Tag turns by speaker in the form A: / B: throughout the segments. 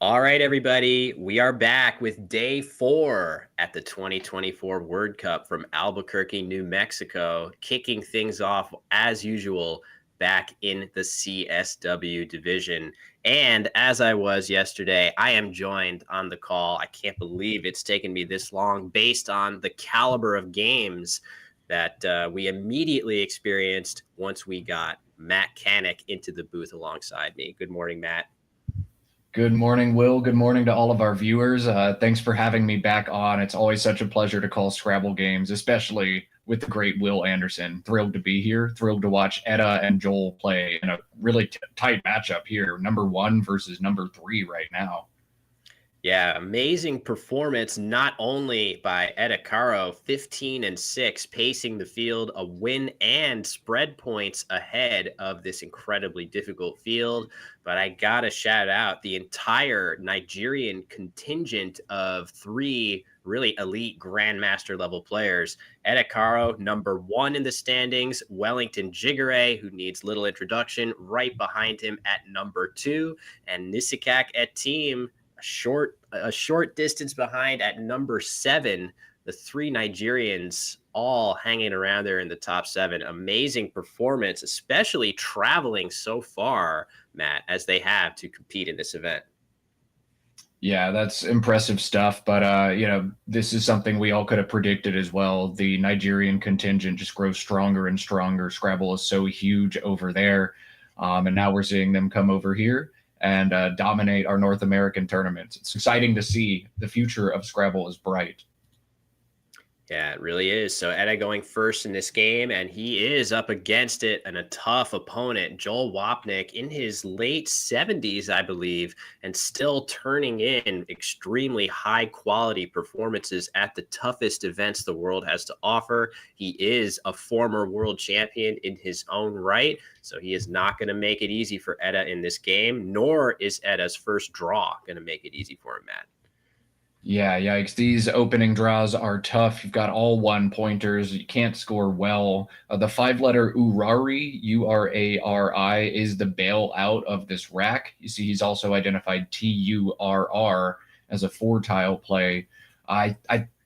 A: All right, everybody, we are back with day 4 at the 2024 World Cup from Albuquerque, New Mexico, kicking things off as usual back in the CSW division. And as I was yesterday, I am joined on the call. I can't believe it's taken me this long based on the caliber of games that we immediately experienced once we got Matt Canick into the booth alongside me. Good morning, Matt.
B: Good morning, Will. Good morning to all of our viewers. Thanks for having me back on. It's always such a pleasure to call Scrabble games, especially with the great Will Anderson. Thrilled to be here. Thrilled to watch Etta and Joel play in a really tight matchup here. Number 1 versus number 3 right now.
A: Yeah, amazing performance, not only by Etta Caro, 15-6, pacing the field, a win and spread points ahead of this incredibly difficult field. But I gotta shout out the entire Nigerian contingent of 3 really elite grandmaster level players. Etta Caro, number 1 in the standings. Wellington Jigare, who needs little introduction, right behind him at number 2. And Nisikak et team, a short distance behind at number 7. The 3 Nigerians all hanging around there in the top 7. Amazing performance, especially traveling so far, Matt, as they have to compete in this event.
B: Yeah, that's impressive stuff. But, this is something we all could have predicted as well. The Nigerian contingent just grows stronger and stronger. Scrabble is so huge over there. And now we're seeing them come over here and dominate our North American tournaments. It's exciting to see. The future of Scrabble is bright.
A: Yeah, it really is. So Etta going first in this game, and he is up against it and a tough opponent, Joel Wapnick, in his late 70s, I believe, and still turning in extremely high quality performances at the toughest events the world has to offer. He is a former world champion in his own right, so he is not going to make it easy for Etta in this game, nor is Etta's first draw going to make it easy for him, Matt.
B: Yeah, yikes. These opening draws are tough. You've got all 1-pointers. You can't score well. The 5-letter Urari, Urari, is the bailout of this rack. You see, he's also identified Turr as a 4-tile play. I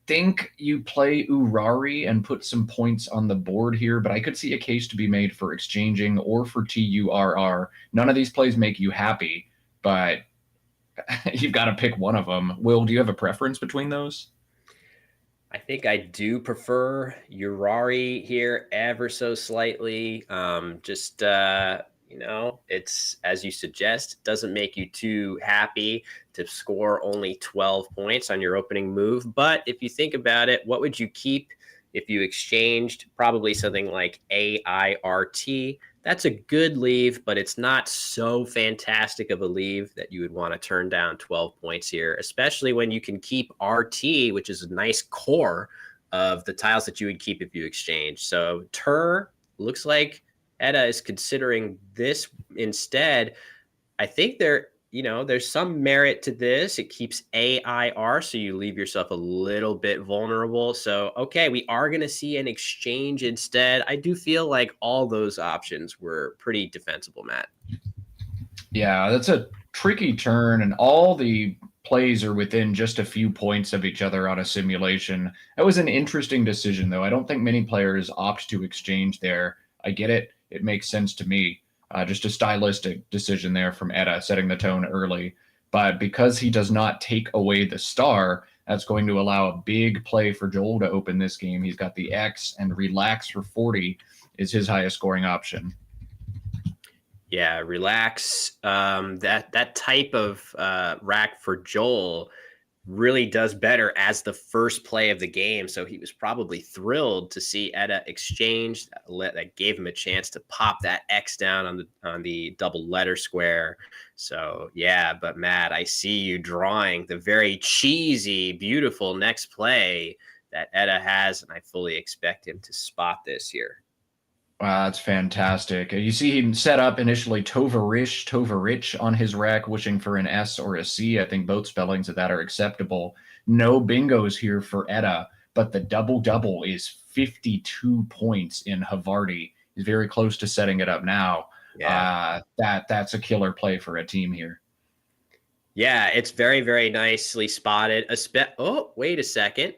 B: think you play Urari and put some points on the board here, but I could see a case to be made for exchanging or for Turr. None of these plays make you happy, but you've got to pick one of them. Will, do you have a preference between those?
A: I think I do prefer Urari here ever so slightly. It's as you suggest, doesn't make you too happy to score only 12 points on your opening move. But if you think about it, what would you keep if you exchanged? Probably something like AIRT. That's a good leave, but it's not so fantastic of a leave that you would want to turn down 12 points here, especially when you can keep RT, which is a nice core of the tiles that you would keep if you exchange. So Tur looks like Etta is considering this instead. I think there's some merit to this. It keeps AIR, so you leave yourself a little bit vulnerable. So, okay, we are going to see an exchange instead. I do feel like all those options were pretty defensible, Matt.
B: Yeah, that's a tricky turn, and all the plays are within just a few points of each other on a simulation. That was an interesting decision, though. I don't think many players opt to exchange there. I get it. It makes sense to me. Just a stylistic decision there from Etta, setting the tone early. But because he does not take away the star, that's going to allow a big play for Joel to open this game. He's got the X, and relax for 40 is his highest scoring option.
A: Yeah, relax. That type of rack for Joel really does better as the first play of the game. So he was probably thrilled to see Etta exchange that gave him a chance to pop that X down on the double letter square. So yeah, but Matt, I see you drawing the very cheesy, beautiful next play that Etta has, and I fully expect him to spot this here.
B: Wow, that's fantastic. You see him set up initially Tovarich on his rack, wishing for an S or a C. I think both spellings of that are acceptable. No bingos here for Etta, but the double-double is 52 points in Havarti. He's very close to setting it up now.
A: Yeah.
B: That's a killer play for a team here.
A: Yeah, it's very, very nicely spotted. Oh, wait a second.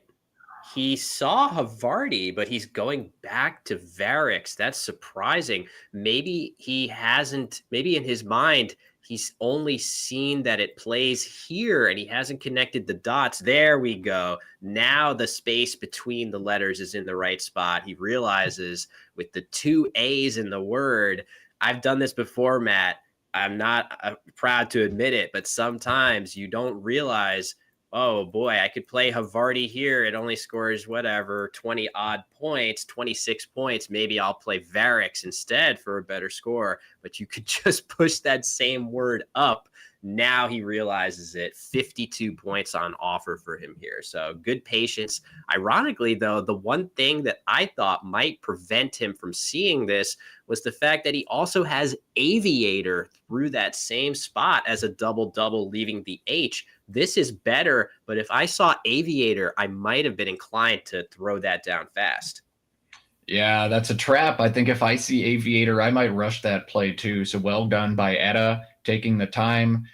A: He saw Havarti, but he's going back to Varix. That's surprising. Maybe he hasn't, maybe in his mind, he's only seen that it plays here and he hasn't connected the dots. There we go. Now the space between the letters is in the right spot. He realizes with the two A's in the word, I've done this before, Matt. I'm not proud to admit it, but sometimes you don't realize, oh boy, I could play Havarti here. It only scores whatever, 20 odd points, 26 points. Maybe I'll play Varix instead for a better score. But you could just push that same word up. Now he realizes it. 52 points on offer for him here. So good patience. Ironically, though, the one thing that I thought might prevent him from seeing this was the fact that he also has Aviator through that same spot as a double-double, leaving the H. This is better, but if I saw Aviator, I might have been inclined to throw that down fast.
B: Yeah, that's a trap. I think if I see Aviator, I might rush that play too. So well done by Etta, taking the time,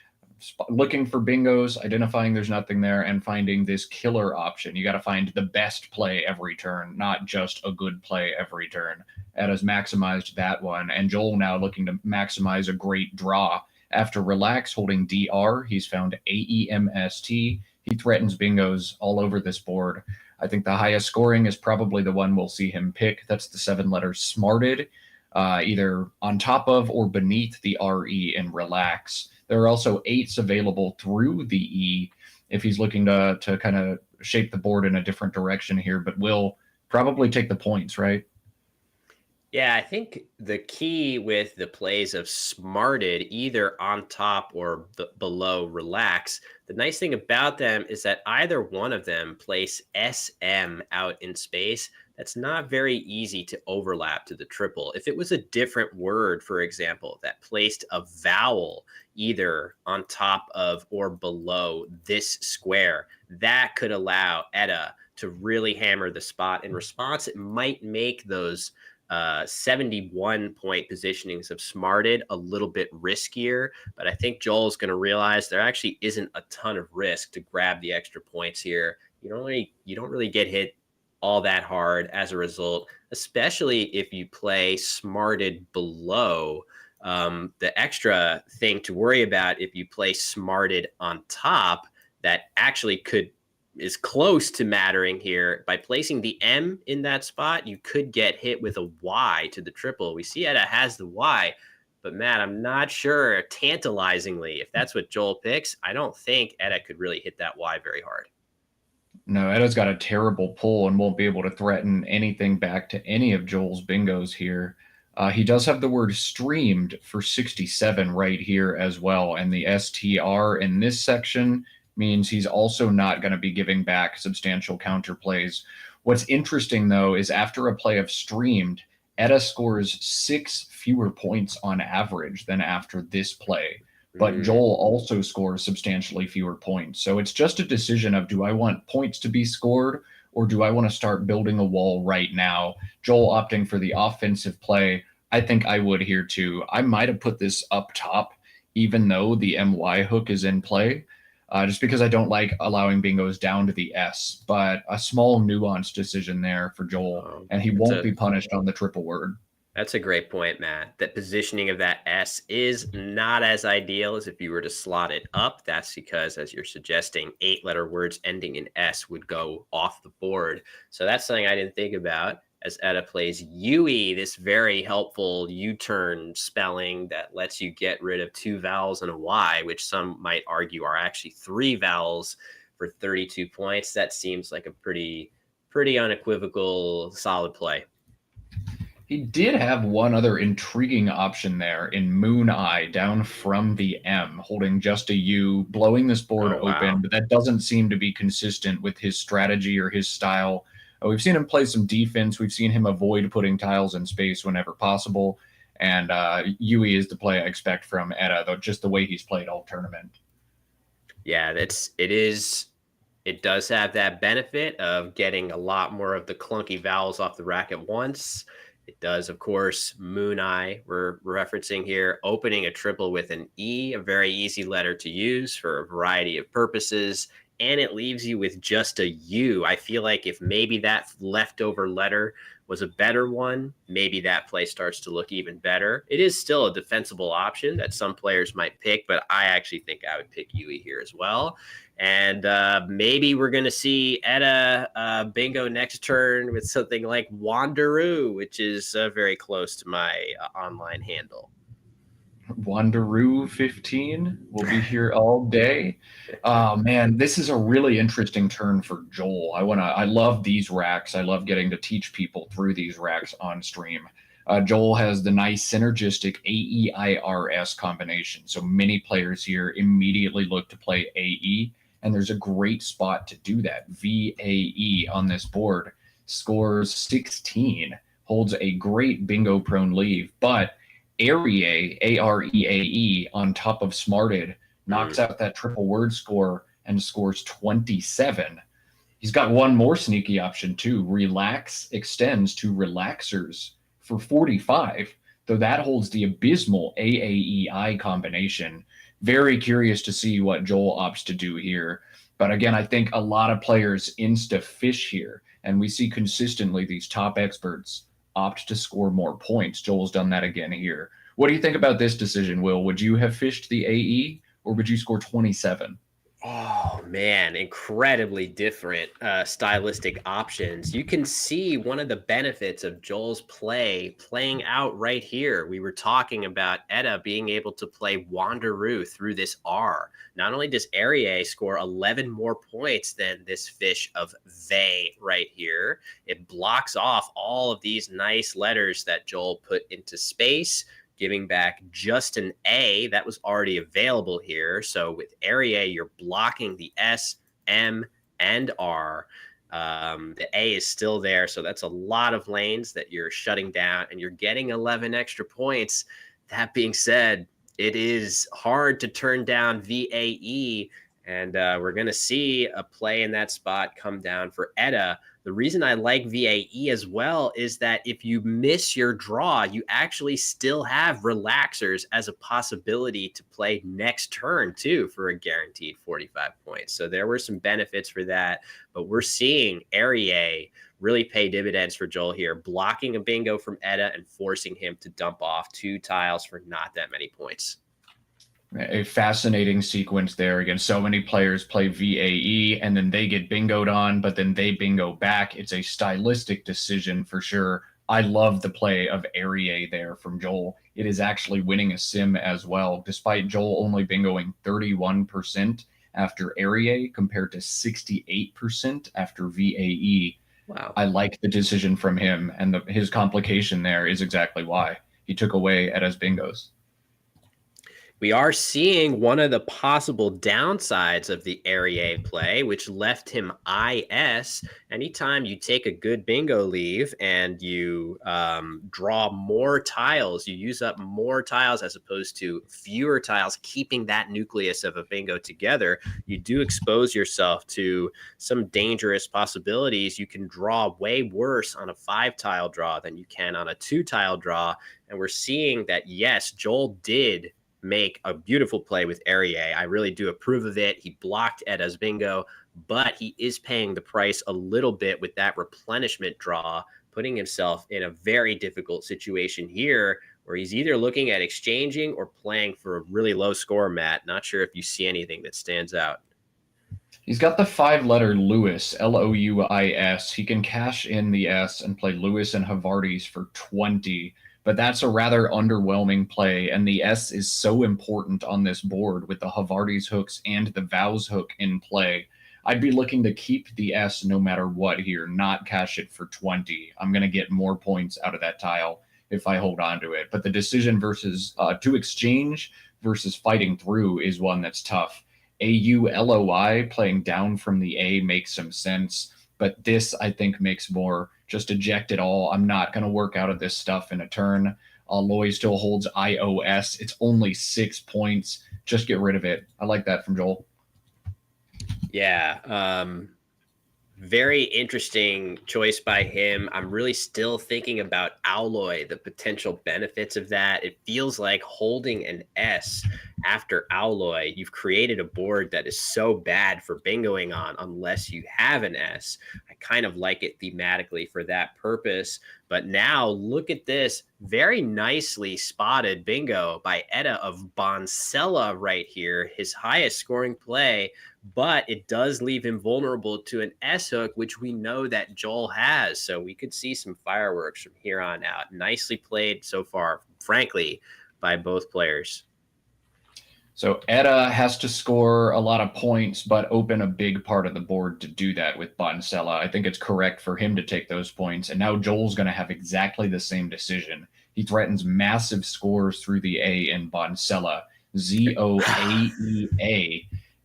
B: looking for bingos, identifying there's nothing there, and finding this killer option. You got to find the best play every turn, not just a good play every turn. Etta's maximized that one, and Joel now looking to maximize a great draw. After Relax holding DR, he's found AEMST. He threatens bingos all over this board. I think the highest scoring is probably the one we'll see him pick. That's the 7 letters Smarted, either on top of or beneath the RE in Relax. There are also 8s available through the E if he's looking to kind of shape the board in a different direction here, but will probably take the points, right?
A: Yeah, I think the key with the plays of Smarted, either on top or below Relax, the nice thing about them is that either one of them place SM out in space. That's not very easy to overlap to the triple. If it was a different word, for example, that placed a vowel either on top of or below this square, that could allow Etta to really hammer the spot. In response, it might make those 71 point positionings of Smarted a little bit riskier, but I think Joel's going to realize there actually isn't a ton of risk to grab the extra points here. You don't really get hit all that hard as a result, especially if you play Smarted below. The extra thing to worry about if you play Smarted on top, that actually is close to mattering here. By placing the M in that spot, you could get hit with a Y to the triple. We see Etta has the Y, but Matt, I'm not sure, tantalizingly, if that's what Joel picks, I don't think Etta could really hit that Y very hard.
B: No, Etta's got a terrible pull and won't be able to threaten anything back to any of Joel's bingos here. He does have the word streamed for 67 right here as well. And the STR in this section means he's also not going to be giving back substantial counterplays. What's interesting, though, is after a play of streamed, Etta scores 6 fewer points on average than after this play. But Joel also scores substantially fewer points. So it's just a decision of, do I want points to be scored or do I want to start building a wall right now? Joel opting for the offensive play. I think I would here too. I might have put this up top, even though the MY hook is in play, just because I don't like allowing bingos down to the S. But a small nuanced decision there for Joel, and he won't be punished on the triple word.
A: That's a great point, Matt. That positioning of that S is not as ideal as if you were to slot it up. That's because, as you're suggesting, 8-letter words ending in S would go off the board. So that's something I didn't think about as Etta plays UE, this very helpful U-turn spelling that lets you get rid of 2 vowels and a Y, which some might argue are actually 3 vowels for 32 points. That seems like a pretty unequivocal, solid play.
B: He did have one other intriguing option there in Moon Eye down from the M, holding just a U, blowing this board open, but that doesn't seem to be consistent with his strategy or his style. We've seen him play some defense. We've seen him avoid putting tiles in space whenever possible. And UE is the play I expect from Etta, though, just the way he's played all tournament.
A: Yeah, it does have that benefit of getting a lot more of the clunky vowels off the rack at once. It does, of course. Moon Eye, we're referencing here, opening a triple with an E, a very easy letter to use for a variety of purposes. And it leaves you with just a U. I feel like if maybe that leftover letter was a better one, maybe that play starts to look even better. It is still a defensible option that some players might pick, but I actually think I would pick Yui here as well. And maybe we're going to see Etta bingo next turn with something like Wanderoo, which is very close to my online handle.
B: Wanderoo 15 will be here all day. Man, this is a really interesting turn for Joel. I love these racks. I love getting to teach people through these racks on stream. Joel has the nice synergistic AEIRS combination. So many players here immediately look to play AE, and there's a great spot to do that. VAE on this board scores 16, holds a great bingo prone leave, but Areae, Areae, on top of Smarted, knocks out that triple word score and scores 27. He's got one more sneaky option too. Relax extends to Relaxers for 45, though that holds the abysmal AAEI combination. Very curious to see what Joel opts to do here. But again, I think a lot of players insta-fish here, and we see consistently these top experts opt to score more points. Joel's done that again here. What do you think about this decision, Will? Would you have fished the AE, or would you score 27?
A: Oh man, incredibly different stylistic options. You can see one of the benefits of Joel's playing out right here. We were talking about Etta being able to play Wanderoo through this R. Not only does Areae score 11 more points than this fish of Vey right here, it blocks off all of these nice letters that Joel put into space, giving back just an A that was already available here. So with Areae, you're blocking the S, M, and R. The A is still there. So that's a lot of lanes that you're shutting down, and you're getting 11 extra points. That being said, it is hard to turn down VAE, and we're going to see a play in that spot come down for Etta. The reason I like VAE as well is that if you miss your draw, you actually still have relaxers as a possibility to play next turn too for a guaranteed 45 points. So there were some benefits for that, but we're seeing Areae really pay dividends for Joel here, blocking a bingo from Etta and forcing him to dump off 2 tiles for not that many points.
B: A fascinating sequence there. Again, so many players play VAE and then they get bingoed on, but then they bingo back. It's a stylistic decision for sure. I love the play of Areae there from Joel. It is actually winning a sim as well, despite Joel only bingoing 31% after Areae compared to 68% after VAE.
A: Wow.
B: I like the decision from him, and his complication there is exactly why. He took away Etta's bingos.
A: We are seeing one of the possible downsides of the Areae play, which left him IS. Anytime you take a good bingo leave and you draw more tiles, you use up more tiles as opposed to fewer tiles, keeping that nucleus of a bingo together, you do expose yourself to some dangerous possibilities. You can draw way worse on a 5-tile draw than you can on a 2-tile draw. And we're seeing that, yes, Joel did make a beautiful play with Areae. I really do approve of it. He blocked Etta's bingo, but he is paying the price a little bit with that replenishment draw, putting himself in a very difficult situation here where he's either looking at exchanging or playing for a really low score, Matt. Not sure if you see anything that stands out.
B: He's got the 5-letter Lewis, Louis. He can cash in the S and play Lewis and Havartis for 20. But that's a rather underwhelming play, and the S is so important on this board with the Havartis hooks and the Vows hook in play. I'd be looking to keep the S no matter what here, not cash it for 20. I'm going to get more points out of that tile if I hold on to it. But the decision versus to exchange versus fighting through is one that's tough. AULOI playing down from the A makes some sense, but this I think makes more. Just eject it all. I'm not going to work out of this stuff in a turn. Loy still holds IOS. It's only 6 points. Just get rid of it. I like that from Joel.
A: Yeah. Very interesting choice by him. I'm really still thinking about Alloy, the potential benefits of that. It feels like holding an S after Alloy. You've created a board that is so bad for bingoing on unless you have an S. I kind of like it thematically for that purpose. But now look at this very nicely spotted bingo by Etta of Bonsella right here. His highest scoring play, but it does leave him vulnerable to an S hook, which we know that Joel has. So we could see some fireworks from here on out. Nicely played so far, frankly, by both players.
B: So Etta has to score a lot of points, but open a big part of the board to do that with Bonsella. I think it's correct for him to take those points. And now Joel's going to have exactly the same decision. He threatens massive scores through the A in Bonsella. ZOAEA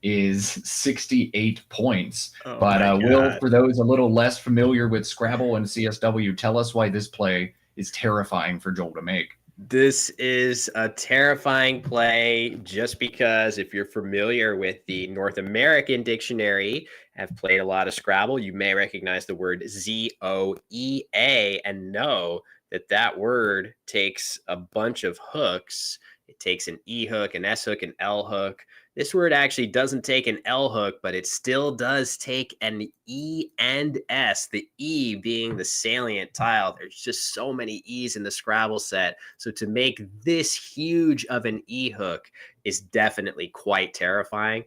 B: is 68 points.
A: Oh
B: but Will, for those a little less familiar with Scrabble and CSW, tell us why this play is terrifying for Joel to make.
A: This is a terrifying play just because if you're familiar with the North American dictionary, have played a lot of Scrabble, you may recognize the word ZOEA and know that that word takes a bunch of hooks. It takes an E hook, an S hook, an L hook. This word actually doesn't take an L hook, but it still does take an E and S, the E being the salient tile. There's just so many E's in the Scrabble set. So to make this huge of an E hook is definitely quite terrifying.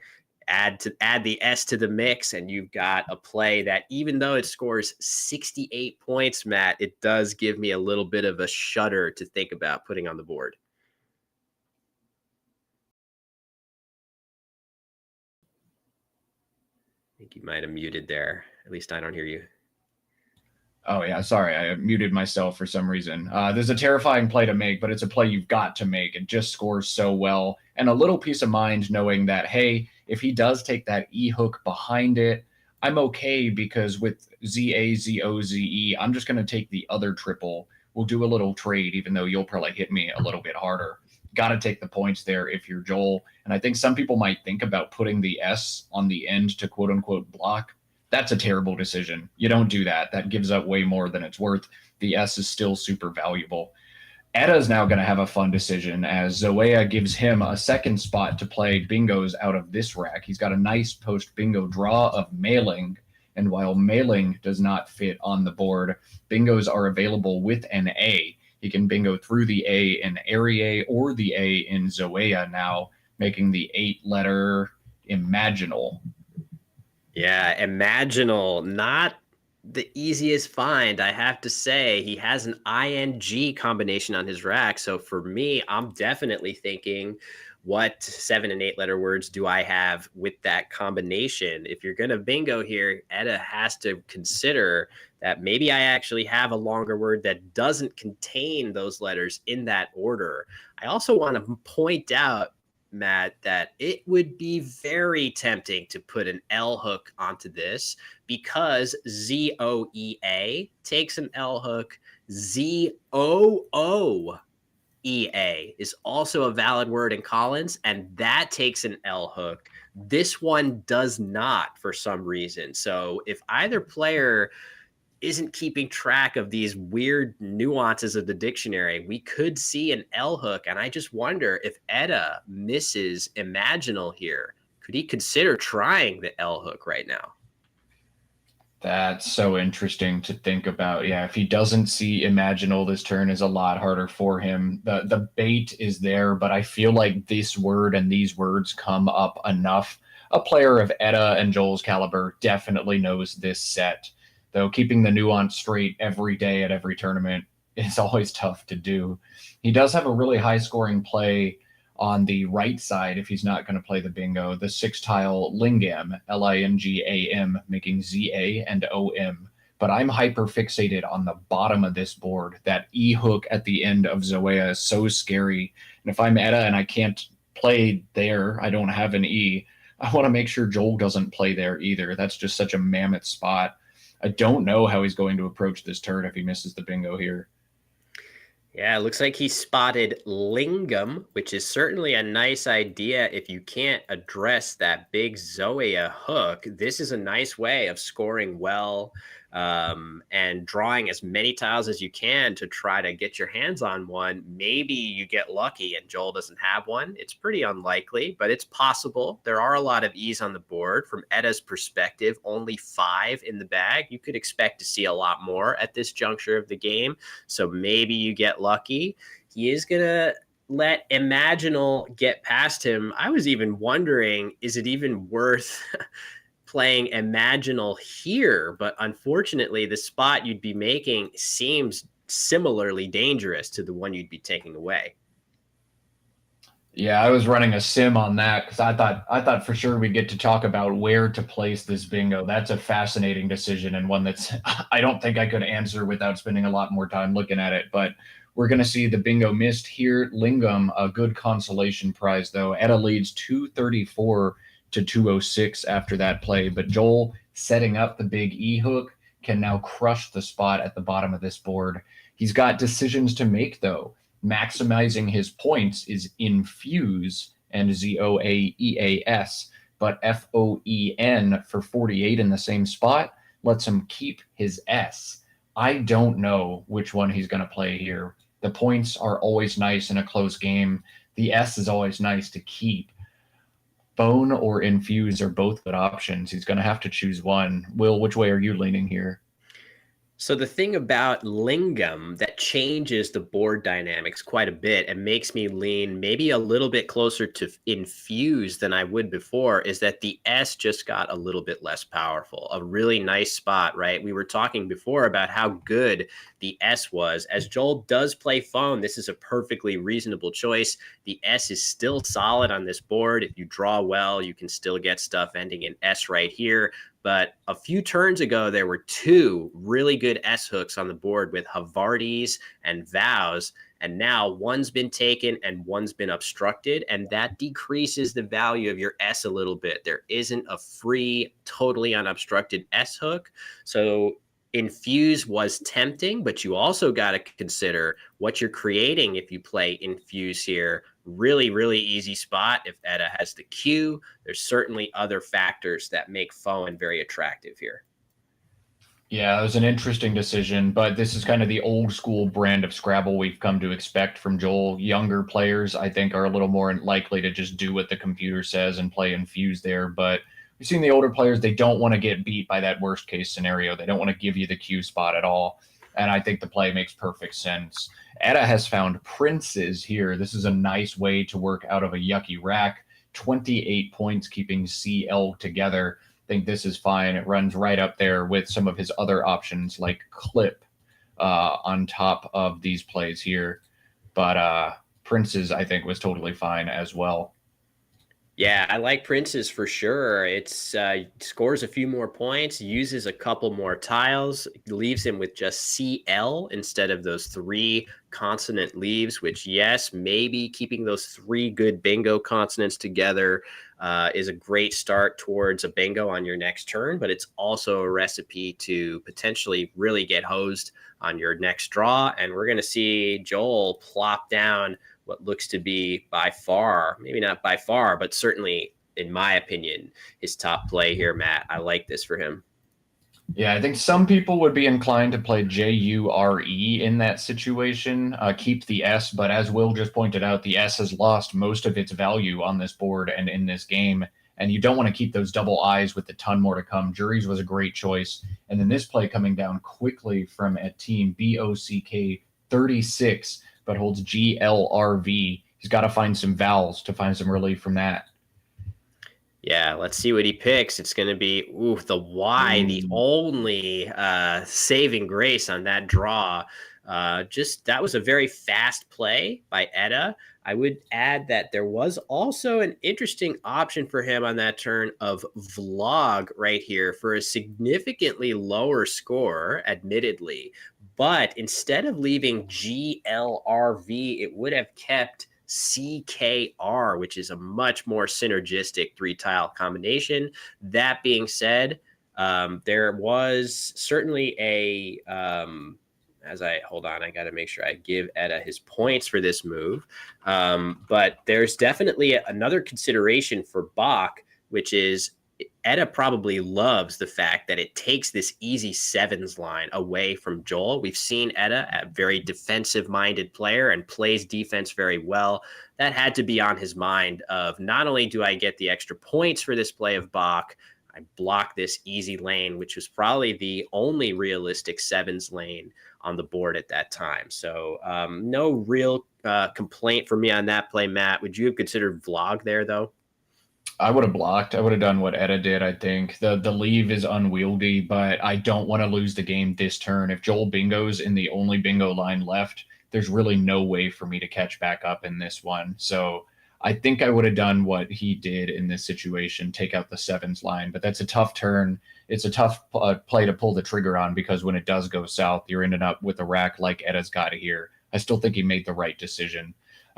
A: Add the S to the mix, and you've got a play that, even though it scores 68 points, Matt, it does give me a little bit of a shudder to think about putting on the board. I think you might have muted there. At least I don't hear you.
B: Oh, yeah. Sorry. I muted myself for some reason. There's a terrifying play to make, but it's a play you've got to make. It just scores so well. And a little peace of mind knowing that, hey, if he does take that E hook behind it, I'm okay because with ZAZOZE, I'm just going to take the other triple. We'll do a little trade, even though you'll probably hit me a little bit harder. Got to take the points there if you're Joel. And I think some people might think about putting the S on the end to quote unquote block. That's a terrible decision. You don't do that. That gives up way more than it's worth. The S is still super valuable. Etta is now going to have a fun decision as Zoea gives him a second spot to play bingos out of this rack. He's got a nice post bingo draw of mailing. And while mailing does not fit on the board, bingos are available with an A. He can bingo through the A in Arié or the A in Zoea now, making the 8-letter Imaginal.
A: Yeah, Imaginal, not the easiest find, I have to say. He has an ING combination on his rack. So for me, I'm definitely thinking, what 7 and 8-letter words do I have with that combination? If you're going to bingo here, Etta has to consider that maybe I actually have a longer word that doesn't contain those letters in that order. I also want to point out, Matt, that it would be very tempting to put an L hook onto this because ZOEA takes an L hook. ZOOEA is also a valid word in Collins, and that takes an L hook. This one does not for some reason. So if either player isn't keeping track of these weird nuances of the dictionary, we could see an L hook. And I just wonder if Etta misses Imaginal here. Could he consider trying the L hook right now?
B: That's so interesting to think about. Yeah, if he doesn't see Imaginal, this turn is a lot harder for him. The bait is there, but I feel like this word and these words come up enough. A player of Etta and Joel's caliber definitely knows this set. Though keeping the nuance straight every day at every tournament is always tough to do. He does have a really high scoring play on the right side if he's not going to play the bingo, the 6-tile Lingam, Lingam, making ZA and OM. But I'm hyper fixated on the bottom of this board. That E hook at the end of Zoea is so scary. And if I'm Etta and I can't play there, I don't have an E, I want to make sure Joel doesn't play there either. That's just such a mammoth spot. I don't know how he's going to approach this turn if he misses the bingo here.
A: Yeah, it looks like he spotted Lingam, which is certainly a nice idea if you can't address that big Zoea hook. This is a nice way of scoring well and drawing as many tiles as you can to try to get your hands on one. Maybe you get lucky and Joel doesn't have one. It's pretty unlikely, but it's possible. There are a lot of E's on the board. From Edda's perspective, only 5 in the bag. You could expect to see a lot more at this juncture of the game. So maybe you get lucky. He is going to let Imaginal get past him. I was even wondering, is it even worth playing Imaginal here? But unfortunately, the spot you'd be making seems similarly dangerous to the one you'd be taking away.
B: Yeah, I was running a sim on that because I thought for sure we'd get to talk about where to place this bingo. That's a fascinating decision and one that's I don't think I could answer without spending a lot more time looking at it. But we're gonna see the bingo missed here. Lingam, a good consolation prize though. Etta leads 234 to 206 after that play. But Joel setting up the big E hook can now crush the spot at the bottom of this board. He's got decisions to make though. Maximizing his points is infuse and Zoeas, but FOEN for 48 in the same spot lets him keep his S. I don't know which one he's going to play here. The points are always nice in a close game. The S is always nice to keep. Bone or infuse are both good options. He's going to have to choose one. Will, which way are you leaning here?
A: So the thing about Lingam that changes the board dynamics quite a bit and makes me lean maybe a little bit closer to infuse than I would before is that the S just got a little bit less powerful. A really nice spot, right? We were talking before about how good the S was. As Joel does play phone, this is a perfectly reasonable choice. The S is still solid on this board. If you draw well, you can still get stuff ending in S right here. But a few turns ago, there were 2 really good S hooks on the board with Havartis and Vows. And now one's been taken and one's been obstructed. And that decreases the value of your S a little bit. There isn't a free, totally unobstructed S hook. So Infuse was tempting, but you also got to consider what you're creating if you play Infuse here. Really, really easy spot if Edda has the Q. There's certainly other factors that make Fowen very attractive here.
B: Yeah, it was an interesting decision, but this is kind of the old school brand of Scrabble we've come to expect from Joel. Younger players, I think, are a little more likely to just do what the computer says and play Infuse there. But we've seen the older players, they don't want to get beat by that worst case scenario. They don't want to give you the Q spot at all. And I think the play makes perfect sense. Etta has found princes here. This is a nice way to work out of a yucky rack. 28 points keeping CL together. Think this is fine. It runs right up there with some of his other options like clip on top of these plays here. But Prince's, I think, was totally fine as well.
A: Yeah, I like Prince's for sure. It's scores a few more points, uses a couple more tiles, leaves him with just CL instead of those 3 consonant leaves, which, yes, maybe keeping those 3 good bingo consonants together is a great start towards a bingo on your next turn, but it's also a recipe to potentially really get hosed on your next draw. And we're going to see Joel plop down what looks to be by far, maybe not by far, but certainly, in my opinion, his top play here, Matt. I like this for him.
B: Yeah, I think some people would be inclined to play Jure in that situation, keep the S, but as Will just pointed out, the S has lost most of its value on this board and in this game, and you don't want to keep those double I's with a ton more to come. Juries was a great choice, and then this play coming down quickly from a team BOCK 36, but holds GLRV. He's got to find some vowels to find some relief from that.
A: Yeah, let's see what he picks. It's going to be the Y, the only saving grace on that draw. Just that was a very fast play by Edda. I would add that there was also an interesting option for him on that turn of Vlog right here for a significantly lower score, admittedly. But instead of leaving GLRV, it would have kept CKR, which is a much more synergistic 3-tile combination. That being said, there was certainly hold on, I got to make sure I give Etta his points for this move. But there's definitely another consideration for Bach, which is Etta probably loves the fact that it takes this easy sevens line away from Joel. We've seen Etta, a very defensive minded player, and plays defense very well. That had to be on his mind of, not only do I get the extra points for this play of Bach, I block this easy lane, which was probably the only realistic sevens lane on the board at that time. So no real complaint for me on that play, Matt. Would you have considered vlog there, though?
B: I would have blocked. I would have done what Etta did, I think. The leave is unwieldy, but I don't want to lose the game this turn. If Joel bingos in the only bingo line left, there's really no way for me to catch back up in this one. So I think I would have done what he did in this situation, take out the sevens line. But that's a tough turn. It's a tough play to pull the trigger on, because when it does go south, you're ending up with a rack like Etta's got here. I still think he made the right decision.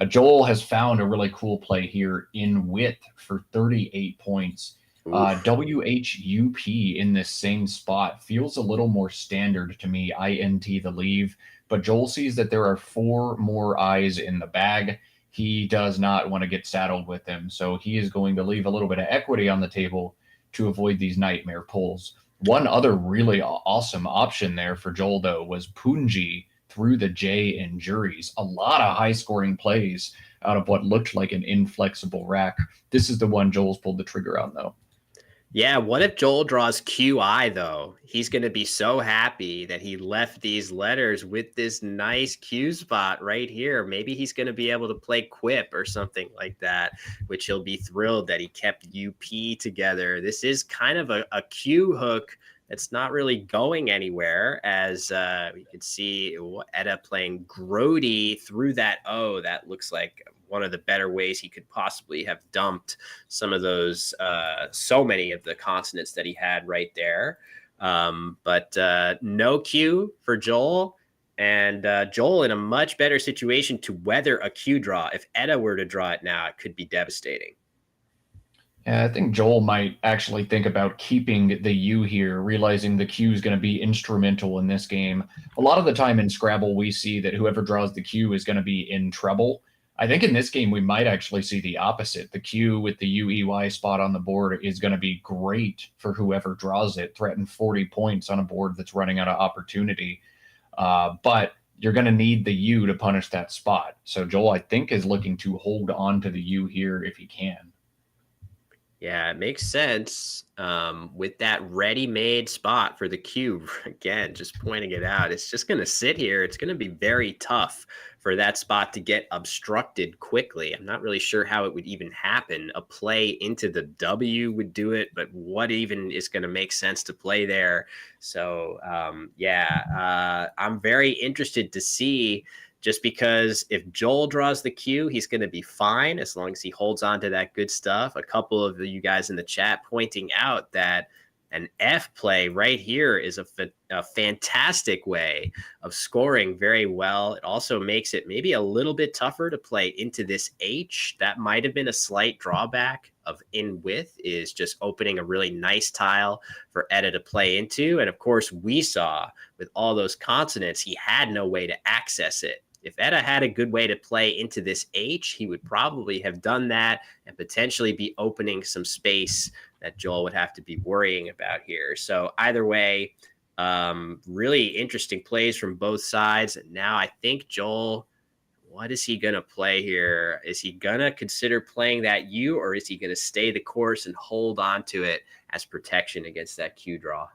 B: Joel has found a really cool play here in width for 38 points. WHUP in this same spot feels a little more standard to me, INT the leave, but Joel sees that there are 4 more eyes in the bag. He does not want to get saddled with them, so he is going to leave a little bit of equity on the table to avoid these nightmare pulls. One other really awesome option there for Joel, though, was Punji through the J and juries. A lot of high scoring plays out of what looked like an inflexible rack. This is the one Joel's pulled the trigger on, though.
A: Yeah, what if Joel draws QI, though? He's going to be so happy that he left these letters with this nice Q spot right here. Maybe he's going to be able to play Quip or something like that, which he'll be thrilled that he kept UP together. This is kind of a Q hook that's not really going anywhere, as you can see Etta playing Grody through that O. That looks like one of the better ways he could possibly have dumped some of those, so many of the consonants that he had right there. But no Q for Joel. And Joel in a much better situation to weather a Q draw. If Etta were to draw it now, it could be devastating.
B: Yeah, I think Joel might actually think about keeping the U here, realizing the Q is going to be instrumental in this game. A lot of the time in Scrabble, we see that whoever draws the Q is going to be in trouble. I think in this game, we might actually see the opposite. The Q with the UEY spot on the board is going to be great for whoever draws it, threaten 40 points on a board that's running out of opportunity. But you're going to need the U to punish that spot. So Joel, I think, is looking to hold on to the U here if he can.
A: Yeah, it makes sense with that ready-made spot for the cube. Again, just pointing it out, it's just going to sit here. It's going to be very tough for that spot to get obstructed quickly. I'm not really sure how it would even happen. A play into the W would do it, but what even is going to make sense to play there? So, I'm very interested to see, just because if Joel draws the Q, he's going to be fine as long as he holds on to that good stuff. A couple of you guys in the chat pointing out that an F play right here is a fantastic way of scoring very well. It also makes it maybe a little bit tougher to play into this H. That might have been a slight drawback of in width, is just opening a really nice tile for Etta to play into. And of course, we saw with all those consonants, he had no way to access it. If Etta had a good way to play into this H, he would probably have done that and potentially be opening some space that Joel would have to be worrying about here. So either way, really interesting plays from both sides. And now I think Joel, what is he going to play here? Is he going to consider playing that U, or is he going to stay the course and hold on to it as protection against that Q draw?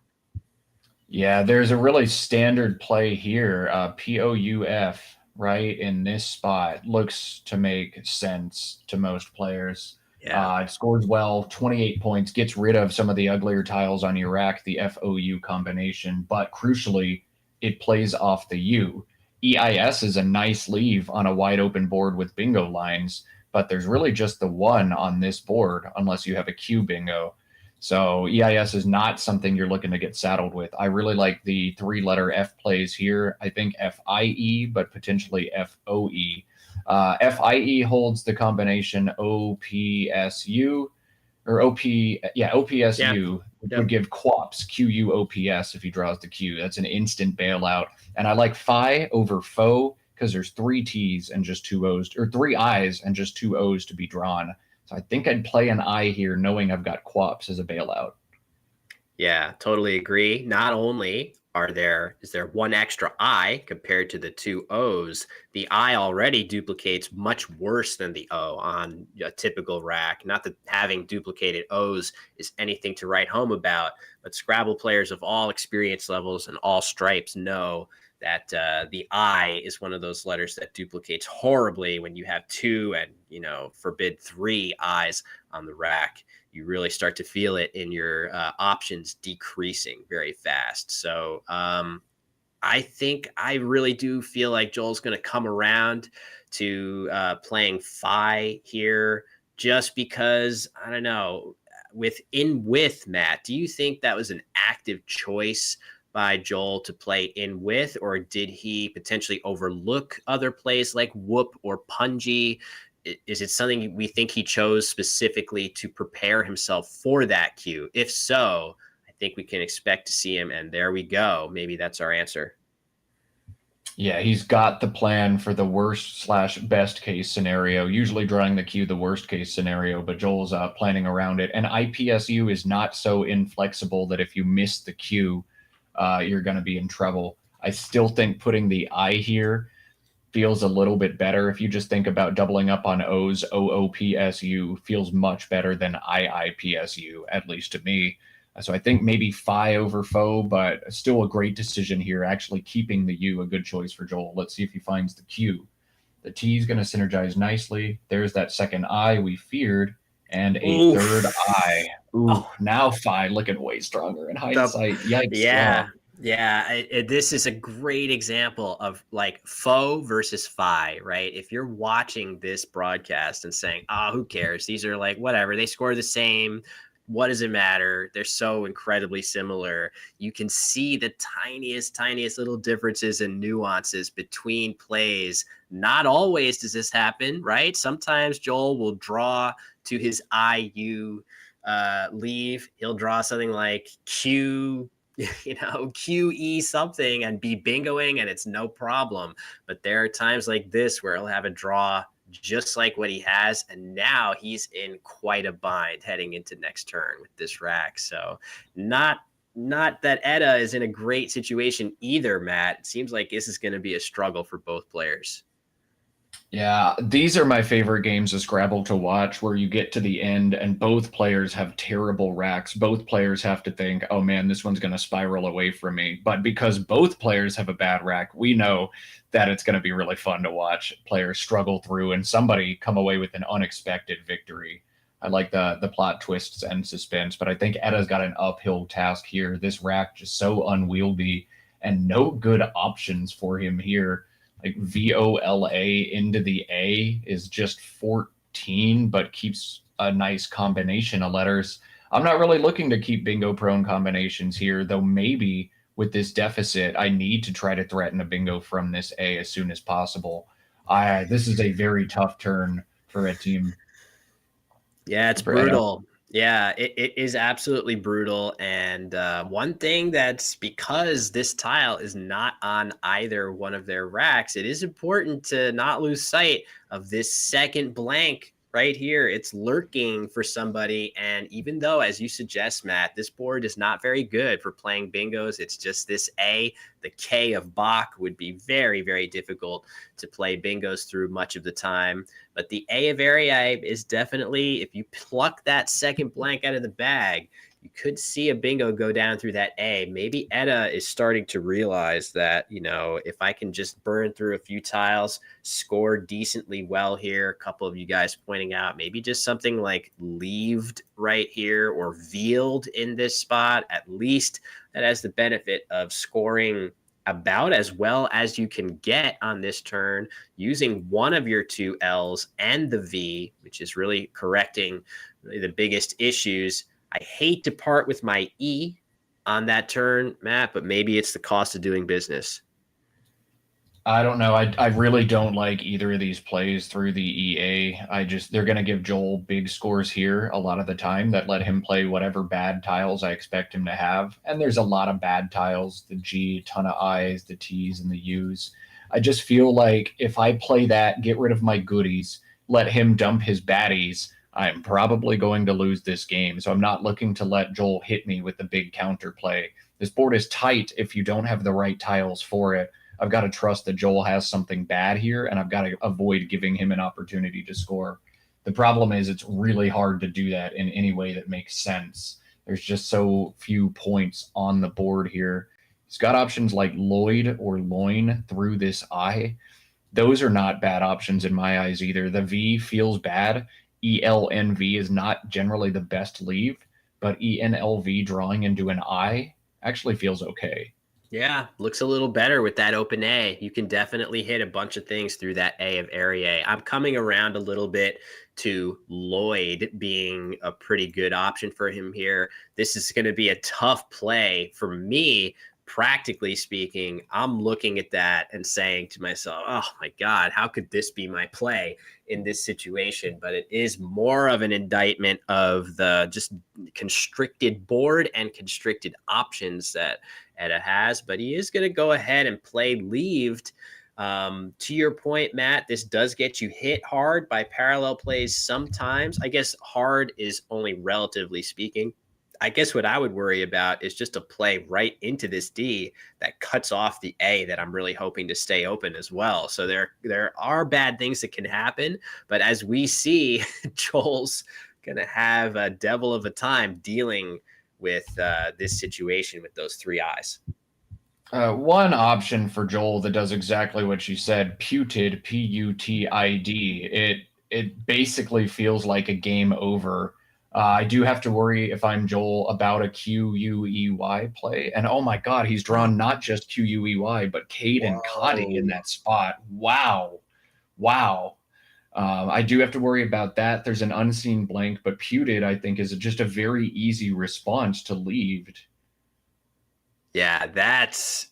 B: Yeah, there's a really standard play here, POUF, right in this spot. Looks to make sense to most players.
A: Yeah.
B: It scores well, 28 points, gets rid of some of the uglier tiles on your rack, the FOU combination, but crucially, it plays off the U. EIS is a nice leave on a wide open board with bingo lines, but there's really just the one on this board unless you have a Q bingo. So EIS is not something you're looking to get saddled with. I really like the 3-letter F plays here. I think FIE, but potentially FOE. FIE holds the combination OPSU. or
A: Yeah.
B: OPSU, which would
A: Yep.
B: give Quops, QUOPS, if he draws the Q. That's an instant bailout. And I like Phi over Foe because there's three T's and just two O's, or three I's and just two O's to be drawn. So I think I'd play an I here, knowing I've got Quops as a bailout.
A: Yeah, totally agree. Not only is there one extra I compared to the two O's, the I already duplicates much worse than the O on a typical rack. Not that having duplicated O's is anything to write home about, but Scrabble players of all experience levels and all stripes know that the I is one of those letters that duplicates horribly when you have two and, forbid three I's on the rack. You really start to feel it in your options decreasing very fast. So I really do feel like Joel's going to come around to playing Phi here just because, I don't know, with Matt, do you think that was an active choice by Joel to play in with, or did he potentially overlook other plays like Whoop or Punji? Is it something we think he chose specifically to prepare himself for that cue? If so, I think we can expect to see him. And there we go. Maybe that's our answer.
B: Yeah, he's got the plan for the worst/best case scenario, usually drawing the Q the worst case scenario, but Joel's planning around it. And IPSU is not so inflexible that if you miss the Q, you're going to be in trouble. I still think putting the I here feels a little bit better. If you just think about doubling up on O's, OOPSU feels much better than IIPSU, at least to me. So I think maybe Phi over Foe, but still a great decision here, actually keeping the U a good choice for Joel. Let's see if he finds the Q. The T is going to synergize nicely. There's that second I we feared, and a
A: Oof.
B: third I. Ooh,
A: Oh,
B: now Phi looking way stronger in
A: the,
B: hindsight. Yikes.
A: yeah. Yeah, this is a great example of like foe versus Phi, right? If you're watching this broadcast and saying, who cares? These are like, whatever, they score the same. What does it matter? They're so incredibly similar. You can see the tiniest little differences and nuances between plays. Not always does this happen, right? Sometimes Joel will draw to his IU leave. He'll draw something like Q QE something and be bingoing and it's no problem. But there are times like this where he'll have a draw just like what he has. And now he's in quite a bind heading into next turn with this rack. So not that Edda is in a great situation either, Matt. It seems like this is going to be a struggle for both players.
B: Yeah, these are my favorite games of Scrabble to watch, where you get to the end and both players have terrible racks. Both players have to think, oh man, this one's going to spiral away from me. But because both players have a bad rack, we know that it's going to be really fun to watch players struggle through and somebody come away with an unexpected victory. I like the plot twists and suspense, but I think Edda's got an uphill task here. This rack just so unwieldy and no good options for him here. Like VOLA into the A is just 14, but keeps a nice combination of letters. I'm not really looking to keep bingo prone combinations here, though maybe with this deficit, I need to try to threaten a bingo from this A as soon as possible. This is a very tough turn for a team.
A: Yeah, it's
B: For Edda.
A: brutal. Yeah, it is absolutely brutal. And one thing that's because this tile is not on either one of their racks, it is important to not lose sight of this second blank right here. It's lurking for somebody. And even though, as you suggest, Matt, this board is not very good for playing bingos, it's just this A. The K of Bach would be very, very difficult to play bingos through much of the time. But the A of Arii is definitely, if you pluck that second blank out of the bag, you could see a bingo go down through that A. Maybe Edda is starting to realize that, if I can just burn through a few tiles, score decently well here. A couple of you guys pointing out maybe just something like leaved right here or veiled in this spot. At least that has the benefit of scoring about as well as you can get on this turn using one of your two L's and the V, which is really correcting really the biggest issues. I hate to part with my E on that turn, Matt, but maybe it's the cost of doing business.
B: I don't know. I really don't like either of these plays through the EA. They're going to give Joel big scores here a lot of the time that let him play whatever bad tiles I expect him to have. And there's a lot of bad tiles, the G, ton of I's, the T's, and the U's. I just feel like if I play that, get rid of my goodies, let him dump his baddies, I'm probably going to lose this game. So I'm not looking to let Joel hit me with the big counter play. This board is tight if you don't have the right tiles for it. I've got to trust that Joel has something bad here, and I've got to avoid giving him an opportunity to score. The problem is it's really hard to do that in any way that makes sense. There's just so few points on the board here. He's got options like Lloyd or Loin through this I. Those are not bad options in my eyes either. The V feels bad. ELNV is not generally the best leave, but ENLV drawing into an I actually feels okay.
A: Yeah, looks a little better with that open A. You can definitely hit a bunch of things through that A of area A. I'm coming around a little bit to Lloyd being a pretty good option for him here. This is going to be a tough play for me. Practically speaking, I'm looking at that and saying to myself, oh my God, how could this be my play in this situation? But it is more of an indictment of the just constricted board and constricted options that Etta has, but he is going to go ahead and play Leaved. To your point, Matt, this does get you hit hard by parallel plays sometimes. I guess hard is only relatively speaking. I guess what I would worry about is just a play right into this D that cuts off the A that I'm really hoping to stay open as well. So there are bad things that can happen, but as we see, Joel's going to have a devil of a time dealing with this situation with those three eyes.
B: One option for Joel that does exactly what you said, Putid, Putid. It basically feels like a game over. I do have to worry if I'm Joel about a QUEY play. And oh my God, he's drawn not just QUEY, but Cade and Coddy in
A: Whoa.
B: that spot. Wow. Wow. I do have to worry about that. There's an unseen blank, but Putid, I think, is just a very easy response to Leaved.
A: Yeah, that's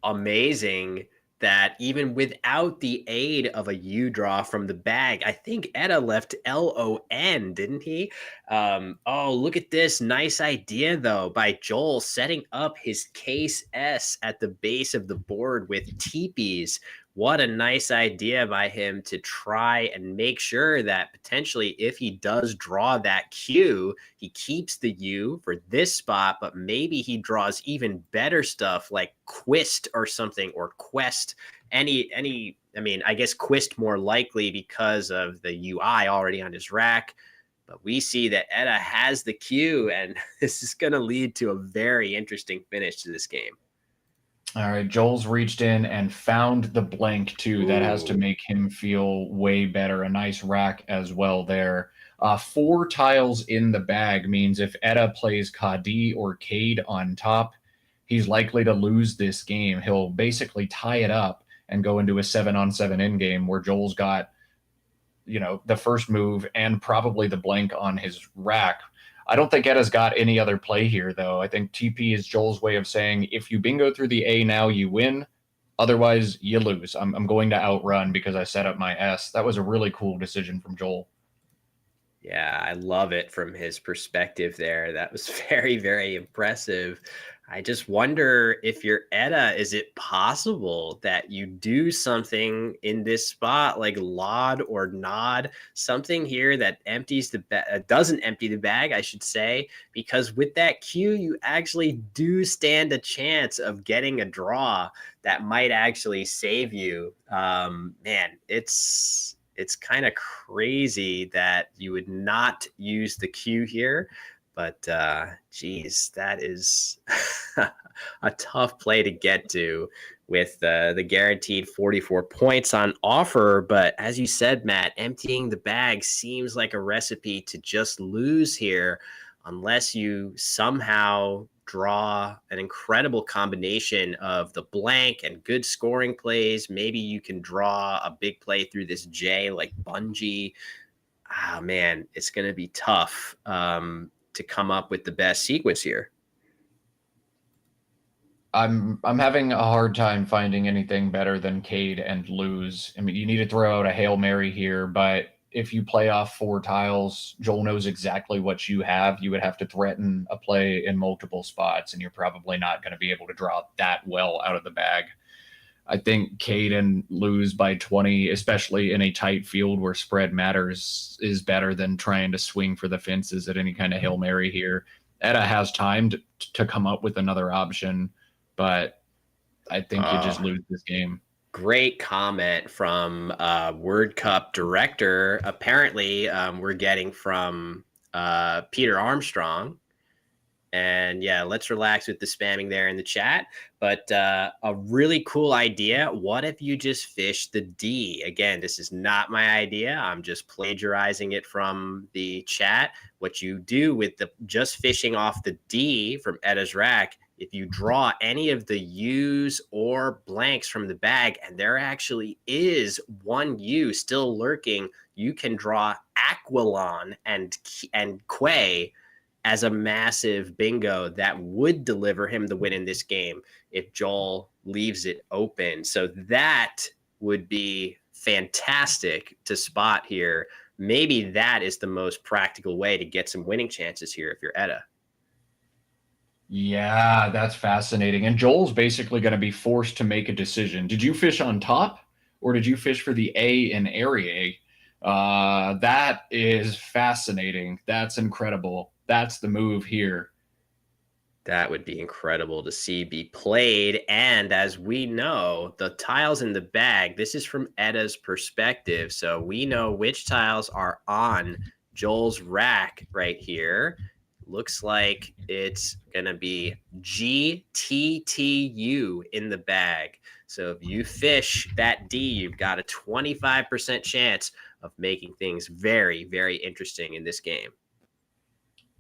A: amazing that even without the aid of a U draw from the bag, I think Etta left LON, didn't he? Oh, look at this. Nice idea, though, by Joel setting up his case S at the base of the board with teepees. What a nice idea by him to try and make sure that potentially if he does draw that Q, he keeps the U for this spot, but maybe he draws even better stuff like Quist or something, or Quest. I mean, I guess Quist more likely because of the UI already on his rack. But we see that Etta has the Q, and this is going to lead to a very interesting finish to this game.
B: All right, Joel's reached in and found the blank too. That has to
A: Ooh.
B: make him feel way better. A nice rack as well there. Four tiles in the bag means if Etta plays Kadi or Cade on top, he's likely to lose this game. He'll basically tie it up and go into a 7-on-7 endgame where Joel's got, the first move and probably the blank on his rack. I don't think Etta's got any other play here, though. I think TP is Joel's way of saying if you bingo through the A now, you win. Otherwise, you lose. I'm going to outrun because I set up my S. That was a really cool decision from Joel.
A: Yeah, I love it from his perspective there. That was very, very impressive. I just wonder if you're Etta, is it possible that you do something in this spot like Lod or Nod, something here that empties the doesn't empty the bag, I should say, because with that Q, you actually do stand a chance of getting a draw that might actually save you. Man, it's kind of crazy that you would not use the Q here, but geez, that is a tough play to get to with the guaranteed 44 points on offer. But as you said, Matt, emptying the bag seems like a recipe to just lose here unless you somehow draw an incredible combination of the blank and good scoring plays. Maybe you can draw a big play through this J like Bungee. Ah, man, it's going to be tough to come up with the best sequence here.
B: I'm having a hard time finding anything better than Cade and lose. I mean, you need to throw out a Hail Mary here, but if you play off 4 tiles, Joel knows exactly what you have. You would have to threaten a play in multiple spots, and you're probably not going to be able to draw that well out of the bag. I think Caden lose by 20, especially in a tight field where spread matters, is better than trying to swing for the fences at any kind of Hail Mary here. Etta has time to come up with another option, but I think you just lose this game.
A: Great comment from Word Cup director. Apparently, we're getting from Peter Armstrong. And yeah, let's relax with the spamming there in the chat. But a really cool idea. What if you just fish the D? Again, this is not my idea. I'm just plagiarizing it from the chat. What you do with the just fishing off the D from Edda's rack, if you draw any of the U's or blanks from the bag, and there actually is one U still lurking, you can draw Aquilon and Quay as a massive bingo that would deliver him the win in this game if Joel leaves it open. So that would be fantastic to spot here. Maybe that is the most practical way to get some winning chances here if you're Etta.
B: Yeah, that's fascinating. And Joel's basically going to be forced to make a decision. Did you fish on top or did you fish for the A in area? That is fascinating. That's incredible. That's the move here.
A: That would be incredible to see be played. And as we know, the tiles in the bag, this is from Edda's perspective. So we know which tiles are on Joel's rack right here. Looks like it's going to be GTTU in the bag. So if you fish that D, you've got a 25% chance of making things very, very interesting in this game.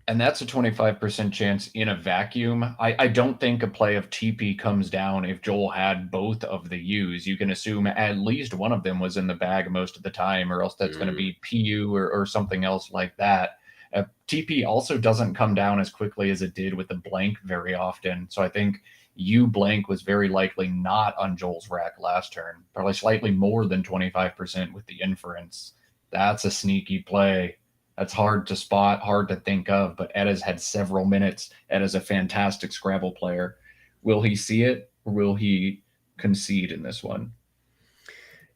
B: And that's a 25% chance in a vacuum. I don't think a play of TP comes down if Joel had both of the U's. You can assume at least one of them was in the bag most of the time, or else that's going to be PU or something else like that. TP also doesn't come down as quickly as it did with the blank very often. So I think U blank was very likely not on Joel's rack last turn, probably slightly more than 25% with the inference. That's a sneaky play. That's hard to spot, hard to think of, but Edda's had several minutes. Edda's a fantastic Scrabble player. Will he see it or will he concede in this one?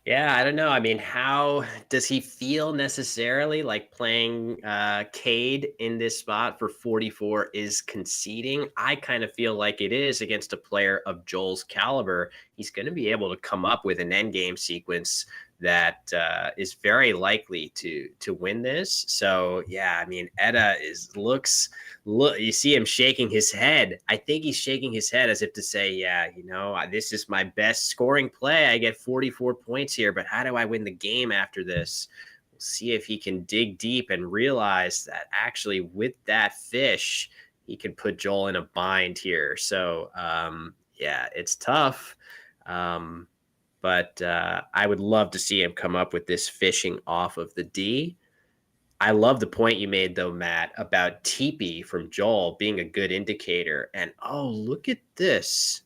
A: Yeah, I don't know. I mean, how does he feel necessarily like playing Cade in this spot for 44 is conceding? I kind of feel like it is against a player of Joel's caliber. He's going to be able to come up with an endgame sequence that is very likely to win this. So yeah, I mean, Edda look, you see him shaking his head. I think he's shaking his head as if to say, yeah, you know, this is my best scoring play. I get 44 points here, but how do I win the game after this? We'll see if he can dig deep and realize that actually with that fish, he can put Joel in a bind here. So yeah, it's tough. But I would love to see him come up with this fishing off of the D. I love the point you made, though, Matt, about TP from Joel being a good indicator. And oh, look at this.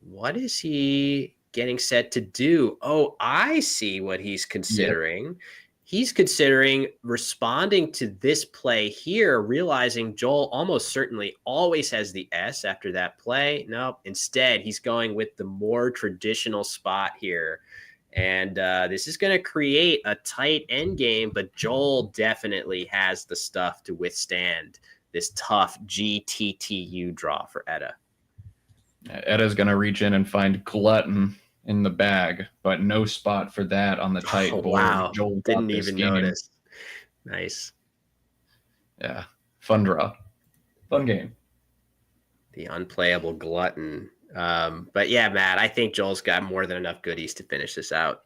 A: What is he getting set to do? Oh, I see what he's considering. He's considering responding to this play here, realizing Joel almost certainly always has the S after that play. Nope. Instead, he's going with the more traditional spot here. And this is going to create a tight end game, but Joel definitely has the stuff to withstand this tough GTTU draw for Edda.
B: Edda's going to reach in and find Glutton in the bag, but no spot for that on the tight board.
A: Wow.
B: Joel
A: Didn't even notice. Nice.
B: Yeah. Fun draw. Fun game.
A: The unplayable Glutton. But yeah, Matt, I think Joel's got more than enough goodies to finish this out.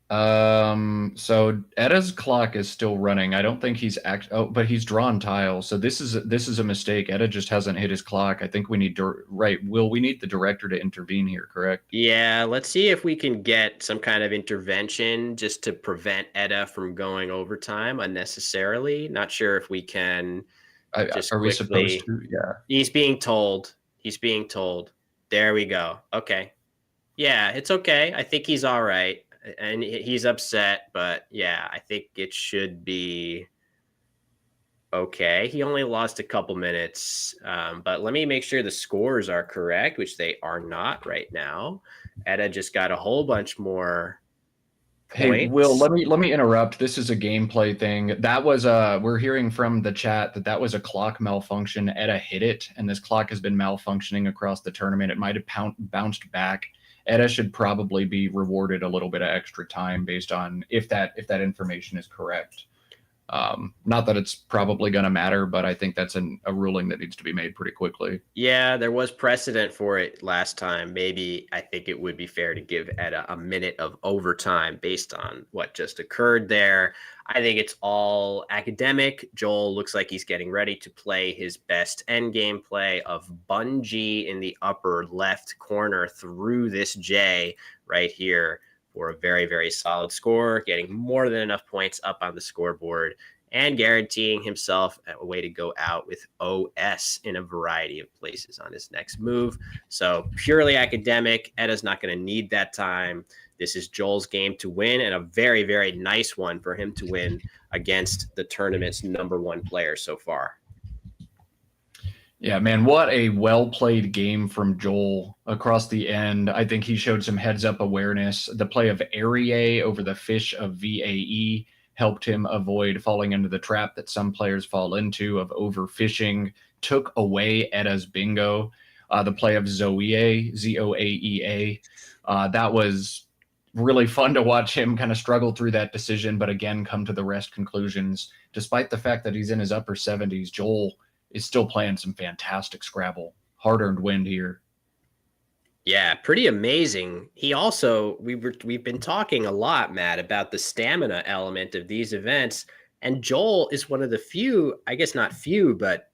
B: So Edda's clock is still running. I don't think he's but he's drawn tiles. So this is a mistake. Edda just hasn't hit his clock. I think we need we need the director to intervene here, correct?
A: Yeah, let's see if we can get some kind of intervention just to prevent Edda from going overtime unnecessarily. Not sure if we can
B: Are we supposed to? Yeah.
A: He's being told He's being told. There we go. Okay. Yeah, it's okay. I think he's all right. And he's upset, but yeah, I think it should be okay. He only lost a couple minutes, but let me make sure the scores are correct, which they are not right now. Etta just got a whole bunch more
B: Hey, Will,
A: points.
B: let me interrupt. This is a gameplay thing. That was we're hearing from the chat that that was a clock malfunction. Etta hit it, and this clock has been malfunctioning across the tournament. It might have bounced back. Etta should probably be rewarded a little bit of extra time based on if that information is correct. Not that it's probably going to matter, but I think that's a ruling that needs to be made pretty quickly.
A: Yeah, there was precedent for it last time. Maybe I think it would be fair to give Etta a minute of overtime based on what just occurred there. I think it's all academic. Joel looks like he's getting ready to play his best endgame play of bungee in the upper left corner through this J right here for a very, very solid score, getting more than enough points up on the scoreboard and guaranteeing himself a way to go out with OS in a variety of places on his next move. So purely academic. Etta's not going to need that time. This is Joel's game to win, and a very, very nice one for him to win against the tournament's #1 player so far.
B: Yeah, man, what a well-played game from Joel across the end. I think he showed some heads-up awareness. The play of Arie over the fish of VAE helped him avoid falling into the trap that some players fall into of overfishing, took away Etta's bingo. The play of Zoe, Zoaea, that was really fun to watch him kind of struggle through that decision, but again, come to the rest conclusions. Despite the fact that he's in his upper 70s, Joel is still playing some fantastic Scrabble. Hard-earned win here.
A: Yeah, pretty amazing. He also we've been talking a lot, Matt, about the stamina element of these events, and Joel is one of the few, I guess not few, but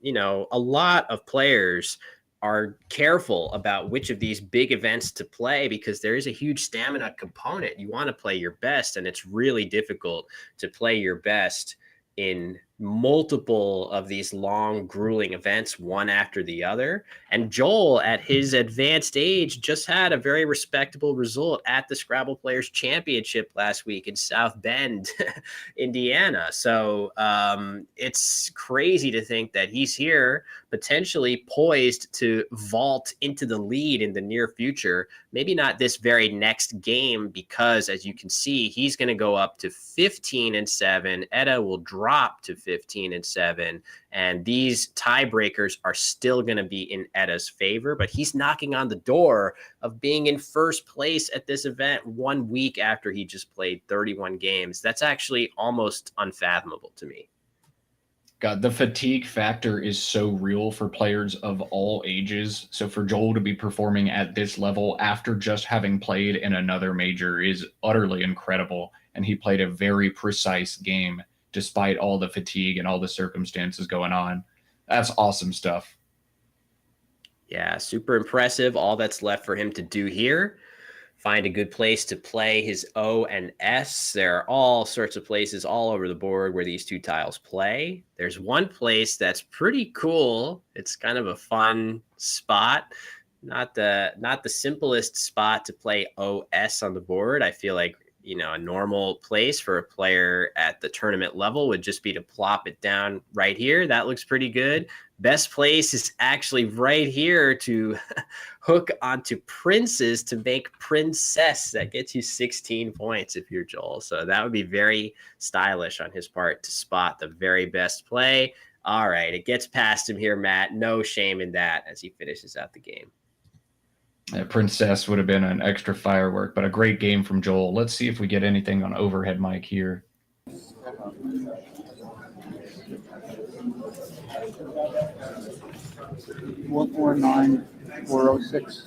A: a lot of players are careful about which of these big events to play because there is a huge stamina component. You want to play your best, and it's really difficult to play your best in multiple of these long, grueling events, one after the other. And Joel, at his advanced age, just had a very respectable result at the Scrabble Players Championship last week in South Bend, Indiana. So it's crazy to think that he's here, potentially poised to vault into the lead in the near future. Maybe not this very next game, because as you can see, he's going to go up to 15-7. Etta will drop to 15-7, and these tiebreakers are still going to be in Etta's favor, but he's knocking on the door of being in first place at this event 1 week after he just played 31 games. That's actually almost unfathomable to me.
B: God, the fatigue factor is so real for players of all ages. So for Joel to be performing at this level after just having played in another major is utterly incredible. And he played a very precise game despite all the fatigue and all the circumstances going on. That's awesome stuff.
A: Yeah, super impressive. All that's left for him to do here, find a good place to play his O and S. There are all sorts of places all over the board where these two tiles play. There's one place that's pretty cool. It's kind of a fun spot. Not the simplest spot to play OS on the board. I feel like a normal place for a player at the tournament level would just be to plop it down right here. That looks pretty good. Best place is actually right here to hook onto princes to make princess. That gets you 16 points if you're Joel. So that would be very stylish on his part to spot the very best play. All right, it gets past him here, Matt. No shame in that as he finishes out the game.
B: Princess would have been an extra firework, but a great game from Joel. Let's see if we get anything on overhead mic here.
C: 449-406.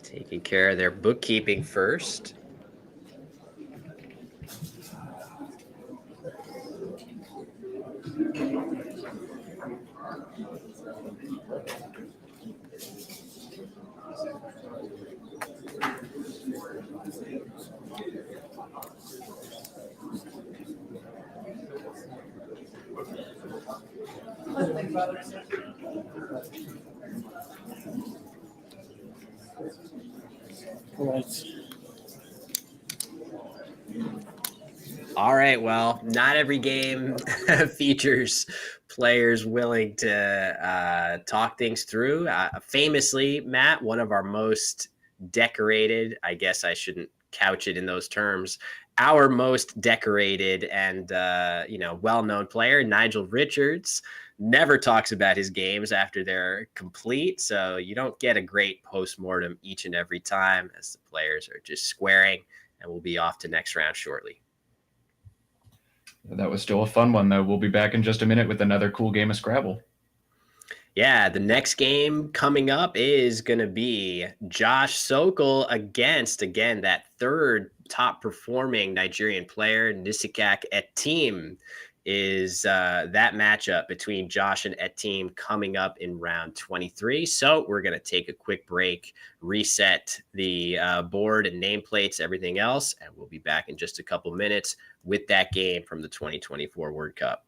A: Taking care of their bookkeeping first. All right. Well, not every game features players willing to talk things through. Famously, Matt, one of our most decorated, I guess I shouldn't couch it in those terms, our most decorated and well-known player, Nigel Richards, never talks about his games after they're complete. So you don't get a great post-mortem each and every time, as the players are just squaring, and we'll be off to next round shortly.
B: That was still a fun one, though. We'll be back in just a minute with another cool game of Scrabble.
A: Yeah, the next game coming up is going to be Josh Sokol against, again, that third top performing Nigerian player, Nisikak Etim. Is that matchup between Josh and Etim coming up in round 23. So we're going to take a quick break, reset the board and nameplates, everything else, and we'll be back in just a couple minutes with that game from the 2024 World Cup.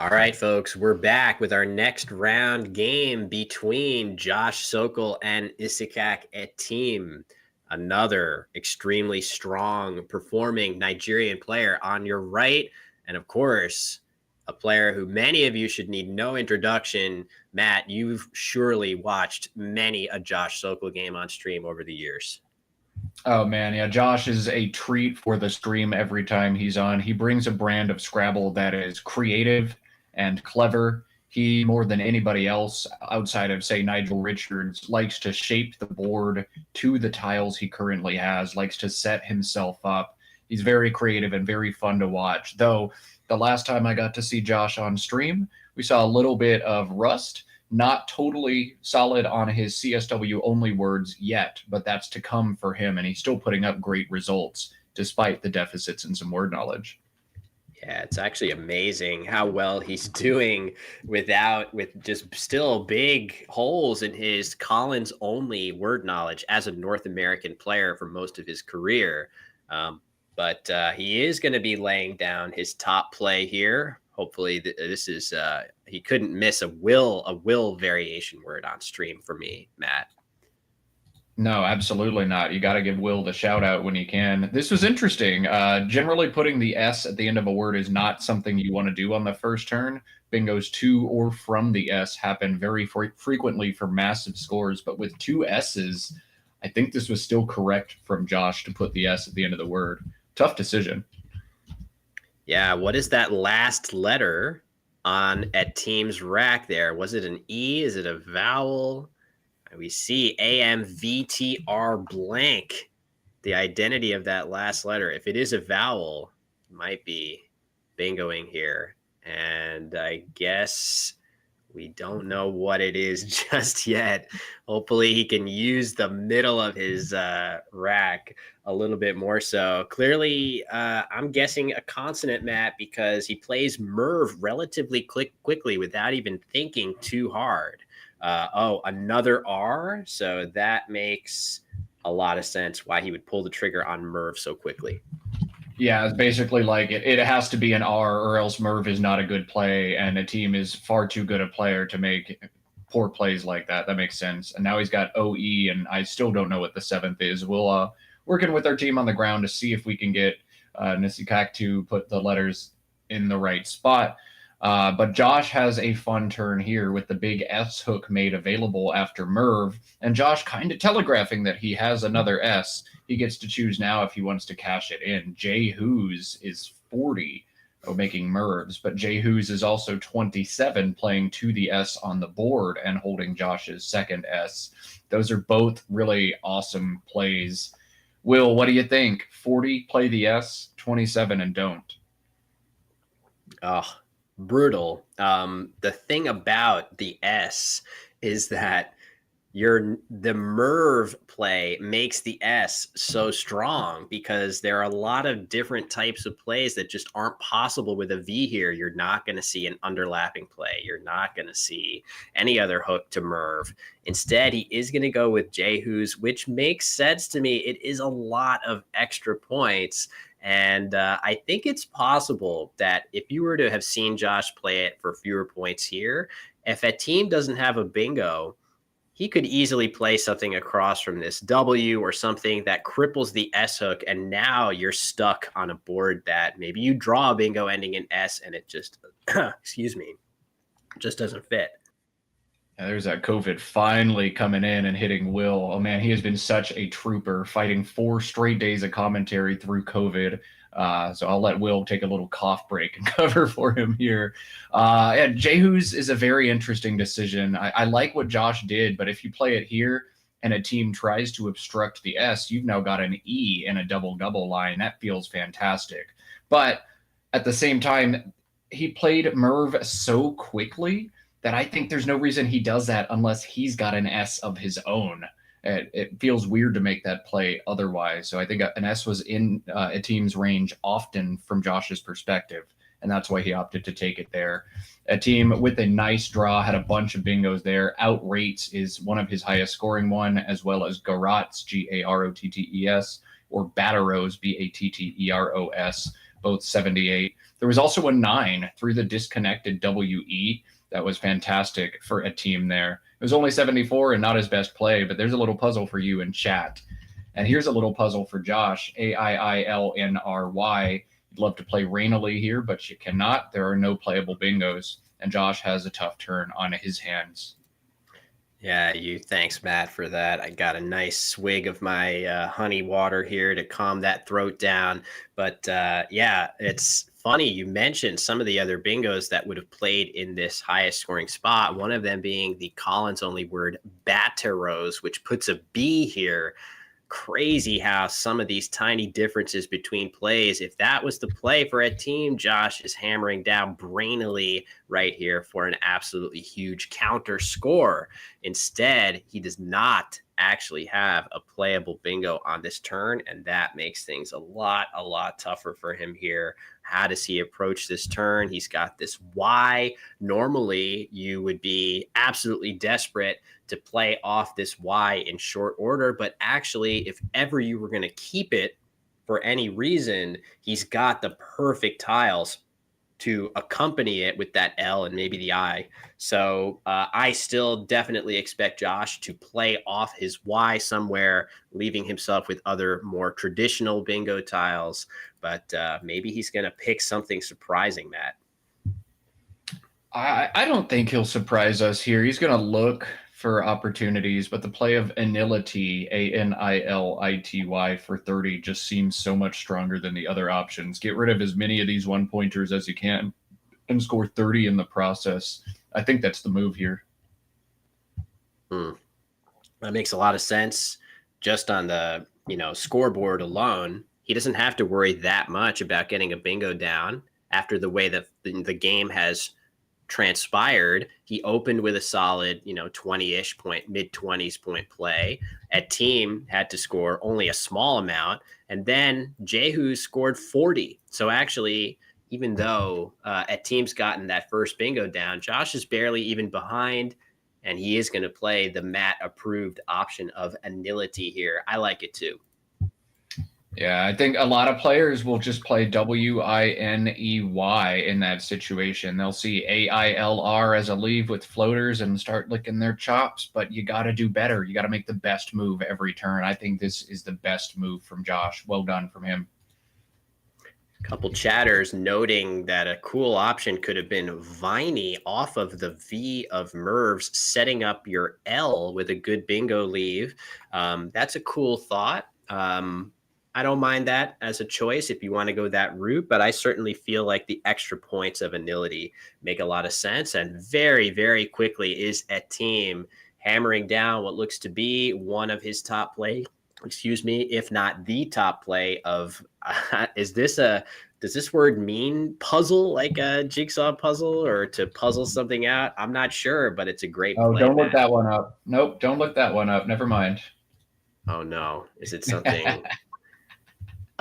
A: All right, folks, we're back with our next round game between Josh Sokol and Isikak Etim, another extremely strong performing Nigerian player on your right. And of course, a player who many of you should need no introduction. Matt, you've surely watched many a Josh Sokol game on stream over the years.
B: Oh man, yeah, Josh is a treat for the stream every time he's on. He brings a brand of Scrabble that is creative and clever. He, more than anybody else outside of, say, Nigel Richards, likes to shape the board to the tiles he currently has, likes to set himself up. He's very creative and very fun to watch. Though the last time I got to see Josh on stream, we saw a little bit of rust, not totally solid on his CSW only words yet, but that's to come for him, and he's still putting up great results despite the deficits in some word knowledge.
A: Yeah, it's actually amazing how well he's doing with just still big holes in his Collins only word knowledge as a North American player for most of his career. But he is going to be laying down his top play here. Hopefully, this is he couldn't miss a will variation word on stream for me, Matt.
B: No, absolutely not. You got to give Will the shout out when you can. This was interesting. Generally, putting the S at the end of a word is not something you want to do on the first turn. Bingos to or from the S happen very frequently for massive scores, but with two S's, I think this was still correct from Josh to put the S at the end of the word. Tough decision.
A: Yeah, what is that last letter on at Team's rack there? Was it an E? Is it a vowel? We see AMVTR blank, the identity of that last letter. If it is a vowel, it might be bingoing here. And I guess we don't know what it is just yet. Hopefully he can use the middle of his rack a little bit more so. Clearly, I'm guessing a consonant, Matt, because he plays Merv relatively quickly without even thinking too hard. Another R. So that makes a lot of sense why he would pull the trigger on Merv so quickly.
B: Yeah, it's basically like it has to be an R or else Merv is not a good play, and a team is far too good a player to make poor plays like that. That makes sense. And now he's got OE, and I still don't know what the seventh is. We'll working with our team on the ground to see if we can get Nisikak to put the letters in the right spot. But Josh has a fun turn here with the big S hook made available after Merv, and Josh kind of telegraphing that he has another S. He gets to choose now if he wants to cash it in. Jay Hoos is 40 making Mervs, but Jay Hoos is also 27 playing to the S on the board and holding Josh's second S. Those are both really awesome plays. Will, what do you think? 40 play the S, 27 and don't.
A: Oh, brutal. The thing about the S is that the Merv play makes the S so strong because there are a lot of different types of plays that just aren't possible with a V here. You're not going to see an underlapping play. You're not going to see any other hook to Merv. Instead, he is going to go with Jehu's, which makes sense to me. It is a lot of extra points. And I think it's possible that if you were to have seen Josh play it for fewer points here, if a team doesn't have a bingo, he could easily play something across from this W or something that cripples the S hook. And now you're stuck on a board that maybe you draw a bingo ending in S and it just, excuse me, just doesn't fit.
B: Yeah, there's that COVID finally coming in and hitting Will. Oh man, he has been such a trooper, fighting 4 straight days of commentary through COVID. So I'll let Will take a little cough break and cover for him here. And Jehu's is a very interesting decision. I like what Josh did, but if you play it here and a team tries to obstruct the S, you've now got an E in a double-double line. That feels fantastic. But at the same time, he played Merv so quickly that I think there's no reason he does that unless he's got an S of his own. It feels weird to make that play otherwise. So I think an S was in a team's range often from Josh's perspective, and that's why he opted to take it there. A team with a nice draw had a bunch of bingos there. Outrates is one of his highest scoring one, as well as Garotts, Garotts, or Batteros, Batteros. both 78. There was also a 9 through the disconnected WE. That was fantastic for a team there. It was only 74 and not his best play, but there's a little puzzle for you in chat. And here's a little puzzle for Josh, AIILNRY. You'd love to play rainily here, but you cannot. There are no playable bingos, and Josh has a tough turn on his hands.
A: Yeah, thanks, Matt, for that. I got a nice swig of my honey water here to calm that throat down. But yeah, it's funny you mentioned some of the other bingos that would have played in this highest scoring spot. One of them being the Collins only word Batteros, which puts a B here. Crazy how some of these tiny differences between plays, if that was the play for a team, Josh is hammering down brainily right here for an absolutely huge counter score. Instead, he does not actually have a playable bingo on this turn, and that makes things a lot tougher for him here. How does he approach this turn? He's got this Y. Normally, you would be absolutely desperate to play off this Y in short order, but actually, if ever you were going to keep it for any reason, he's got the perfect tiles to accompany it with that L and maybe the I. So I still definitely expect Josh to play off his Y somewhere, leaving himself with other more traditional bingo tiles. But maybe he's going to pick something surprising, Matt.
B: I don't think he'll surprise us here. He's going to look for opportunities, but the play of Anility, ANILITY for 30 just seems so much stronger than the other options. Get rid of as many of these one-pointers as you can and score 30 in the process. I think that's the move here.
A: That makes a lot of sense. Just on the scoreboard alone, he doesn't have to worry that much about getting a bingo down after the way that the game has transpired. He opened with a solid 20-ish point, mid-20s point play. At team had to score only a small amount, and then Jehu scored 40. So actually, even though at team's gotten that first bingo down, Josh is barely even behind, and he is going to play the Matt approved option of Anility here. I like it too.
B: Yeah, I think a lot of players will just play WINEY in that situation. They'll see AILR as a leave with floaters and start licking their chops, but you got to do better. You got to make the best move every turn. I think this is the best move from Josh. Well done from him.
A: A couple chatters noting that a cool option could have been Viney off of the V of Mervs, setting up your L with a good bingo leave. That's a cool thought. I don't mind that as a choice if you want to go that route, but I certainly feel like the extra points of Anility make a lot of sense. And very, very quickly is at team hammering down what looks to be one of his top play, if not the top play of, does this word mean puzzle, like a jigsaw puzzle, or to puzzle something out? I'm not sure, but it's a great play.
B: Oh, don't look that one up. Nope, don't look that one up. Never mind.
A: Oh no, is it something?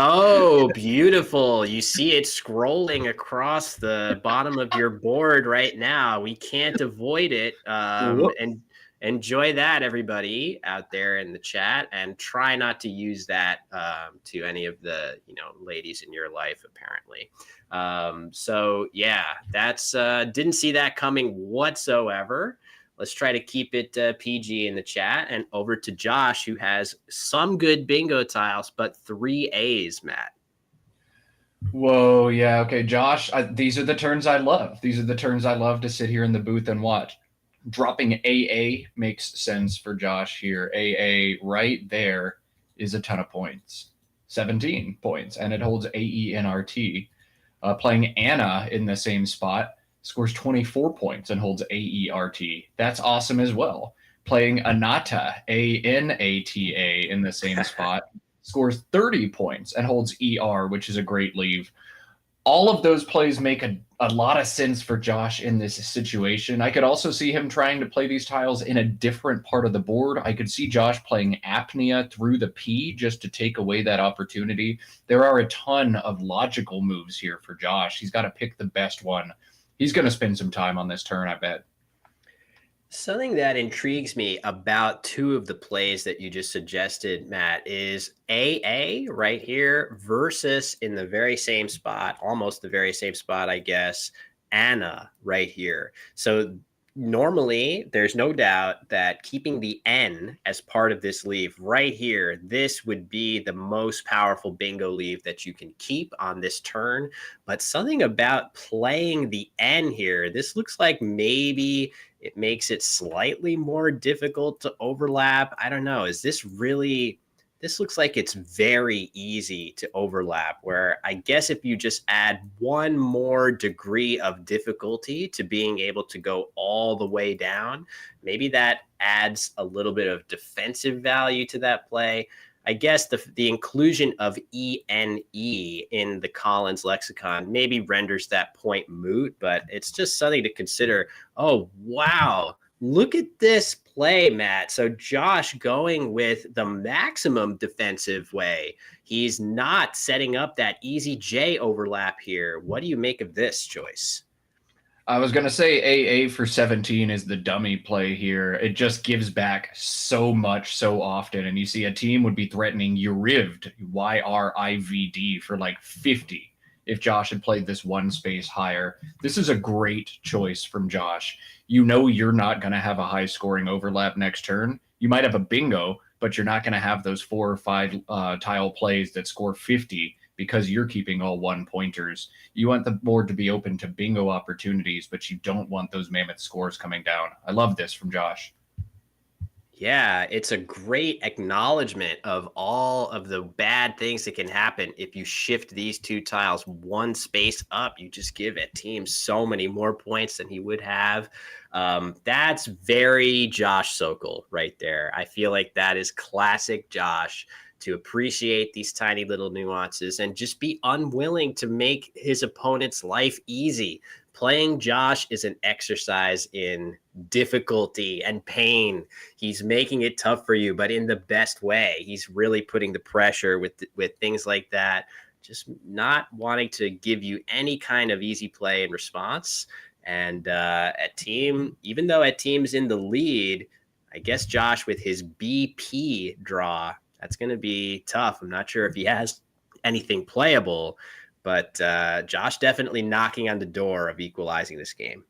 A: Oh, beautiful. You see it scrolling across the bottom of your board right now. We can't avoid it. And enjoy that, everybody out there in the chat, and try not to use that to any of the ladies in your life, apparently. So yeah, that's didn't see that coming whatsoever. Let's try to keep it PG in the chat, and over to Josh, who has some good bingo tiles, but 3 A's, Matt.
B: Whoa, yeah, okay, Josh, these are the turns I love. These are the turns I love to sit here in the booth and watch. Dropping AA makes sense for Josh here. AA right there is a ton of points. 17 points, and it holds AENRT. Playing Anna in the same spot scores 24 points and holds AERT. That's awesome as well. Playing Anata, ANATA, in the same spot, scores 30 points and holds ER, which is a great leave. All of those plays make a lot of sense for Josh in this situation. I could also see him trying to play these tiles in a different part of the board. I could see Josh playing Apnea through the P just to take away that opportunity. There are a ton of logical moves here for Josh. He's got to pick the best one. He's going to spend some time on this turn, I bet.
A: Something that intrigues me about two of the plays that you just suggested, Matt, is AA right here versus in the very same spot, almost the very same spot, I guess, Anna right here. So normally there's no doubt that keeping the N as part of this leave right here, this would be the most powerful bingo leave that you can keep on this turn. But something about playing the N here, this looks like maybe it makes it slightly more difficult to overlap. I don't know. Is this really, this looks like it's very easy to overlap, where I guess if you just add one more degree of difficulty to being able to go all the way down, maybe that adds a little bit of defensive value to that play. I guess the inclusion of ENE in the Collins lexicon maybe renders that point moot, but it's just something to consider. Oh, wow. Look at this play, Matt. So Josh going with the maximum defensive way. He's not setting up that easy J overlap here. What do you make of this choice?
B: I was going to say AA for 17 is the dummy play here. It just gives back so much so often. And you see a team would be threatening Yurivd, YRIVD, for like 50 if Josh had played this one space higher. This is a great choice from Josh. You know you're not going to have a high scoring overlap next turn. You might have a bingo, but you're not going to have those 4 or 5 tile plays that score 50 because you're keeping all one pointers. You want the board to be open to bingo opportunities, but you don't want those mammoth scores coming down. I love this from Josh.
A: Yeah, it's a great acknowledgement of all of the bad things that can happen if you shift these two tiles one space up. You just give a team so many more points than he would have. That's very Josh Sokol right there. I feel like that is classic Josh, to appreciate these tiny little nuances and just be unwilling to make his opponent's life easy. Playing Josh is an exercise in difficulty and pain. He's making it tough for you, but in the best way. He's really putting the pressure with things like that, just not wanting to give you any kind of easy play in response. And at team, even though at team's in the lead, I guess Josh with his BP draw, that's going to be tough. I'm not sure if he has anything playable, but Josh definitely knocking on the door of equalizing this game.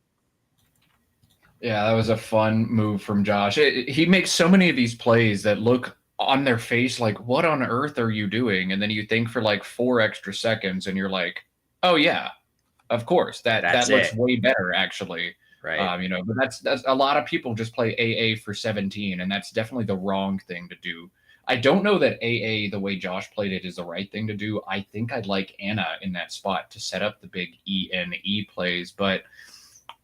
B: Yeah, that was a fun move from Josh. He makes so many of these plays that look on their face like, what on earth are you doing? And then you think for like 4 extra seconds and you're like, oh yeah, of course. That looks
A: it.
B: way better actually.
A: Right.
B: But that's a lot of people just play AA for 17, and that's definitely the wrong thing to do. I don't know that AA, the way Josh played it, is the right thing to do. I think I'd like Anna in that spot to set up the big ENE plays, but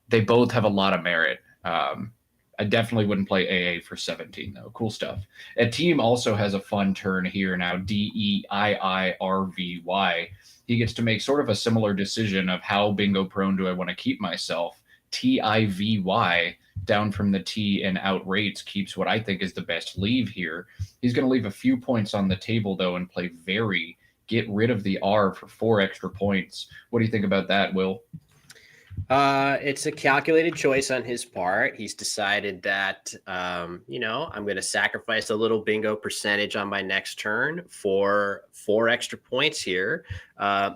B: they both have a lot of merit. I definitely wouldn't play AA for 17, though. Cool stuff. A team also has a fun turn here now, DEIIRVY. He gets to make sort of a similar decision of how bingo prone do I want to keep myself. TIVY down from the T and out rates keeps what I think is the best leave here. He's going to leave a few points on the table, though, and play very. Get rid of the R for 4 extra points. What do you think about that, Will?
A: It's a calculated choice on his part. He's decided that, I'm going to sacrifice a little bingo percentage on my next turn for 4 extra points here.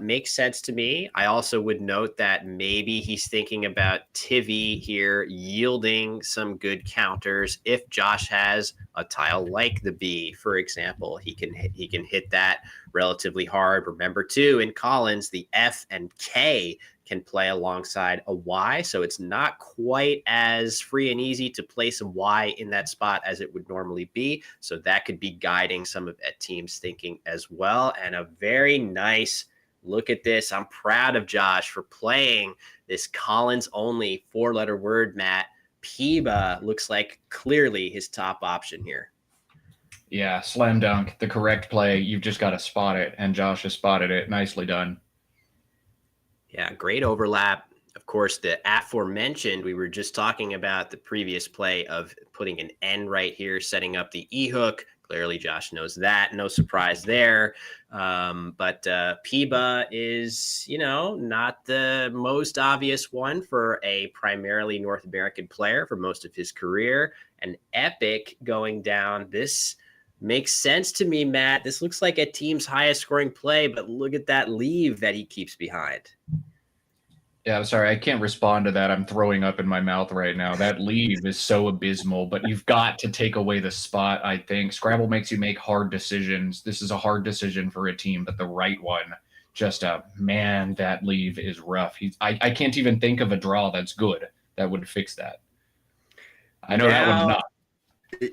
A: Makes sense to me. I also would note that maybe he's thinking about Tivy here yielding some good counters. If Josh has a tile like the B, for example, he can hit that relatively hard. Remember too, in Collins, the F and K can play alongside a Y. So it's not quite as free and easy to play some Y in that spot as it would normally be. So that could be guiding some of a team's thinking as well. And a very nice look at this. I'm proud of Josh for playing this Collins only 4-letter word, Matt. Piba looks like clearly his top option here.
B: Yeah, slam dunk, the correct play. You've just got to spot it, and Josh has spotted it. Nicely done.
A: Yeah, great overlap. Of course, the aforementioned, we were just talking about the previous play of putting an N right here, setting up the E hook, Clearly, Josh knows that. No surprise there. But Piba is, not the most obvious one for a primarily North American player for most of his career. An epic going down. This makes sense to me, Matt. This looks like a team's highest scoring play, but look at that leave that he keeps behind.
B: Yeah, I'm sorry. I can't respond to that. I'm throwing up in my mouth right now. That leave is so abysmal, but you've got to take away the spot, I think. Scrabble makes you make hard decisions. This is a hard decision for a team, but the right one. Just man, that leave is rough. I can't even think of a draw that's good that would fix that. I know that one's not.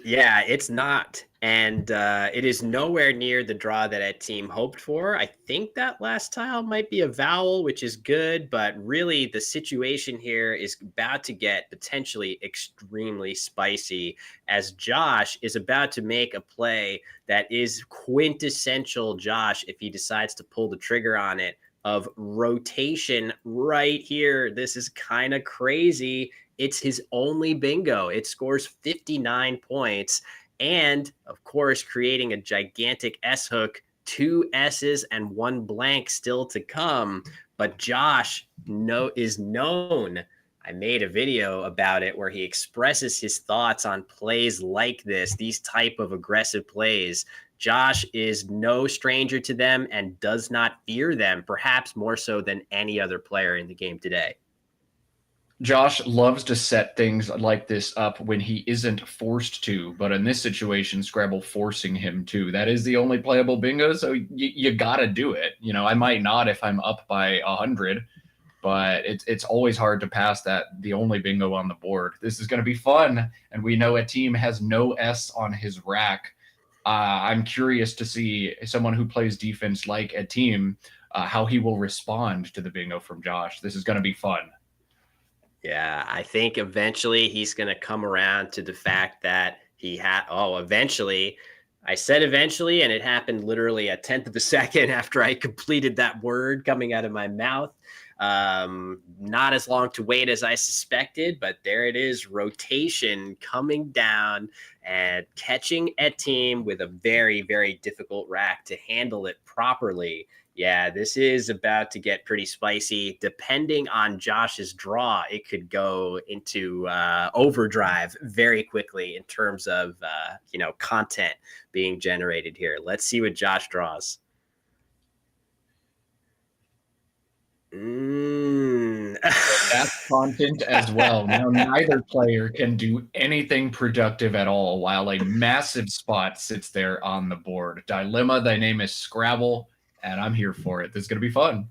A: Yeah, it's not. And it is nowhere near the draw that a team hoped for. I think that last tile might be a vowel, which is good, but really the situation here is about to get potentially extremely spicy as Josh is about to make a play that is quintessential Josh if he decides to pull the trigger on it, of rotation right here. This is kind of crazy. It's his only bingo. It scores 59 points. And of course, creating a gigantic S hook, 2 S's and 1 blank still to come. But Josh is known. I made a video about it where he expresses his thoughts on plays like this, these type of aggressive plays. Josh is no stranger to them and does not fear them, perhaps more so than any other player in the game today.
B: Josh loves to set things like this up when he isn't forced to, but in this situation, Scrabble forcing him to. That is the only playable bingo, so you got to do it. I might not if I'm up by 100, but it's always hard to pass the only bingo on the board. This is going to be fun, and we know a team has no S on his rack. I'm curious to see someone who plays defense like a team, how he will respond to the bingo from Josh. This is going to be fun.
A: Yeah, I think eventually he's going to come around to the fact that eventually. I said eventually, and it happened literally a tenth of a second after I completed that word coming out of my mouth. Not as long to wait as I suspected, but there it is. Rotation coming down and catching a team with a very, very difficult rack to handle it properly. Yeah, this is about to get pretty spicy. Depending on Josh's draw, it could go into overdrive very quickly in terms of content being generated here. Let's see what Josh draws.
B: That's content as well. Now, neither player can do anything productive at all while a massive spot sits there on the board. Dilemma, thy name is Scrabble, and I'm here for it. This is going to be fun.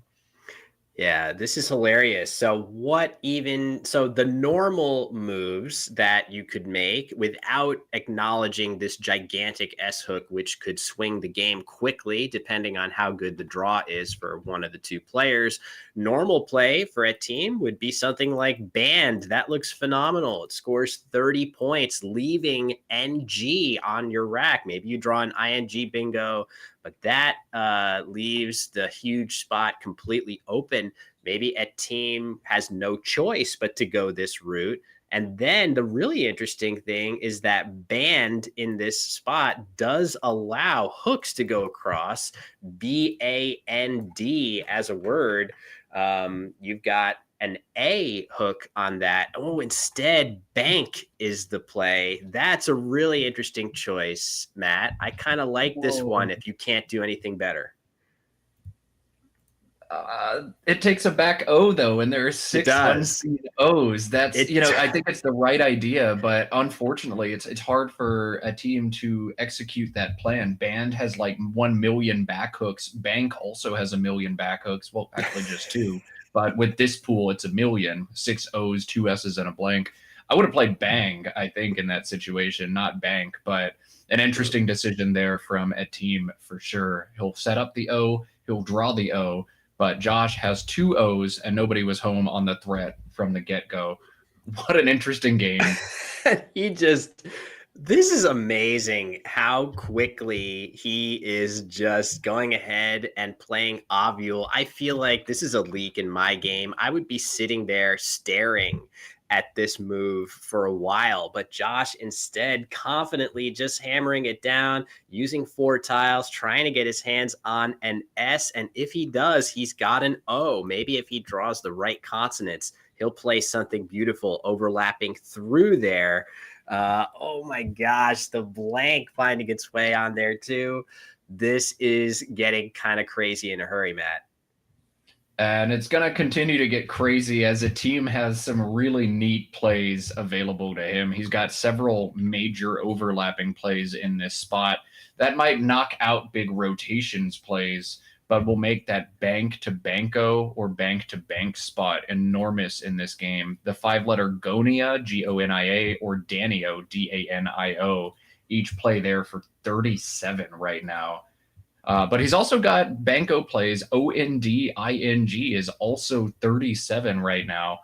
A: Yeah, this is hilarious. So the normal moves that you could make without acknowledging this gigantic S hook, which could swing the game quickly, depending on how good the draw is for one of the two players. Normal play for a team would be something like Band. That looks phenomenal. It scores 30 points, leaving NG on your rack. Maybe you draw an ING bingo, but that leaves the huge spot completely open. Maybe a team has no choice but to go this route. And then the really interesting thing is that Band in this spot does allow hooks to go across, BAND as a word. You've got an A hook on that. Oh, instead, bank is the play. That's a really interesting choice, Matt. I kind of like this one if you can't do anything better.
B: It takes a back O though, and there are 6 unseen O's. I think it's the right idea, but unfortunately, it's hard for a team to execute that plan. Band has like 1 million back hooks. Bank also has 1 million back hooks. Well, actually, just 2. But with this pool, it's 1 million. 6 O's, 2 S's, and a blank. I would have played Bang, I think, in that situation, not Bank. But an interesting decision there from a team for sure. He'll set up the O. He'll draw the O. But Josh has 2 O's and nobody was home on the threat from the get-go. What an interesting game.
A: This is amazing how quickly he is just going ahead and playing Ovule. I feel like this is a leak in my game. I would be sitting there staring at this move for a while, but Josh instead confidently just hammering it down, using 4 tiles, trying to get his hands on an S. And if he does, he's got an O. Maybe if he draws the right consonants, he'll play something beautiful overlapping through there. Oh my gosh, the blank finding its way on there too. This is getting kind of crazy in a hurry, Matt.
B: And it's going to continue to get crazy as a team has some really neat plays available to him. He's got several major overlapping plays in this spot that might knock out big rotations plays, but will make that bank to banko or bank to bank spot enormous in this game. The 5-letter Gonia, Gonia, or Danio, Danio, each play there for 37 right now. But he's also got banko plays. Onding is also 37 right now.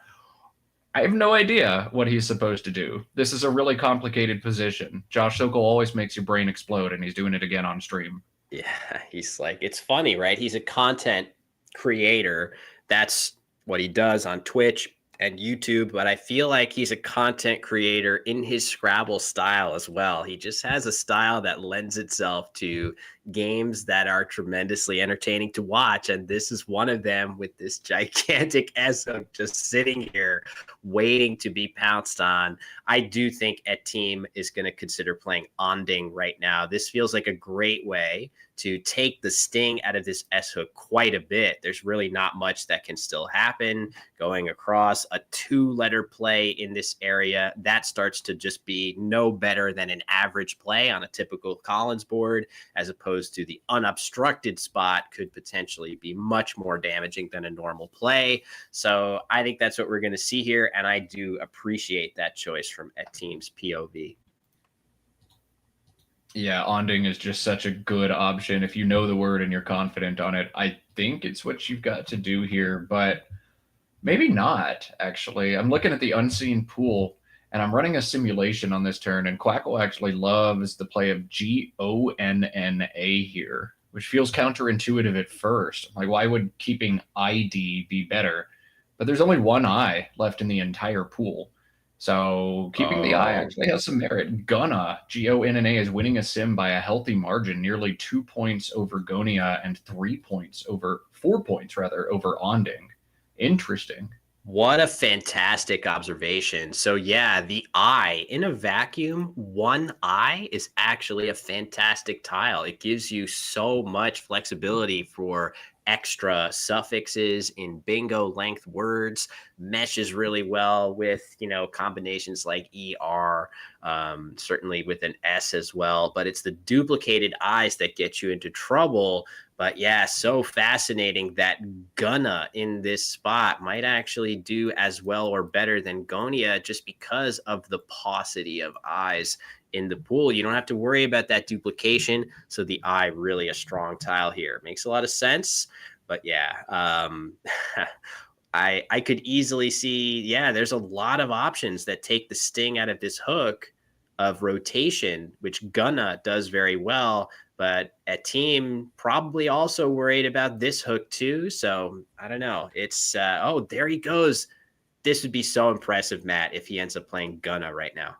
B: I have no idea what he's supposed to do. This is a really complicated position. Josh Sokol always makes your brain explode, and he's doing it again on stream.
A: Yeah, he's like, it's funny, right? He's a content creator. That's what he does on Twitch and YouTube, but I feel like he's a content creator in his Scrabble style as well. He just has a style that lends itself to games that are tremendously entertaining to watch, and this is one of them, with this gigantic SO just sitting here waiting to be pounced on. I do think a team is going to consider playing Onding right now. This feels like a great way to take the sting out of this S hook quite a bit. There's really not much that can still happen. Going across a 2-letter play in this area, that starts to just be no better than an average play on a typical Collins board, as opposed to the unobstructed spot could potentially be much more damaging than a normal play. So I think that's what we're going to see here, and I do appreciate that choice from a team's POV.
B: Yeah, Onding is just such a good option. If you know the word and you're confident on it, I think it's what you've got to do here, but maybe not, actually. I'm looking at the unseen pool, and I'm running a simulation on this turn, and Quackle actually loves the play of Gonna here, which feels counterintuitive at first. Like, why would keeping ID be better? But there's only one I left in the entire pool. So keeping the I actually has some merit. Gonna, Gonna, is winning a sim by a healthy margin, nearly 2 points over Gonia and 4 points over Onding. Interesting.
A: What a fantastic observation. So yeah, the I in a vacuum, one I is actually a fantastic tile. It gives you so much flexibility for extra suffixes in bingo length words, meshes really well with, combinations like ER, certainly with an S as well, but it's the duplicated I's that get you into trouble. But yeah, so fascinating that Gonna in this spot might actually do as well or better than Gonia, just because of the paucity of I's in the pool. You don't have to worry about that duplication. So the I really a strong tile here. Makes a lot of sense. But yeah, I could easily see, yeah, there's a lot of options that take the sting out of this hook of rotation, which Gonna does very well. But a team probably also worried about this hook too. So I don't know. It's oh, there he goes. This would be so impressive, Matt, if he ends up playing Gonna right now.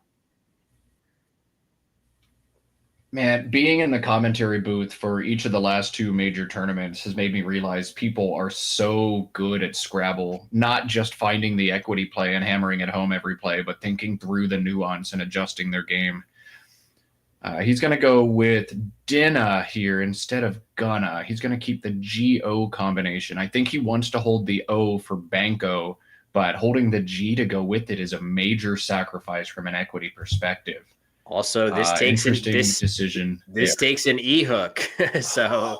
B: Man, being in the commentary booth for each of the last 2 major tournaments has made me realize people are so good at Scrabble, not just finding the equity play and hammering it home every play, but thinking through the nuance and adjusting their game. He's going to go with Dinna here instead of Gonna. He's going to keep the G-O combination. I think he wants to hold the O for Banko, but holding the G to go with it is a major sacrifice from an equity perspective.
A: Also, this takes
B: decision.
A: This takes an E hook. So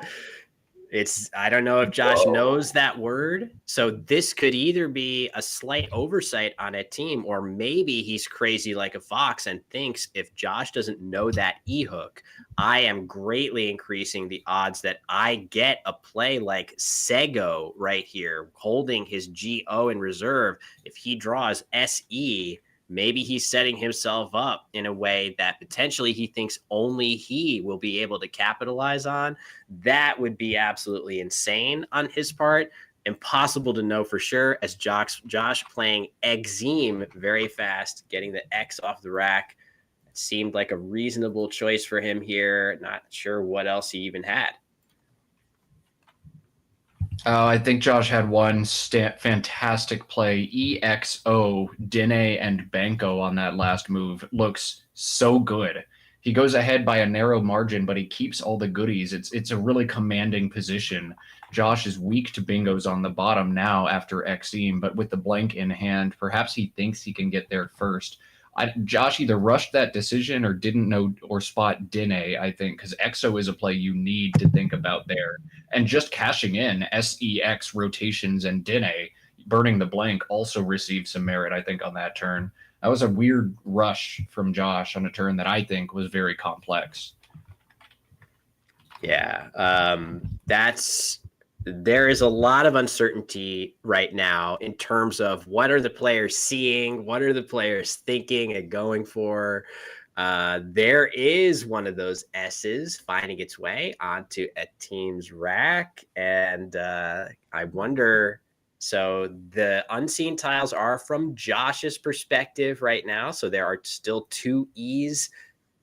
A: I don't know if Josh knows that word. So this could either be a slight oversight on a team, or maybe he's crazy like a fox and thinks if Josh doesn't know that E hook, I am greatly increasing the odds that I get a play like Sego right here, holding his GO in reserve. If he draws SE, maybe he's setting himself up in a way that potentially he thinks only he will be able to capitalize on. That would be absolutely insane on his part. impossible to know for sure, as Josh playing Exeme very fast, getting the X off the rack. It seemed like a reasonable choice for him here. Not sure what else he even had.
B: I think Josh had one fantastic play. EXO, Dine, and Banco on that last move. Looks so good. He goes ahead by a narrow margin, but he keeps all the goodies. It's a really commanding position. Josh is weak to bingos on the bottom now after Exeme, but with the blank in hand, perhaps he thinks he can get there first. Josh either rushed that decision or didn't know or spot Dine, I think, because EXO is a play you need to think about there. And just cashing in SEX rotations and Dine, burning the blank, also received some merit, I think, on that turn. That was a weird rush from Josh on a turn that I think was very complex.
A: Yeah, there is a lot of uncertainty right now in terms of what are the players seeing, what are the players thinking and going for. There is one of those S's finding its way onto a team's rack, and I wonder. So the unseen tiles are from Josh's perspective right now. So there are still 2 E's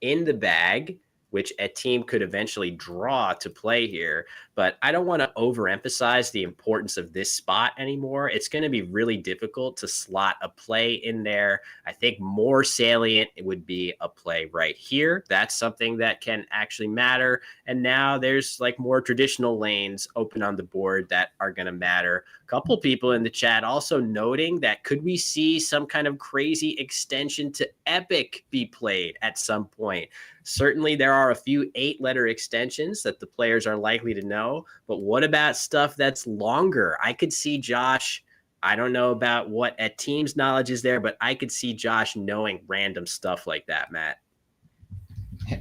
A: in the bag, which a team could eventually draw to play here. But I don't want to overemphasize the importance of this spot anymore. It's going to be really difficult to slot a play in there. I think more salient it would be a play right here. That's something that can actually matter. And now there's like more traditional lanes open on the board that are going to matter. A couple people in the chat also noting that could we see some kind of crazy extension to Epic be played at some point? Certainly, there are a few 8-letter extensions that the players are likely to know, but what about stuff that's longer? I could see Josh, I don't know about what a team's knowledge is there, but I could see Josh knowing random stuff like that, Matt.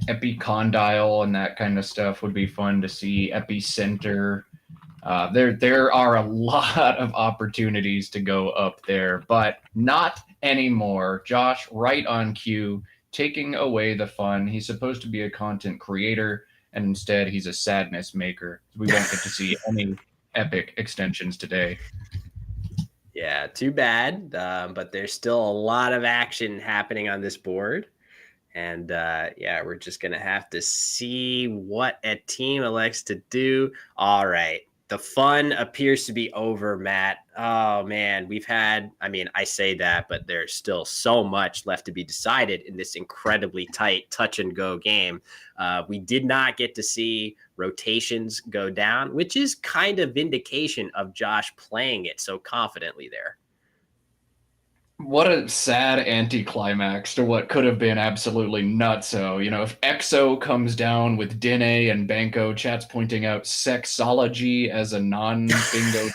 B: Epicondyle and that kind of stuff would be fun to see. Epicenter. There are a lot of opportunities to go up there, but not anymore. Josh, right on cue, taking away the fun. He's supposed to be a content creator, and instead he's a sadness maker. We won't get to see any epic extensions today.
A: Yeah, too bad. But there's still a lot of action happening on this board. And yeah, we're just going to have to see what a team elects to do. All right. The fun appears to be over, Matt. Oh, man. I say that, but there's still so much left to be decided in this incredibly tight touch and go game. We did not get to see rotations go down, which is kind of vindication of Josh playing it so confidently there.
B: What a sad anticlimax to what could have been absolutely nutso. You know, if EXO comes down with Dine and Banco, chat's pointing out sexology as a non-bingo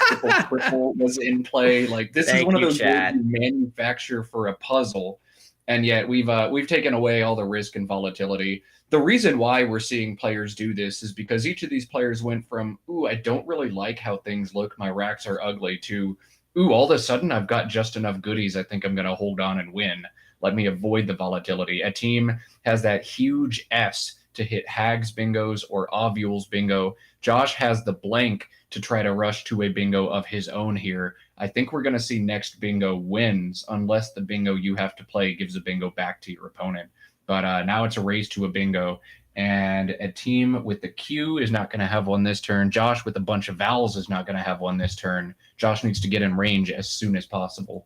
B: triple was in play. Like, this is one of those words you manufacture for a puzzle, and yet we've taken away all the risk and volatility. The reason why we're seeing players do this is because each of these players went from, ooh, I don't really like how things look, my racks are ugly, to ooh, all of a sudden I've got just enough goodies. I think I'm going to hold on and win. Let me avoid the volatility. A team has that huge S to hit Hags bingos or Ovules bingo. Josh has the blank to try to rush to a bingo of his own here. I think we're going to see next bingo wins unless the bingo you have to play gives a bingo back to your opponent. But now it's a race to a bingo. And a team with the Q is not going to have one this turn. Josh with a bunch of vowels is not going to have one this turn. Josh needs to get in range as soon as possible.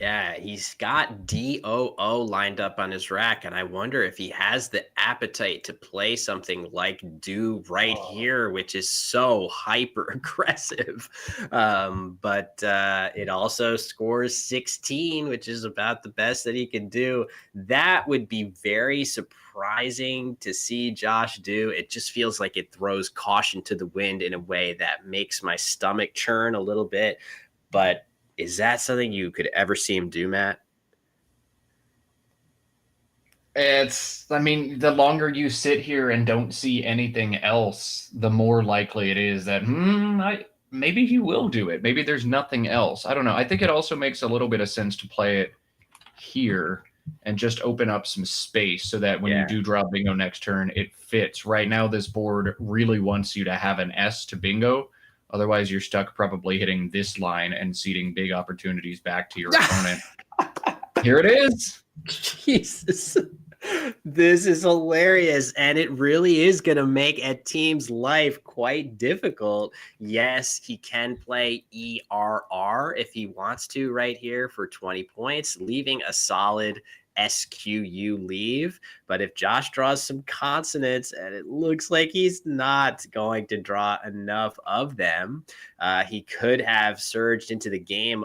A: Yeah, he's got DOO lined up on his rack, and I wonder if he has the appetite to play something like Do right here, which is so hyper aggressive. But it also scores 16, which is about the best that he can do. That would be very surprising to see Josh do. It just feels like it throws caution to the wind in a way that makes my stomach churn a little bit. But is that something you could ever see him do, Matt?
B: The longer you sit here and don't see anything else, the more likely it is that, maybe he will do it. Maybe there's nothing else. I don't know. I think it also makes a little bit of sense to play it here and just open up some space so that when you do draw bingo next turn, it fits. Right now, this board really wants you to have an S to bingo, Otherwise, you're stuck probably hitting this line and ceding big opportunities back to your opponent. Here it is.
A: Jesus. This is hilarious, and it really is going to make a team's life quite difficult. Yes, he can play ERR if he wants to right here for 20 points, leaving a solid SQU leave. But if Josh draws some consonants, and it looks like he's not going to draw enough of them, he could have surged into the game,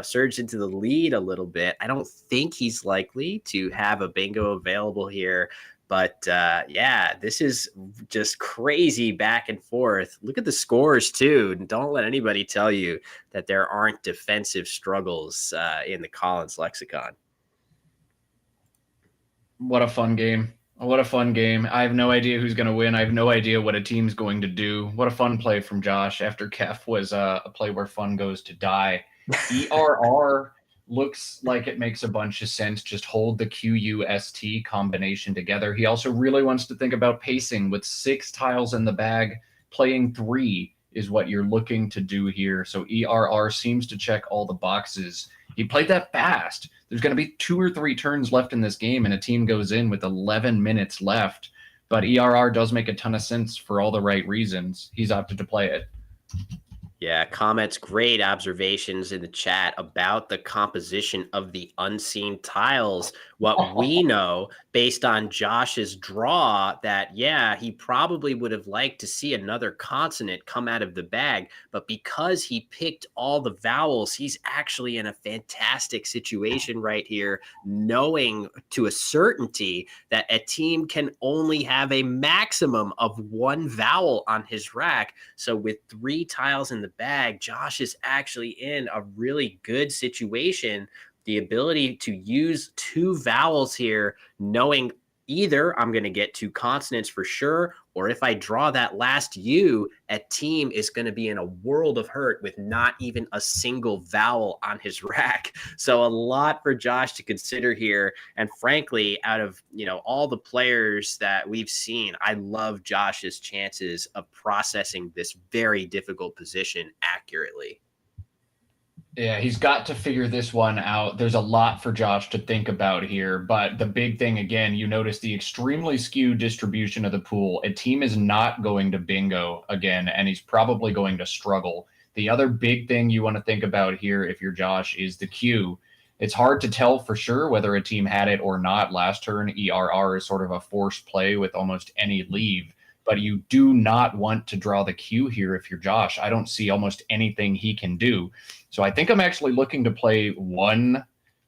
A: surged into the lead a little bit. I don't think he's likely to have a bingo available here. But yeah, this is just crazy back and forth. Look at the scores, too. Don't let anybody tell you that there aren't defensive struggles in the Collins lexicon.
B: What a fun game. What a fun game. I have no idea who's going to win. I have no idea what a team's going to do. What a fun play from Josh after Kef was a play where fun goes to die. ERR looks like it makes a bunch of sense. Just hold the QUST combination together. He also really wants to think about pacing with 6 tiles in the bag. Playing 3 is what you're looking to do here. So ERR seems to check all the boxes. He played that fast. There's going to be 2 or 3 turns left in this game, and a team goes in with 11 minutes left. But ERR does make a ton of sense for all the right reasons. He's opted to play it.
A: Yeah, comments, great observations in the chat about the composition of the unseen tiles. What we know based on Josh's draw that, yeah, he probably would have liked to see another consonant come out of the bag, but because he picked all the vowels, he's actually in a fantastic situation right here, knowing to a certainty that a team can only have a maximum of 1 vowel on his rack. So with 3 tiles in the bag, Josh is actually in a really good situation. The ability to use 2 vowels here, knowing either I'm going to get 2 consonants for sure, or if I draw that last U, a team is going to be in a world of hurt with not even a single vowel on his rack. So a lot for Josh to consider here. And frankly, out of all the players that we've seen, I love Josh's chances of processing this very difficult position accurately.
B: Yeah, he's got to figure this one out. There's a lot for Josh to think about here, but the big thing, again, you notice the extremely skewed distribution of the pool. A team is not going to bingo again, and he's probably going to struggle. The other big thing you want to think about here, if you're Josh, is the queue. It's hard to tell for sure whether a team had it or not last turn. ERR is sort of a forced play with almost any leave, but you do not want to draw the queue here if you're Josh. I don't see almost anything he can do. So I think I'm actually looking to play 1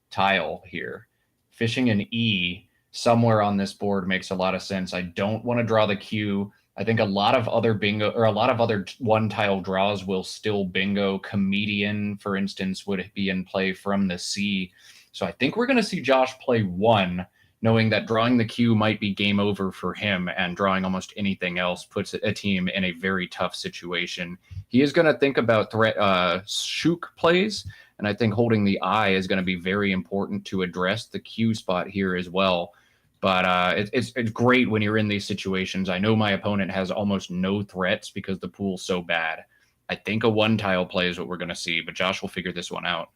B: tile here. Fishing an E somewhere on this board makes a lot of sense. I don't want to draw the Q. I think a lot of other bingo or a lot of other 1 tile draws will still bingo. Comedian, for instance, would be in play from the C. So I think we're going to see Josh play 1, knowing that drawing the Q might be game over for him, and drawing almost anything else puts a team in a very tough situation. He is going to think about shook plays, and I think holding the I is going to be very important to address the Q spot here as well. But it's great when you're in these situations. I know my opponent has almost no threats because the pool's so bad. I think a 1 tile play is what we're going to see, but Josh will figure this one out.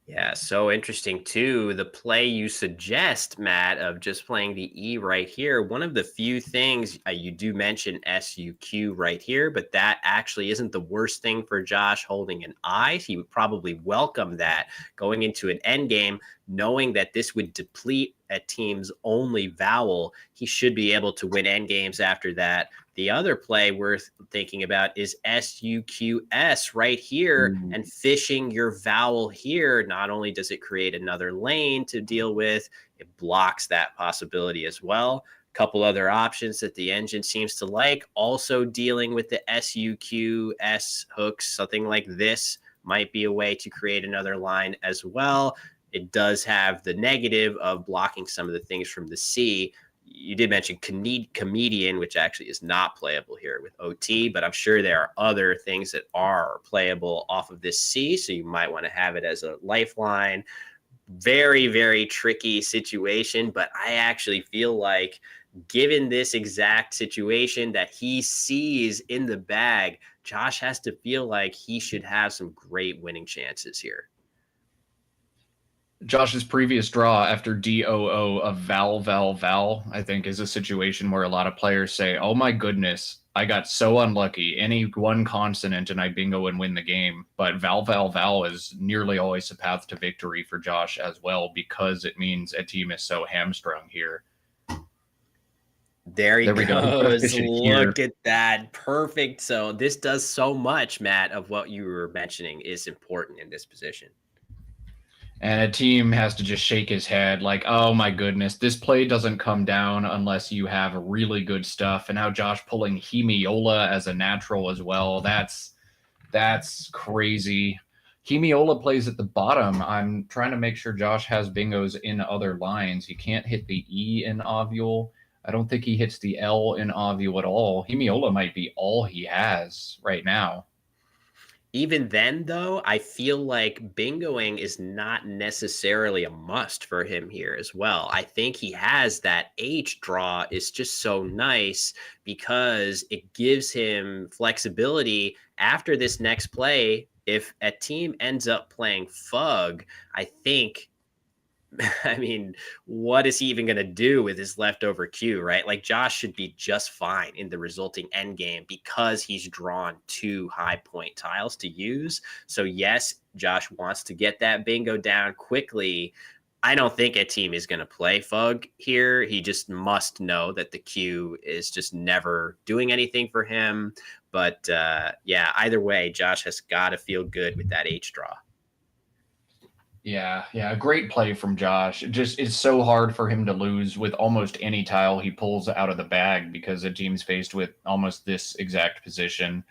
A: Yeah, so interesting too. The play you suggest, Matt, of just playing the E right here. One of the few things you do mention SUQ right here, but that actually isn't the worst thing for Josh holding an I. He would probably welcome that going into an endgame, knowing that this would deplete a team's only vowel. He should be able to win endgames after that. The other play worth thinking about is SUQS right here, and fishing your vowel here. Not only does it create another lane to deal with, it blocks that possibility as well. A couple other options that the engine seems to like, also dealing with the SUQS hooks. Something like this might be a way to create another line as well. It does have the negative of blocking some of the things from the C. You did mention comedian, which actually is not playable here with OT, but I'm sure there are other things that are playable off of this C, so you might want to have it as a lifeline. Very, very tricky situation, but I actually feel like given this exact situation that he sees in the bag, Josh has to feel like he should have some great winning chances here.
B: Josh's previous draw after DOO of Val, I think is a situation where a lot of players say, oh my goodness, I got so unlucky. Any one consonant and I bingo and win the game. But Val is nearly always a path to victory for Josh as well, because it means a team is so hamstrung here.
A: There he goes. Look at that. Perfect. So this does so much, Matt, of what you were mentioning is important in this position.
B: And a team has to just shake his head like, oh my goodness, this play doesn't come down unless you have really good stuff. And now Josh pulling Hemiola as a natural as well. That's crazy. Hemiola plays at the bottom. I'm trying to make sure Josh has bingos in other lines. He can't hit the E in Ovule. I don't think he hits the L in Ovule at all. Hemiola might be all he has right now.
A: Even then, though, I feel like bingoing is not necessarily a must for him here as well. I think he has that H draw is just so nice because it gives him flexibility after this next play. If a team ends up playing Fug, I think I mean, what is he even going to do with his leftover Q, right? Like Josh should be just fine in the resulting end game because he's drawn 2 high point tiles to use. So yes, Josh wants to get that bingo down quickly. I don't think a team is going to play Fug here. He just must know that the Q is just never doing anything for him. But yeah, either way, Josh has got to feel good with that H draw.
B: Yeah, great play from Josh. It's so hard for him to lose with almost any tile he pulls out of the bag because the team's faced with almost this exact position.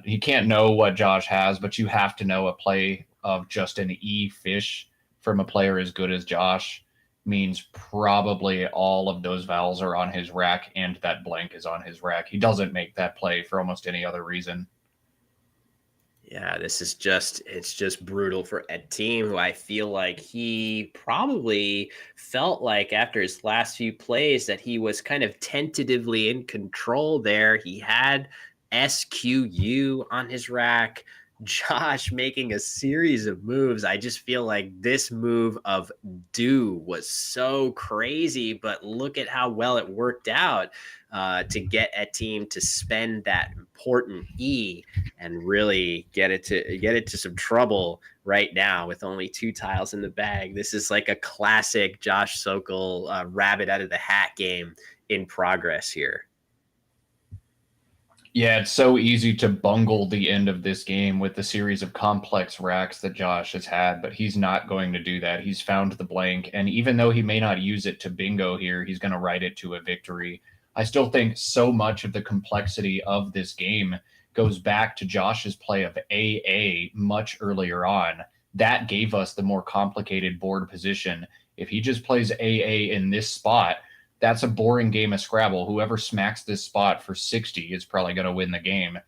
B: He can't know what Josh has, but you have to know a play of just an E fish from a player as good as Josh means probably all of those vowels are on his rack and that blank is on his rack. He doesn't make that play for almost any other reason.
A: Yeah, it's just brutal for a team who I feel like he probably felt like after his last few plays that he was kind of tentatively in control there. He had SQU on his rack. Josh making a series of moves. I just feel like this move of do was so crazy, but look at how well it worked out to get a team to spend that important E and really get it to some trouble right now with only 2 tiles in the bag. This is like a classic Josh Sokol rabbit out of the hat game in progress here.
B: Yeah, it's so easy to bungle the end of this game with the series of complex racks that Josh has had, but he's not going to do that. He's found the blank, and even though he may not use it to bingo here, he's going to write it to a victory. I still think so much of the complexity of this game goes back to Josh's play of AA much earlier on. That gave us the more complicated board position. If he just plays AA in this spot, that's a boring game of Scrabble. Whoever smacks this spot for 60 is probably going to win the game.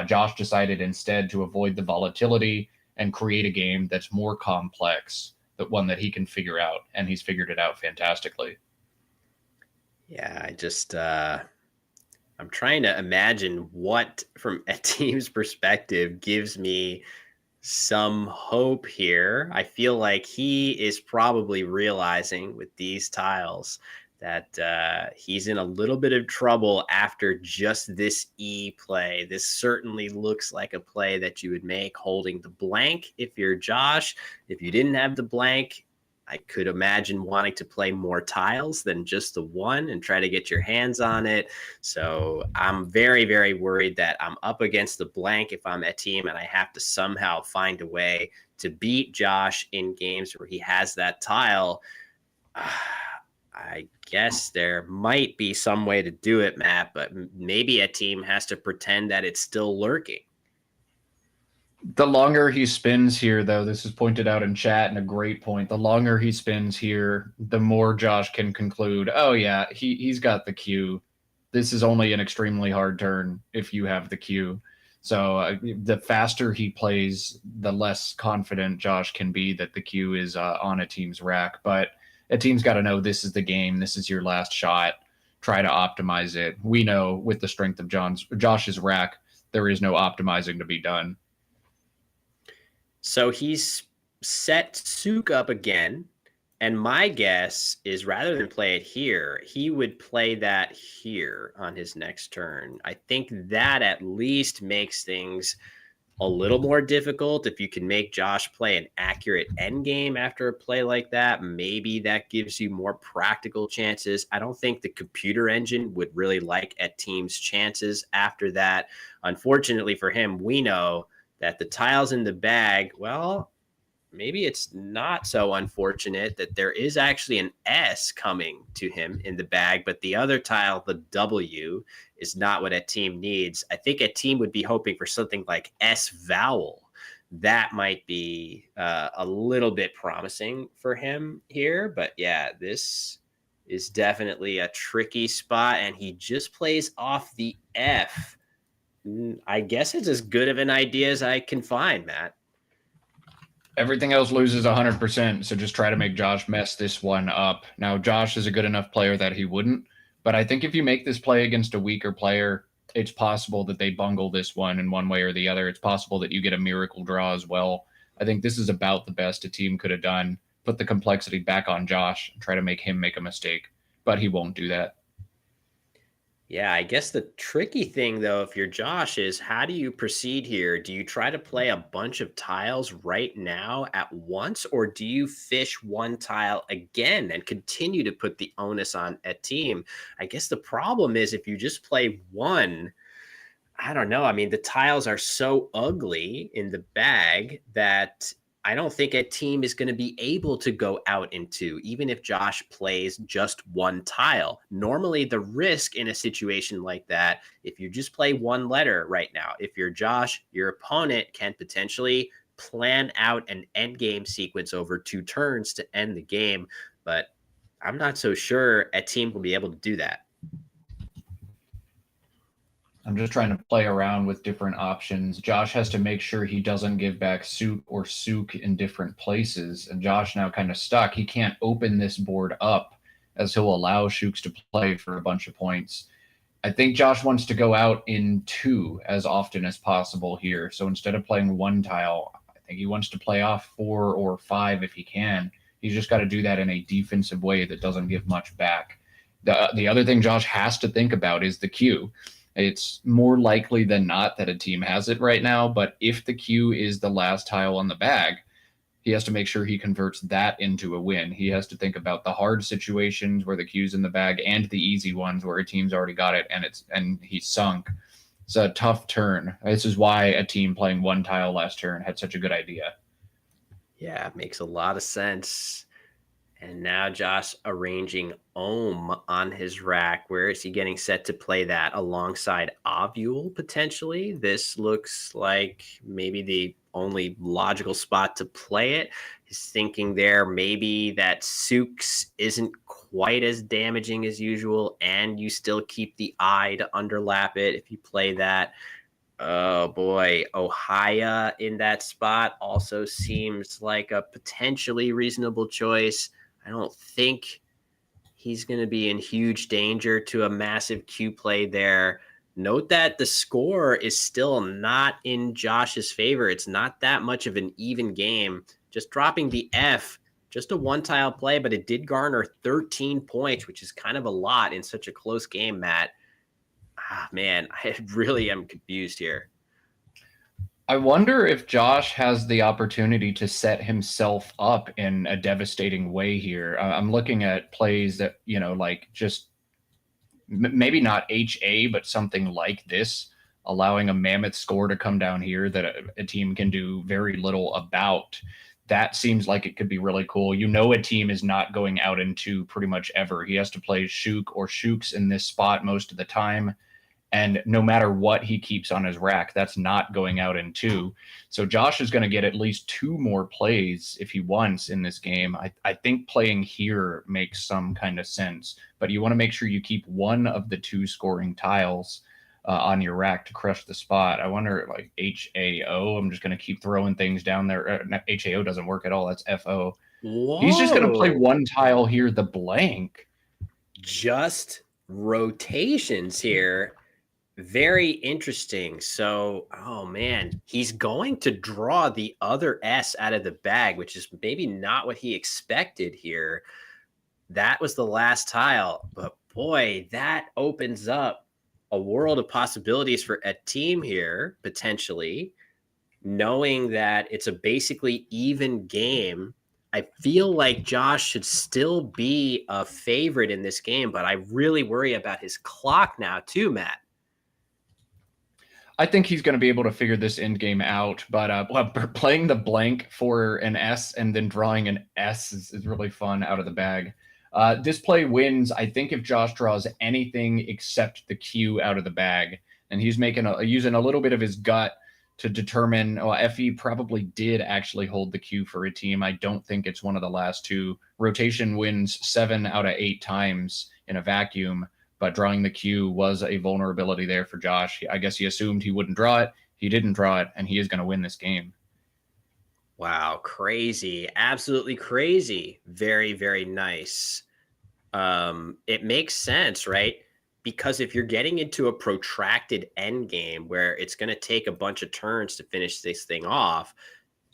B: Josh decided instead to avoid the volatility and create a game that's more complex, that one that he can figure out, and he's figured it out fantastically.
A: Yeah, I'm trying to imagine what, from a team's perspective, gives me some hope here. I feel like he is probably realizing with these tiles that he's in a little bit of trouble after just this E play. This certainly looks like a play that you would make holding the blank if you're Josh. If you didn't have the blank, I could imagine wanting to play more tiles than just the one and try to get your hands on it. So I'm very, very worried that I'm up against the blank if I'm a team and I have to somehow find a way to beat Josh in games where he has that tile. I guess there might be some way to do it, Matt, but maybe a team has to pretend that it's still lurking.
B: The longer he spins here, though, this is pointed out in chat and a great point. The longer he spins here, the more Josh can conclude, oh, yeah, he's got the Q. This is only an extremely hard turn if you have the Q. So the faster he plays, the less confident Josh can be that the Q is on a team's rack. But a team's got to know this is the game. This is your last shot. try to optimize it. We know with the strength of Josh's rack, there is no optimizing to be done.
A: So he's set Sook up again. And my guess is rather than play it here, he would play that here on his next turn. I think that at least makes things a little more difficult. If you can make Josh play an accurate endgame after a play like that, maybe that gives you more practical chances. I don't think the computer engine would really like a team's chances after that. Unfortunately for him, we know that the tiles in the bag, well, maybe it's not so unfortunate that there is actually an S coming to him in the bag, but the other tile, the W, is not what a team needs. I think a team would be hoping for something like S vowel. That might be a little bit promising for him here, but yeah, this is definitely a tricky spot, and he just plays off the F. I guess it's as good of an idea as I can find, Matt.
B: Everything else loses 100%, so just try to make Josh mess this one up. Now, Josh is a good enough player that he wouldn't, but I think if you make this play against a weaker player, it's possible that they bungle this one in one way or the other. It's possible that you get a miracle draw as well. I think this is about the best a team could have done. Put the complexity back on Josh and try to make him make a mistake, but he won't do that.
A: Yeah, I guess the tricky thing, though, if you're Josh, is how do you proceed here? Do you try to play a bunch of tiles right now at once, or do you fish one tile again and continue to put the onus on a team? I guess the problem is if you just play one, I don't know. I mean, the tiles are so ugly in the bag that I don't think a team is going to be able to go out into, even if Josh plays just one tile. Normally, the risk in a situation like that, if you just play one letter right now, if you're Josh, your opponent can potentially plan out an end game sequence over 2 turns to end the game. But I'm not so sure a team will be able to do that.
B: I'm just trying to play around with different options. Josh has to make sure he doesn't give back Sook or Sook in different places. And Josh now kind of stuck. He can't open this board up as he'll allow Shooks to play for a bunch of points. I think Josh wants to go out in 2 as often as possible here. So instead of playing one tile, I think he wants to play off 4 or 5 if he can. He's just got to do that in a defensive way that doesn't give much back. The other thing Josh has to think about is the queue. It's more likely than not that a team has it right now, but if the queue is the last tile on the bag, he has to make sure he converts that into a win. He has to think about the hard situations where the queue's in the bag and the easy ones where a team's already got it and he's sunk. It's a tough turn. This is why a team playing one tile last turn had such a good idea.
A: Yeah, it makes a lot of sense. And now Josh arranging Ohm on his rack. Where is he getting set to play that alongside Ovule potentially? This looks like maybe the only logical spot to play it. He's thinking there maybe that Sooks isn't quite as damaging as usual, and you still keep the eye to underlap it if you play that. Oh boy, Ohio in that spot also seems like a potentially reasonable choice. I don't think he's going to be in huge danger to a massive Q play there. Note that the score is still not in Josh's favor. It's not that much of an even game. Just dropping the F, just a one tile play, but it did garner 13 points, which is kind of a lot in such a close game, Matt. Man, I really am confused here.
B: I wonder if Josh has the opportunity to set himself up in a devastating way here. I'm looking at plays that, like just maybe not HA, but something like this, allowing a mammoth score to come down here that a team can do very little about. That seems like it could be really cool. A team is not going out into pretty much ever. He has to play Shook or Shooks in this spot most of the time. And no matter what he keeps on his rack, that's not going out in 2. So Josh is going to get at least 2 more plays if he wants in this game. I think playing here makes some kind of sense, but you want to make sure you keep one of the 2 scoring tiles on your rack to crush the spot. I wonder, like HAO, I'm just going to keep throwing things down there. HAO doesn't work at all. That's FO. Whoa. He's just going to play one tile here, the blank.
A: Just rotations here. Very interesting. So, oh man, he's going to draw the other S out of the bag, which is maybe not what he expected here. That was the last tile, but boy, that opens up a world of possibilities for a team here, potentially, knowing that it's a basically even game. I feel like Josh should still be a favorite in this game, but I really worry about his clock now too, Matt.
B: I think he's going to be able to figure this end game out, but playing the blank for an S and then drawing an S is really fun out of the bag. This play wins, I think, if Josh draws anything except the Q out of the bag, and he's using a little bit of his gut to determine. Well, FE probably did actually hold the Q for a team. I don't think it's one of the last two. Rotation wins 7 out of 8 times in a vacuum, but drawing the Q was a vulnerability there for Josh. I guess he assumed he wouldn't draw it. He didn't draw it, and he is going to win this game.
A: Wow, crazy. Absolutely crazy. Very, very nice. It makes sense, right? Because if you're getting into a protracted end game where it's going to take a bunch of turns to finish this thing off,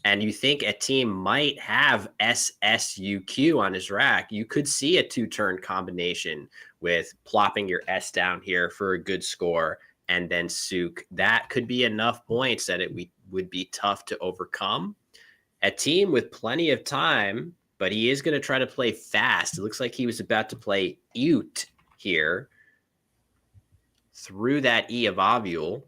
A: and you think a team might have SSUQ on his rack, you could see a 2-turn combination with plopping your S down here for a good score and then Suk. That could be enough points that it would be tough to overcome. A team with plenty of time, but he is going to try to play fast. It looks like he was about to play Ute here through that E of Ovule,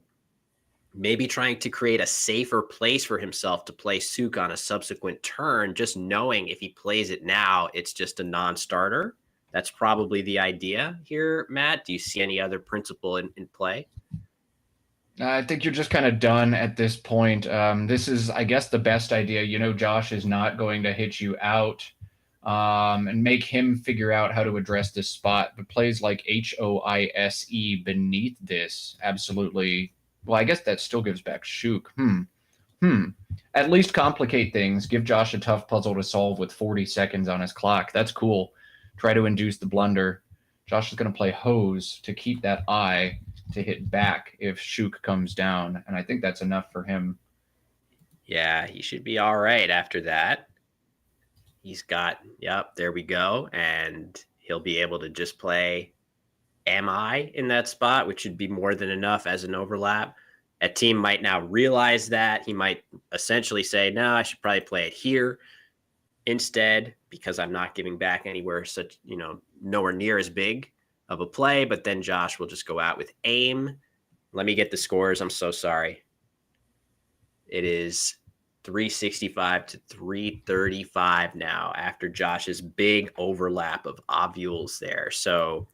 A: maybe trying to create a safer place for himself to play Suk on a subsequent turn, just knowing if he plays it now, it's just a non-starter. That's probably the idea here, Matt. Do you see any other principle in play?
B: I think you're just kind of done at this point. This is, I guess, the best idea. You know, Josh is not going to hit you out and make him figure out how to address this spot. But plays like HOISE beneath this, absolutely. Well, I guess that still gives back Shook. At least complicate things. Give Josh a tough puzzle to solve with 40 seconds on his clock. That's cool. Try to induce the blunder. Josh is going to play Hose to keep that eye to hit back if Shook comes down, and I think that's enough for him.
A: Yeah, he should be all right after that. He's got, yep, there we go, and he'll be able to just play MI in that spot, which should be more than enough as an overlap. A team might now realize that. He might essentially say, no, I should probably play it here instead because I'm not giving back anywhere such, nowhere near as big of a play, but then Josh will just go out with aim. Let me get the scores. I'm so sorry. It is 365 to 335 now after Josh's big overlap of ovules there. So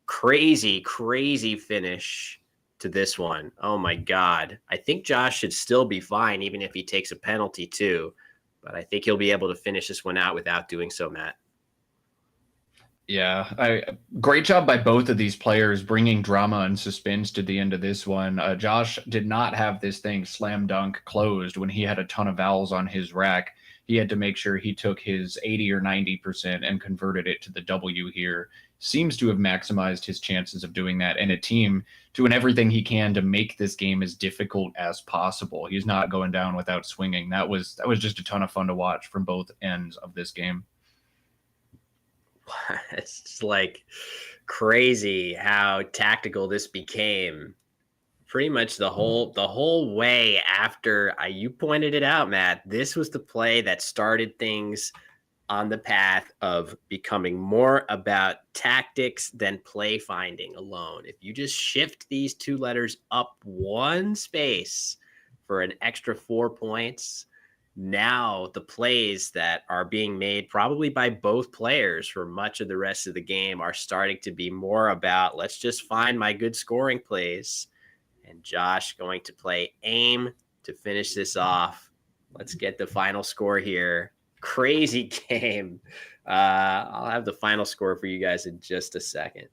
A: crazy finish to this one. Oh my God. I think Josh should still be fine, even if he takes a penalty too. But I think he'll be able to finish this one out without doing so, Matt.
B: Yeah, great job by both of these players bringing drama and suspense to the end of this one. Josh did not have this thing slam dunk closed when he had a ton of vowels on his rack. He had to make sure he took his 80 or 90% and converted it to the W here. Seems to have maximized his chances of doing that, and a team doing everything he can to make this game as difficult as possible. He's not going down without swinging. That was just a ton of fun to watch from both ends of this game.
A: It's just like crazy how tactical this became. Pretty much the whole way after you pointed it out, Matt. This was the play that started things on the path of becoming more about tactics than play finding alone. If you just shift these 2 letters up 1 space for an extra 4 points, now the plays that are being made probably by both players for much of the rest of the game are starting to be more about, let's just find my good scoring plays. And Josh going to play aim to finish this off. Let's get the final score here. Crazy game. I'll have the final score for you guys in just a second.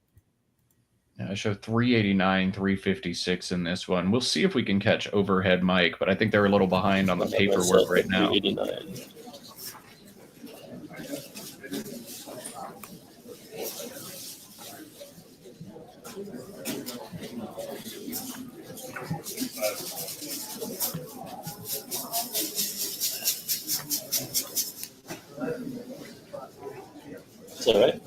B: I show 389, 356 in this one. We'll see if we can catch overhead Mike, but I think they're a little behind on the paperwork right now.
C: 389. Is that right?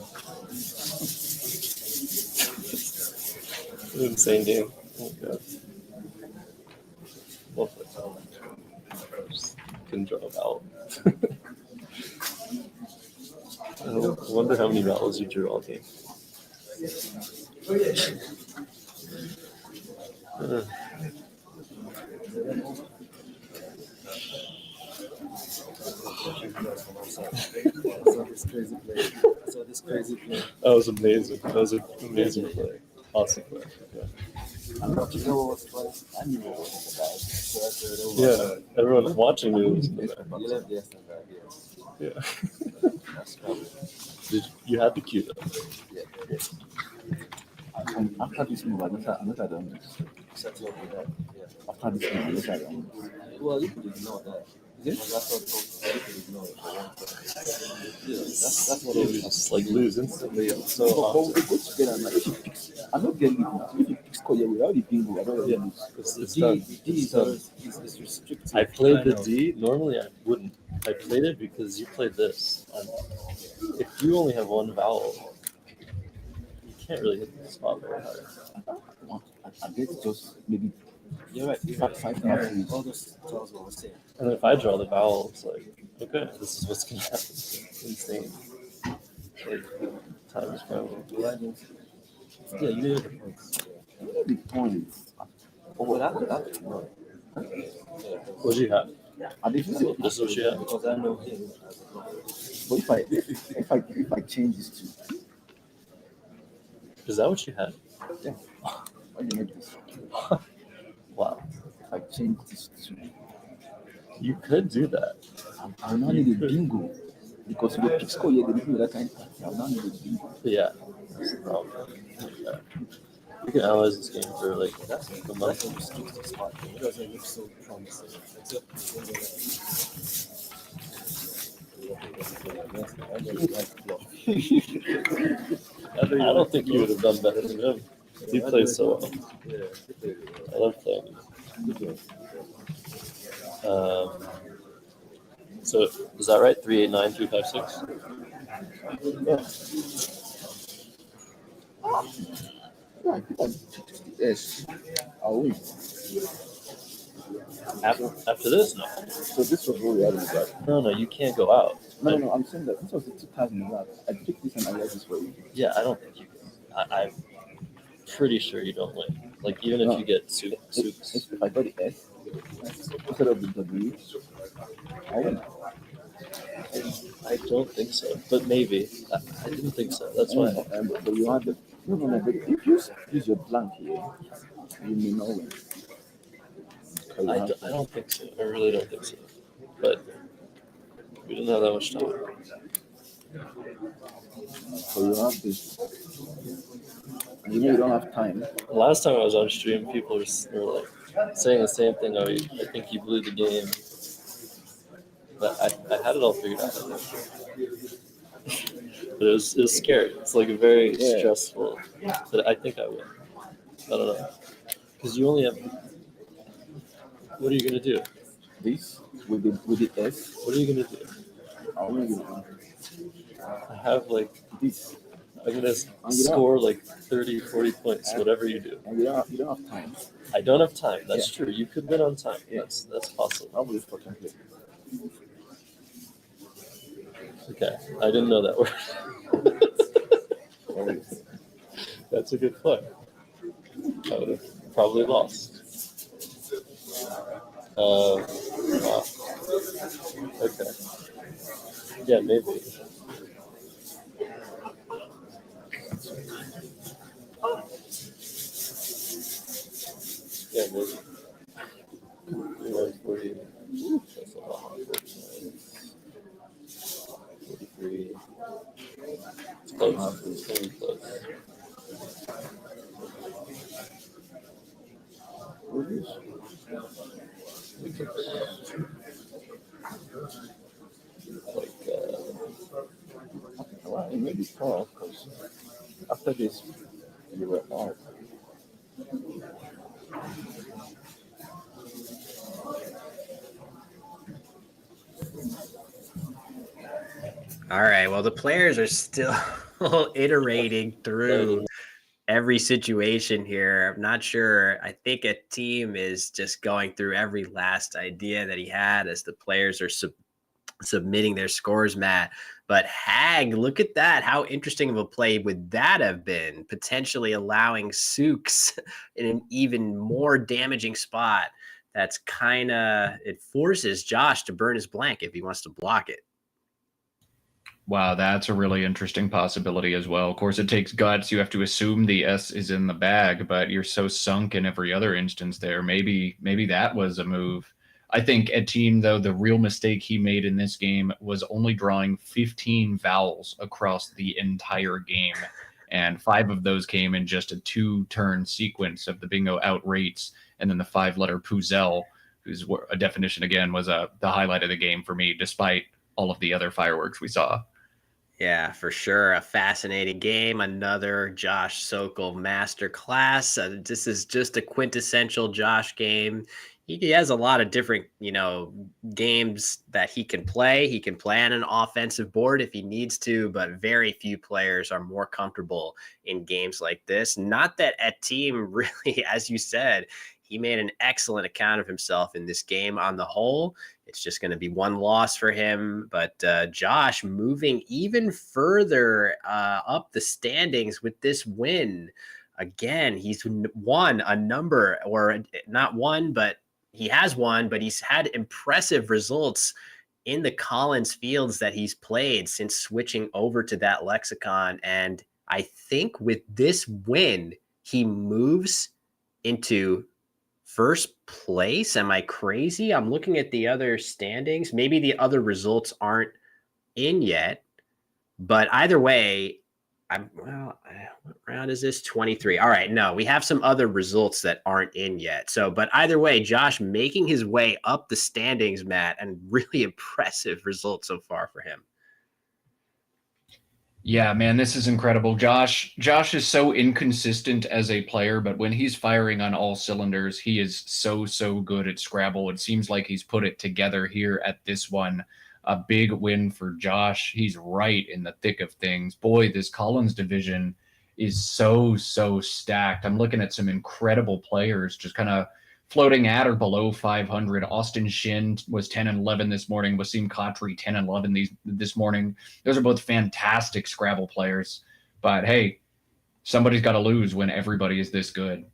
C: Insane game. Oh my god. Hopefully it's can draw out. I wonder how many vowels you drew all game. That was amazing. That was an amazing play. Awesome play. Yeah, everyone watching knew it was in the back. Yeah. You had the cue though.
D: After this move, I'm not done this. After this move, I'm not done. Well, you could ignore that. That's what
C: You just like lose instantly. So
D: we go together and like, I'm not getting it. If you pick score here without the bingo, I don't really lose.
C: it's done. It's done.
D: Is restricted.
C: I played the D. Normally I wouldn't. I played it because you played this. And if you only have one vowel, you can't really hit the spot very hard.
D: I get just maybe. You're right. Five all those vowels were the same.
C: And if I draw the vowel, it's like, okay, this is what's gonna happen. Insane. Like, time is traveling.
D: Yeah, you know the points. You know the points. Oh, that's no.
C: What'd you have?
D: I didn't see
C: This is what you have?
D: because I know him. But if I change this to
C: Is that what you had?
D: yeah, why do you make this?
C: Wow.
D: If I change this to
C: You could do that.
D: I now need a bingo because the pick score here, the bingo that kind. I now need a bingo.
C: Yeah. That's the problem. Yeah. You can analyze this game for like a month.
D: It doesn't look so promising.
C: I don't think you would have done better than him. He plays so well. I love playing him. So is that right? 389, 356?
D: Yeah, yes, I'll win.
C: After this? No.
D: So this was what we had in the back.
C: No, you can't go out.
D: No, I'm saying that this was the 2000 back. I picked this and I read this for you.
C: Yeah, I don't think you can. I'm pretty sure you don't win. Like, even if you get soups.
D: If I got the S instead of the W, I win.
C: I don't think so, but maybe. I didn't think so. That's why.
D: But you had the no. But if you use your blank here, you may not win.
C: I don't think so. I really don't think so. But we didn't have that much time.
D: So you have this. And you know you don't have time.
C: Last time I was on stream, people were like saying the same thing. Oh, I think you blew the game. But I had it all figured out. But it was scary. It's like a very stressful. But I think I win. I don't know. Because you only have. What are you gonna do?
D: This with the S.
C: What are you gonna do?
D: I'm gonna give
C: I have like
D: this.
C: I'm gonna score like 30, 40 points, whatever you do.
D: And you don't have time.
C: I don't have time. That's true. You could win on time. That's possible.
D: Probably for template.
C: Okay, I didn't know that word. That's a good play. I would have probably lost. Wow. Okay. Yeah, maybe. Yeah, maybe. 140. That's a lot. 43. It's close. It's very close. Like,
D: Well, it may be tough because after this, you were out.
A: All right. Well, the players are still iterating through every situation here. I'm not sure. I think a team is just going through every last idea that he had as the players are submitting their scores, Matt. But Hag, look at that. How interesting of a play would that have been? Potentially allowing Sooks in an even more damaging spot. That's kind of, it forces Josh to burn his blank if he wants to block it.
B: Wow, that's a really interesting possibility as well. Of course, it takes guts. You have to assume the S is in the bag, but you're so sunk in every other instance there. Maybe that was a move. I think at team, though, the real mistake he made in this game was only drawing 15 vowels across the entire game. And 5 of those came in just a 2-turn sequence of the bingo outrates and then the 5-letter Puzel, whose a definition, again, was the highlight of the game for me, despite all of the other fireworks we saw.
A: Yeah, for sure. A fascinating game. Another Josh Sokol masterclass. This is just a quintessential Josh game. He has a lot of different, games that he can play. He can play on an offensive board if he needs to, but very few players are more comfortable in games like this. Not that at team, really, as you said, he made an excellent account of himself in this game on the whole. It's just going to be one loss for him. But Josh moving even further up the standings with this win. Again, he's won a number, or not one, but he has won, but he's had impressive results in the Collins fields that he's played since switching over to that lexicon. And I think with this win, he moves into first place. Am I crazy? I'm looking at the other standings. Maybe the other results aren't in yet, but either way, what round is this? 23. All right. No, we have some other results that aren't in yet. So, but either way, Josh making his way up the standings, Matt, and really impressive results so far for him.
B: Yeah, man, this is incredible. Josh is so inconsistent as a player, but when he's firing on all cylinders, he is so good at Scrabble. It seems like he's put it together here at this one. A big win for Josh. He's right in the thick of things. Boy, this Collins division is so stacked. I'm looking at some incredible players just kind of floating at or below 500. Austin Shin was 10-11 this morning. Wasim Khatri 10-11 this morning. Those are both fantastic Scrabble players. But hey, somebody's got to lose when everybody is this good.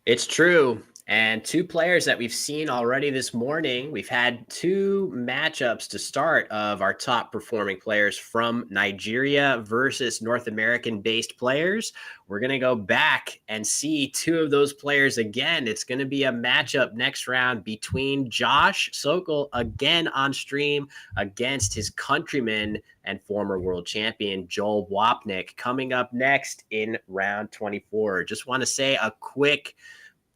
A: It's true. And 2 players that we've seen already this morning. We've had 2 matchups to start of our top performing players from Nigeria versus North American based players. We're going to go back and see 2 of those players again. It's going to be a matchup next round between Josh Sokol again on stream against his countryman and former world champion Joel Wapnick coming up next in round 24. Just want to say a quick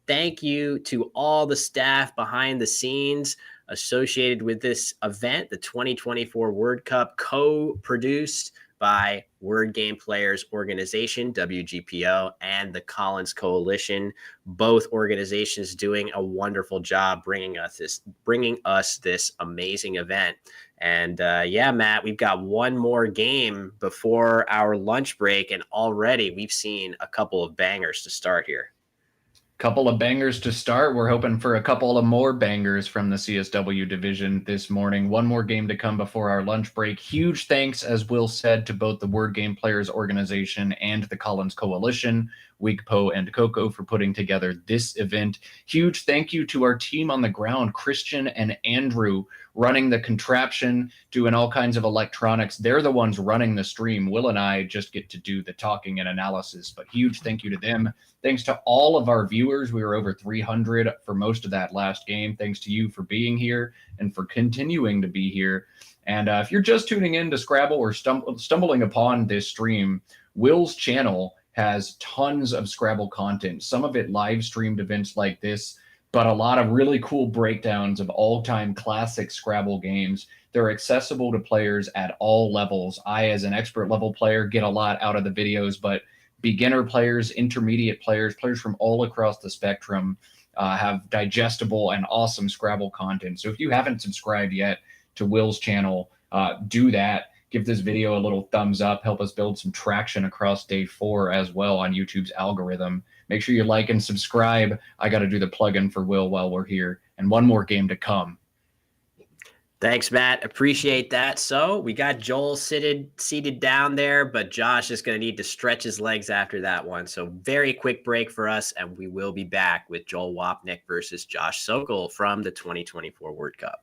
A: thank you to all the staff behind the scenes associated with this event, the 2024 Word Cup, co-produced by Word Game Players Organization, WGPO, and the Collins Coalition. Both organizations doing a wonderful job bringing us this amazing event. And yeah, Matt, we've got one more game before our lunch break, and already we've seen a couple of bangers to start here.
B: Couple of bangers to start. We're hoping for a couple of more bangers from the CSW division this morning. One more game to come before our lunch break. Huge thanks, as Will said, to both the Word Game Players Organization and the Collins Coalition, Wigpo and Coco, for putting together this event. Huge thank you to our team on the ground, Christian and Andrew, running the contraption, doing all kinds of electronics. They're the ones running the stream. Will and I just get to do the talking and analysis, but huge thank you to them. Thanks to all of our viewers. We were over 300 for most of that last game. Thanks to you for being here and for continuing to be here. And if you're just tuning in to Scrabble or stumbling upon this stream, Will's channel has tons of Scrabble content, some of it live streamed events like this, but a lot of really cool breakdowns of all-time classic Scrabble games. They're accessible to players at all levels. I, as an expert level player, get a lot out of the videos, but beginner players, intermediate players, players from all across the spectrum have digestible and awesome Scrabble content. So if you haven't subscribed yet to Will's channel, do that. Give this video a little thumbs up. Help us build some traction across day 4 as well on YouTube's algorithm. Make sure you like and subscribe. I got to do the plug-in for Will while we're here. And one more game to come.
A: Thanks, Matt. Appreciate that. So we got Joel seated down there, but Josh is going to need to stretch his legs after that one. So very quick break for us, and we will be back with Joel Wapnick versus Josh Sokol from the 2024 World Cup.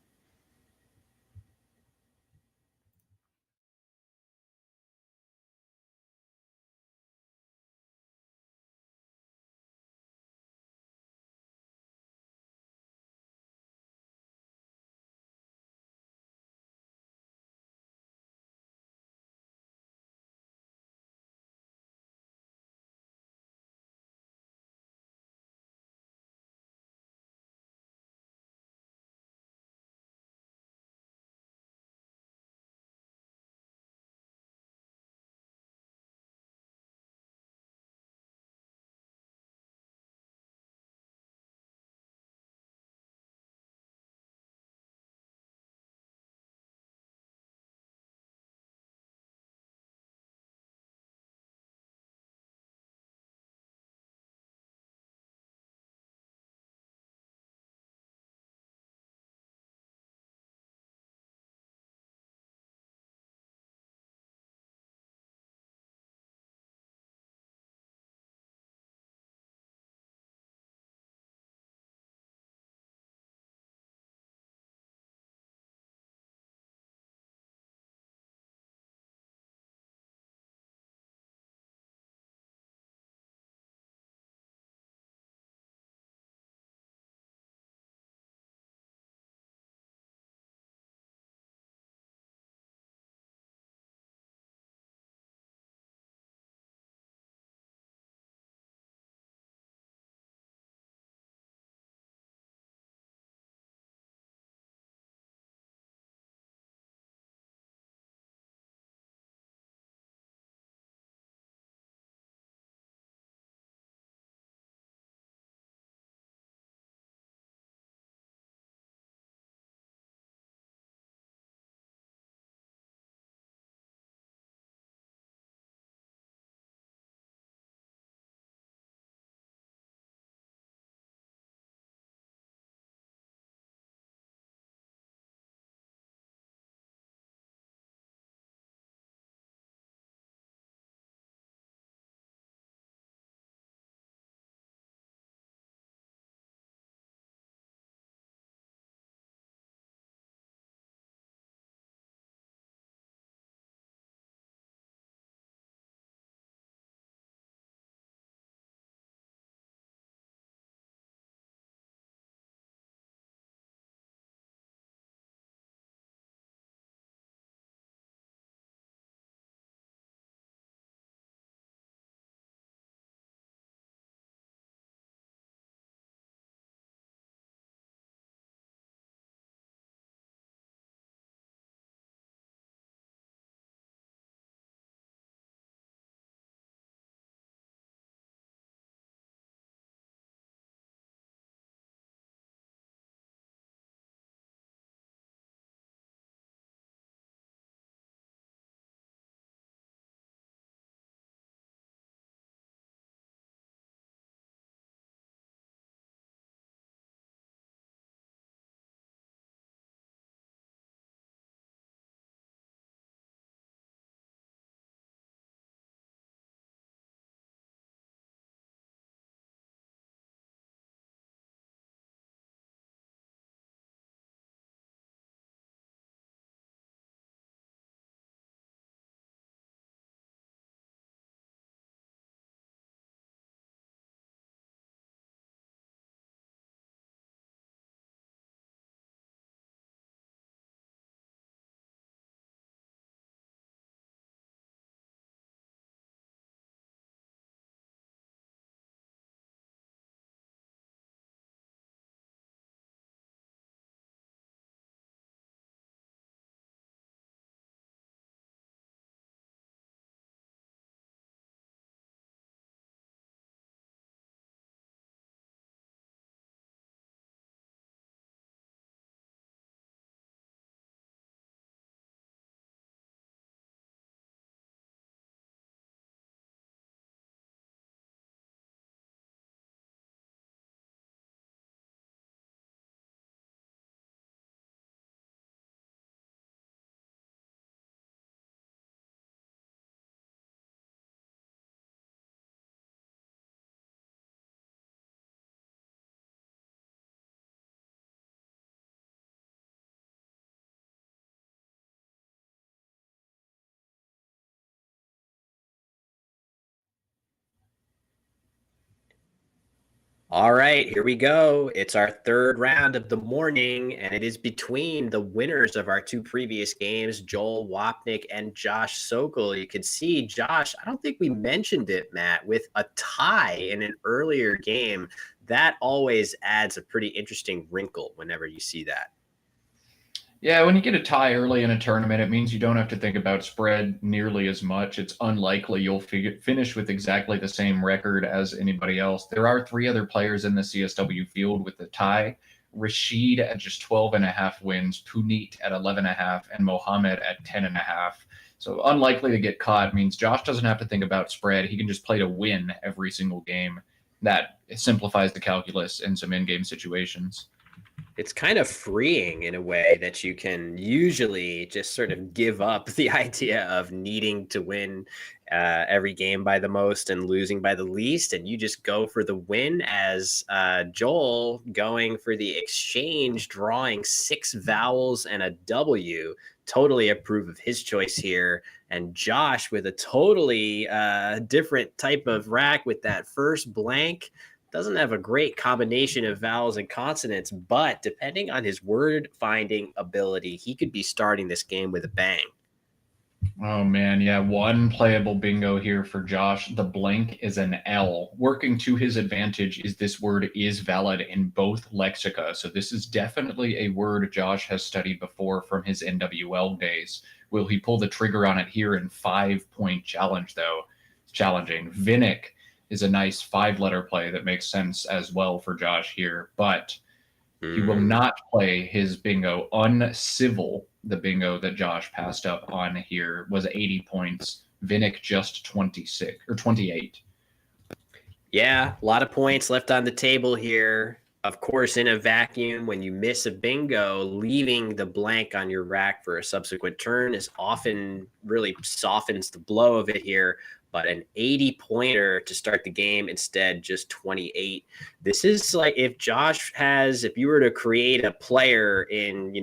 A: All right, here we go. It's our third round of the morning, and it is between the winners of our two previous games, Joel Wapnick and Josh Sokol. You can see Josh, I don't think we mentioned it, Matt, with a tie in an earlier game. That always adds a pretty interesting wrinkle whenever you see that.
B: Yeah, when you get a tie early in a tournament, it means you don't have to think about spread nearly as much. It's unlikely you'll finish with exactly the same record as anybody else. There are three other players in the CSW field with the tie. Rashid at just 12.5 wins, Puneet at 11.5, and Mohammed at 10.5. So unlikely to get caught means Josh doesn't have to think about spread. He can just play to win every single game. That simplifies the calculus in some in-game situations.
A: It's kind of freeing in a way that you can usually just sort of give up the idea of needing to win every game by the most and losing by the least. And you just go for the win, as Joel going for the exchange, drawing 6 vowels and a W. Totally approve of his choice here. And Josh with a totally different type of rack with that first blank. Doesn't have a great combination of vowels and consonants, but depending on his word finding ability, he could be starting this game with a bang.
B: Oh man, yeah, one playable bingo here for Josh. The blank is an L. Working to his advantage is this word is valid in both lexica. So this is definitely a word Josh has studied before from his NWL days. Will he pull the trigger on it here in 5-point challenge though? It's challenging. Vinnick is a nice 5-letter play that makes sense as well for Josh here, but he will not play his bingo. Uncivil, the bingo that Josh passed up on here, was 80 points. Vinnick just 26 or 28.
A: Yeah, a lot of points left on the table here. Of course, in a vacuum, when you miss a bingo, leaving the blank on your rack for a subsequent turn is often really softens the blow of it here. But an 80-pointer to start the game instead, just 28. This is like if you were to create a player in,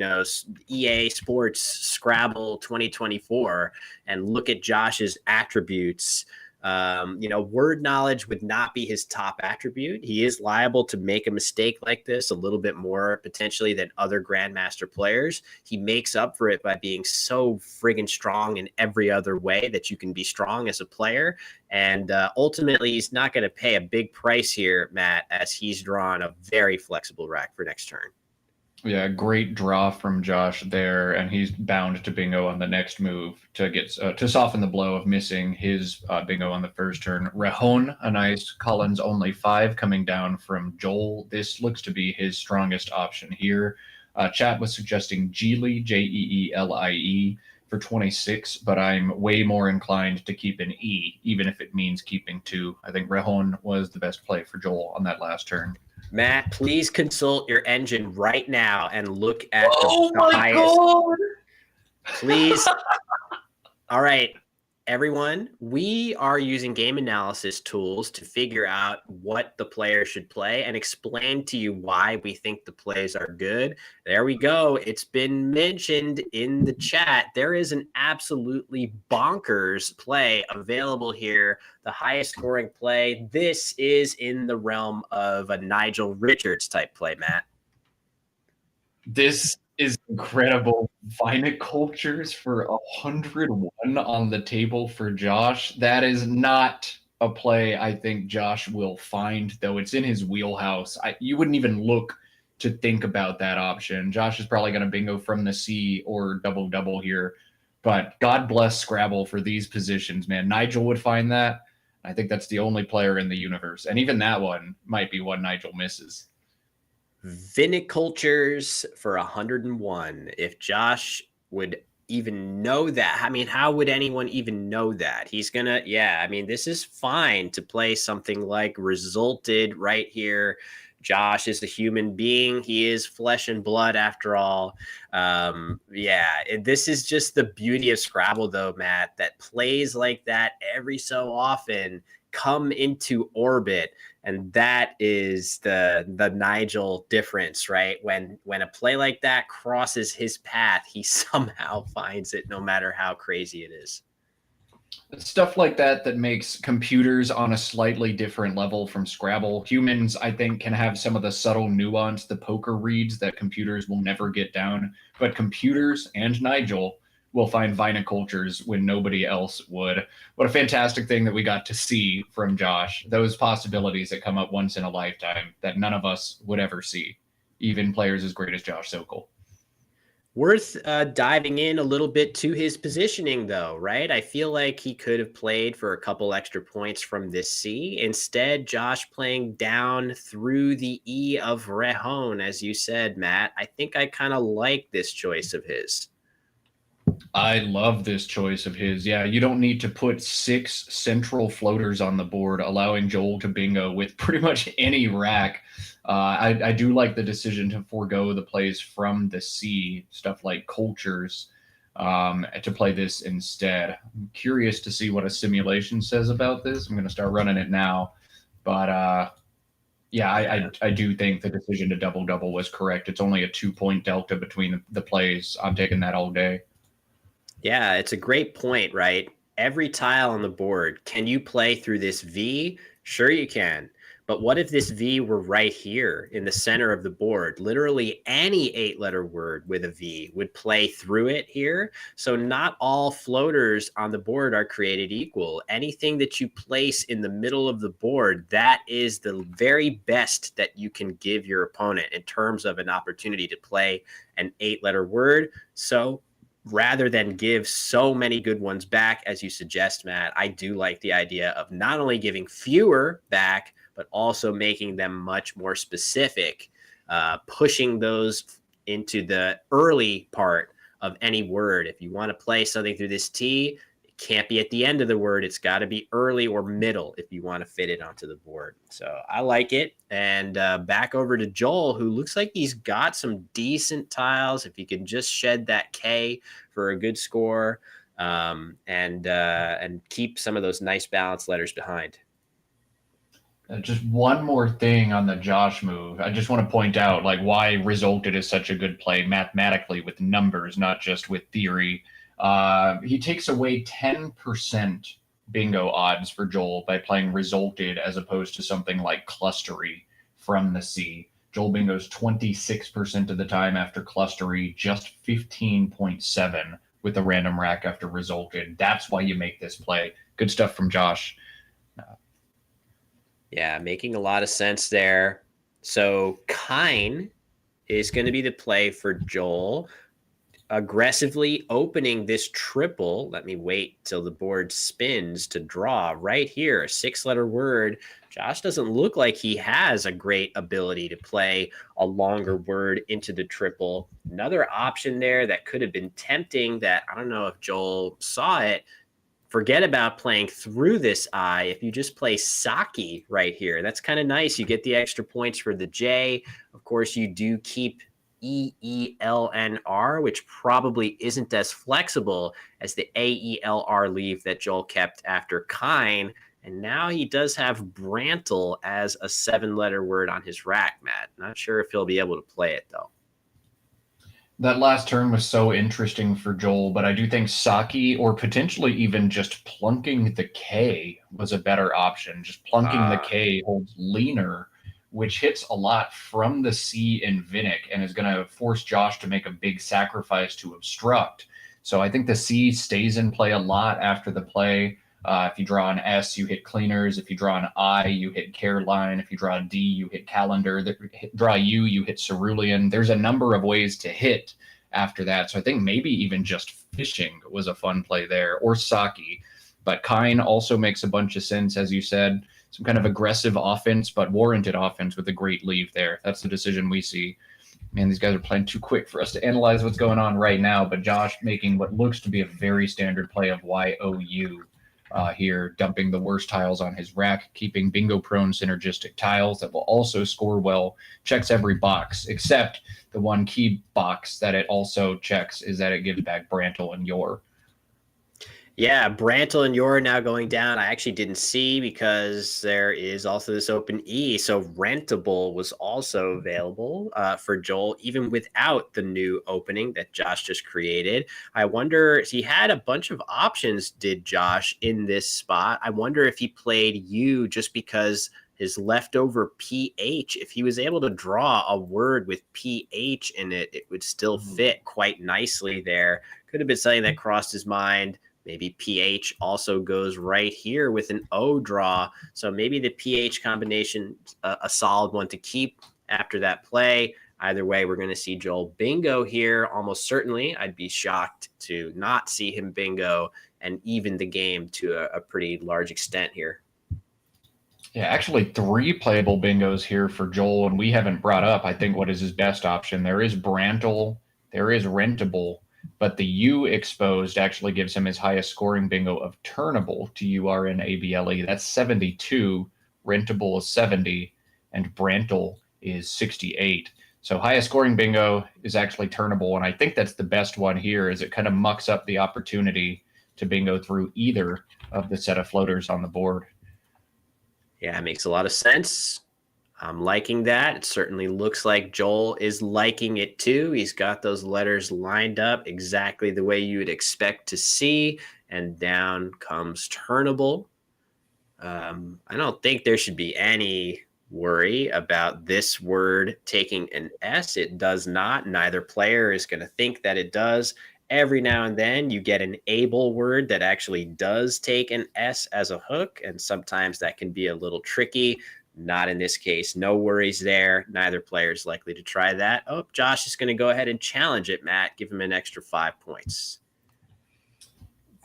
A: EA Sports Scrabble 2024 and look at Josh's attributes, word knowledge would not be his top attribute. He is liable to make a mistake like this a little bit more potentially than other Grandmaster players. He makes up for it by being so friggin' strong in every other way that you can be strong as a player. And ultimately, he's not going to pay a big price here, Matt, as he's drawn a very flexible rack for next turn.
B: Yeah, great draw from Josh there, and he's bound to bingo on the next move to get to soften the blow of missing his bingo on the first turn. Rejon, a nice Collins only 5 coming down from Joel. This looks to be his strongest option here. Chat was suggesting Geely, Jeelie, for 26, but I'm way more inclined to keep an E, even if it means keeping 2. I think Rejon was the best play for Joel on that last turn.
A: Matt, please consult your engine right now and look at
B: the highest. God.
A: Please. All right, everyone, we are using game analysis tools to figure out what the player should play and explain to you why we think the plays are good. There we go. It's been mentioned in the chat. There is an absolutely bonkers play available here, the highest scoring play. This is in the realm of a Nigel Richards type play, Matt.
B: This is incredible. Vinicultures for 101 on the table for Josh. That is not a play I think Josh will find, though it's in his wheelhouse. You wouldn't even look to think about that option. Josh is probably going to bingo from the C or double here, but God bless Scrabble for these positions, man. Nigel would find that. I think that's the only player in the universe, and even that one might be one Nigel misses.
A: Vinicultures for 101. If Josh would even know that, I mean, how would anyone even know that? He's gonna, this is fine to play something like resulted right here. Josh is a human being. He is flesh and blood after all. This is just the beauty of Scrabble, though, Matt, that plays like that every so often come into orbit. And that is the Nigel difference, right? When a play like that crosses his path, he somehow finds it, no matter how crazy it is.
B: Stuff like that makes computers on a slightly different level from Scrabble. Humans, I think, can have some of the subtle nuance, the poker reads that computers will never get down. But computers and Nigel will find vinicultures when nobody else would. What a fantastic thing that we got to see from Josh. Those possibilities that come up once in a lifetime that none of us would ever see, even players as great as Josh Sokol.
A: Worth diving in a little bit to his positioning, though, right? I feel like he could have played for a couple extra points from this C. Instead, Josh playing down through the E of Rejon, as you said, Matt. I think I kind of like this choice of his.
B: I love this choice of his. Yeah, you don't need to put 6 central floaters on the board, allowing Joel to bingo with pretty much any rack. I do like the decision to forego the plays from the C, stuff like cultures, to play this instead. I'm curious to see what a simulation says about this. I'm going to start running it now. But yeah, I do think the decision to double was correct. It's only a 2-point delta between the plays. I'm taking that all day.
A: Yeah, it's a great point, right? Every tile on the board, can you play through this V? Sure, you can. But what if this V were right here in the center of the board? Literally any 8-letter word with a V would play through it here. So not all floaters on the board are created equal. Anything that you place in the middle of the board, that is the very best that you can give your opponent in terms of an opportunity to play an 8-letter word. So rather than give so many good ones back, as you suggest, Matt, I do like the idea of not only giving fewer back, but also making them much more specific, pushing those into the early part of any word. If you want to play something through this T, can't be at the end of the word. It's got to be early or middle if you want to fit it onto the board. So I like it. And back over to Joel, who looks like he's got some decent tiles. If you can just shed that K for a good score, and keep some of those nice balanced letters behind.
B: Just one more thing on the Josh move. I just want to point out like why resulted is such a good play mathematically with numbers, not just with theory. He takes away 10% bingo odds for Joel by playing resulted as opposed to something like clustery from the C. Joel bingoes 26% of the time after clustery, just 15.7 with a random rack after resulted. That's why you make this play. Good stuff from Josh.
A: Yeah, making a lot of sense there. So Kine is going to be the play for Joel. Aggressively opening this triple. Let me wait till the board spins to draw right here. A 6-letter word. Josh doesn't look like he has a great ability to play a longer word into the triple. Another option there that could have been tempting that I don't know if Joel saw it. Forget about playing through this I. If you just play Saki right here, that's kind of nice. You get the extra points for the J. Of course, you do keep EELNR, which probably isn't as flexible as the AELR leave that Joel kept after Kine. And now he does have Brantle as a 7-letter word on his rack, Matt. Not sure if he'll be able to play it, though.
B: That last turn was so interesting for Joel, but I do think Saki or potentially even just plunking the K was a better option. Just plunking the K holds leaner, which hits a lot from the C in Vinnick and is going to force Josh to make a big sacrifice to obstruct. So I think the C stays in play a lot after the play. If you draw an S, you hit cleaners. If you draw an I, you hit Caroline. If you draw a D, you hit calendar. Draw U, you hit cerulean. There's a number of ways to hit after that. So I think maybe even just fishing was a fun play there, or Saki. But Kine also makes a bunch of sense, as you said. Some kind of aggressive offense, but warranted offense with a great leave there. That's the decision we see. Man, these guys are playing too quick for us to analyze what's going on right now. But Josh making what looks to be a very standard play of YOU. Here, dumping the worst tiles on his rack, keeping bingo-prone synergistic tiles that will also score well, checks every box, except the one key box that it also checks is that it gives back Brantle and Yor.
A: Yeah, Brantle and Yor now going down. I actually didn't see because there is also this open E. So Rentable was also available for Joel, even without the new opening that Josh just created. I wonder, he had a bunch of options, did Josh, in this spot. I wonder if he played U just because his leftover PH, if he was able to draw a word with PH in it, it would still fit quite nicely there. Could have been something that crossed his mind. Maybe PH also goes right here with an O draw. So maybe the PH combination, a solid one to keep after that play. Either way, we're going to see Joel bingo here. Almost certainly, I'd be shocked to not see him bingo and even the game to a pretty large extent here.
B: Yeah, actually 3 playable bingos here for Joel, and we haven't brought up, I think, what is his best option. There is Brantle, there is Rentable, but the U exposed actually gives him his highest scoring bingo of Turnable, T-U-R-N-A-B-L-E. That's 72, Rentable is 70, and Brantle is 68. So highest scoring bingo is actually Turnable, and I think that's the best one here, as it kind of mucks up the opportunity to bingo through either of the set of floaters on the board.
A: Yeah, it makes a lot of sense. I'm liking that. It certainly looks like Joel is liking it too. He's got those letters lined up exactly the way you would expect to see. And down comes Turnable. I don't think there should be any worry about this word taking an S. It does not. Neither player is going to think that it does. Every now and then you get an able word that actually does take an S as a hook, and sometimes that can be a little tricky. Not in this case. No worries there. Neither player is likely to try that. Oh, Josh is going to go ahead and challenge it, Matt. Give him an extra 5 points.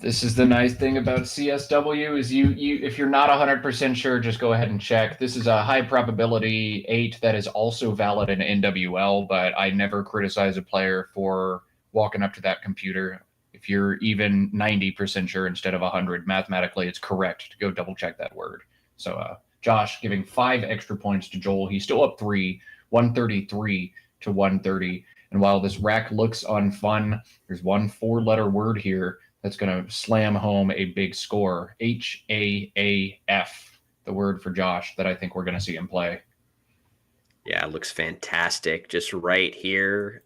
B: This is the nice thing about CSW is you if you're not 100% sure, just go ahead and check. This is a high probability 8 that is also valid in NWL, but I never criticize a player for walking up to that computer. If you're even 90% sure instead of 100, mathematically it's correct to go double check that word. So Josh giving 5 extra points to Joel. He's still up 3, 133 to 130. And while this rack looks unfun, there's one 4-letter word here that's going to slam home a big score. H-A-A-F, the word for Josh that I think we're going to see him play.
A: Yeah, it looks fantastic. Just right here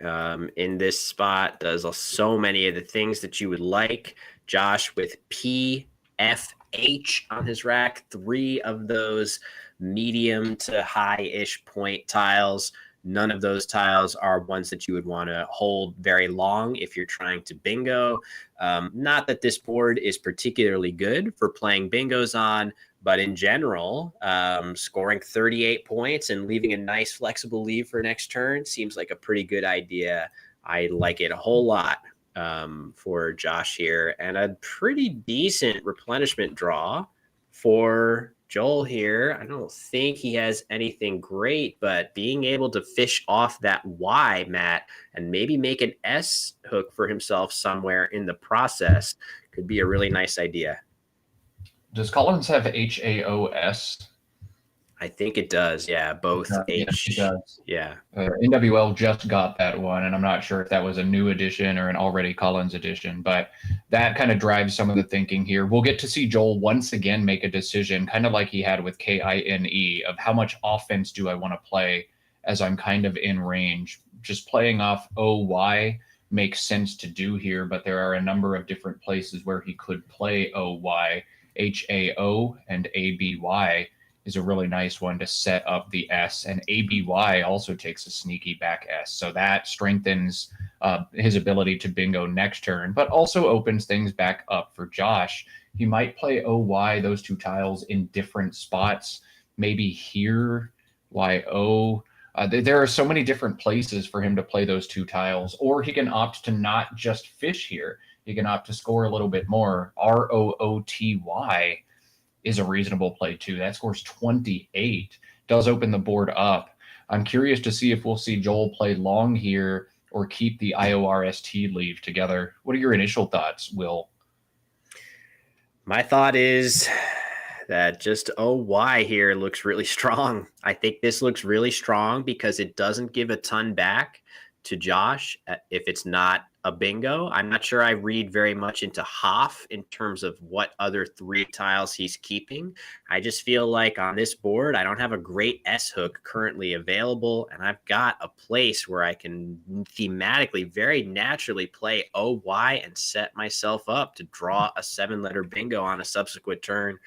A: in this spot. Does so many of the things that you would like. Josh with P-F-H on his rack. 3 of those medium to high-ish point tiles. None of those tiles are ones that you would want to hold very long if you're trying to bingo. Not that this board is particularly good for playing bingos on, but in general, scoring 38 points and leaving a nice flexible lead for next turn seems like a pretty good idea. I like it a whole lot for Josh here, and a pretty decent replenishment draw for Joel here. I don't think he has anything great, but being able to fish off that Y, Matt, and maybe make an S hook for himself somewhere in the process could be a really nice idea.
B: Does Collins have H-A-O-S?
A: I think it does. Yeah, both H.
B: Yes, it does.
A: Yeah.
B: NWL just got that one, and I'm not sure if that was a new edition or an already Collins edition, but that kind of drives some of the thinking here. We'll get to see Joel once again make a decision, kind of like he had with K-I-N-E, of how much offense do I want to play as I'm kind of in range. Just playing off O-Y makes sense to do here, but there are a number of different places where he could play O-Y. H-A-O and A-B-Y is a really nice one to set up the S, and ABY also takes a sneaky back S. So that strengthens his ability to bingo next turn, but also opens things back up for Josh. He might play OY, those 2 tiles, in different spots, maybe here, YO. There are so many different places for him to play those 2 tiles, or he can opt to not just fish here. He can opt to score a little bit more. ROOTY is a reasonable play too. That scores 28. Does open the board up. I'm curious to see if we'll see Joel play long here or keep the IORST leave together. What are your initial thoughts, Will?
A: My thought is that just OY here looks really strong. I think this looks really strong because it doesn't give a ton back to Josh if it's not a bingo. I'm not sure I read very much into Hoff in terms of what other 3 tiles he's keeping. I just feel like on this board, I don't have a great S hook currently available, and I've got a place where I can thematically very naturally play OY and set myself up to draw a 7-letter bingo on a subsequent turn.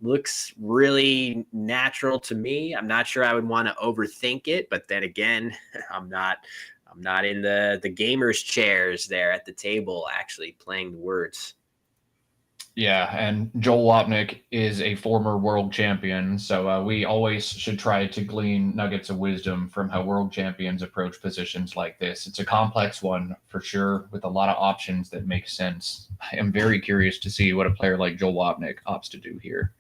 A: Looks really natural to me. I'm not sure I would want to overthink it, but then again, I'm not in the gamers chairs there at the table actually playing the words.
B: Yeah, and Joel Wapnick is a former world champion, so we always should try to glean nuggets of wisdom from how world champions approach positions like this. It's a complex one for sure, with a lot of options that make sense. I am very curious to see what a player like Joel Wapnick opts to do here.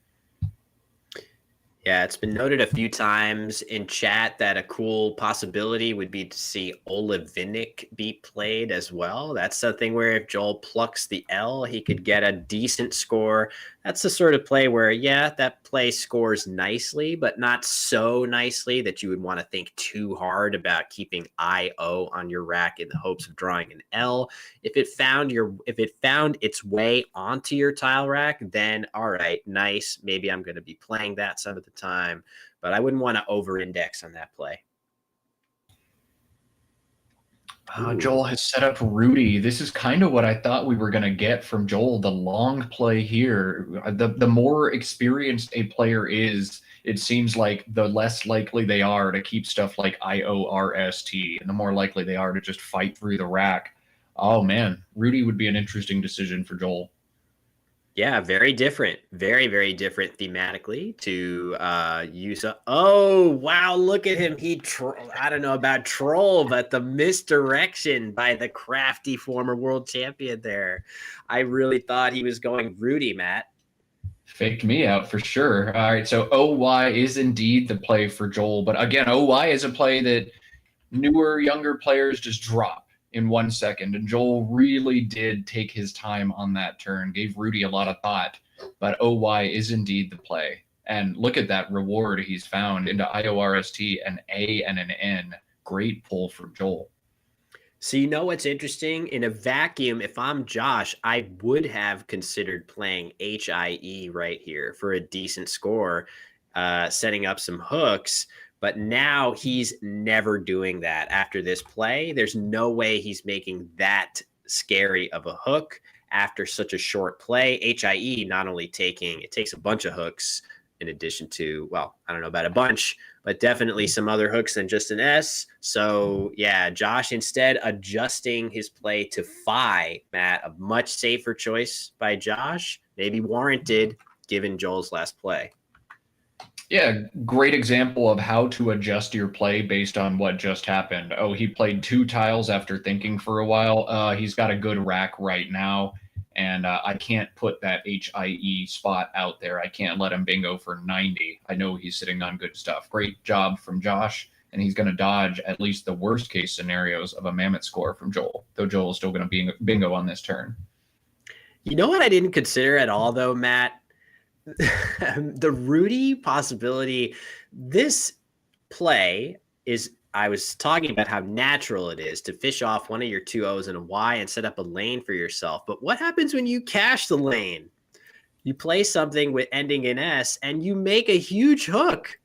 A: Yeah, it's been noted a few times in chat that a cool possibility would be to see Ola Vinnik be played as well. That's something where if Joel plucks the L, he could get a decent score. That's the sort of play where, yeah, that play scores nicely, but not so nicely that you would want to think too hard about keeping IO on your rack in the hopes of drawing an L. If it found its way onto your tile rack, then all right, nice. Maybe I'm going to be playing that some of the time, but I wouldn't want to over-index on that play.
B: Joel has set up Rudy. This is kind of what I thought we were going to get from Joel, the long play here. The more experienced a player is, it seems like the less likely they are to keep stuff like IORST, and the more likely they are to just fight through the rack. Oh, man. Rudy would be an interesting decision for Joel.
A: Yeah, very different. Very, very different thematically to use. Oh, wow. Look at him. I don't know about troll, but the misdirection by the crafty former world champion there. I really thought he was going Rudy, Matt.
B: Faked me out for sure. All right, so OY is indeed the play for Joel. But again, OY is a play that newer, younger players just drop in 1 second. And Joel really did take his time on that turn, gave Rudy a lot of thought. But OY is indeed the play. And look at that reward he's found into IORST, an A and an N. Great pull from Joel.
A: So you know what's interesting? In a vacuum, if I'm Josh, I would have considered playing HIE right here for a decent score, setting up some hooks. But now he's never doing that after this play. There's no way he's making that scary of a hook after such a short play. HIE not only takes a bunch of hooks in addition to, well, I don't know about a bunch, but definitely some other hooks than just an S. So yeah, Josh instead adjusting his play to Phi, Matt, a much safer choice by Josh, maybe warranted given Joel's last play.
B: Yeah, great example of how to adjust your play based on what just happened. Oh, he played 2 tiles after thinking for a while. He's got a good rack right now, and I can't put that HIE spot out there. I can't let him bingo for 90. I know he's sitting on good stuff. Great job from Josh, and he's going to dodge at least the worst case scenarios of a mammoth score from Joel, though Joel is still going to bingo on this turn.
A: You know what I didn't consider at all, though, Matt? The Rudy possibility. This play is, I was talking about how natural it is to fish off one of your 2 O's and a Y and set up a lane for yourself. But what happens when you cash the lane? You play something with ending in S and you make a huge hook.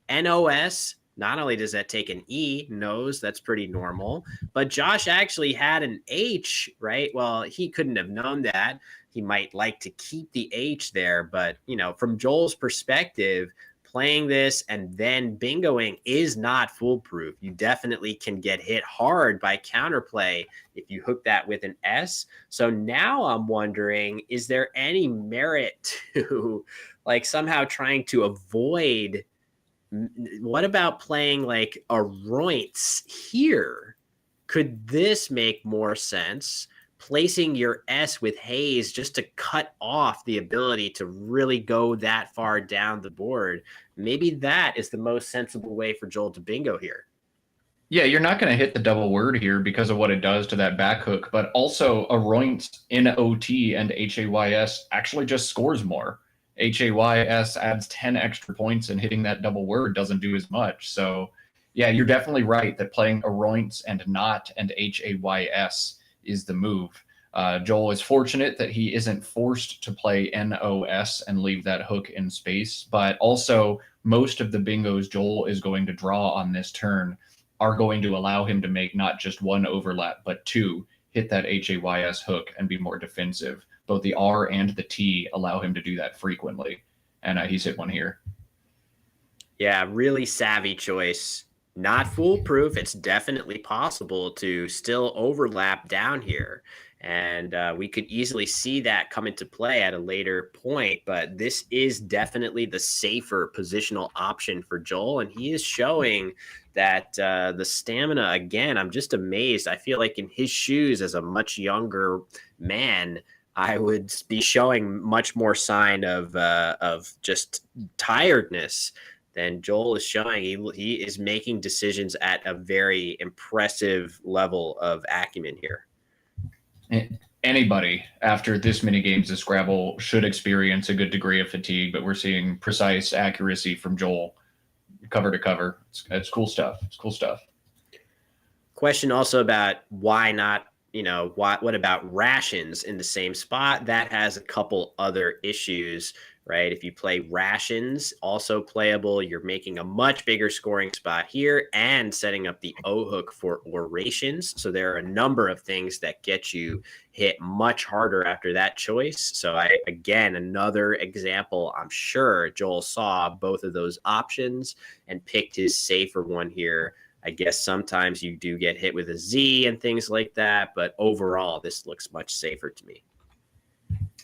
A: NOS. Not only does that take an E, nose, that's pretty normal, but Josh actually had an H, right? Well, he couldn't have known that. He might like to keep the H there, but, you know, from Joel's perspective, playing this and then bingoing is not foolproof. You definitely can get hit hard by counterplay if you hook that with an S. So now I'm wondering, is there any merit to like somehow trying to avoid? What about playing like a Roints here? Could this make more sense? Placing your S with Hayes just to cut off the ability to really go that far down the board. Maybe that is the most sensible way for Joel to bingo here.
B: Yeah, you're not going to hit the double word here because of what it does to that back hook, but also a Roints in OT and HAYS actually just scores more. HAYS adds 10 extra points, and hitting that double word doesn't do as much. So yeah, you're definitely right that playing a Roints and not and HAYS is the move. Joel is fortunate that he isn't forced to play NOS and leave that hook in space, but also most of the bingos Joel is going to draw on this turn are going to allow him to make not just one overlap, but two, hit that HAYS hook and be more defensive. Both the R and the T allow him to do that frequently, and he's hit one here.
A: Yeah, really savvy choice. Not foolproof. It's definitely possible to still overlap down here. And we could easily see that come into play at a later point. But this is definitely the safer positional option for Joel. And he is showing that the stamina, again, I'm just amazed. I feel like in his shoes as a much younger man, I would be showing much more sign of just tiredness than Joel is showing. He is making decisions at a very impressive level of acumen here.
B: Anybody after this many games of Scrabble should experience a good degree of fatigue, but we're seeing precise accuracy from Joel cover to cover. It's cool stuff. It's cool stuff.
A: Question also about why not, what about rations in the same spot? That has a couple other issues, right? If you play rations, also playable, you're making a much bigger scoring spot here and setting up the O hook for orations. So there are a number of things that get you hit much harder after that choice. So again, another example, I'm sure Joel saw both of those options and picked his safer one here. I guess sometimes you do get hit with a Z and things like that, but overall, this looks much safer to me.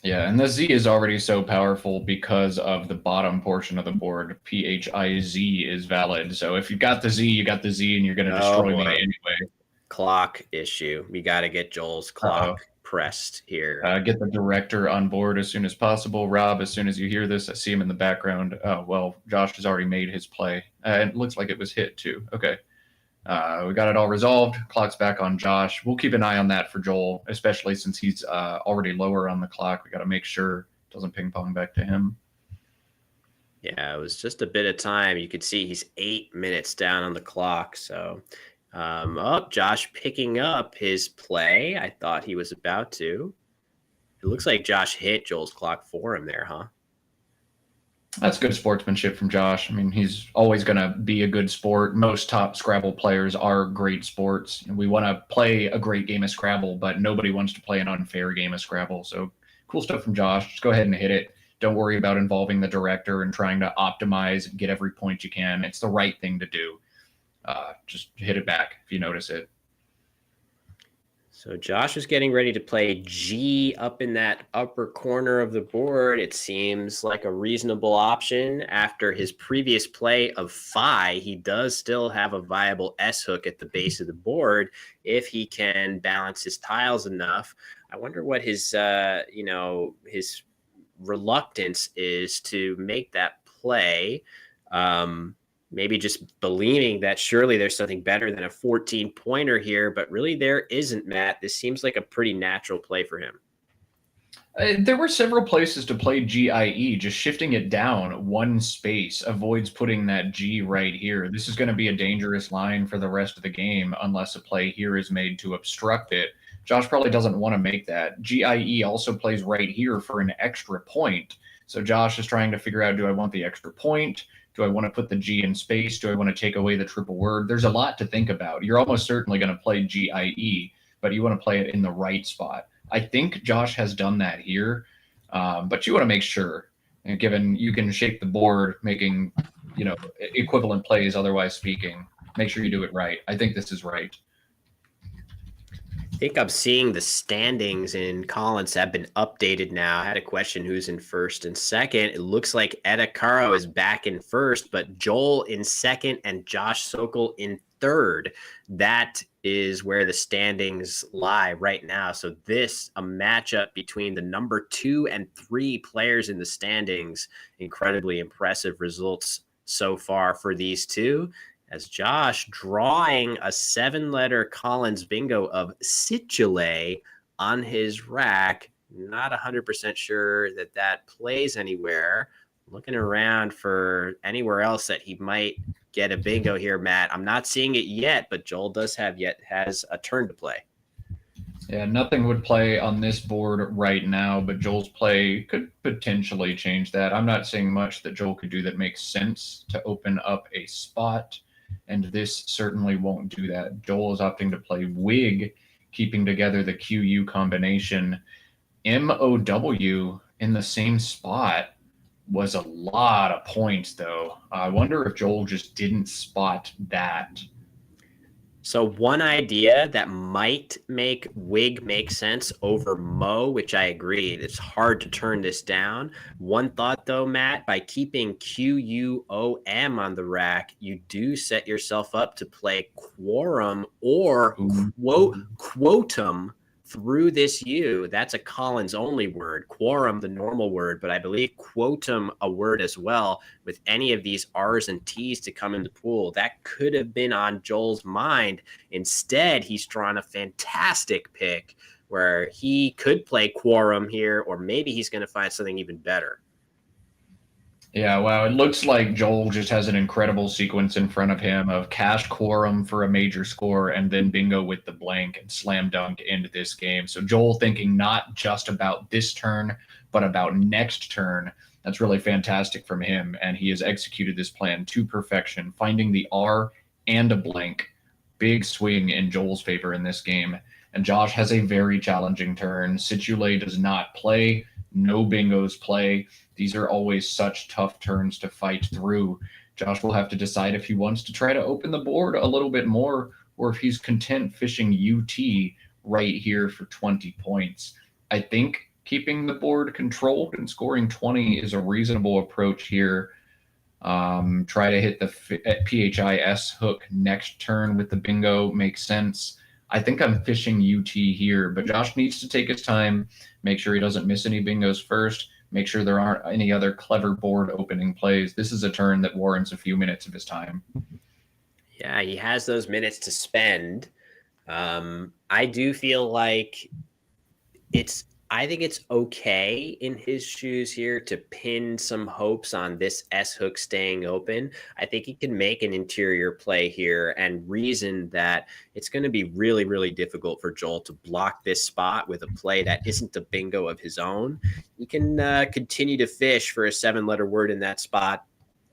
B: Yeah, and the Z is already so powerful because of the bottom portion of the board. PHIZ is valid. So if you got the Z, you got the Z, and you're going to destroy me anyway.
A: Clock issue. We got to get Joel's clock pressed here.
B: Get the director on board as soon as possible. Rob, as soon as you hear this, I see him in the background. Oh, well, Josh has already made his play. It looks like it was hit too. Okay. We got it all resolved. Clock's back on Josh. We'll keep an eye on that for Joel, especially since he's already lower on the clock. We got to make sure it doesn't ping pong back to him.
A: Yeah, it was just a bit of time. You could see he's 8 minutes down on the clock. So, Josh picking up his play. I thought he was about to. It looks like Josh hit Joel's clock for him there, huh?
B: That's good sportsmanship from Josh. I mean, he's always going to be a good sport. Most top Scrabble players are great sports. We want to play a great game of Scrabble, but nobody wants to play an unfair game of Scrabble. So cool stuff from Josh. Just go ahead and hit it. Don't worry about involving the director and trying to optimize and get every point you can. It's the right thing to do. Just hit it back if you notice it.
A: So Josh is getting ready to play G up in that upper corner of the board. It seems like a reasonable option. After his previous play of Phi, he does still have a viable S hook at the base of the board if he can balance his tiles enough. I wonder what his his reluctance is to make that play. Maybe just believing that surely there's something better than a 14-pointer here, but really there isn't, Matt. This seems like a pretty natural play for him.
B: There were several places to play GIE. Just shifting it down one space avoids putting that G right here. This is going to be a dangerous line for the rest of the game unless a play here is made to obstruct it. Josh probably doesn't want to make that. GIE also plays right here for an extra point. So Josh is trying to figure out, do I want the extra point? Do I want to put the G in space? Do I want to take away the triple word? There's a lot to think about. You're almost certainly going to play GIE, but you want to play it in the right spot. I think Josh has done that here, but you want to make sure, and given you can shape the board making, equivalent plays, otherwise speaking, make sure you do it right. I think this is right.
A: I think I'm seeing the standings in Collins have been updated now. I had a question who's in first and second. It looks like Etta Caro is back in first, but Joel in second and Josh Sokol in third. That is where the standings lie right now. So a matchup between the number 2 and 3 players in the standings. Incredibly impressive results so far for these two. As Josh drawing a 7-letter Collins bingo of Situle on his rack. Not 100% sure that plays anywhere. Looking around for anywhere else that he might get a bingo here, Matt. I'm not seeing it yet, but Joel has a turn to play.
B: Yeah, nothing would play on this board right now, but Joel's play could potentially change that. I'm not seeing much that Joel could do that makes sense to open up a spot, and this certainly won't do that. Joel is opting to play Wig, keeping together the QU combination. MOW in the same spot was a lot of points, though. I wonder if Joel just didn't spot that.
A: So one idea that might make Wig make sense over Mo, which I agree, it's hard to turn this down. One thought though, Matt, by keeping QUOM on the rack, you do set yourself up to play Quorum or Quotum through this U. That's a Collins only word, Quorum the normal word, but I believe Quotum a word as well. With any of these R's and T's to come in the pool, that could have been on Joel's mind. Instead, he's drawn a fantastic pick where he could play Quorum here, or maybe he's going to find something even better.
B: Yeah, wow. It looks like Joel just has an incredible sequence in front of him of cash Quorum for a major score and then bingo with the blank and slam dunk into this game. So Joel thinking not just about this turn, but about next turn. That's really fantastic from him. And he has executed this plan to perfection, finding the R and a blank. Big swing in Joel's favor in this game. And Josh has a very challenging turn. Situlay does not play. No bingos play. These are always such tough turns to fight through. Josh will have to decide if he wants to try to open the board a little bit more or if he's content fishing UT right here for 20 points. I think keeping the board controlled and scoring 20 is a reasonable approach here. Try to hit the PHIS hook next turn with the bingo makes sense. I think I'm fishing UT here, but Josh needs to take his time, make sure he doesn't miss any bingos first, make sure there aren't any other clever board opening plays. This is a turn that warrants a few minutes of his time.
A: Yeah, he has those minutes to spend. I do feel like I think it's okay in his shoes here to pin some hopes on this S hook staying open. I think he can make an interior play here and reason that it's going to be really, really difficult for Joel to block this spot with a play that isn't a bingo of his own. He can continue to fish for a 7-letter word in that spot.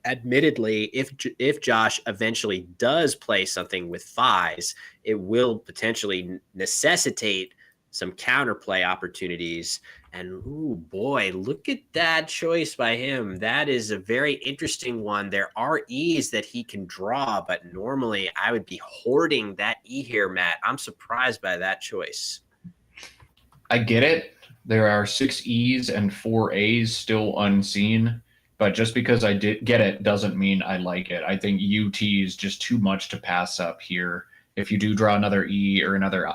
A: Admittedly, if Josh eventually does play something with fives, it will potentially necessitate some counterplay opportunities. And oh boy, look at that choice by him. That is a very interesting one. There are E's that he can draw, but normally I would be hoarding that E here, Matt. I'm surprised by that choice.
B: I get it. There are 6 E's and 4 A's still unseen, but just because I did get it doesn't mean I like it. I think UT is just too much to pass up here. If you do draw another E or another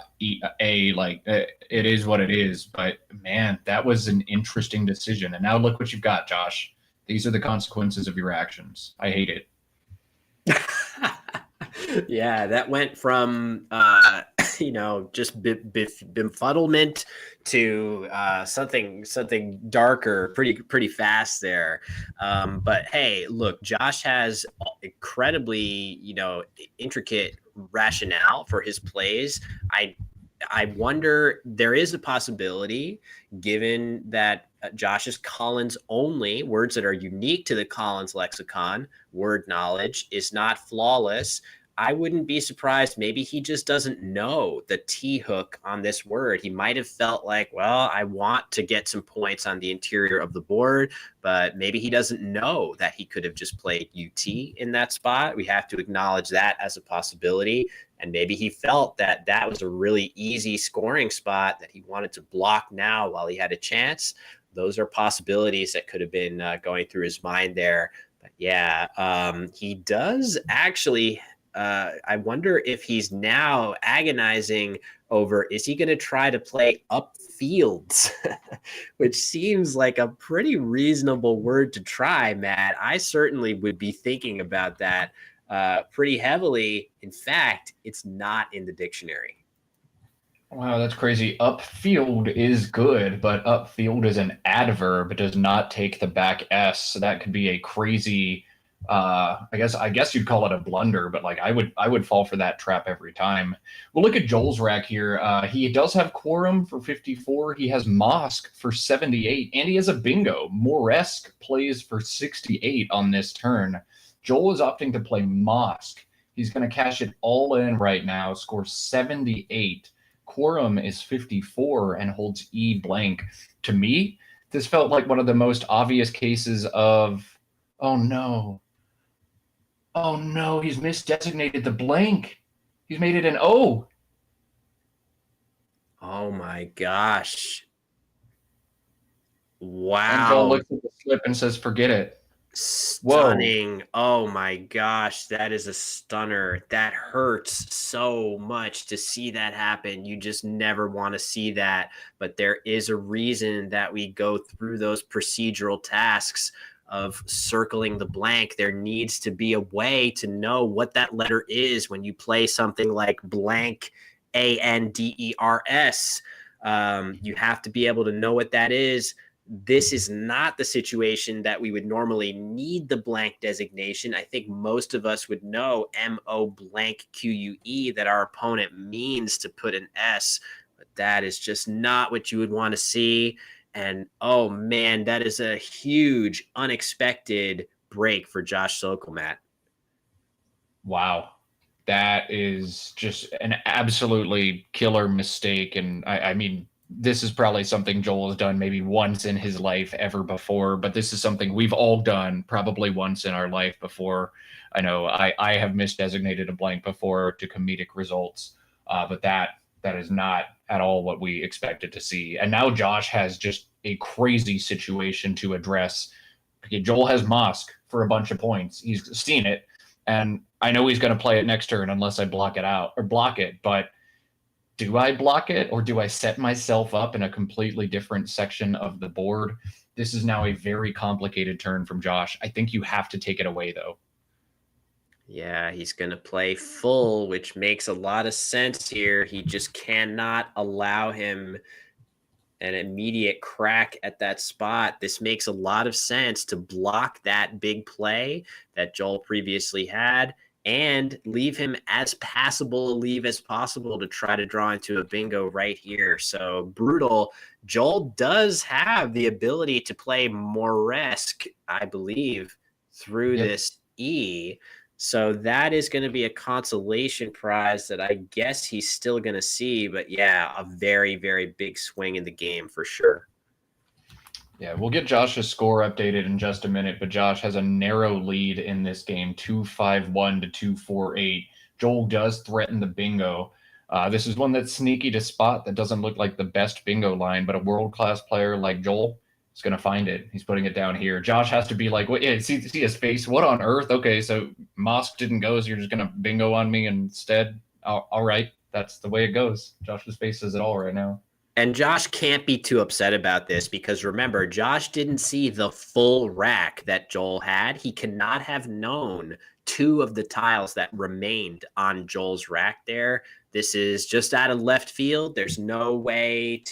B: A, like it is what it is. But man, that was an interesting decision. And now look what you've got, Josh. These are the consequences of your actions. I hate it.
A: Yeah, that went from just befuddlement to something darker pretty fast there. But hey, look, Josh has incredibly intricate rationale for his plays. I wonder, there is a possibility, given that Josh is Collins only, words that are unique to the Collins lexicon, word knowledge is not flawless. I wouldn't be surprised. Maybe he just doesn't know the T hook on this word. He might have felt like, well, I want to get some points on the interior of the board, but maybe he doesn't know that he could have just played UT in that spot. We have to acknowledge that as a possibility. And maybe he felt that that was a really easy scoring spot that he wanted to block now while he had a chance. Those are possibilities that could have been going through his mind there. But yeah, he does actually. I wonder if he's now agonizing over, is he going to try to play upfields, which seems like a pretty reasonable word to try, Matt. I certainly would be thinking about that pretty heavily. In fact, it's not in the dictionary.
B: Wow, that's crazy. Upfield is good, but upfield is an adverb. It does not take the back S. So that could be a crazy I guess you'd call it a blunder, but like I would fall for that trap every time. Well, look at Joel's rack here. He does have Quorum for 54. He has Mosque for 78, and he has a bingo. Moresque plays for 68 on this turn. Joel is opting to play Mosque. He's going to cash it all in right now, score 78. Quorum is 54 and holds E blank. To me, this felt like one of the most obvious cases of, oh no, oh no, he's misdesignated the blank. He's made it an O.
A: Oh my gosh. Wow.
B: And Joel looks at the slip and says, forget it.
A: Stunning. Whoa. Oh my gosh, that is a stunner. That hurts so much to see that happen. You just never want to see that. But there is a reason that we go through those procedural tasks of circling the blank. There needs to be a way to know what that letter is when you play something like blank ANDERS. You have to be able to know what that is. This is not the situation that we would normally need the blank designation. I think most of us would know MO blank QUE that our opponent means to put an S, but that is just not what you would want to see. And oh man, that is a huge unexpected break for Josh Sokol, Matt.
B: Wow. That is just an absolutely killer mistake. And I mean, this is probably something Joel has done maybe once in his life ever before, but this is something we've all done probably once in our life before. I know I have misdesignated a blank before to comedic results, but that is not at all what we expected to see. And now Josh has just a crazy situation to address. Okay, Joel has Mosque for a bunch of points. He's seen it, and I know he's going to play it next turn unless I block it, but do I block it or do I set myself up in a completely different section of the board? This is now a very complicated turn from Josh. I think you have to take it away, though.
A: Yeah, he's going to play full, which makes a lot of sense here. He just cannot allow him an immediate crack at that spot. This makes a lot of sense to block that big play that Joel previously had and leave him as passable a leave as possible to try to draw into a bingo right here. So brutal. Joel does have the ability to play Moresque, I believe, through this E. So that is going to be a consolation prize that I guess he's still going to see. But yeah, a very, very big swing in the game for sure.
B: Yeah, we'll get Josh's score updated in just a minute, but Josh has a narrow lead in this game, 251 to 248. Joel does threaten the bingo. This is one that's sneaky to spot that doesn't look like the best bingo line, but a world-class player like Joel is going to find it. He's putting it down here. Josh has to be like, "What? Yeah, see his face. What on earth? Okay, so Mosque didn't go, so you're just going to bingo on me instead? All right, that's the way it goes." Josh's face says it all right now.
A: And Josh can't be too upset about this because remember, Josh didn't see the full rack that Joel had. He cannot have known two of the tiles that remained on Joel's rack there. This is just out of left field. There's no way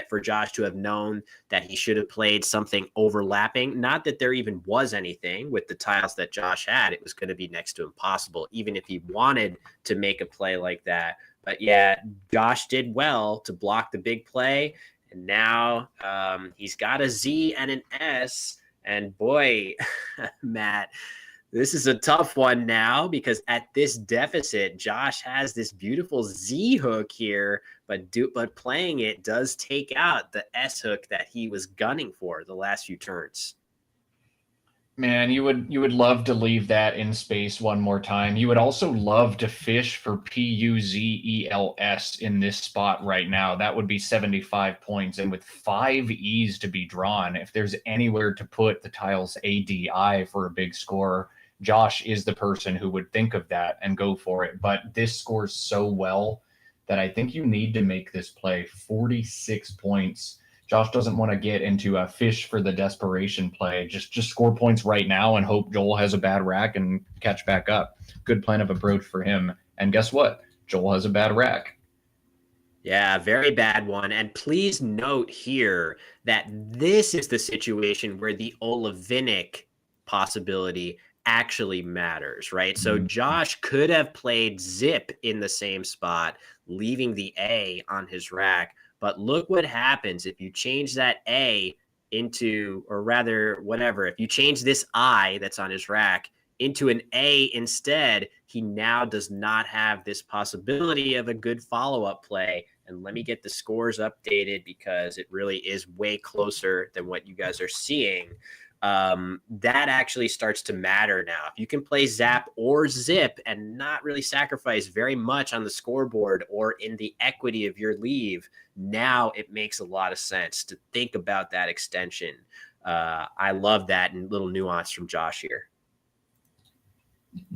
A: for Josh to have known that he should have played something overlapping. Not that there even was anything with the tiles that Josh had. It was going to be next to impossible, even if he wanted to make a play like that. But yeah, Josh did well to block the big play. And now he's got a Z and an S. And boy, Matt, this is a tough one now because at this deficit, Josh has this beautiful Z hook here, but playing it does take out the S hook that he was gunning for the last few turns.
B: Man, you would love to leave that in space one more time. You would also love to fish for PUZELS in this spot right now. That would be 75 points. And with 5 E's to be drawn, if there's anywhere to put the tiles ADI for a big score, Josh is the person who would think of that and go for it. But this scores so well that I think you need to make this play. 46 points. Josh doesn't want to get into a fish for the desperation play. Just score points right now and hope Joel has a bad rack and catch back up. Good plan of approach for him. And guess what? Joel has a bad rack.
A: Yeah, very bad one. And please note here that this is the situation where the Olivinic possibility actually matters, right? So Josh could have played zip in the same spot, leaving the A on his rack. But look what happens if you change that A into, or rather, whatever, if you change this I that's on his rack into an A instead, he now does not have this possibility of a good follow-up play. And let me get the scores updated because it really is way closer than what you guys are seeing. That actually starts to matter now. If you can play zap or zip and not really sacrifice very much on the scoreboard or in the equity of your leave, now it makes a lot of sense to think about that extension. I love that little nuance from Josh here.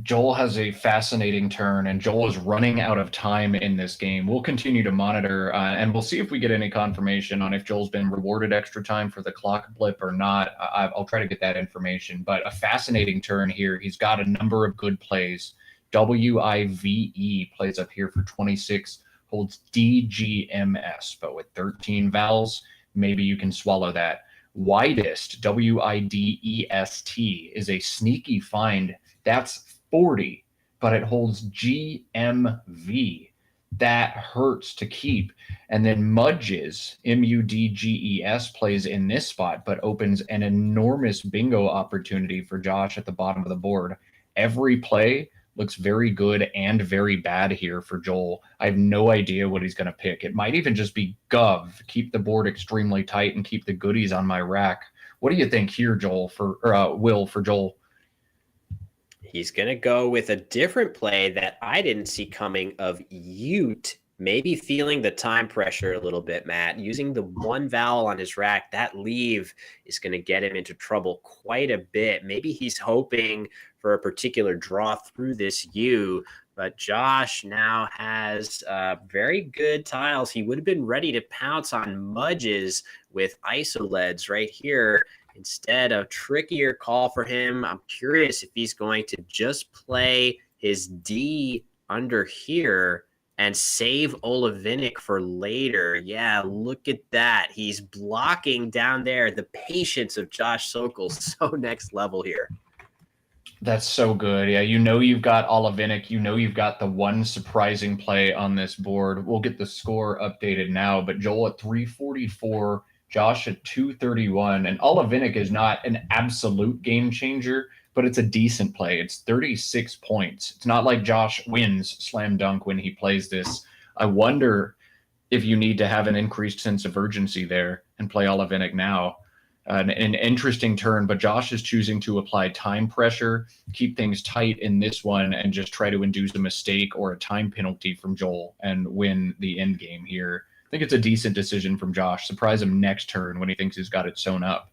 B: Joel has a fascinating turn, and Joel is running out of time in this game. We'll continue to monitor, and we'll see if we get any confirmation on if Joel's been rewarded extra time for the clock blip or not. I'll try to get that information. But a fascinating turn here. He's got a number of good plays. WIVE plays up here for 26, holds DGMS, but with 13 vowels, maybe you can swallow that. Widest, WIDEST, is a sneaky find. That's 40, but it holds GMV. That hurts to keep. And then Mudges, MUDGES, plays in this spot, but opens an enormous bingo opportunity for Josh at the bottom of the board. Every play looks very good and very bad here for Joel. I have no idea what he's going to pick. It might even just be Gov, keep the board extremely tight and keep the goodies on my rack. What do you think here, Joel, Will, for Joel?
A: He's going to go with a different play that I didn't see coming of Ute, maybe feeling the time pressure a little bit, Matt. Using the one vowel on his rack, that leave is going to get him into trouble quite a bit. Maybe he's hoping for a particular draw through this U, but Josh now has very good tiles. He would have been ready to pounce on Mudges with ISOLEDs right here. Instead, a trickier call for him. I'm curious if he's going to just play his D under here and save Olivinic for later. Yeah, look at that. He's blocking down there. The patience of Josh Sokol, so next level here.
B: That's so good. Yeah, you know you've got Olivinic. You know you've got the one surprising play on this board. We'll get the score updated now, but Joel at 344, Josh at 231, and Olivinic is not an absolute game changer, but it's a decent play. It's 36 points. It's not like Josh wins slam dunk when he plays this. I wonder if you need to have an increased sense of urgency there and play Olivinic now. An interesting turn, but Josh is choosing to apply time pressure, keep things tight in this one, and just try to induce a mistake or a time penalty from Joel and win the end game here. I think it's a decent decision from Josh. Surprise him next turn when he thinks he's got it sewn up.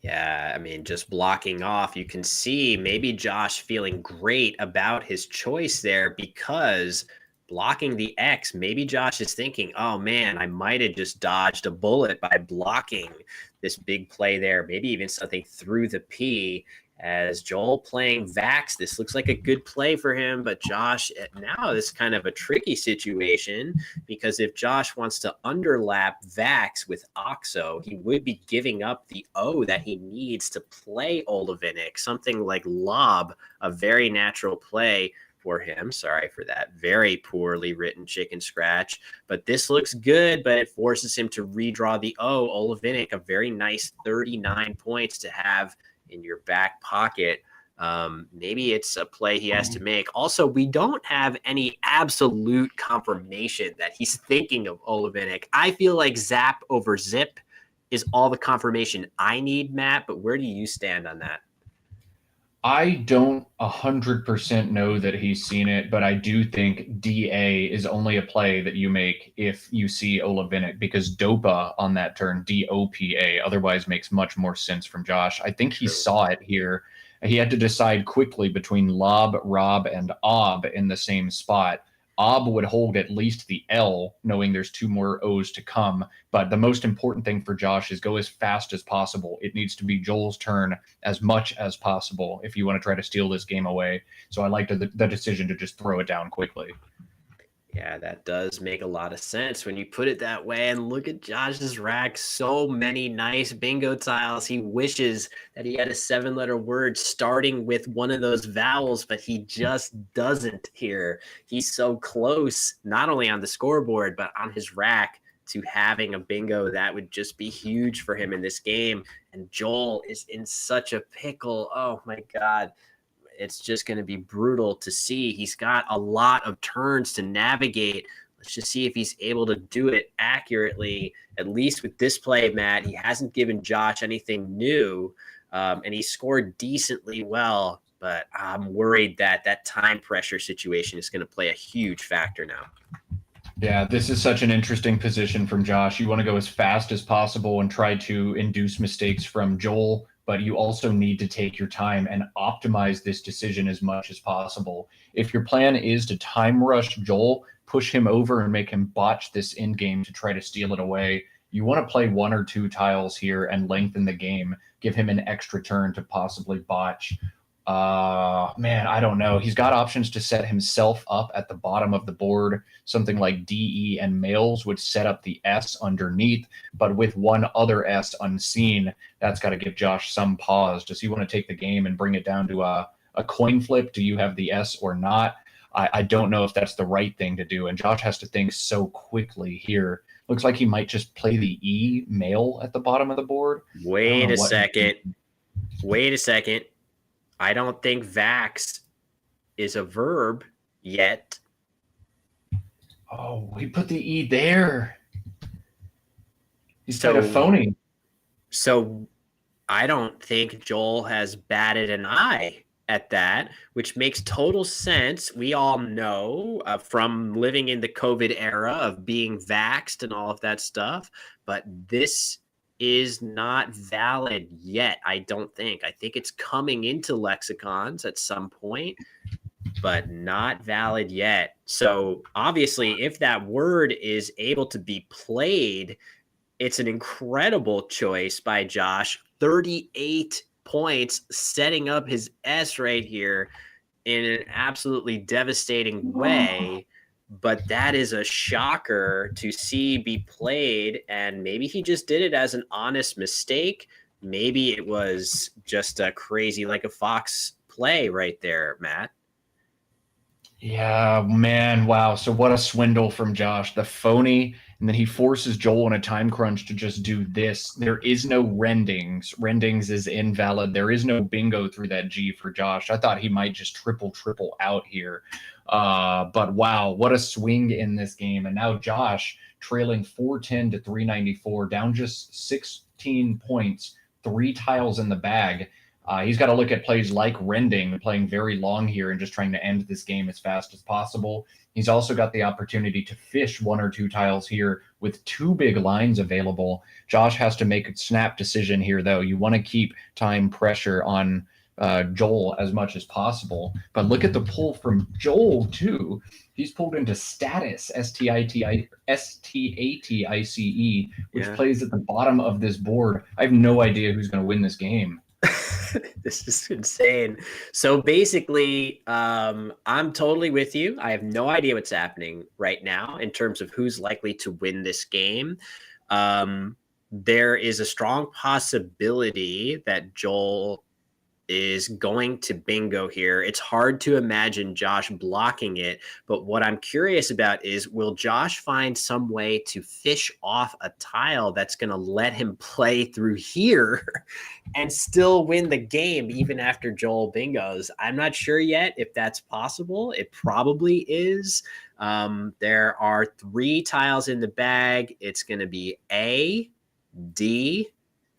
A: Yeah, I mean, just blocking off, you can see maybe Josh feeling great about his choice there because blocking the X, maybe Josh is thinking, oh man, I might have just dodged a bullet by blocking this big play there, maybe even something through the P. As Joel playing Vax, this looks like a good play for him, but Josh, now this is kind of a tricky situation because if Josh wants to underlap Vax with Oxo, he would be giving up the O that he needs to play Olivinic, something like Lob, a very natural play for him. Sorry for that very poorly written chicken scratch, but this looks good, but it forces him to redraw the O. Olivinic, a very nice 39 points to have in your back pocket. Maybe it's a play he has to make. Also, we don't have any absolute confirmation that he's thinking of Olivinic. I feel like Zap over Zip is all the confirmation I need, Matt, but where do you stand on that?
B: I don't 100% know that he's seen it, but I do think DA is only a play that you make if you see Olivinic, because Dopa on that turn, DOPA, otherwise makes much more sense from Josh. I think he saw it here. He had to decide quickly between Lob, Rob, and Ob in the same spot. Ob would hold at least the L, knowing there's two more O's to come. But the most important thing for Josh is go as fast as possible. It needs to be Joel's turn as much as possible if you want to try to steal this game away. So I like the decision to just throw it down quickly.
A: Yeah, that does make a lot of sense when you put it that way. And look at Josh's rack. So many nice bingo tiles. He wishes that he had a 7-letter word starting with one of those vowels, but he just doesn't here. He's so close, not only on the scoreboard, but on his rack to having a bingo that would just be huge for him in this game. And Joel is in such a pickle. Oh my God. It's just going to be brutal to see. He's got a lot of turns to navigate. Let's just see if he's able to do it accurately, at least with this play, Matt. He hasn't given Josh anything new, and he scored decently well, but I'm worried that that time pressure situation is going to play a huge factor now.
B: Yeah, this is such an interesting position from Josh. You want to go as fast as possible and try to induce mistakes from Joel, but you also need to take your time and optimize this decision as much as possible. If your plan is to time rush Joel, push him over and make him botch this end game to try to steal it away, you want to play 1 or 2 tiles here and lengthen the game, give him an extra turn to possibly botch. Man, I don't know. He's got options to set himself up at the bottom of the board. Something like DE and males would set up the S underneath, but with one other S unseen, that's got to give Josh some pause. Does he want to take the game and bring it down to a coin flip? Do you have the S or not? I don't know if that's the right thing to do, and Josh has to think so quickly here. Looks like he might just play the E male at the bottom of the board.
A: Wait a second. I don't think vax is a verb yet.
B: Oh, he put the E there. He's a phony.
A: So I don't think Joel has batted an eye at that, which makes total sense. We all know from living in the COVID era of being vaxxed and all of that stuff, but this is not valid yet, I don't think. I think it's coming into lexicons at some point, but not valid yet. So obviously, if that word is able to be played, it's an incredible choice by Josh. 38 points, setting up his S right here in an absolutely devastating way. But that is a shocker to see be played, and maybe he just did it as an honest mistake. Maybe it was just a crazy, like a fox play right there, Matt.
B: Yeah, man. Wow. So what a swindle from Josh. The phony. And then he forces Joel in a time crunch to just do this. There is no rendings. Rendings is invalid. There is no bingo through that G for Josh. I thought he might just triple out here. But wow, what a swing in this game. And now Josh trailing 410 to 394, down just 16 points, 3 tiles in the bag. He's got to look at plays like rending, playing very long here and just trying to end this game as fast as possible. He's also got the opportunity to fish 1 or 2 tiles here with 2 big lines available. Josh has to make a snap decision here, though. You want to keep time pressure on Joel as much as possible. But look at the pull from Joel, too. He's pulled into status, S-T-A-T-I-C-E, which plays at the bottom of this board. I have no idea who's going to win this game.
A: This is insane. So basically, I'm totally with you. I have no idea what's happening right now in terms of who's likely to win this game. There is a strong possibility that Joel is going to bingo here. It's hard to imagine Josh blocking it, but what I'm curious about is, will Josh find some way to fish off a tile that's going to let him play through here and still win the game even after Joel bingos? I'm not sure yet if that's possible. It probably is. There are 3 tiles in the bag. It's going to be A, D,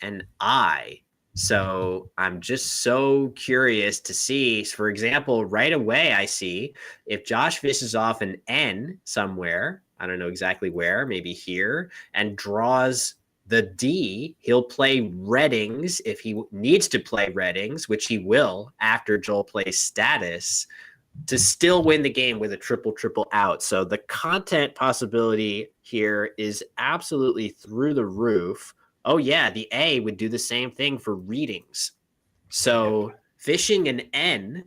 A: and I. So I'm just so curious to see, for example, right away, I see if Josh fishes off an N somewhere, I don't know exactly where, maybe here, and draws the D, he'll play reddings if he needs to play reddings, which he will after Joel plays status, to still win the game with a triple out. So the content possibility here is absolutely through the roof. Oh, yeah, the A would do the same thing for readings. So fishing an N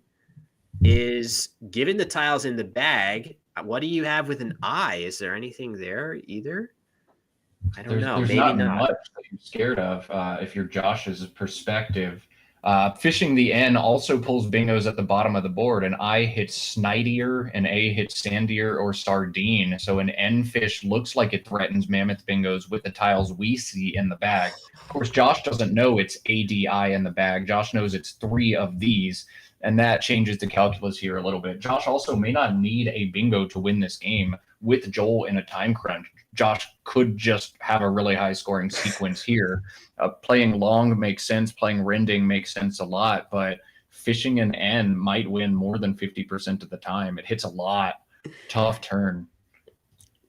A: is, given the tiles in the bag, What do you have with an I? Is there anything there either? I don't know.
B: There's
A: Maybe
B: not
A: not.
B: much that you're scared of if you're Josh's perspective. Fishing the N also pulls bingos at the bottom of the board. An I hits Snidier, an A hits Sandier or Sardine. So an N fish looks like it threatens mammoth bingos with the tiles we see in the bag. Of course, Josh doesn't know it's ADI in the bag. Josh knows it's 3 of these, and that changes the calculus here a little bit. Josh also may not need a bingo to win this game with Joel in a time crunch. Josh could just have a really high scoring sequence here. Playing long makes sense. Playing rending makes sense a lot, but fishing an N might win more than 50% of the time. It hits a lot. Tough turn.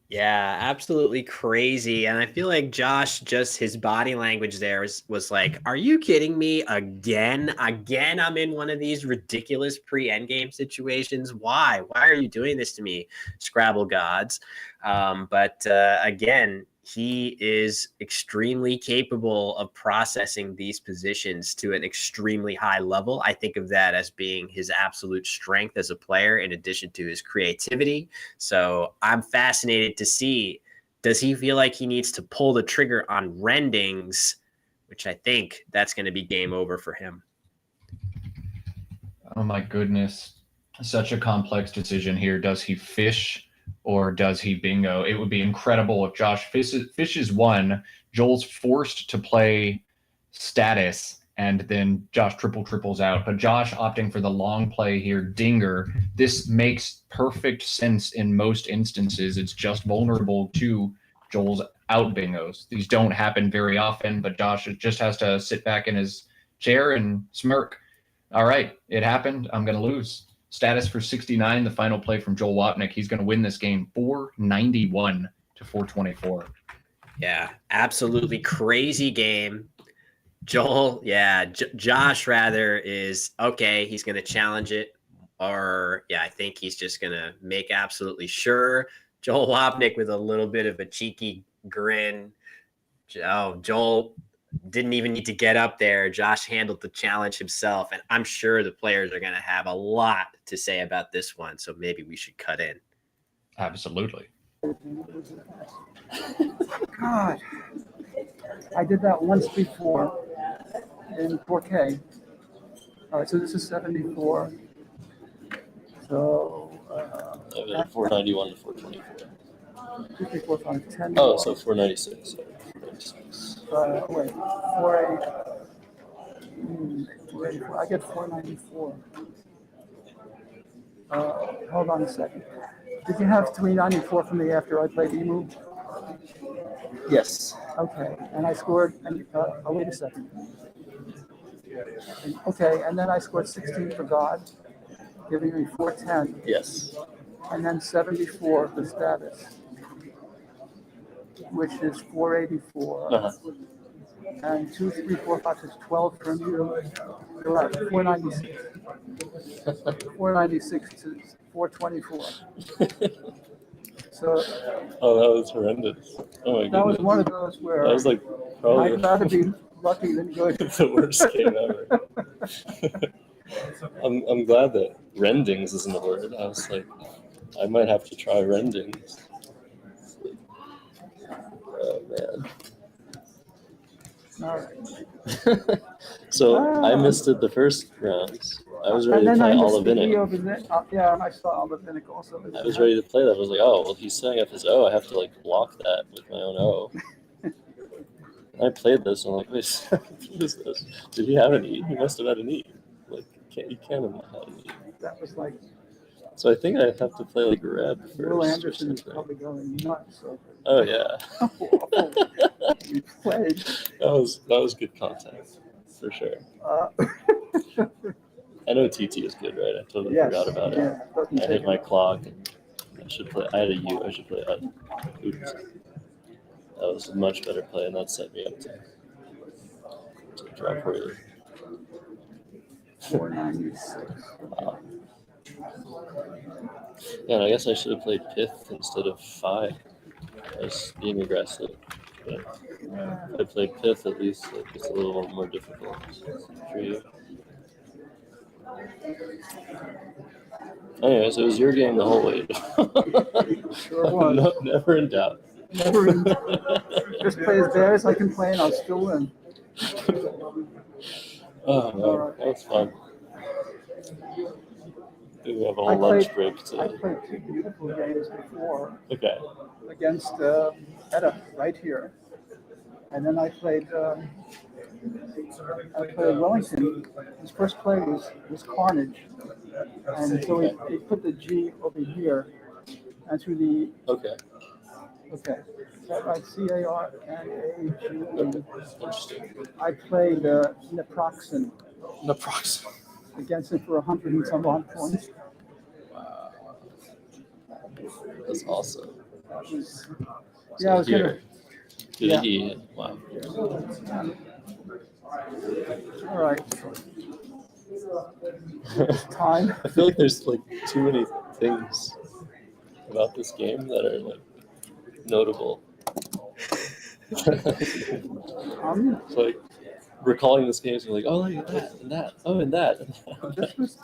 A: Yeah, absolutely crazy. And I feel like Josh, just his body language there was like, are you kidding me? Again, I'm in one of these ridiculous pre-endgame situations. Why? Why are you doing this to me, Scrabble gods? But again, he is extremely capable of processing these positions to an extremely high level. I think of that as being his absolute strength as a player, in addition to his creativity. So I'm fascinated to see, does he feel like he needs to pull the trigger on rendings, which I think that's going to be game over for him.
B: Oh my goodness. Such a complex decision here. Does he fish or does he bingo? It would be incredible if Josh fishes 1, Joel's forced to play status, and then Josh triples out. But Josh opting for the long play here, dinger. This makes perfect sense in most instances. It's just vulnerable to Joel's out bingos. These don't happen very often, but Josh just has to sit back in his chair and smirk. All right, it happened. I'm going to lose. Status for 69, the final play from Joel Wapnick. He's going to win this game 491 to 424.
A: Yeah, absolutely crazy game. Joel, yeah, Josh rather is okay. He's going to challenge it, or yeah, I think he's just going to make absolutely sure. Joel Wapnick with a little bit of a cheeky grin. Oh, Joel didn't even need to get up there. Josh handled the challenge himself, and I'm sure the players are going to have a lot to say about this one. So maybe we should cut in.
B: Absolutely.
E: God, I did that once before in 4K. All right, so this is 74. So
C: I've got 491 to 424.
E: 2, 3, 4, 5, 10.
C: Oh, so 496. Sorry, 496.
E: Wait, 48. 484. I get 494. Hold on a second. Did you have 394 from me after I played Emu?
C: Yes.
E: Okay, and I scored. And wait a second. Okay, and then I scored 16 for God, giving me 410.
C: Yes.
E: And then 74 for status, which is 484.
C: Uh-huh.
E: And 2, 3, 4, 5, 6, 12 from you. You're right, 496. 496 to 424. So
C: Oh, that was horrendous. Oh my goodness.
E: that was one of those where
C: That was like probably
E: I'd rather be lucky than good.
C: the worst game ever. I'm glad that rendings isn't a word. I was like, I might have to try rendings. Oh man.
E: All right.
C: So I missed it the first rounds. I was ready to play all of it.
E: Yeah, I saw all of it also.
C: I was ready to play that. I was like, oh, well, he's setting up his O. I have to like block that with my own O. I played this and I'm like, wait, what is this? Did he have an E? He must have had an E. Like, you can't have not had an E.
E: That was like.
C: So I think I have to play like red first.
E: Will Anderson is probably going nuts. So.
C: Oh yeah.
E: You played.
C: That was good content for sure. I know TT is good, right? I totally forgot about it. I hit my clock. And I should play. I had a U. I should play. Oops. That was a much better play, and that set me up to drop early.
E: 496.
C: Wow. Yeah, and I guess I should have played Pith instead of Phi. I was being aggressive. But if I played Pith, at least like, it's a little more difficult for you. Anyways, it was your game the whole way.
E: Sure was.
C: No, never in doubt.
E: Never in, just play as bad as I can play, and I'll still win.
C: Oh man, that's fun. We have a whole
E: I
C: lunch
E: played-
C: break
E: I
C: to.
E: played 2 beautiful games before
C: Okay.
E: against Etta right here, and then I played Wellington. His first play was Carnage, and so he put the G over here, and through the
C: Okay.
E: okay, is that right? CARNAGE.
C: Interesting.
E: I played Naproxen
C: Naproxen.
E: against him for 100 and some odd points.
C: Wow. That's awesome.
E: That was,
C: So
E: yeah, I was
C: here. Did
E: yeah.
C: he? Wow.
E: All right. It's time.
C: I feel like there's like too many things about this game that are like notable. It's like recalling this game, so like, oh, look at that and that, oh, and that.
E: This was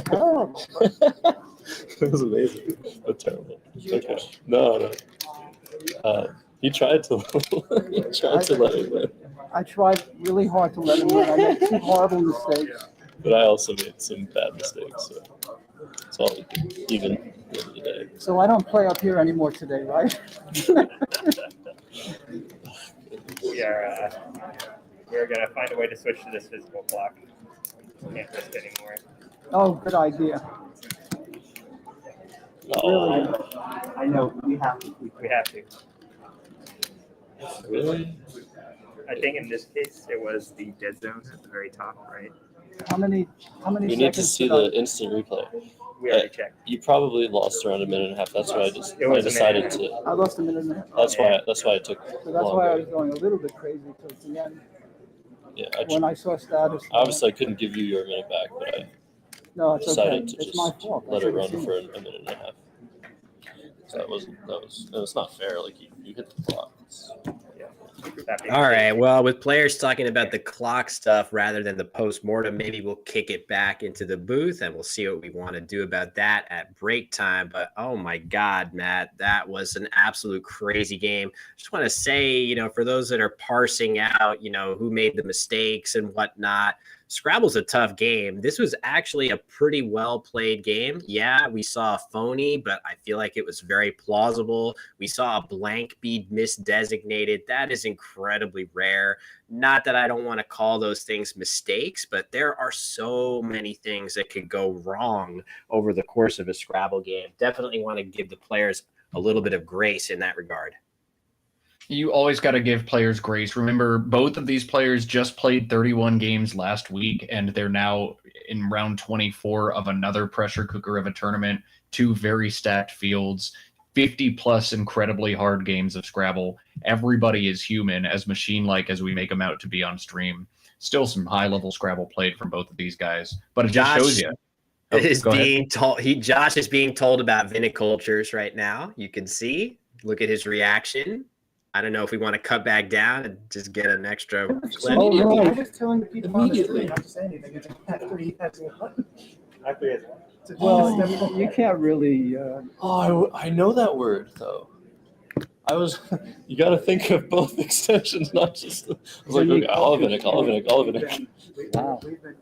E: terrible.
C: It was amazing, but terrible. Okay, no. He tried to. He tried to let it win,
E: I tried really hard to let him win. I made 2 horrible mistakes.
C: but I also made some bad mistakes. So it's all even at the end of the day.
E: So I don't play up here anymore today, right?
F: We're gonna find a way to switch to this physical clock. Can't risk anymore.
E: Oh, good idea.
C: Oh,
E: Really?
F: I know we have to. We have to.
C: really?
F: I think in this case it was the dead zone at the very top, right?
E: How many
C: We need to
E: seconds
C: see
E: did I-
C: the instant replay.
F: We already checked.
C: You probably lost around a minute and a half. That's why I decided to.
E: I lost a minute and a half.
C: That's why I took
E: So that's why I was
C: longer.
E: going a little bit crazy towards the end.
C: Yeah,
E: When I saw status.
C: obviously I couldn't give you your minute back, but I
E: No, it's okay.
C: decided to
E: It's my
C: just
E: fault. I
C: let it
E: should have
C: run
E: seen
C: for
E: it.
C: a minute and a half. So it's not fair. Like you hit the clock.
A: All right. Well, with players talking about the clock stuff rather than the post-mortem, maybe we'll kick it back into the booth and we'll see what we want to do about that at break time. But oh my God, Matt, that was an absolute crazy game. Just want to say, for those that are parsing out, who made the mistakes and whatnot, Scrabble's a tough game. This was actually a pretty well played game. Yeah, we saw a phony, but I feel like it was very plausible. We saw a blank be misdesignated. That is incredibly rare. Not that I don't want to call those things mistakes, but there are so many things that could go wrong over the course of a Scrabble game. Definitely want to give the players a little bit of grace in that regard.
B: You always got to give players grace. Remember, both of these players just played 31 games last week, and they're now in round 24 of another pressure cooker of a tournament, 2 very stacked fields, 50-plus incredibly hard games of Scrabble. Everybody is human, as machine-like as we make them out to be on stream. Still some high-level Scrabble played from both of these guys, but it just shows you.
A: Josh is being told about vinicultures right now. You can see. Look at his reaction. I don't know if we want to cut back down and just get an extra clip.
E: Oh, no.
G: I'm just telling the people on the screen not to say anything until after he has it.
E: Well, you can't really.
C: Oh, I know that word though. You got to think of both extensions, not just. I was like, okay, Olivinik.
E: Wow.
G: We've been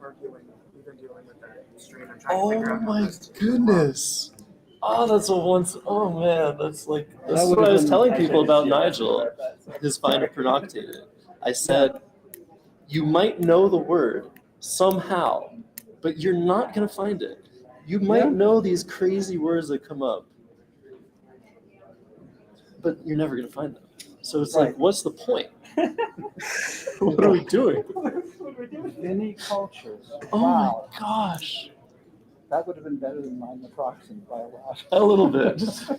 G: dealing with that stream and trying to figure
C: Oh
G: out how
C: my
G: best to
C: goodness. Oh, that's a once. Oh man, that's like this is
E: would've
C: what I was
E: been-
C: telling people about Nigel, his finder pronoctated. I said, you might know the word somehow, but you're not gonna find it. You might know these crazy words that come up, but you're never gonna find them. So it's like, what's the point? What are we doing?
E: Vinicultures.
C: Oh
E: Wow.
C: my gosh.
E: That would have been better than my naproxen by a lot.
C: A little bit. Just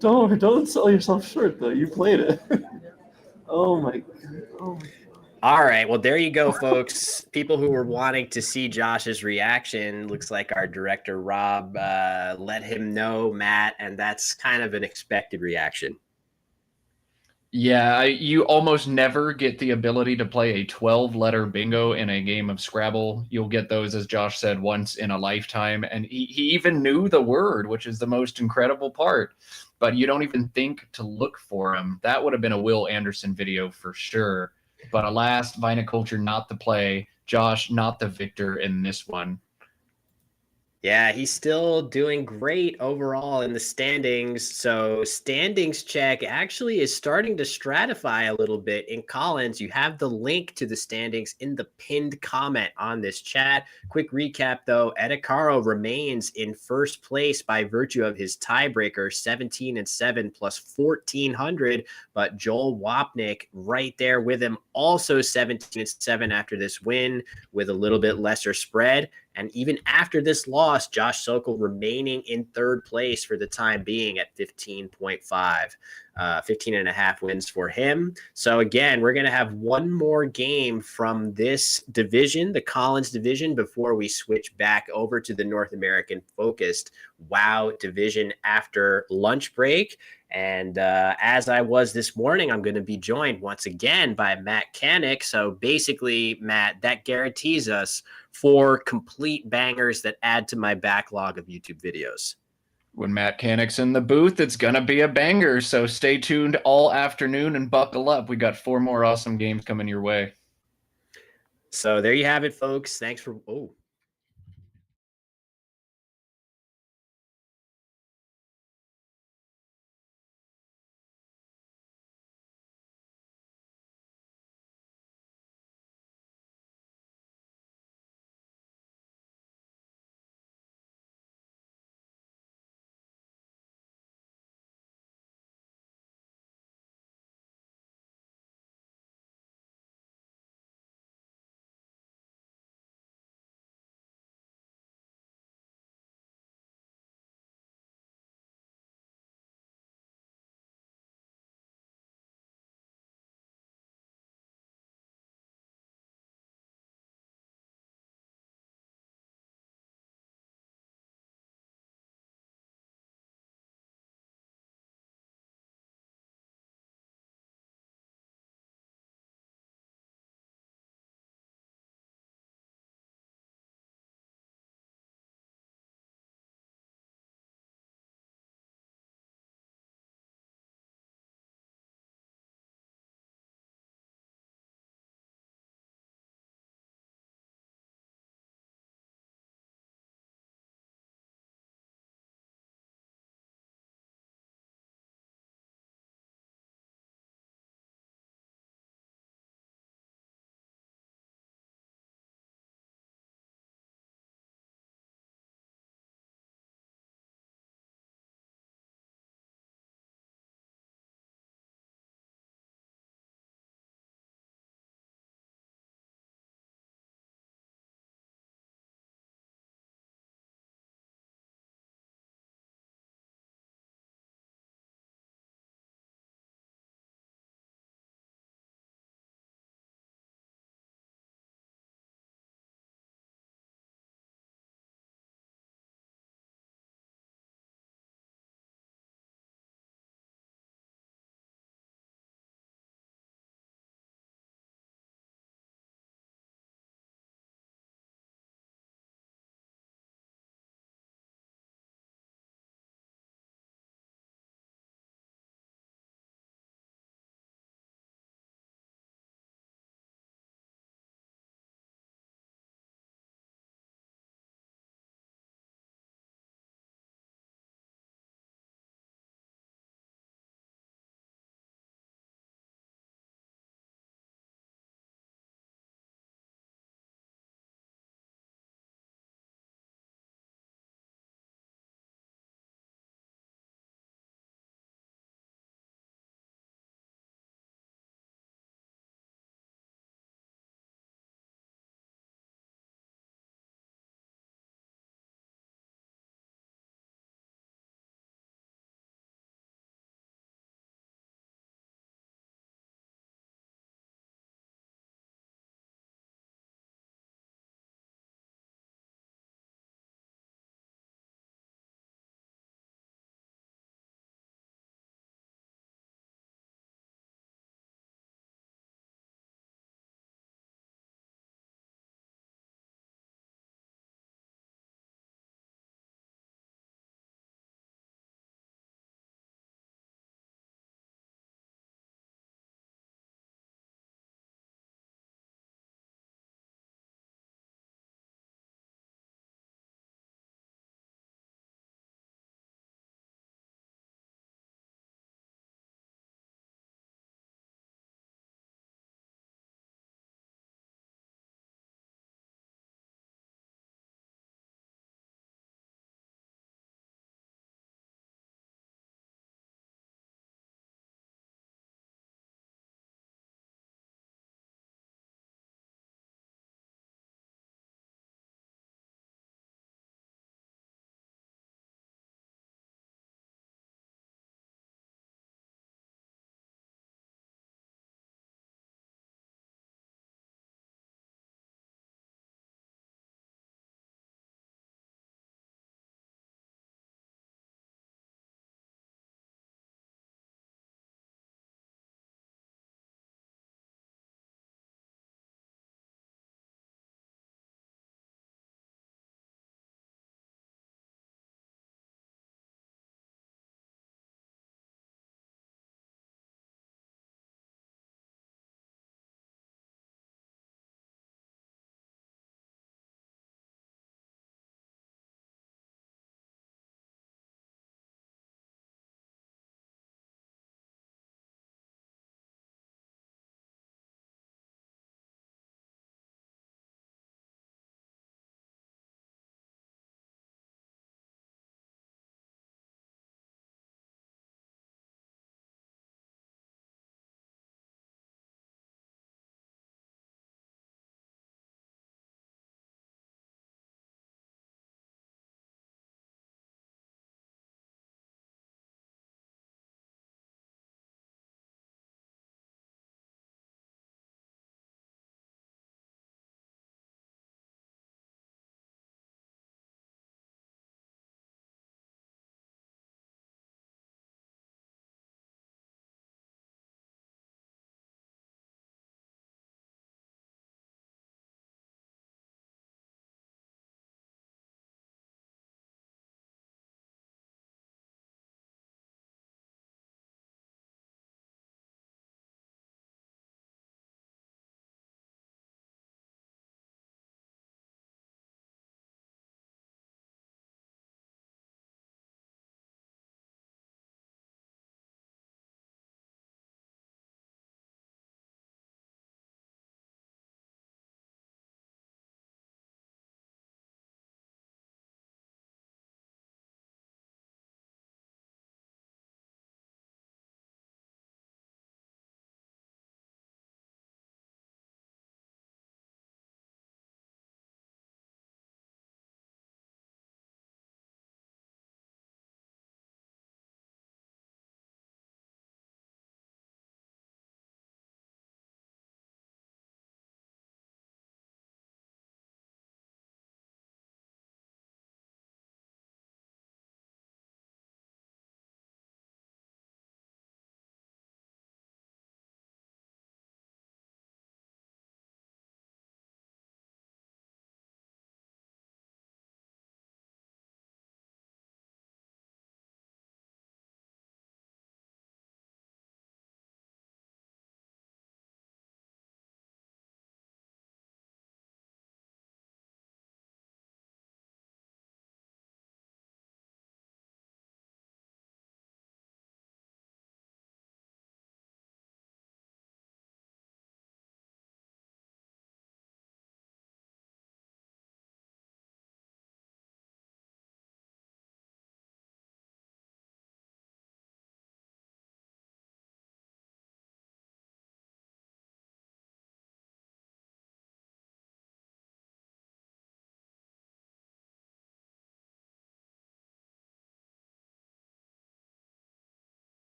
C: don't sell yourself short though. You played it. Oh my god. Oh my.
A: All right. Well, there you go, folks. People who were wanting to see Josh's reaction, looks like our director, Rob, let him know, Matt, and that's kind of an expected reaction.
B: Yeah, you almost never get the ability to play a 12-letter bingo in a game of Scrabble. You'll get those, as Josh said, once in a lifetime. And he even knew the word, which is the most incredible part. But you don't even think to look for him. That would have been a Will Anderson video for sure. But alas, Viniculture not the play. Josh not the victor in this one.
A: Yeah, he's still doing great overall in the standings. So, standings check actually is starting to stratify a little bit. In Collins, you have the link to the standings in the pinned comment on this chat. Quick recap though, Edicaro remains in first place by virtue of his tiebreaker, 17-7 plus 1400. But Joel Wapnick right there with him, also 17-7 after this win with a little bit lesser spread. And even after this loss, Josh Sokol remaining in third place for the time being at 15.5, 15 and a half wins for him. So again, we're going to have one more game from this division, the Collins division, before we switch back over to the North American focused WoW division after lunch break. And as I was this morning, I'm going to be joined once again by Matt Canick. So basically, Matt, that guarantees us 4 complete bangers that add to my backlog of YouTube videos.
B: When Matt Canick's in the booth, it's going to be a banger. So stay tuned all afternoon and buckle up. We got 4 more awesome games coming your way.
A: So there you have it, folks. Thanks for... Oh.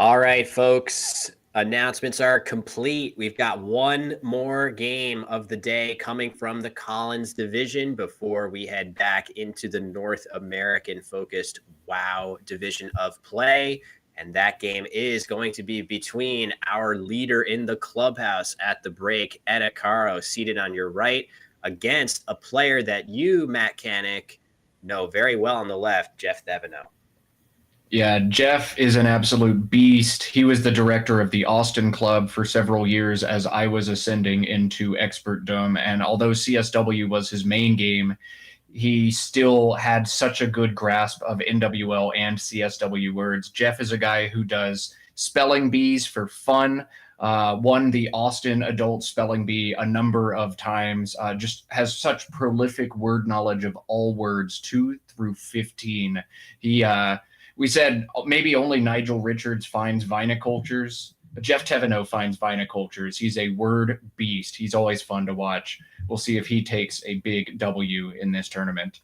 A: All right, folks. Announcements are complete. We've got one more game of the day coming from the Collins division before we head back into the North American focused WoW division of play. And that game is going to be between our leader in the clubhouse at the break, Etta Caro, seated on your right, against a player that you, Matt Canick, know very well on the left, Jeff Theveno.
B: Yeah, Jeff is an absolute beast. He was the director of the Austin Club for several years as I was ascending into expertdom. And although CSW was his main game, he still had such a good grasp of NWL and CSW words. Jeff is a guy who does spelling bees for fun, won the Austin Adult Spelling Bee a number of times, just has such prolific word knowledge of all words, 2 through 15. We said maybe only Nigel Richards finds vinicultures. Jeff Theveno finds vinicultures. He's a word beast. He's always fun to watch. We'll see if he takes a big W in this tournament.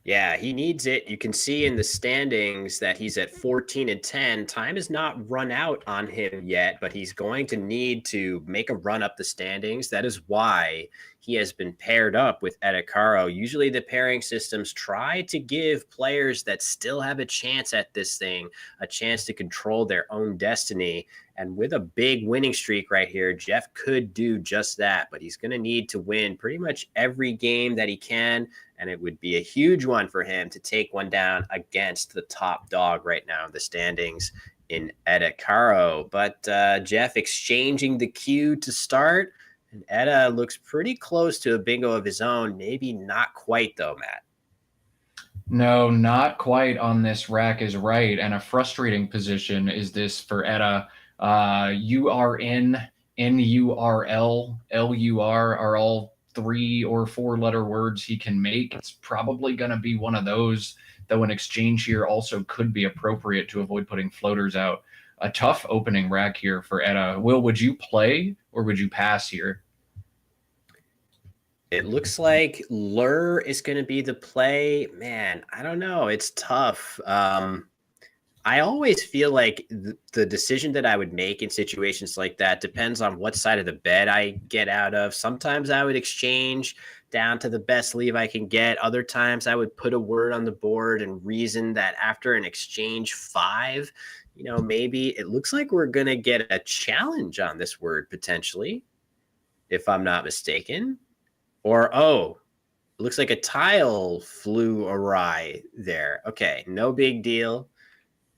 A: Yeah, he needs it. You can see in the standings that he's at 14-10. Time has not run out on him yet, but he's going to need to make a run up the standings. That is why he has been paired up with Etta Caro. Usually the pairing systems try to give players that still have a chance at this thing a chance to control their own destiny. And with a big winning streak right here, Jeff could do just that, but he's going to need to win pretty much every game that he can. And it would be a huge one for him to take one down against the top dog right now in the standings in Etta Caro. But Jeff exchanging the cue to start. And Etta looks pretty close to a bingo of his own. Maybe not quite, though, Matt.
B: No, not quite on this rack is right. And a frustrating position is this for Etta. URN, NURL, LUR are all 3 or 4 letter words he can make. It's probably going to be one of those, though an exchange here also could be appropriate to avoid putting floaters out. A tough opening rack here for Etta. Will, would you play or would you pass here?
A: It looks like Lure is going to be the play. Man, I don't know. It's tough. I always feel like the decision that I would make in situations like that depends on what side of the bed I get out of. Sometimes I would exchange down to the best leave I can get. Other times I would put a word on the board and reason that after an exchange 5, maybe it looks like we're going to get a challenge on this word potentially, if I'm not mistaken. Or, it looks like a tile flew awry there. Okay, no big deal.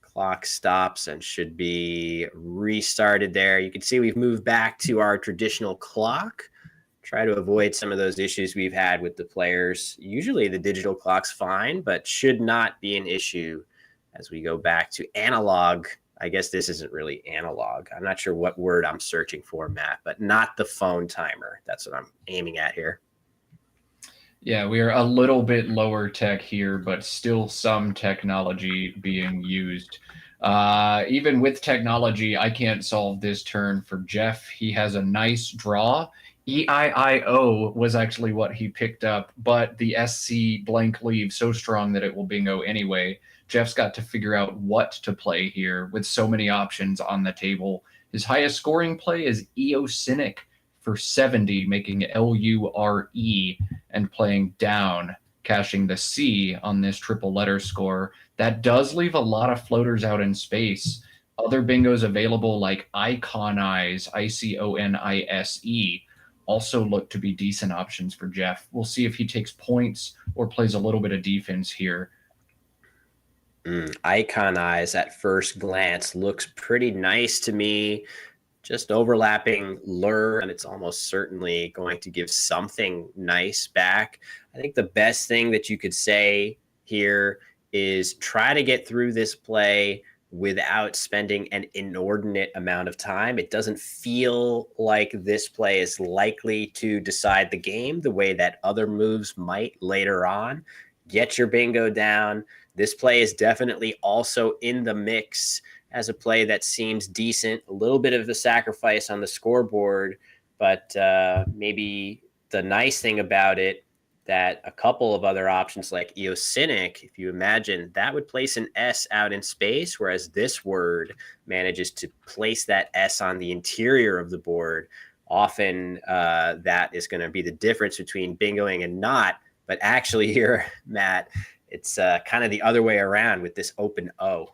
A: Clock stops and should be restarted there. You can see we've moved back to our traditional clock. Try to avoid some of those issues we've had with the players. Usually the digital clock's fine, but should not be an issue as we go back to analog. I guess this isn't really analog. I'm not sure what word I'm searching for, Matt, but not the phone timer. That's what I'm aiming at here.
B: Yeah, we are a little bit lower tech here, but still some technology being used. Even with technology, I can't solve this turn for Jeff. He has a nice draw. EIIO was actually what he picked up, but the SC blank leave so strong that it will bingo anyway. Jeff's got to figure out what to play here with so many options on the table. His highest scoring play is Eosinic for 70, making LURE and playing down, cashing the C on this triple letter score. That does leave a lot of floaters out in space. Other bingos available like Iconize, ICONISE, also look to be decent options for Jeff. We'll see if he takes points or plays a little bit of defense here.
A: Iconize at first glance looks pretty nice to me. Just overlapping Lure, and it's almost certainly going to give something nice back. I think the best thing that you could say here is try to get through this play without spending an inordinate amount of time. It doesn't feel like this play is likely to decide the game the way that other moves might later on. Get your bingo down. This play is definitely also in the mix as a play that seems decent, a little bit of a sacrifice on the scoreboard, but maybe the nice thing about it that a couple of other options like Eosinic, if you imagine, that would place an S out in space, whereas this word manages to place that S on the interior of the board. Often that is going to be the difference between bingoing and not. But actually here, Matt, it's kind of the other way around with this open O.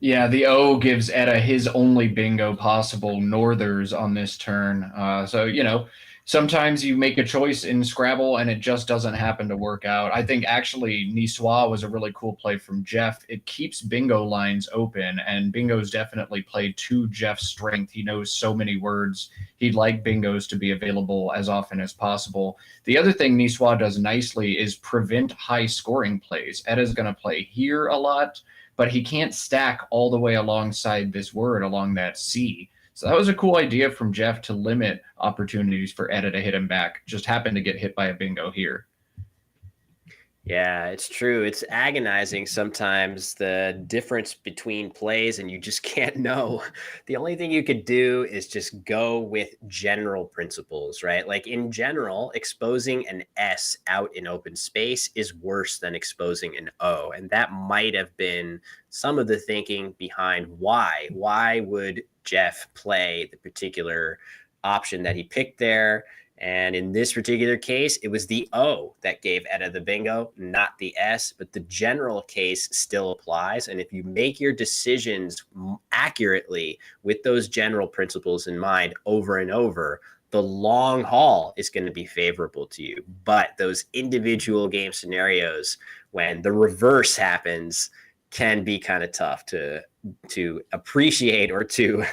B: Yeah, the O gives Etta his only bingo possible, Northers, on this turn. So, you know, sometimes you make a choice in Scrabble and it just doesn't happen to work out. I think actually Niçoise was a really cool play from Jeff. It keeps bingo lines open, and bingo's definitely played to Jeff's strength. He knows so many words. He'd like bingos to be available as often as possible. The other thing Niçoise does nicely is prevent high scoring plays. Etta's going to play here a lot, but he can't stack all the way alongside this word along that C. So that was a cool idea from Jeff to limit opportunities for Etta to hit him back. Just happened to get hit by a bingo here.
A: Yeah, it's true. It's agonizing sometimes, the difference between plays, and you just can't know. The only thing you could do is just go with general principles, right? Like in general, exposing an S out in open space is worse than exposing an O. And that might have been some of the thinking behind why. Why would Jeff play the particular option that he picked there? And in this particular case, it was the O that gave Etta the bingo, not the S, but the general case still applies. And if you make your decisions accurately with those general principles in mind over and over, the long haul is going to be favorable to you. But those individual game scenarios, when the reverse happens, can be kind of tough to appreciate or to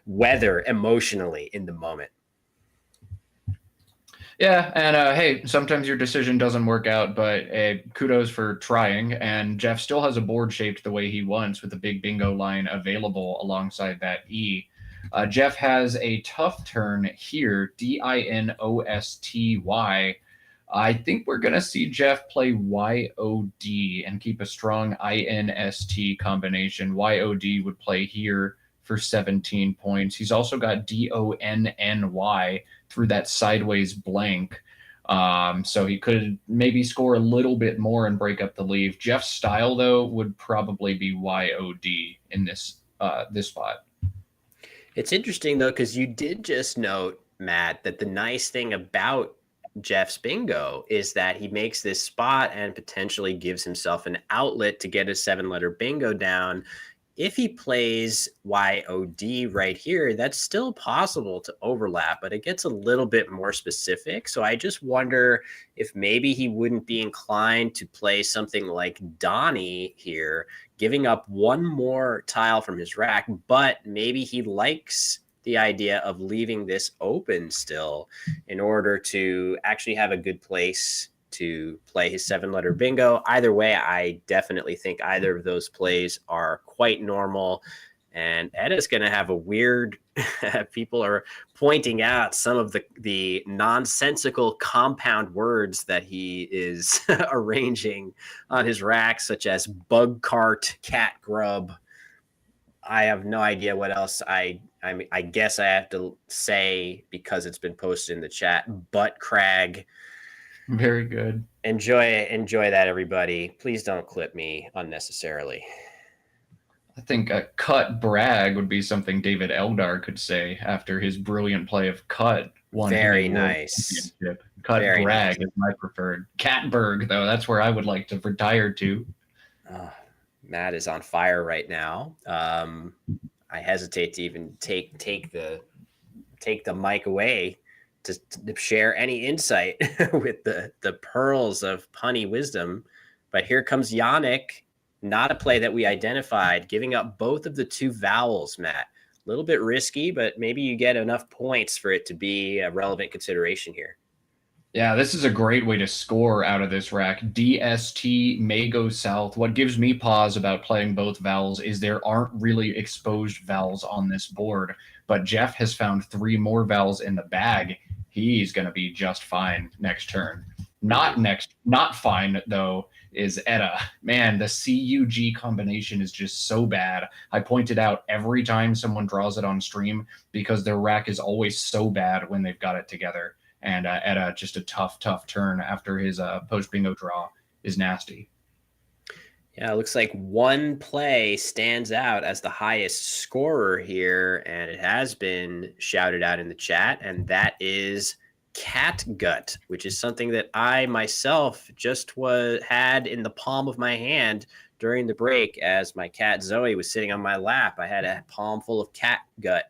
A: weather emotionally in the moment.
B: Yeah, and hey, sometimes your decision doesn't work out, but kudos for trying. And Jeff still has a board shaped the way he wants with a big bingo line available alongside that E. Jeff has a tough turn here, Dinosty. I think we're going to see Jeff play YOD and keep a strong INST combination. YOD would play here for 17 points. He's also got DONNY through that sideways blank. So he could maybe score a little bit more and break up the leave. Jeff's style, though, would probably be YOD in this spot.
A: It's interesting, though, because you did just note, Matt, that the nice thing about Jeff's bingo is that he makes this spot and potentially gives himself an outlet to get a 7-letter bingo down. If he plays YOD right here, that's still possible to overlap, but it gets a little bit more specific. So I just wonder if maybe he wouldn't be inclined to play something like Donnie here, giving up one more tile from his rack, but maybe he likes the idea of leaving this open still in order to actually have a good place to play his 7-letter bingo. Either way, I definitely think either of those plays are quite normal. And Etta's going to have a weird, people are pointing out some of the nonsensical compound words that he is arranging on his rack, such as bug cart, cat grub. I have no idea what else I guess I have to say because it's been posted in the chat. Butt crag.
B: Very good.
A: Enjoy that, everybody. Please don't clip me unnecessarily.
B: I think a cut brag would be something David Eldar could say after his brilliant play of cut.
A: Very nice.
B: Cut
A: Very
B: brag
A: nice.
B: is my preferred. Catberg, though, that's where I would like to retire to.
A: Matt is on fire right now. I hesitate to even take the mic away to share any insight with the pearls of punny wisdom. But here comes Yannick, not a play that we identified, giving up both of the 2 vowels, Matt. A little bit risky, but maybe you get enough points for it to be a relevant consideration here.
B: Yeah, this is a great way to score out of this rack. DST may go south. What gives me pause about playing both vowels is there aren't really exposed vowels on this board, but Jeff has found 3 more vowels in the bag. He's going to be just fine next turn. Not fine, though, is Etta. Man, the CUG combination is just so bad. I point it out every time someone draws it on stream because their rack is always so bad when they've got it together. And Etta, just a tough turn after his post-bingo draw is nasty.
A: Yeah, it looks like one play stands out as the highest scorer here, and it has been shouted out in the chat, and that is catgut, which is something that I myself just had in the palm of my hand during the break as my cat Zoe was sitting on my lap. I had a palm full of catgut.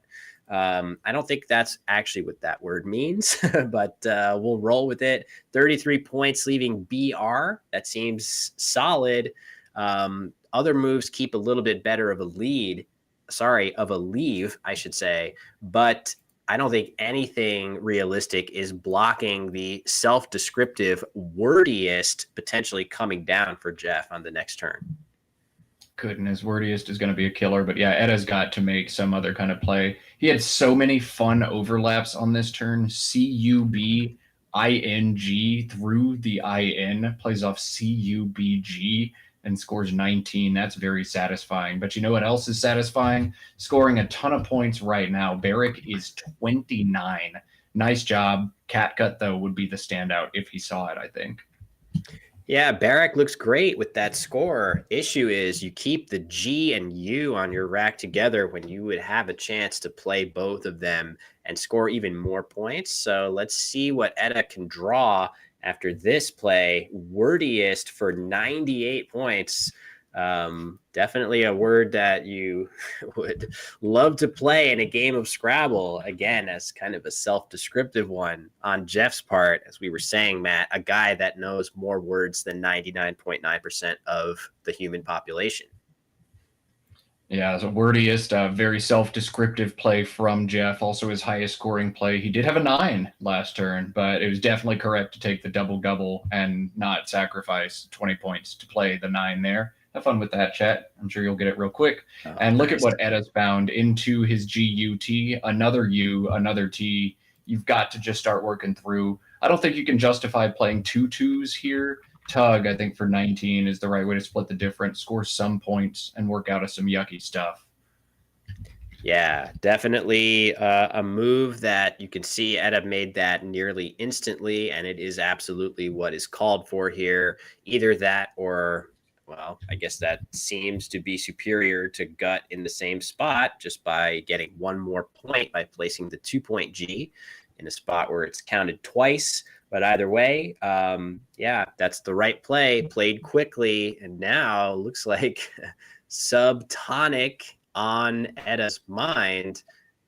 A: I don't think that's actually what that word means, but we'll roll with it. 33 points leaving BR. That seems solid. Other moves keep a little bit better of a lead. Of a leave, I should say. But I don't think anything realistic is blocking the self-descriptive wordiest potentially coming down for Jeff on the next turn.
B: Goodness, wordiest is going to be a killer, but yeah, Eda's got to make some other kind of play. He had so many fun overlaps on this turn. CUBING through the IN, plays off CUBG and scores 19. That's very satisfying. But you know what else is satisfying? Scoring a ton of points right now. Barrick is 29. Nice job. Catgut, though, would be the standout if he saw it, I think.
A: Yeah, Barrick looks great with that score. Issue is you keep the G and U on your rack together when you would have a chance to play both of them and score even more points. So let's see what Etta can draw after this play. Wordiest for 98 points. Definitely a word that you would love to play in a game of Scrabble, again, as kind of a self-descriptive one on Jeff's part. As we were saying, Matt, a guy that knows more words than 99.9% of the human population.
B: Yeah, so wordiest, very self-descriptive play from Jeff. Also his highest scoring play. He did have a 9 last turn, but it was definitely correct to take the double and not sacrifice 20 points to play the 9 there. Have fun with that, chat. I'm sure you'll get it real quick. And look at what Eda's found into his GUT. Another U, another T. You've got to just start working through. I don't think you can justify playing 2 2s here. Tug, I think, for 19 is the right way to split the difference, score some points, and work out of some yucky stuff.
A: Yeah, definitely a move that you can see Eda made that nearly instantly, and it is absolutely what is called for here. Either that or, well, I guess that seems to be superior to gut in the same spot just by getting one more point by placing the 2-point G in a spot where it's counted twice. But either way, yeah, that's the right play, played quickly, and now looks like subtonic on Eda's mind,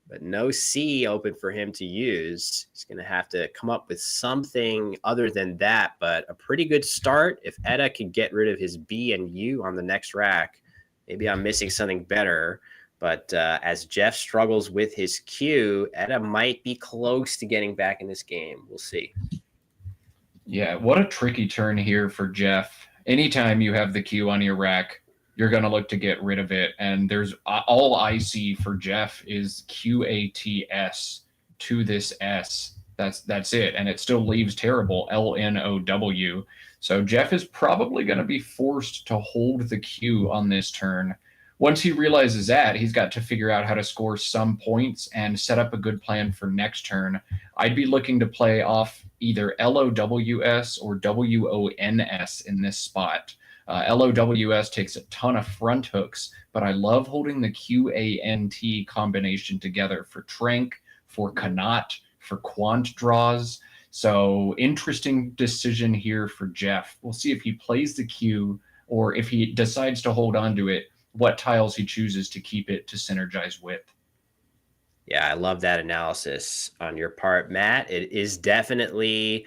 A: but no C open for him to use. He's going to have to come up with something other than that, but a pretty good start. If Eda could get rid of his B and U on the next rack, maybe I'm missing something better. But as Jeff struggles with his Q, Eda might be close to getting back in this game. We'll see.
B: Yeah, what a tricky turn here for Jeff. Anytime you have the Q on your rack, you're going to look to get rid of it. And there's all I see for Jeff is QATS to this S. That's it. And it still leaves terrible LNOW. So Jeff is probably going to be forced to hold the Q on this turn. Once he realizes that, he's got to figure out how to score some points and set up a good plan for next turn. I'd be looking to play off either LOWS or WONS in this spot. LOWS takes a ton of front hooks, but I love holding the QANT combination together for Trank, for Connaught, for Quant draws. So interesting decision here for Jeff. We'll see if he plays the Q or if he decides to hold on to it, what tiles he chooses to keep it to synergize with.
A: Yeah, I love that analysis on your part, Matt. It is definitely,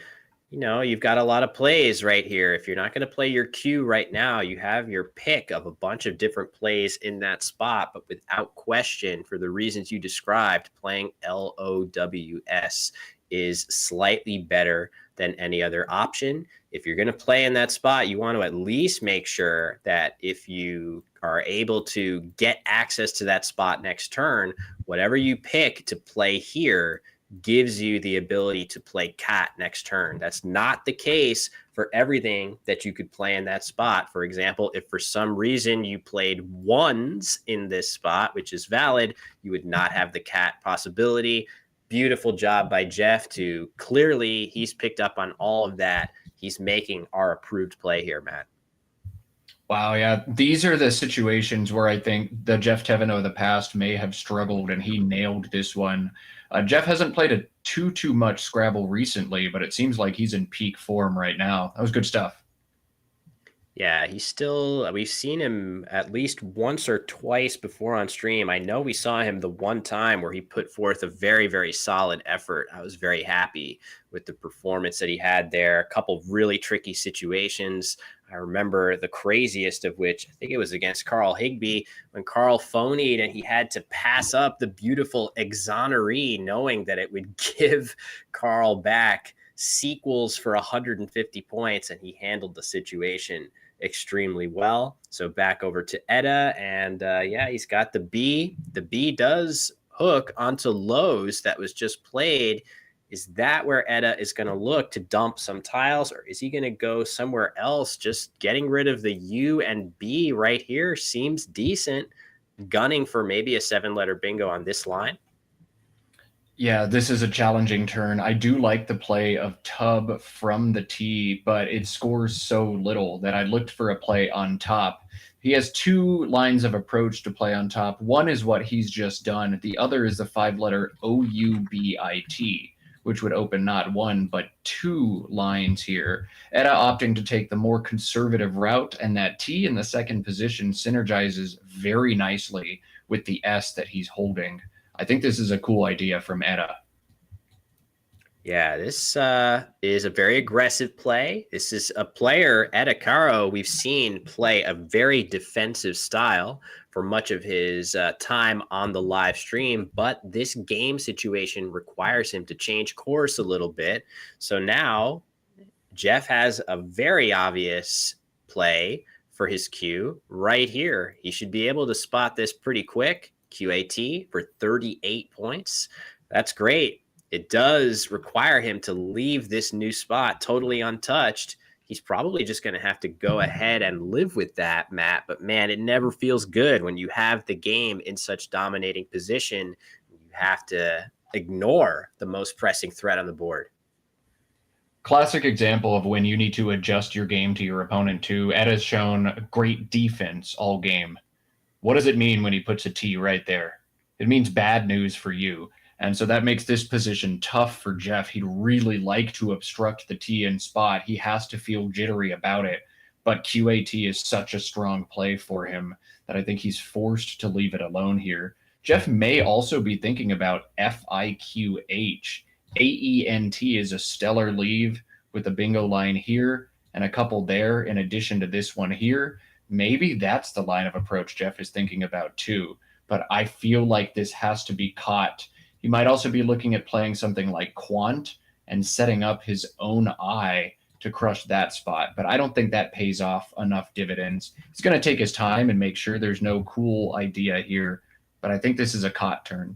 A: you know, you've got a lot of plays right here. If you're not going to play your Q right now, you have your pick of a bunch of different plays in that spot, but without question, for the reasons you described, playing LOWS is slightly better than any other option. If you're going to play in that spot, you want to at least make sure that if you are able to get access to that spot next turn, whatever you pick to play here gives you the ability to play cat next turn. That's not the case for everything that you could play in that spot. For example, if for some reason you played ones in this spot, which is valid, you would not have the cat possibility beautiful job by Jeff to clearly he's picked up on all of that. He's making our approved play here, Matt.
B: Wow, yeah. These are the situations where I think the Jeff Teveno of the past may have struggled, and he nailed this one. Jeff hasn't played a too much Scrabble recently, but it seems like he's in peak form right now. That was good stuff.
A: Yeah, we've seen him at least once or twice before on stream. I know we saw him the one time where he put forth a very, very solid effort. I was very happy with the performance that he had there. A couple of really tricky situations. I remember the craziest of which, I think it was against Carl Higbee, when Carl phonied and he had to pass up the beautiful Exoneree, knowing that it would give Carl back sequels for 150 points, and he handled the situation extremely well. So back over to Edda, and yeah, he's got the B. The B does hook onto lows that was just played. Is that where Edda is going to look to dump some tiles, or is he going to go somewhere else? Just getting rid of the U and B right here seems decent. Gunning for maybe a 7-letter bingo on this line.
B: Yeah, this is a challenging turn. I do like the play of Tub from the tee, but it scores so little that I looked for a play on top. He has 2 lines of approach to play on top. One is what he's just done. The other is the 5-letter OUBIT, which would open not 1, but 2 lines here. Edda opting to take the more conservative route, and that T in the second position synergizes very nicely with the S that he's holding. I think this is a cool idea from Edda.
A: Yeah, this is a very aggressive play. This is a player, Edda Caro, we've seen play a very defensive style for much of his time on the live stream, but this game situation requires him to change course a little bit. So now Jeff has a very obvious play for his Q right here. He should be able to spot this pretty quick. QAT for 38 points. That's great. It does require him to leave this new spot totally untouched. He's probably just going to have to go ahead and live with that, Matt. But man, it never feels good when you have the game in such dominating position. You have to ignore the most pressing threat on the board.
B: Classic example of when you need to adjust your game to your opponent too. Edda's shown great defense all game. What does it mean when he puts a T right there? It means bad news for you. And so that makes this position tough for Jeff. He'd really like to obstruct the T in spot. He has to feel jittery about it. But QAT is such a strong play for him that I think he's forced to leave it alone here. Jeff may also be thinking about FIQH. AENT is a stellar leave with a bingo line here and a couple there in addition to this one here. Maybe that's the line of approach Jeff is thinking about too, but I feel like this has to be caught. He might also be looking at playing something like Quant and setting up his own eye to crush that spot, but I don't think that pays off enough dividends. He's going to take his time and make sure there's no cool idea here, but I think this is a caught turn.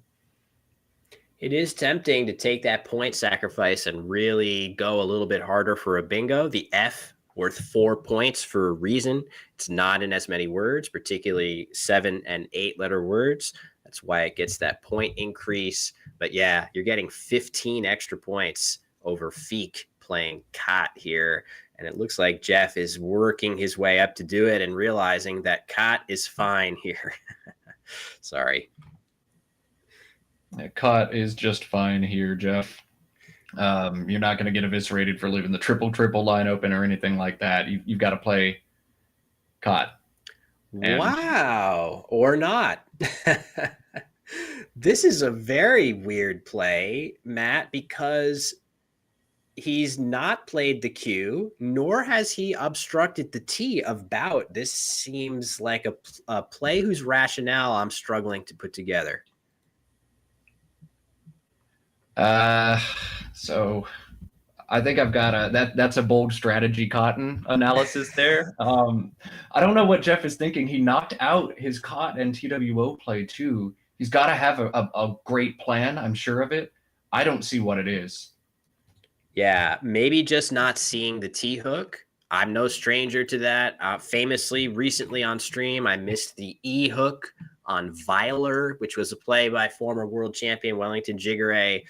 A: It is tempting to take that point sacrifice and really go a little bit harder for a bingo. The F worth 4 points for a reason. It's not in as many words, particularly 7 and 8-letter words. That's why it gets that point increase. But yeah, you're getting 15 extra points over Feek playing Cot here. And it looks like Jeff is working his way up to do it and realizing that Cot is fine here. Sorry.
B: Yeah, Cot is just fine here, Jeff. You're not going to get eviscerated for leaving the triple line open or anything like that. You've got to play Cot.
A: And wow, or not. This is a very weird play, Matt, because he's not played the Q, nor has he obstructed the T of bout. This seems like a play whose rationale I'm struggling to put together.
B: So I think I've got that's a bold strategy cotton analysis there. I don't know what Jeff is thinking. He knocked out his cot and TWO play too. He's got to have a great plan. I'm sure of it. I don't see what it is.
A: Yeah, maybe just not seeing the T hook. I'm no stranger to that. Famously, recently on stream, I missed the E hook on Viler, which was a play by former world champion Wellington Jigare.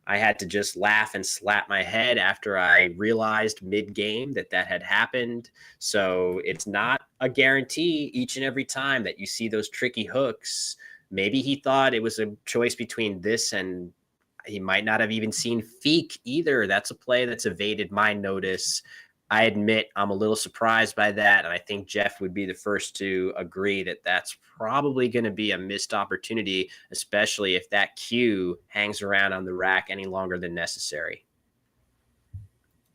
A: I had to just laugh and slap my head after I realized mid-game that had happened. So it's not a guarantee each and every time that you see those tricky hooks. Maybe he thought it was a choice between this and he might not have even seen Feek either. That's a play that's evaded my notice. I admit I'm a little surprised by that, and I think Jeff would be the first to agree that that's probably going to be a missed opportunity, especially if that queue hangs around on the rack any longer than necessary.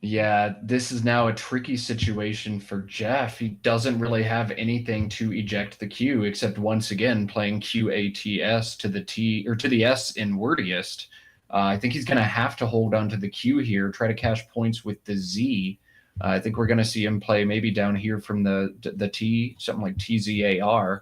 B: Yeah, this is now a tricky situation for Jeff. He doesn't really have anything to eject the queue except once again playing QATS to the T or to the S in wordiest. I think he's going to have to hold on to the Q here, try to cash points with the Z. I think we're going to see him play maybe down here from the T, something like TZAR,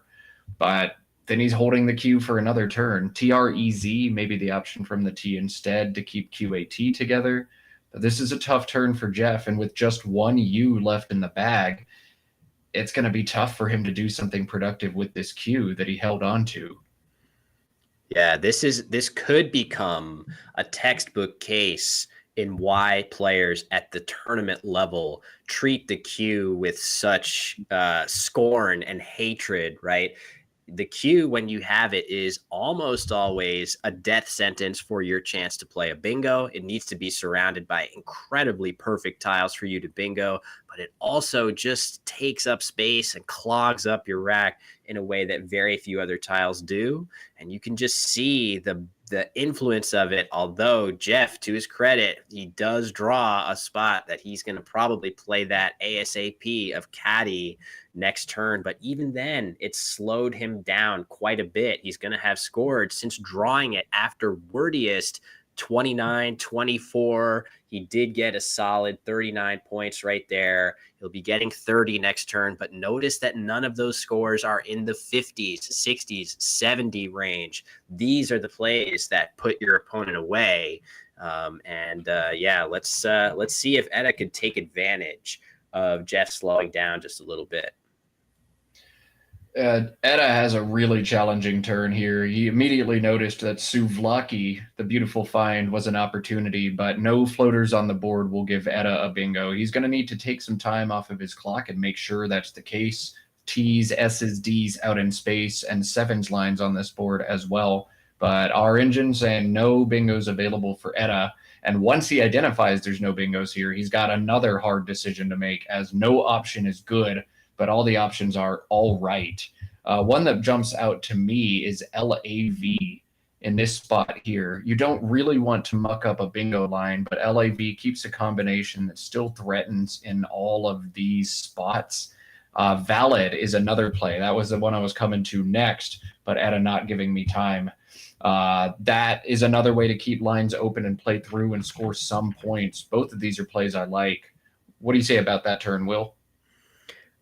B: but then he's holding the Q for another turn. TREZ, maybe the option from the T instead to keep QAT together. But this is a tough turn for Jeff, and with just one U left in the bag, it's going to be tough for him to do something productive with this Q that he held on to.
A: Yeah, this could become a textbook case in why players at the tournament level treat the queue with such scorn and hatred, right? The queue, when you have it, is almost always a death sentence for your chance to play a bingo. It needs to be surrounded by incredibly perfect tiles for you to bingo, but it also just takes up space and clogs up your rack in a way that very few other tiles do. And you can just see the influence of it. Although Jeff, to his credit, he does draw a spot that he's going to probably play that ASAP of Caddy next turn. But even then, it slowed him down quite a bit. He's going to have scored since drawing it after wordiest 29, 24. He did get a solid 39 points right there. He'll be getting 30 next turn, but notice that none of those scores are in the 50s, 60s, 70 range. These are the plays that put your opponent away. Yeah, let's see if Etta could take advantage of Jeff slowing down just a little bit.
B: Etta has a really challenging turn here. He immediately noticed that Souvlaki, the beautiful find, was an opportunity, but no floaters on the board will give Etta a bingo. He's going to need to take some time off of his clock and make sure that's the case. T's, S's, D's out in space, and sevens lines on this board as well. But our engine saying no bingos available for Etta. And once he identifies there's no bingos here, he's got another hard decision to make, as no option is good, but all the options are all right. One that jumps out to me is LAV in this spot here. You don't really want to muck up a bingo line, but LAV keeps a combination that still threatens in all of these spots. Valid is another play. That was the one I was coming to next, but Etta not giving me time. That is another way to keep lines open and play through and score some points. Both of these are plays I like. What do you say about that turn, Will?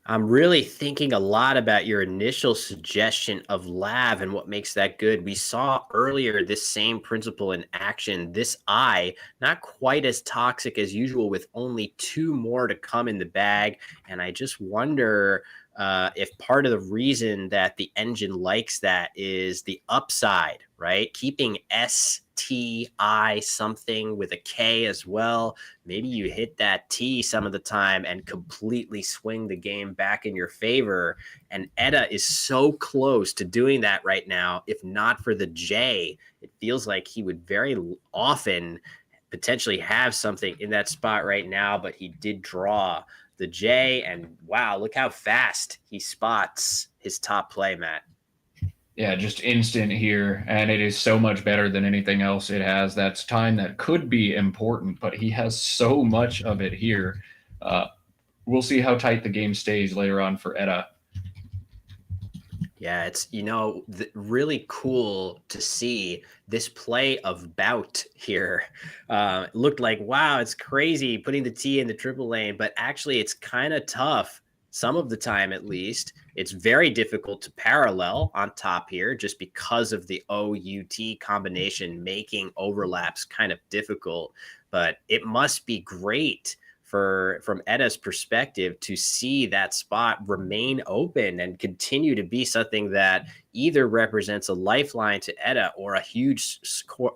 A: I'm really thinking a lot about your initial suggestion of Lav and what makes that good. We saw earlier this same principle in action. This eye, not quite as toxic as usual, with only 2 more to come in the bag. And I just wonder if part of the reason that the engine likes that is the upside, right? Keeping STI something with a K as well. Maybe you hit that T some of the time and completely swing the game back in your favor. And Etta is so close to doing that right now. If not for the J, it feels like he would very often potentially have something in that spot right now, but he did draw the J, and wow, look how fast he spots his top play, Matt.
B: Yeah, just instant here, and it is so much better than anything else it has. That's time that could be important, but he has so much of it here. We'll see how tight the game stays later on for Etta.
A: Yeah, it's, really cool to see this play of bout here. It looked like, wow, it's crazy putting the T in the triple lane, but actually it's kind of tough some of the time, at least. It's very difficult to parallel on top here just because of the OUT combination making overlaps kind of difficult, but it must be great from Edda's perspective to see that spot remain open and continue to be something that either represents a lifeline to Edda or a huge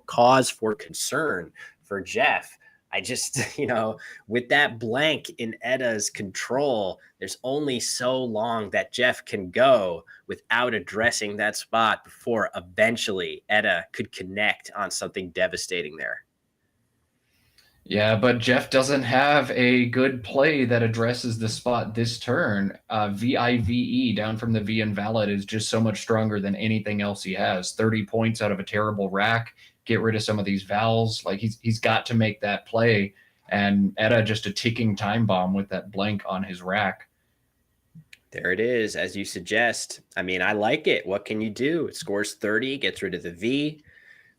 A: cause for concern for Jeff. I just, with that blank in Edda's control, there's only so long that Jeff can go without addressing that spot before eventually Edda could connect on something devastating there.
B: Yeah, but Jeff doesn't have a good play that addresses the spot this turn. VIVE down from the V invalid is just so much stronger than anything else he has. 30 points out of a terrible rack. Get rid of some of these vowels. Like he's got to make that play. And Edda just a ticking time bomb with that blank on his rack.
A: There it is, as you suggest. I mean, I like it. What can you do? It scores 30, gets rid of the V,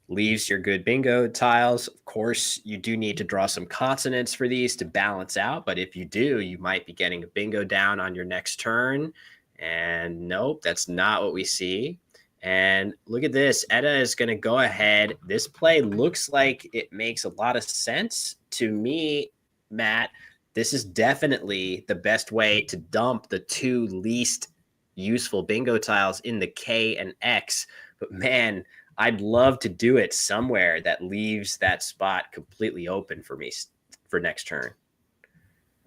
A: leaves your good bingo tiles. Of course, you do need to draw some consonants for these to balance out. But if you do, you might be getting a bingo down on your next turn. And nope, that's not what we see. And look at this. Edda is going to go ahead. This play looks like it makes a lot of sense to me, Matt. This is definitely the best way to dump the two least useful bingo tiles in the K and X. But man, I'd love to do it somewhere that leaves that spot completely open for me for next turn.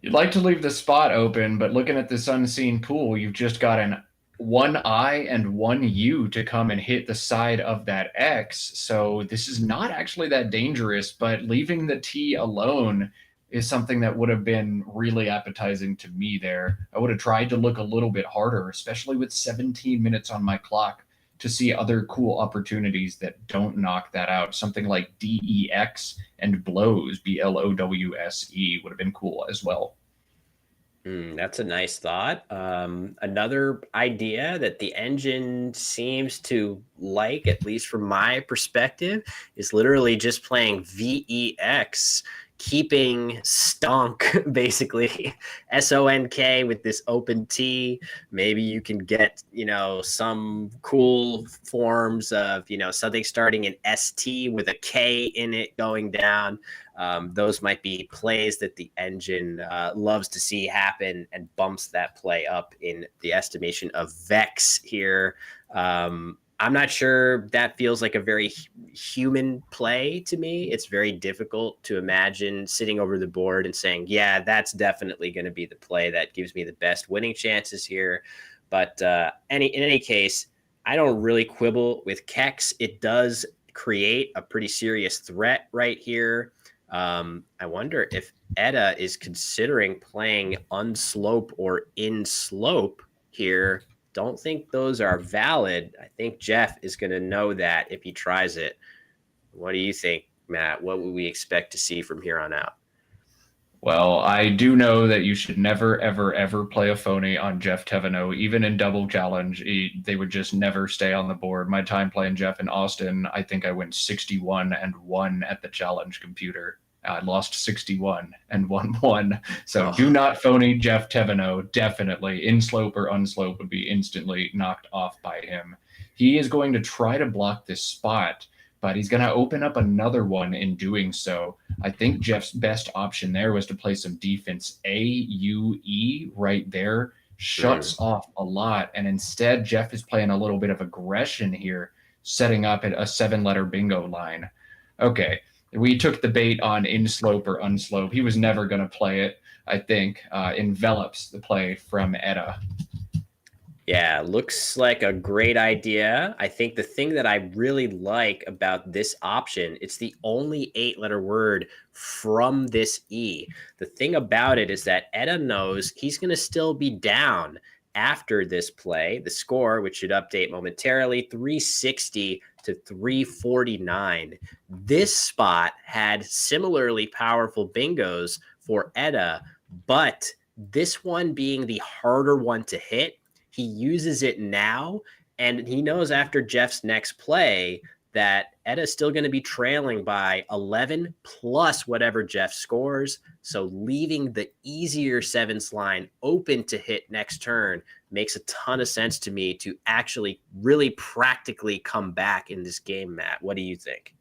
B: You'd like to leave the spot open, but looking at this unseen pool, you've just got one I and one U to come and hit the side of that X. So this is not actually that dangerous, but leaving the T alone is something that would have been really appetizing to me there. I would have tried to look a little bit harder, especially with 17 minutes on my clock, to see other cool opportunities that don't knock that out. Something like DEX and blows, BLOWSE, would have been cool as well.
A: That's a nice thought. Another idea that the engine seems to like, at least from my perspective, is literally just playing VEX, keeping stonk, basically, SONK with this open T. Maybe you can get, some cool forms of, something starting in ST with a K in it going down. Those might be plays that the engine loves to see happen and bumps that play up in the estimation of Vex here. I'm not sure that feels like a very human play to me. It's very difficult to imagine sitting over the board and saying, yeah, that's definitely going to be the play that gives me the best winning chances here. But in any case, I don't really quibble with Kex. It does create a pretty serious threat right here. I wonder if Edda is considering playing unslope or in slope here. Don't think those are valid. I think Jeff is going to know that if he tries it. What do you think, Matt? What would we expect to see from here on out?
B: Well, I do know that you should never, ever, ever play a phony on Jeff Teveno. Even in double challenge, they would just never stay on the board. My time playing Jeff in Austin, I think I went 61-1 at the challenge computer. I lost 61 and won 1. So do not phony Jeff Teveno. Definitely in slope or unslope would be instantly knocked off by him. He is going to try to block this spot, but he's going to open up another one in doing so. I think Jeff's best option there was to play some defense AUE right there. Shuts off a lot. And instead, Jeff is playing a little bit of aggression here, setting up a 7-letter bingo line. Okay. We took the bait on in slope or unslope. He was never going to play it, I think. Envelops the play from Edda.
A: Yeah, looks like a great idea. I think the thing that I really like about this option, it's the only 8-letter word from this E. The thing about it is that Edda knows he's going to still be down after this play. The score, which should update momentarily, 360 to 349. This spot had similarly powerful bingos for Edda, but this one being the harder one to hit, he uses it now, and he knows after Jeff's next play that Edda's still going to be trailing by 11 plus whatever Jeff scores. So leaving the easier sevens line open to hit next turn makes a ton of sense to me to actually really practically come back in this game, Matt. What do you think?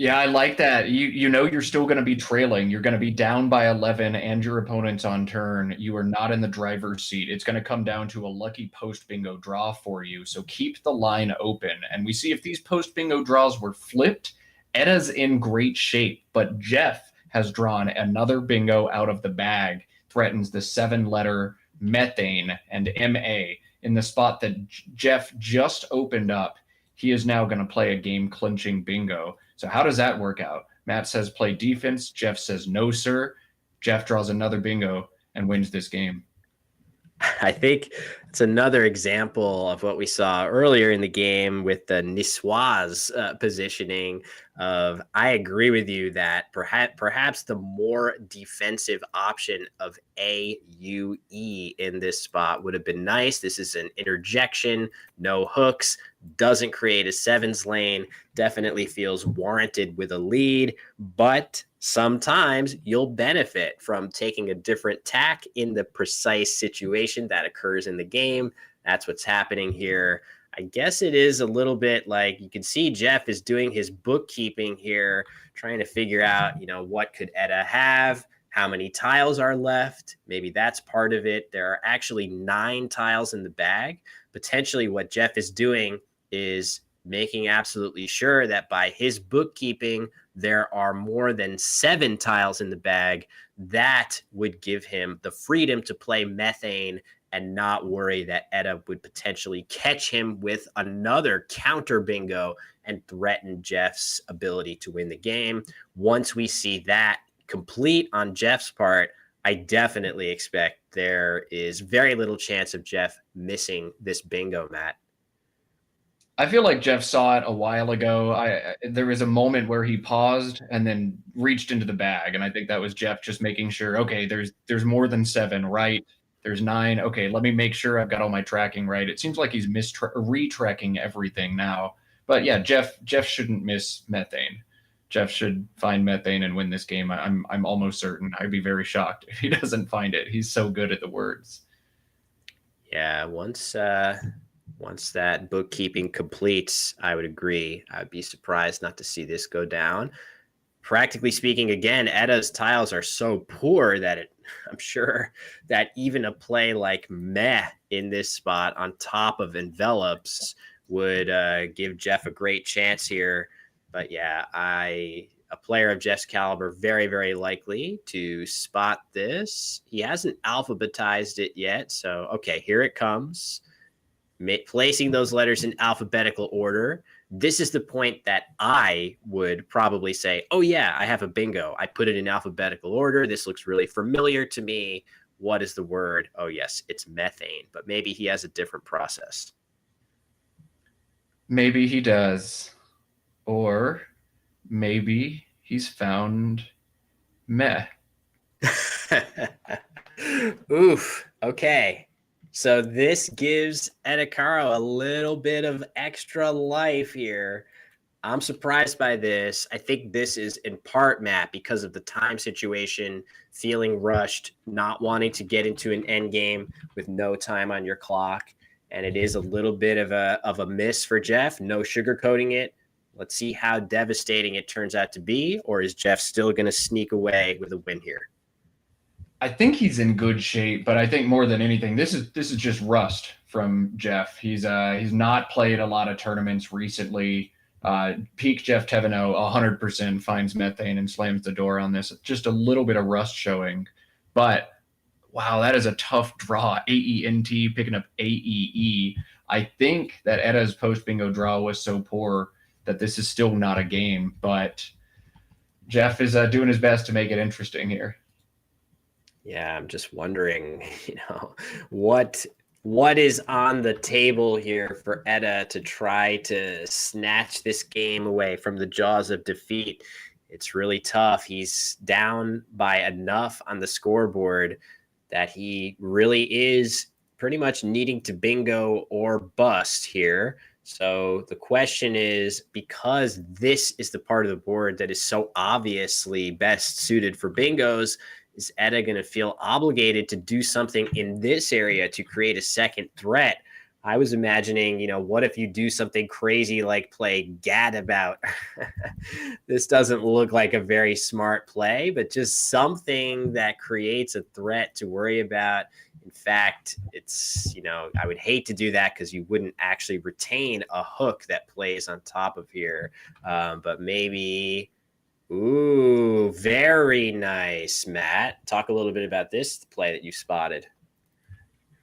B: Yeah, I like that. You know you're still going to be trailing. You're going to be down by 11 and your opponent's on turn. You are not in the driver's seat. It's going to come down to a lucky post bingo draw for you. So keep the line open. And we see if these post bingo draws were flipped, Edda's in great shape, but Jeff has drawn another bingo out of the bag, threatens the 7-letter methane and MA in the spot that Jeff just opened up. He is now going to play a game clinching bingo. So how does that work out? Matt says play defense. Jeff says no, sir. Jeff draws another bingo and wins this game.
A: I think it's another example of what we saw earlier in the game with the Niçoise positioning of, I agree with you that perhaps the more defensive option of AUE in this spot would have been nice. This is an interjection, no hooks, doesn't create a sevens lane, definitely feels warranted with a lead, but sometimes you'll benefit from taking a different tack in the precise situation that occurs in the game. That's what's happening here. I guess it is a little bit like you can see Jeff is doing his bookkeeping here, trying to figure out, what could Edda have? How many tiles are left? Maybe that's part of it. There are actually 9 tiles in the bag. Potentially what Jeff is doing is making absolutely sure that by his bookkeeping, there are more than 7 tiles in the bag. That would give him the freedom to play methane and not worry that Edda would potentially catch him with another counter bingo and threaten Jeff's ability to win the game. Once we see that complete on Jeff's part, I definitely expect there is very little chance of Jeff missing this bingo, Matt.
B: I feel like Jeff saw it a while ago. There was a moment where he paused and then reached into the bag, and I think that was Jeff just making sure, okay, there's more than 7, right? There's 9. Okay, let me make sure I've got all my tracking right. It seems like he's retracking everything now. But yeah, Jeff shouldn't miss methane. Jeff should find methane and win this game. I'm almost certain. I'd be very shocked if he doesn't find it. He's so good at the words.
A: Yeah, once that bookkeeping completes, I would agree. I'd be surprised not to see this go down. Practically speaking, again, Edda's tiles are so poor that I'm sure that even a play like Meh in this spot on top of envelopes would give Jeff a great chance here. But yeah, a player of Jeff's caliber, very, very likely to spot this. He hasn't alphabetized it yet. So, okay, here it comes. Placing those letters in alphabetical order. This is the point that I would probably say, oh yeah, I have a bingo. I put it in alphabetical order. This looks really familiar to me. What is the word? Oh yes, it's methane, but maybe he has a different process.
B: Maybe he does. Or maybe he's found meh.
A: Oof. Okay. So this gives Edacaro a little bit of extra life here. I'm surprised by this. I think this is in part, Matt, because of the time situation, feeling rushed, not wanting to get into an end game with no time on your clock. And it is a little bit of a miss for Jeff. No sugarcoating it. Let's see how devastating it turns out to be. Or is Jeff still going to sneak away with a win here?
B: I think he's in good shape, but I think more than anything, this is just rust from Jeff. He's not played a lot of tournaments recently. Peak Jeff Teveno 100% finds methane and slams the door on this. Just a little bit of rust showing, but wow, that is a tough draw. AENT picking up AEE. I think that Edda's post bingo draw was so poor that this is still not a game, but Jeff is doing his best to make it interesting here.
A: Yeah, I'm just wondering, what is on the table here for Edda to try to snatch this game away from the jaws of defeat. It's really tough. He's down by enough on the scoreboard that he really is pretty much needing to bingo or bust here. So the question is, because this is the part of the board that is so obviously best suited for bingos, is Edda going to feel obligated to do something in this area to create a second threat I was imagining, what if you do something crazy like play Gadabout? This doesn't look like a very smart play, but just something that creates a threat to worry about. In fact, it's, I would hate to do that because you wouldn't actually retain a hook that plays on top of here. But maybe, ooh, very nice, Matt. Talk a little bit about this play that you spotted.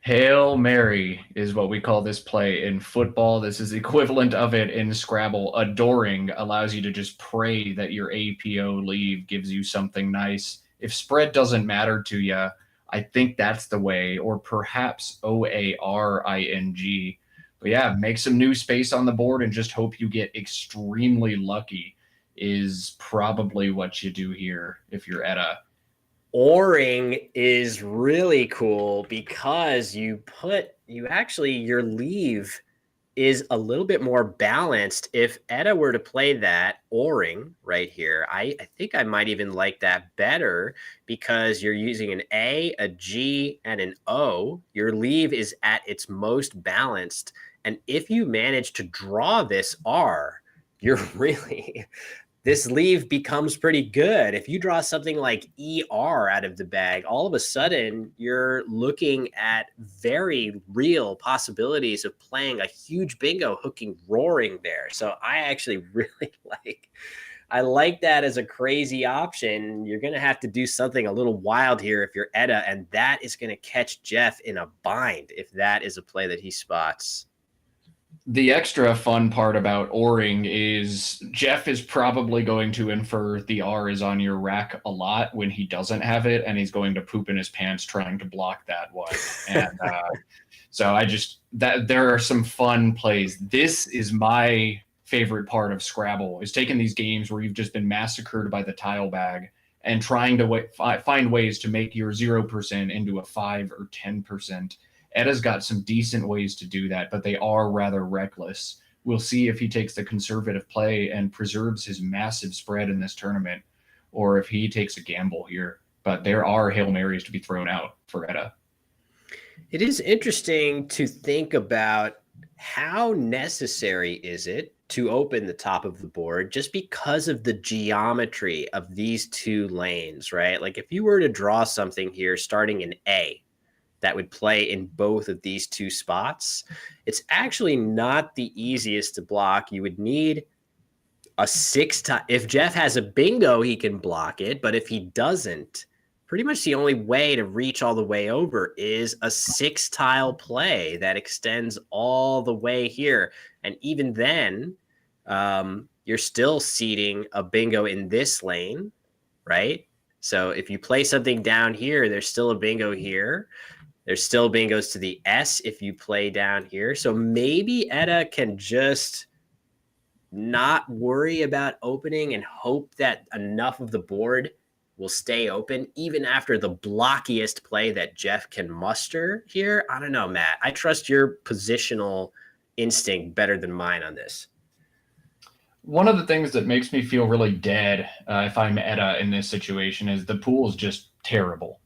B: Hail Mary is what we call this play in football. This is the equivalent of it in Scrabble. Adoring allows you to just pray that your APO leave gives you something nice. If spread doesn't matter to you, I think that's the way, or perhaps OARING. But yeah, make some new space on the board and just hope you get extremely lucky is probably what you do here if you're Etta.
A: Oring is really cool because your leave is a little bit more balanced. If Etta were to play that Oring right here, I think I might even like that better because you're using an A, a G, and an O. Your leave is at its most balanced. And if you manage to draw this R, you're really this leave becomes pretty good. If you draw something like ER out of the bag, all of a sudden you're looking at very real possibilities of playing a huge bingo hooking roaring there. So I actually really like that as a crazy option. You're going to have to do something a little wild here if you're Etta, and that is going to catch Jeff in a bind if that is a play that he spots.
B: The extra fun part about Oring is Jeff is probably going to infer the R is on your rack a lot when he doesn't have it, and he's going to poop in his pants trying to block that one. And so there are some fun plays. This is my favorite part of Scrabble, is taking these games where you've just been massacred by the tile bag and trying to find ways to make your 0% into a 5 or 10%. Etta's got some decent ways to do that, but they are rather reckless. We'll see if he takes the conservative play and preserves his massive spread in this tournament, or if he takes a gamble here. But there are Hail Marys to be thrown out for Etta.
A: It is interesting to think about how necessary is it to open the top of the board just because of the geometry of these two lanes, right? Like if you were to draw something here starting in A, that would play in both of these two spots, it's actually not the easiest to block. You would need a 6 tile. If Jeff has a bingo, he can block it. But if he doesn't, pretty much the only way to reach all the way over is a 6 tile play that extends all the way here. And even then, you're still seeding a bingo in this lane, right? So if you play something down here, there's still a bingo here. There's still bingos to the S if you play down here. So maybe Etta can just not worry about opening and hope that enough of the board will stay open even after the blockiest play that Jeff can muster here. I don't know, Matt. I trust your positional instinct better than mine on this.
B: One of the things that makes me feel really dead if I'm Etta in this situation is the pool is just terrible.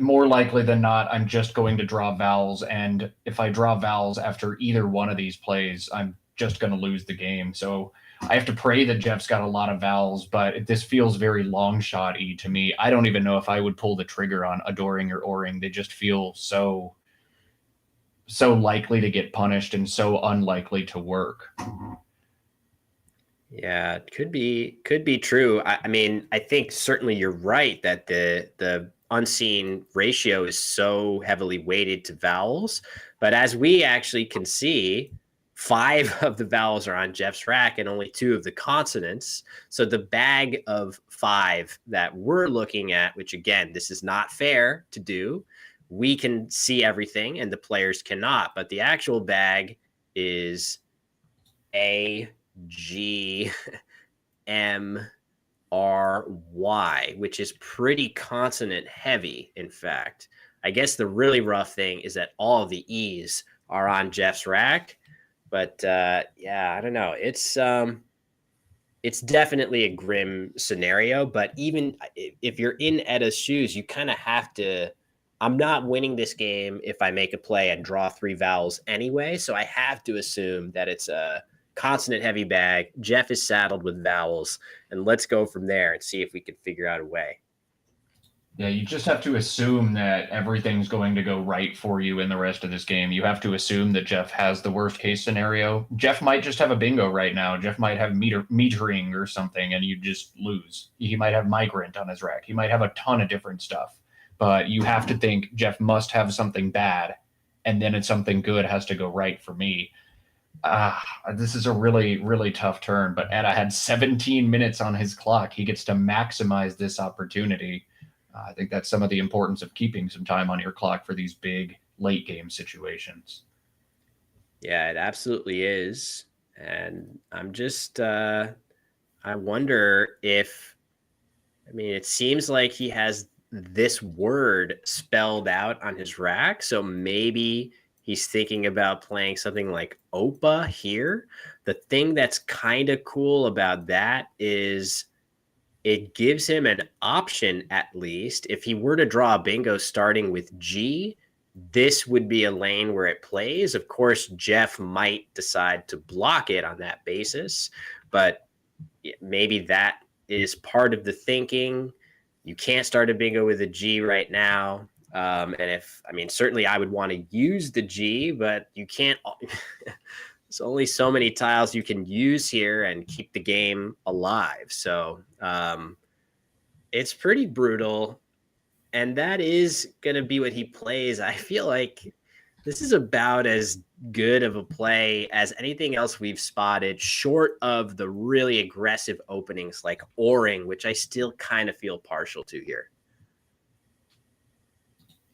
B: More likely than not, I'm just going to draw vowels, and if I draw vowels after either one of these plays, I'm just going to lose the game. So I have to pray that Jeff's got a lot of vowels, but this feels very long shot-y to me. I don't even know if I would pull the trigger on Adoring or Oring. They just feel so likely to get punished and so unlikely to work.
A: Yeah, it could be true. I mean, I think certainly you're right that the unseen ratio is so heavily weighted to vowels. But as we actually can see, 5 of the vowels are on Jeff's rack and only 2 of the consonants. So the bag of 5 that we're looking at, which again, this is not fair to do, we can see everything and the players cannot. But the actual bag is A, G, M, R, Y, which is pretty consonant heavy, in fact. I guess the really rough thing is that all of the E's are on Jeff's rack. But yeah, I don't know. It's definitely a grim scenario. But even if you're in Etta's shoes, you kind of have to I'm not winning this game if I make a play and draw 3 vowels anyway. So I have to assume that it's a consonant heavy bag. Jeff is saddled with vowels, and let's go from there and see if we can figure out a way.
B: Yeah, you just have to assume that everything's going to go right for you in the rest of this game. You have to assume that Jeff has the worst case scenario. Jeff might just have a bingo right now. Jeff might have metering or something, and you just lose. He might have migrant on his rack. He might have a ton of different stuff. But you have to think Jeff must have something bad, and then it's something good has to go right for me. This is a really, really tough turn. But Etta had 17 minutes on his clock. He gets to maximize this opportunity. I think that's some of the importance of keeping some time on your clock for these big late game situations.
A: Yeah, it absolutely is. And I'm just, I wonder if, I mean, it seems like he has this word spelled out on his rack. So maybe he's thinking about playing something like Opa here. The thing that's kind of cool about that is it gives him an option, at least. If he were to draw a bingo starting with G, this would be a lane where it plays. Of course, Jeff might decide to block it on that basis, but maybe that is part of the thinking. You can't start a bingo with a G right now. And if, I mean, certainly I would want to use the G, but you can't. There's only so many tiles you can use here and keep the game alive. So it's pretty brutal. And that is going to be what he plays. I feel like this is about as good of a play as anything else we've spotted, short of the really aggressive openings like Oring, which I still kind of feel partial to here.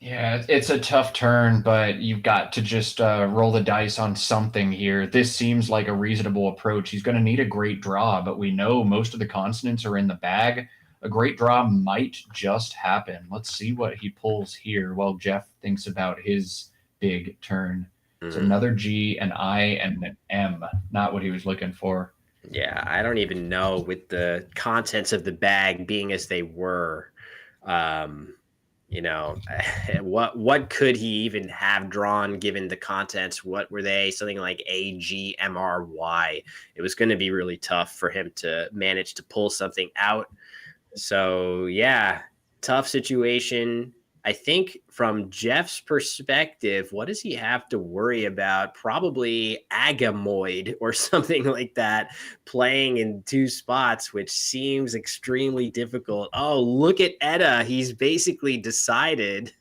B: Yeah, it's a tough turn, but you've got to just roll the dice on something here. This seems like a reasonable approach. He's going to need a great draw, but we know most of the consonants are in the bag. A great draw might just happen. Let's see what he pulls here while Jeff thinks about his big turn. It's another G, an I, and an M. Not what he was looking for.
A: Yeah, I don't even know, with the contents of the bag being as they were. You know, what could he even have drawn given the contents? What were they? Something like A, G, M, R, Y. It was going to be really tough for him to manage to pull something out. So, yeah, tough situation. I think from Jeff's perspective, what does he have to worry about? Probably Agamoid or something like that, playing in 2 spots, which seems extremely difficult. Oh, look at Etta. He's basically decided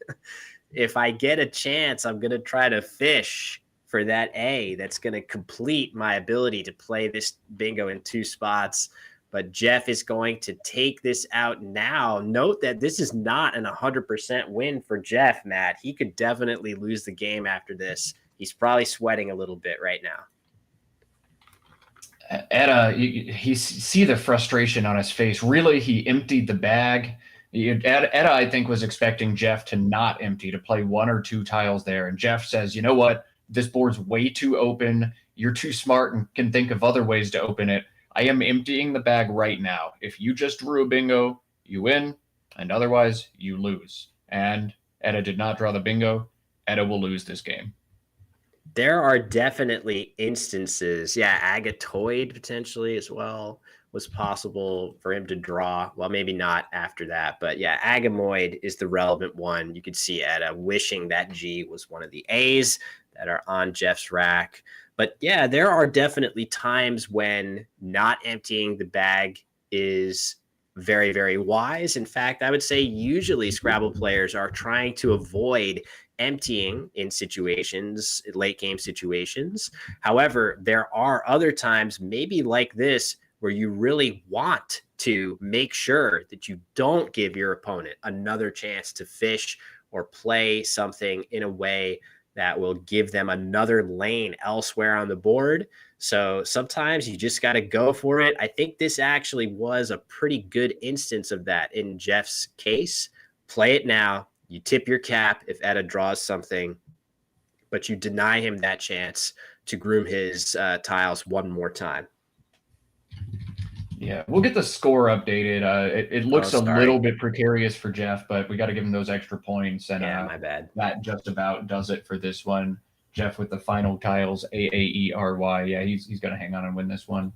A: if I get a chance, I'm going to try to fish for that A. That's going to complete my ability to play this bingo in 2 spots. But Jeff is going to take this out now. Note that this is not an 100% win for Jeff, Matt. He could definitely lose the game after this. He's probably sweating a little bit right now.
B: Etta, he see the frustration on his face. Really, he emptied the bag. Etta, I think, was expecting Jeff to not empty, to play 1 or 2 tiles there. And Jeff says, you know what? This board's way too open. You're too smart and can think of other ways to open it. I am emptying the bag right now. If you just drew a bingo, you win, and otherwise you lose. And Etta did not draw the bingo. Etta will lose this game.
A: There are definitely instances. Yeah, Agatoid potentially as well was possible for him to draw. Well, maybe not after that, but yeah, Agamoid is the relevant one. You could see Etta wishing that G was one of the A's that are on Jeff's rack. But yeah, there are definitely times when not emptying the bag is very, very wise. In fact, I would say usually Scrabble players are trying to avoid emptying in situations, late game situations. However, there are other times, maybe like this, where you really want to make sure that you don't give your opponent another chance to fish or play something in a way that will give them another lane elsewhere on the board. So sometimes you just got to go for it. I think this actually was a pretty good instance of that in Jeff's case. Play it now. You tip your cap if Etta draws something, but you deny him that chance to groom his tiles one more time.
B: Yeah, we'll get the score updated. It looks a little bit precarious for Jeff, but we got to give him those extra points. And
A: yeah, my bad.
B: That just about does it for this one. Jeff with the final tiles, AAERY. Yeah, he's going to hang on and win this one.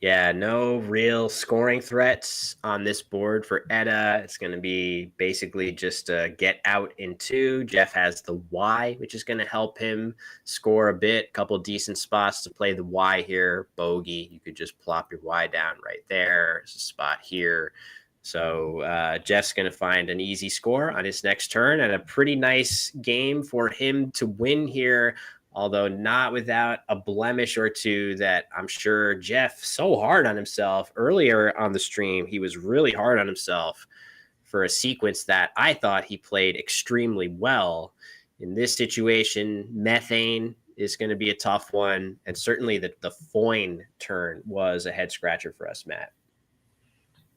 A: Yeah, no real scoring threats on this board for Edda. It's going to be basically just a get out in 2. Jeff has the Y, which is going to help him score a bit. Couple decent spots to play the Y here. Bogey, you could just plop your Y down right there. There's a spot here. So Jeff's going to find an easy score on his next turn, and a pretty nice game for him to win here, although not without a blemish or two that I'm sure Jeff so hard on himself earlier on the stream. He was really hard on himself for a sequence that I thought he played extremely well. In this situation, Methane is going to be a tough one, and certainly the Foyne turn was a head scratcher for us, Matt.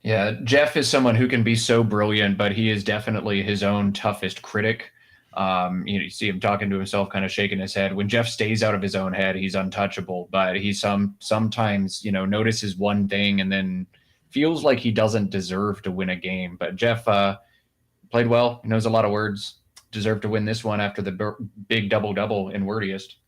B: Yeah, Jeff is someone who can be so brilliant, but he is definitely his own toughest critic. You see him talking to himself, kind of shaking his head. When Jeff stays out of his own head, he's untouchable, but he sometimes, notices one thing and then feels like he doesn't deserve to win a game. But Jeff played well. He knows a lot of words. Deserved to win this one after the big double-double in Wordiest.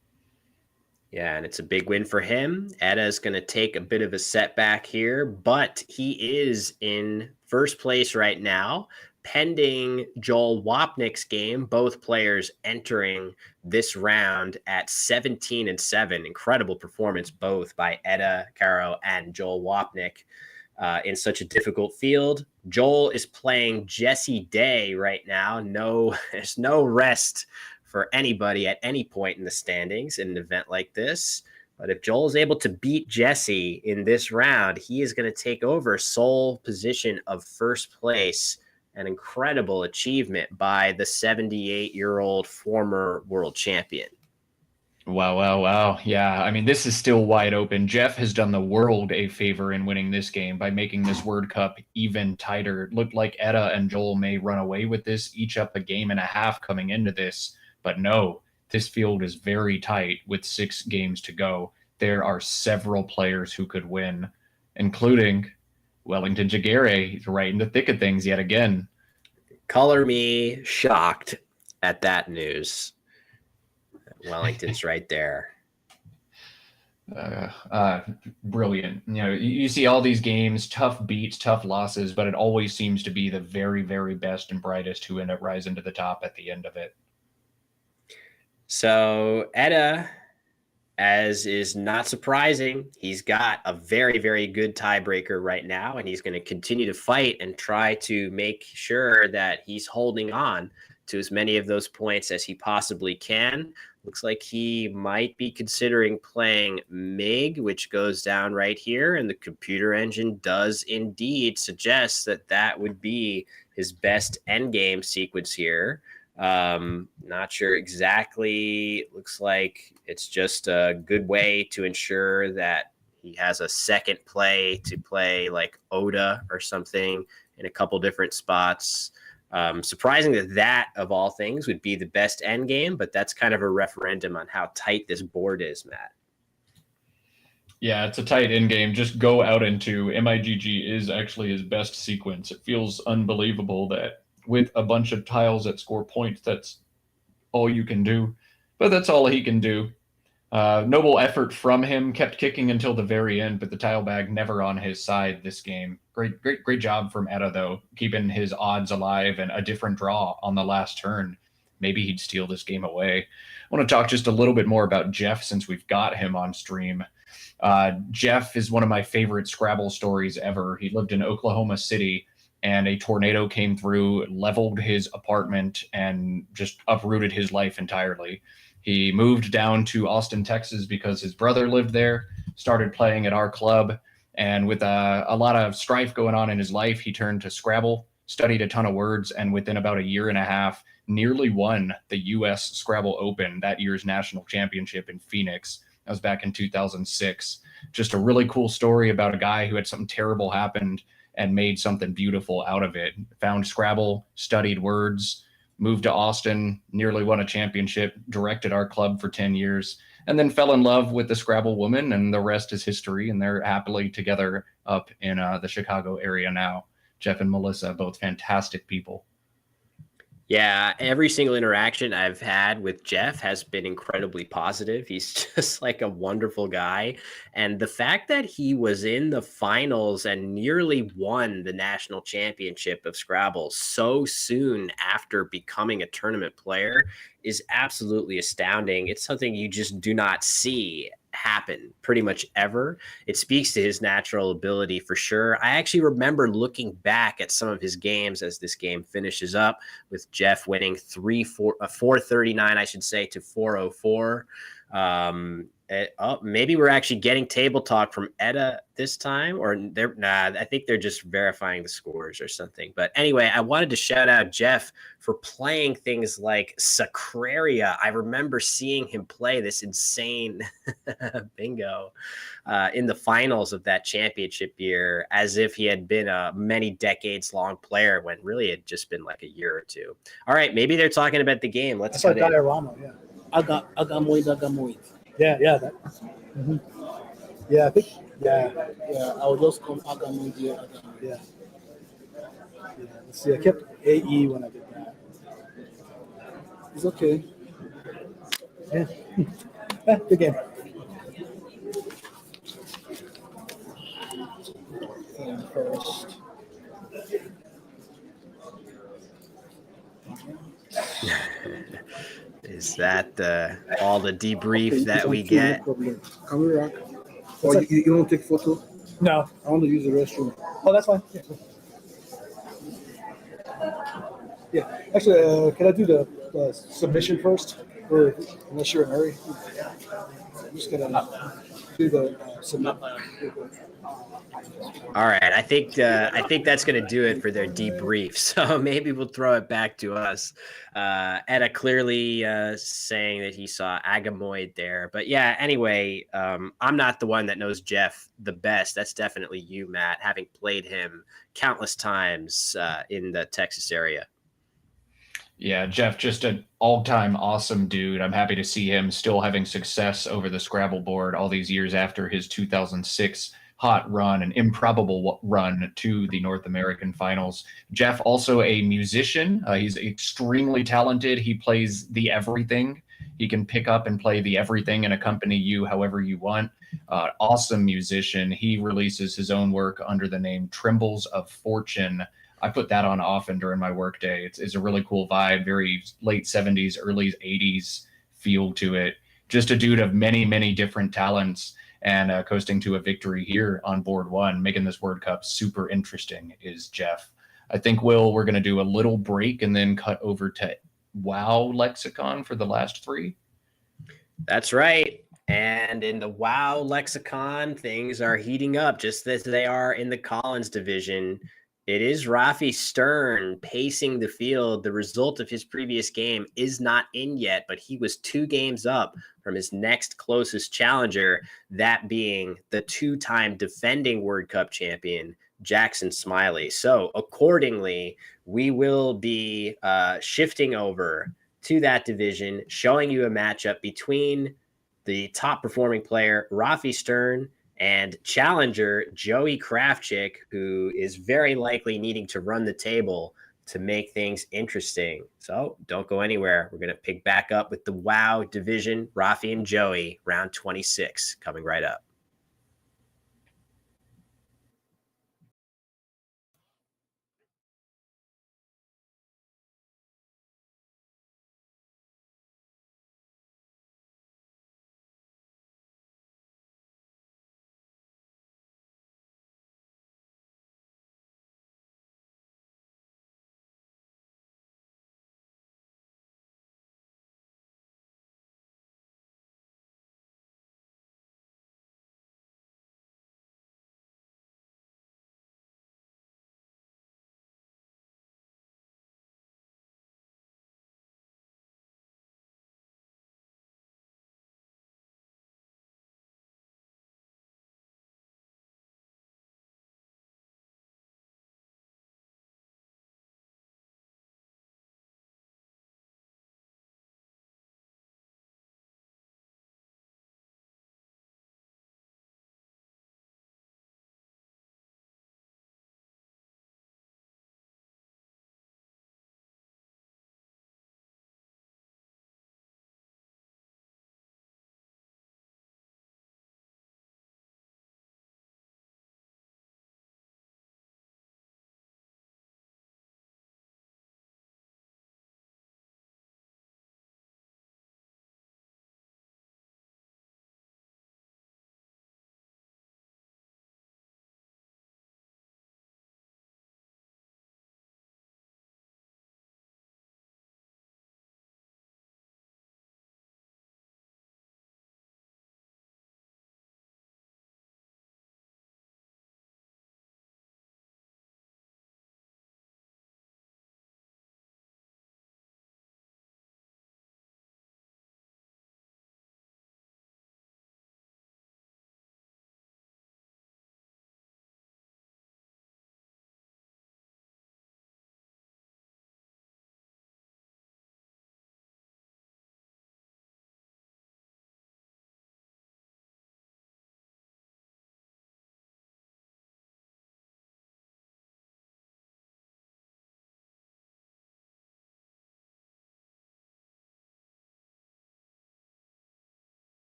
A: Yeah, and it's a big win for him. Edda is going to take a bit of a setback here, but he is in first place right now, pending Joel Wapnick's game. Both players entering this round at 17-7. Incredible performance both by Edda Caro and Joel Wapnick in such a difficult field. Joel is playing Jesse Day right now. There's no rest for anybody at any point in the standings in an event like this. But if Joel is able to beat Jesse in this round, he is going to take over sole position of first place. An incredible achievement by the 78-year-old former world champion.
B: Wow. Yeah, I mean, this is still wide open. Jeff has done the world a favor in winning this game by making this World Cup even tighter. It looked like Edda and Joel may run away with this, each up a game and a half coming into this. But no, this field is very tight with 6 games to go. There are several players who could win, including Wellington Jagere. He's right in the thick of things yet again.
A: Color me shocked at that news. Wellington's right there.
B: Brilliant. You see all these games, tough beats, tough losses, but it always seems to be the very, very best and brightest who end up rising to the top at the end of it.
A: So Edda, as is not surprising, he's got a very, very good tiebreaker right now, and he's going to continue to fight and try to make sure that he's holding on to as many of those points as he possibly can. Looks like he might be considering playing MiG, which goes down right here, and the computer engine does indeed suggest that that would be his best endgame sequence here. Not sure exactly. Looks like it's just a good way to ensure that he has a second play to play like Oda or something in a couple different spots. Surprising that of all things would be the best end game, but that's kind of a referendum on how tight this board is, Matt.
B: Yeah, it's a tight end game. Just go out into MIGG is actually his best sequence. It feels unbelievable that with a bunch of tiles that score points, that's all you can do. But that's all he can do. Noble effort from him, kept kicking until the very end, but the tile bag never on his side this game. Great job from Edda, though, keeping his odds alive and a different draw on the last turn. Maybe he'd steal this game away. I want to talk just a little bit more about Jeff since we've got him on stream. Jeff is one of my favorite Scrabble stories ever. He lived in Oklahoma City, and a tornado came through, leveled his apartment, and just uprooted his life entirely. He moved down to Austin, Texas because his brother lived there, started playing at our club, and with a lot of strife going on in his life, he turned to Scrabble, studied a ton of words, and within about a year and a half, nearly won the U.S. Scrabble Open, that year's national championship in Phoenix. That was back in 2006. Just a really cool story about a guy who had something terrible happen and made something beautiful out of it. Found Scrabble, studied words, moved to Austin, nearly won a championship, directed our club for 10 years, and then fell in love with the Scrabble woman, and the rest is history. And they're happily together up in the Chicago area now. Jeff and Melissa, both fantastic people.
A: Yeah, every single interaction I've had with Jeff has been incredibly positive. He's just like a wonderful guy. And the fact that he was in the finals and nearly won the national championship of Scrabble so soon after becoming a tournament player is absolutely astounding. It's something you just do not see happen pretty much ever. It speaks to his natural ability for sure. I actually remember looking back at some of his games as this game finishes up, with Jeff winning 439, I should say, to 404. Maybe we're actually getting table talk from Edda this time, or I think they're just verifying the scores or something. But anyway, I wanted to shout out Jeff for playing things like Sacraria. I remember seeing him play this insane bingo in the finals of that championship year, as if he had been a many decades long player, when really it had just been like a year or two. All right, maybe they're talking about the game. Let's
G: That's like diorama, yeah. Agamoid. Yeah. Yeah, I think. Yeah. I would just come Agamoid. Yeah. Let's see. I kept AE when I did that. It's okay. Yeah. Good game. And first.
A: Is that all the debrief that we get?
G: Can we rock? Or you don't take photo? No. I want to use the restroom. Oh, that's fine. Yeah. Actually, can I do the submission first? Or unless you're in a hurry. I'm just going to do the submit.
A: All right, I think that's going to do it for their debrief. So maybe we'll throw it back to us. Edda clearly saying that he saw Agamoid there, but yeah. Anyway, I'm not the one that knows Jeff the best. That's definitely you, Matt, having played him countless times in the Texas area.
B: Yeah, Jeff, just an all-time awesome dude. I'm happy to see him still having success over the Scrabble board all these years after his 2006 hot run, an improbable run to the North American finals. Jeff, also a musician. He's extremely talented. He plays the everything. He can pick up and play the everything and accompany you however you want. Awesome musician. He releases his own work under the name Trembles of Fortune. I put that on often during my workday. It's a really cool vibe, very late 70s, early 80s feel to it. Just a dude of many, many different talents, and coasting to a victory here on board one, making this World Cup super interesting is Jeff. I think, Will, we're going to do a little break and then cut over to WoW Lexicon for the last three.
A: That's right. And in the WoW Lexicon, things are heating up just as they are in the Collins division. It is Rafi Stern pacing the field. The result of his previous game is not in yet, but he was 2 games up from his next closest challenger, that being the 2-time defending World Cup champion, Jackson Smiley. So accordingly, we will be shifting over to that division, showing you a matchup between the top performing player, Rafi Stern, and challenger Joey Krafchick, who is very likely needing to run the table to make things interesting. So don't go anywhere. We're going to pick back up with the WoW division, Rafi and Joey, round 26, coming right up.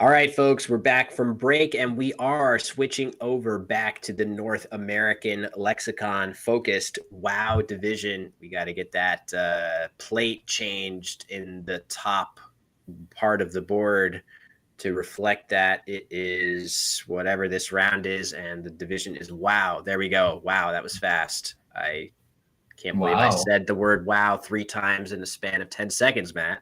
A: All right, folks, we're back from break, and we are switching over back to the North American lexicon-focused WoW division. We got to get that plate changed in the top part of the board to reflect that it is whatever this round is, and the division is WoW. There we go. Wow, that was fast. I can't believe I said the word WoW 3 times in the span of 10 seconds, Matt.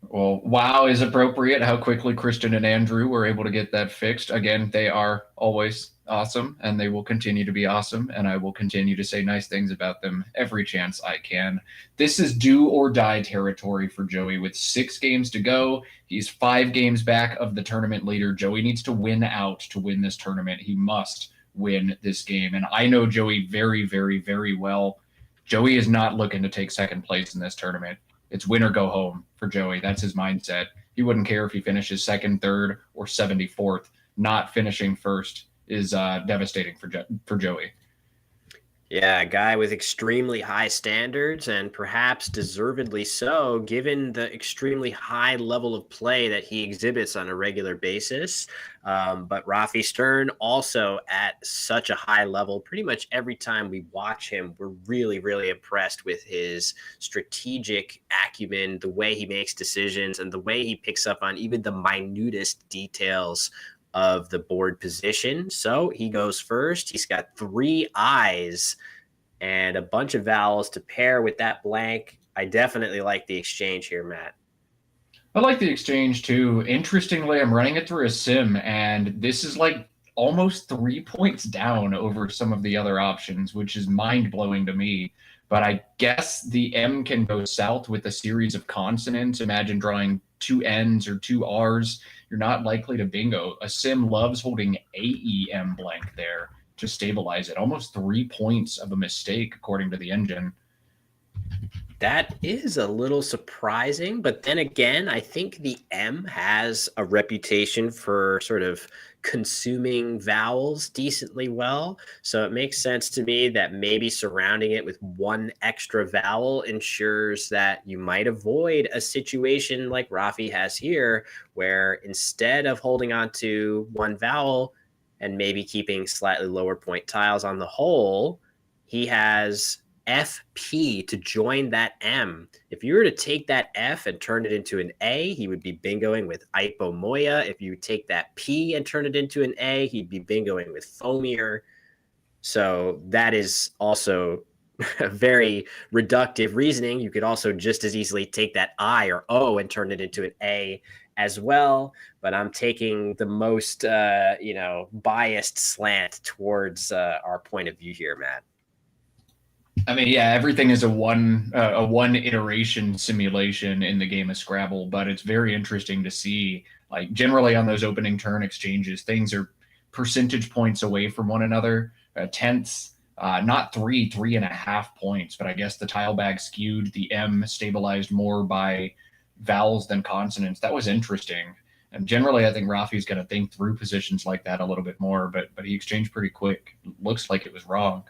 B: Well, WoW is appropriate. How quickly Kristen and Andrew were able to get that fixed. Again, they are always awesome, and they will continue to be awesome, and I will continue to say nice things about them every chance I can. This is do or die territory for Joey with 6 games to go. He's 5 games back of the tournament leader. Joey needs to win out to win this tournament. He must win this game, and I know Joey very, very, very well. Joey is not looking to take second place in this tournament. It's win or go home for Joey. That's his mindset. He wouldn't care if he finishes second, third, or 74th. Not finishing first is devastating for Joey.
A: Yeah, a guy with extremely high standards, and perhaps deservedly so, given the extremely high level of play that he exhibits on a regular basis. But Rafi Stern also at such a high level. Pretty much every time we watch him, we're really, really impressed with his strategic acumen, the way he makes decisions, and the way he picks up on even the minutest details of the board position. So he goes first. He's got 3 eyes and a bunch of vowels to pair with that blank. I definitely like the exchange here, Matt.
B: I like the exchange too. Interestingly, I'm running it through a sim, and this is like almost 3 points down over some of the other options, which is mind-blowing to me. But I guess the M can go south with a series of consonants. Imagine drawing 2 N's or 2 R's. You're not likely to bingo. A sim loves holding AEM blank there to stabilize it. Almost 3 points of a mistake, according to the engine.
A: That is a little surprising, but then again, I think the M has a reputation for sort of consuming vowels decently well. So it makes sense to me that maybe surrounding it with 1 extra vowel ensures that you might avoid a situation like Rafi has here, where instead of holding on to 1 vowel and maybe keeping slightly lower point tiles on the whole, he has FP to join that M. If you were to take that F and turn it into an A, he would be bingoing with Ipomoya. If you take that P and turn it into an A, he'd be bingoing with Fomier. So that is also a very reductive reasoning. You could also just as easily take that I or O and turn it into an A as well. But I'm taking the most, biased slant towards our point of view here, Matt.
B: I mean, yeah, everything is a one iteration simulation in the game of Scrabble, but it's very interesting to see. Like generally on those opening turn exchanges, things are percentage points away from one another. Tenths, not 3.5 points, but I guess the tile bag skewed. The M stabilized more by vowels than consonants. That was interesting. And generally, I think Rafi's going to think through positions like that a little bit more, but he exchanged pretty quick. Looks like it was wrong.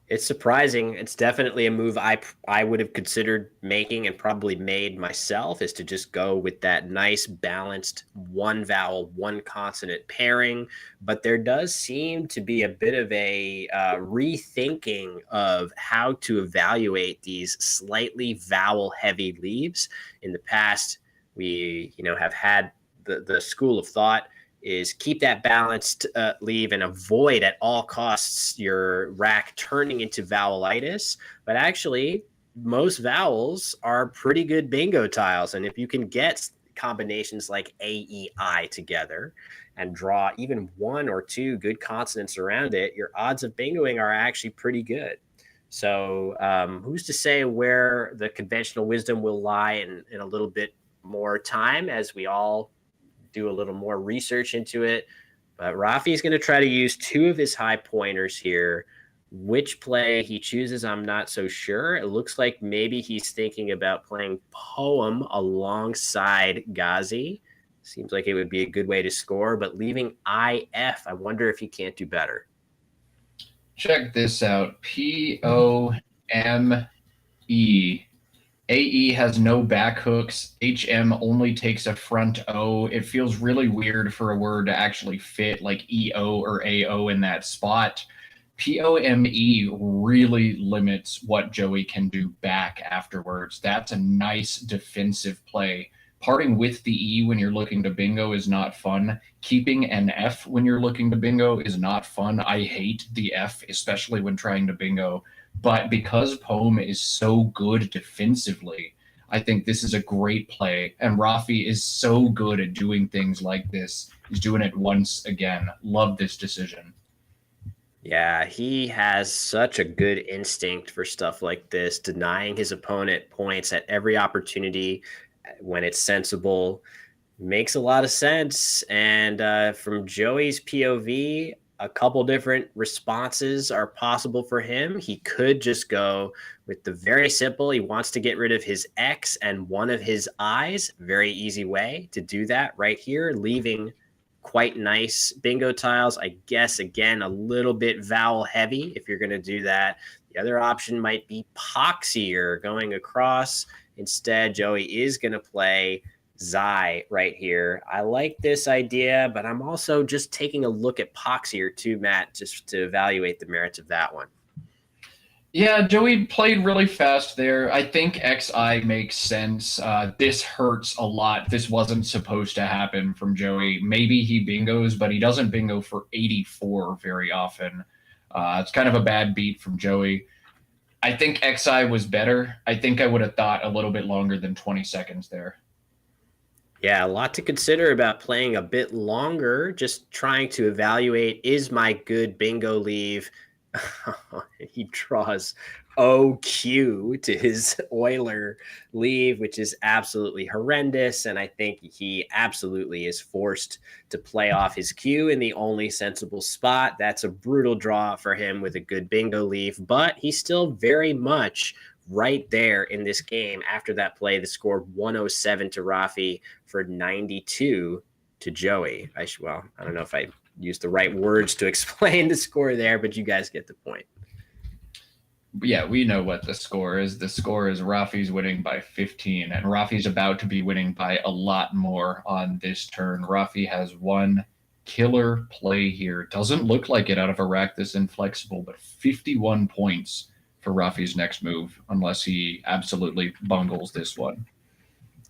A: It's surprising. It's definitely a move I would have considered making and probably made myself, is to just go with that nice balanced 1 vowel, 1 consonant pairing. But there does seem to be a bit of a rethinking of how to evaluate these slightly vowel heavy leaves. In the past, we have had the school of thought is keep that balanced leave and avoid at all costs your rack turning into vowelitis. But actually, most vowels are pretty good bingo tiles. And if you can get combinations like AEI together and draw even 1 or 2 good consonants around it, your odds of bingoing are actually pretty good. So who's to say where the conventional wisdom will lie in a little bit more time as we all do a little more research into it. But Rafi is going to try to use 2 of his high pointers here. Which play he chooses, I'm not so sure. It looks like maybe he's thinking about playing Poem alongside Ghazi. Seems like it would be a good way to score, but leaving IF, I wonder if he can't do better.
B: Check this out. POME. AE has no back hooks. HM only takes a front O. It feels really weird for a word to actually fit like EO or AO in that spot. POME really limits what Joey can do back afterwards. That's a nice defensive play. Parting with the E when you're looking to bingo is not fun. Keeping an F when you're looking to bingo is not fun. I hate the F, especially when trying to bingo. But because Poem is so good defensively, I think this is a great play. And Rafi is so good at doing things like this. He's doing it once again. Love this decision.
A: Yeah, he has such a good instinct for stuff like this, denying his opponent points at every opportunity when it's sensible. Makes a lot of sense. And from Joey's POV, a couple different responses are possible for him. He could just go with the very simple, he wants to get rid of his X and one of his eyes. Very easy way to do that right here, leaving quite nice bingo tiles. I guess, again, a little bit vowel heavy if you're going to do that. The other option might be Poxier going across. Instead, Joey is going to play Zai right here. I like this idea, but I'm also just taking a look at Poxier too, Matt, just to evaluate the merits of that one.
B: Yeah, Joey played really fast there. I think XI makes sense. This hurts a lot. This wasn't supposed to happen from Joey. Maybe he bingos, but he doesn't bingo for 84 very often. It's kind of a bad beat from Joey. I think XI was better. I think I would have thought a little bit longer than 20 seconds there.
A: Yeah, a lot to consider about playing a bit longer, just trying to evaluate, is my good bingo leave? He draws OQ to his Euler leave, which is absolutely horrendous. And I think he absolutely is forced to play off his Q in the only sensible spot. That's a brutal draw for him with a good bingo leave, but he's still very much right there in this game. After that play, the score 107 to Rafi for 92 to Joey. I don't know if I used the right words to explain the score there, but you guys get the point.
B: Yeah, we know what the score is. The score is Rafi's winning by 15, and Rafi's about to be winning by a lot more on this turn. Rafi has one killer play here. Doesn't look like it out of a rack this inflexible, but 51 points for Rafi's next move, unless he absolutely bungles this one.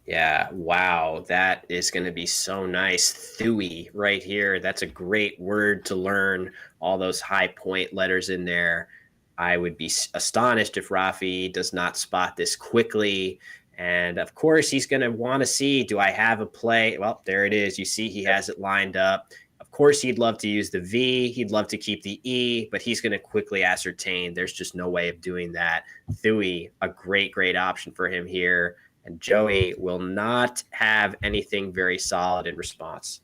A: Yeah, wow, that is going to be so nice. Thui right here. That's a great word to learn. All those high point letters in there. I would be astonished if Rafi does not spot this quickly. And of course, he's going to want to see, do I have a play? Well, there it is. You see he has it lined up. Of course, he'd love to use the V. He'd love to keep the E, but he's going to quickly ascertain there's just no way of doing that. Thui, a great, great option for him here. And Joey will not have anything very solid in response.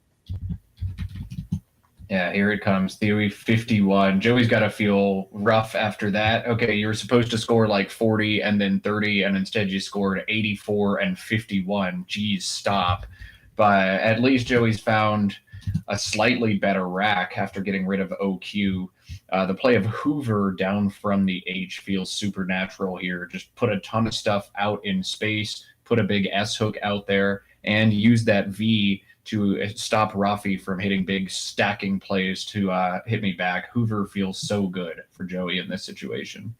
B: Yeah, here it comes. Theory 51. Joey's got to feel rough after that. Okay, you were supposed to score like 40 and then 30, and instead you scored 84 and 51. Geez, stop. But at least Joey's found a slightly better rack after getting rid of OQ. The play of Hoover down from the H feels supernatural here. Just put a ton of stuff out in space, put a big S hook out there, and use that V to stop Rafi from hitting big stacking plays to hit me back. Hoover feels so good for Joey in this situation.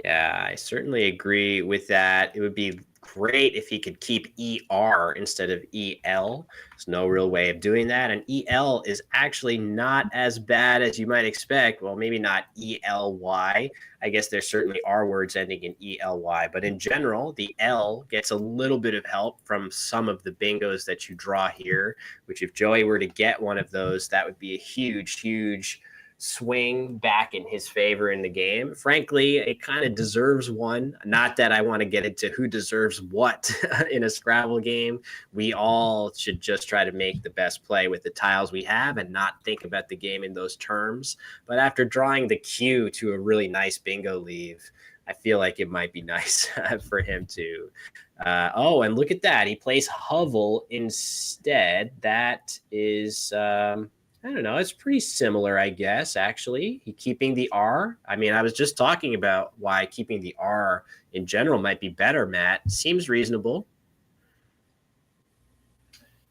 A: Yeah, I certainly agree with that. It would be great if he could keep ER instead of EL. There's no real way of doing that. And EL is actually not as bad as you might expect. Well, maybe not ELY. I guess there certainly are words ending in ELY. But in general, the L gets a little bit of help from some of the bingos that you draw here, which if Joey were to get one of those, that would be a huge, huge swing back in his favor in the game. Frankly, it kind of deserves one. Not that I want to get into who deserves what in a Scrabble game. We all should just try to make the best play with the tiles we have and not think about the game in those terms. But after drawing the Q to a really nice bingo leave, I feel like it might be nice for him to. Oh, and look at that. He plays Hovel instead. That is I don't know. It's pretty similar, I guess, actually. Keeping the R. I mean, I was just talking about why keeping the R in general might be better, Matt. Seems reasonable.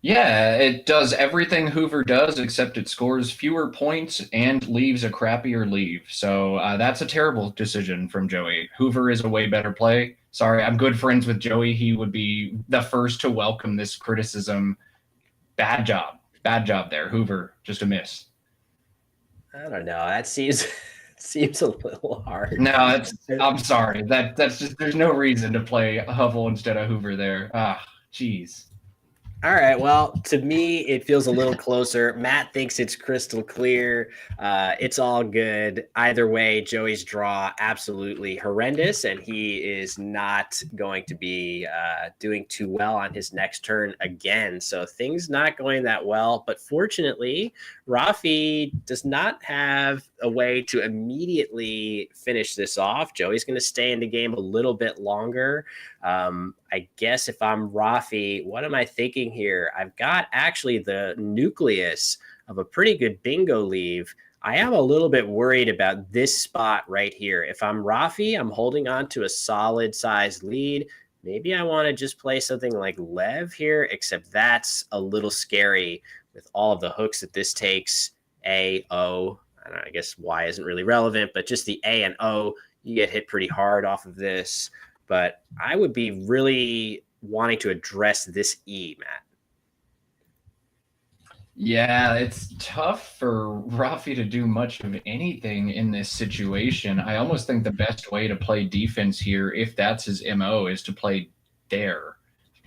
B: Yeah, it does everything Hoover does, except it scores fewer points and leaves a crappier leave. So that's a terrible decision from Joey. Hoover is a way better play. Sorry, I'm good friends with Joey. He would be the first to welcome this criticism. Bad job. Bad job there. Hoover, just a miss.
A: I don't know. That seems seems a little hard.
B: No, I'm sorry. That's just there's no reason to play Hubble instead of Hoover there. Ah, jeez.
A: All right. Well, to me, it feels a little closer. Matt thinks it's crystal clear. It's all good. Either way, Joey's draw absolutely horrendous, and he is not going to be doing too well on his next turn again. So things not going that well. But fortunately, Rafi does not have a way to immediately finish this off. Joey's going to stay in the game a little bit longer. I guess if I'm Rafi, what am I thinking here? I've got actually the nucleus of a pretty good bingo leave. I am a little bit worried about this spot right here. If I'm Rafi, I'm holding on to a solid sized lead. Maybe I want to just play something like Lev here, except that's a little scary with all of the hooks that this takes. A, O, I don't know, I guess Y isn't really relevant, but just the A and O, you get hit pretty hard off of this. But I would be really wanting to address this E, Matt.
B: Yeah, it's tough for Rafi to do much of anything in this situation. I almost think the best way to play defense here, if that's his MO, is to play Dare.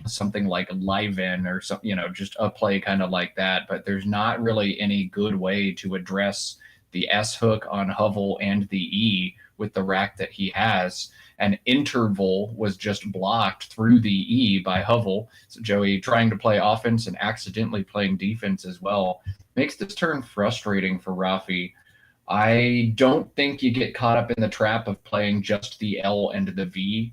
B: Something like Liven or something, just a play kind of like that. But there's not really any good way to address the S hook on Hovel and the E with the rack that he has. An interval was just blocked through the E by Hovel. So Joey trying to play offense and accidentally playing defense as well makes this turn frustrating for Rafi. I don't think you get caught up in the trap of playing just the L and the V.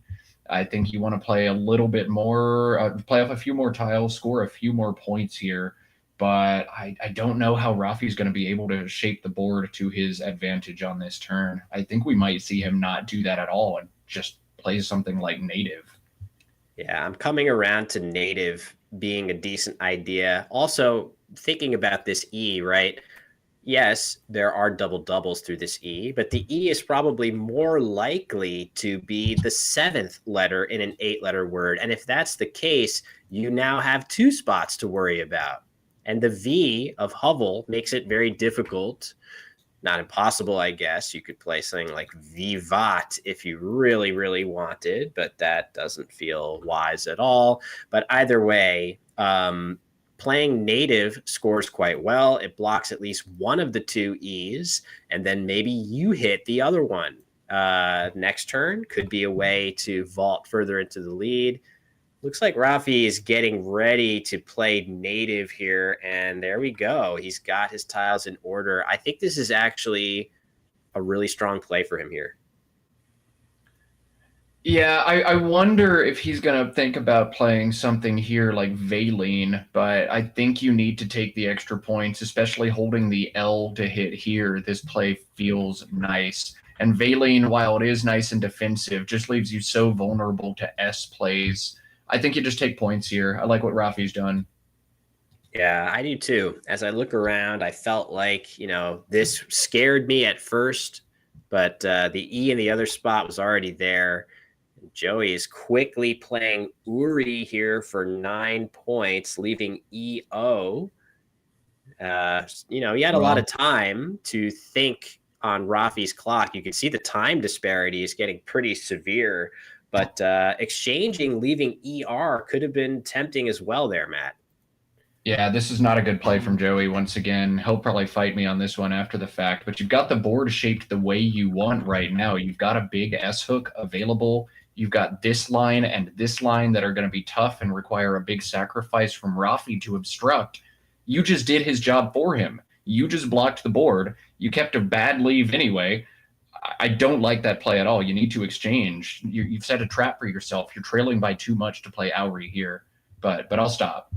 B: I think you want to play a little bit more, play off a few more tiles, score a few more points here. But I don't know how Rafi's going to be able to shape the board to his advantage on this turn. I think we might see him not do that at all and just play something like native.
A: Yeah, I'm coming around to native being a decent idea. Also, thinking about this E, right? Yes, there are double doubles through this E, but the E is probably more likely to be the 7th letter in an 8-letter word. And if that's the case, you now have 2 spots to worry about. And the V of Hovel makes it very difficult. Not impossible, I guess. You could play something like Vivat if you really, really wanted, but that doesn't feel wise at all. But either way, playing native scores quite well. It blocks at least one of the 2 E's, and then maybe you hit the other one. Next turn could be a way to vault further into the lead. Looks like Rafi is getting ready to play native here, and there we go. He's got his tiles in order. I think this is actually a really strong play for him here.
B: Yeah, I wonder if he's going to think about playing something here like Valine, but I think you need to take the extra points, especially holding the L to hit here. This play feels nice. And Valine, while it is nice and defensive, just leaves you so vulnerable to S plays. I think you just take points here. I like what Rafi's done.
A: Yeah, I do too. As I look around, I felt like, this scared me at first, but the E in the other spot was already there. Joey is quickly playing Uri here for 9 points, leaving EO. He had a lot of time to think on Rafi's clock. You can see the time disparity is getting pretty severe. But exchanging, leaving ER could have been tempting as well there, Matt.
B: Yeah, this is not a good play from Joey once again. He'll probably fight me on this one after the fact, but you've got the board shaped the way you want right now. You've got a big S hook available. You've got this line and this line that are going to be tough and require a big sacrifice from Rafi to obstruct. You just did his job for him. You just blocked the board. You kept a bad leave anyway. I don't like that play at all. You need to exchange. You've set a trap for yourself. You're trailing by too much to play Auri here, but I'll stop.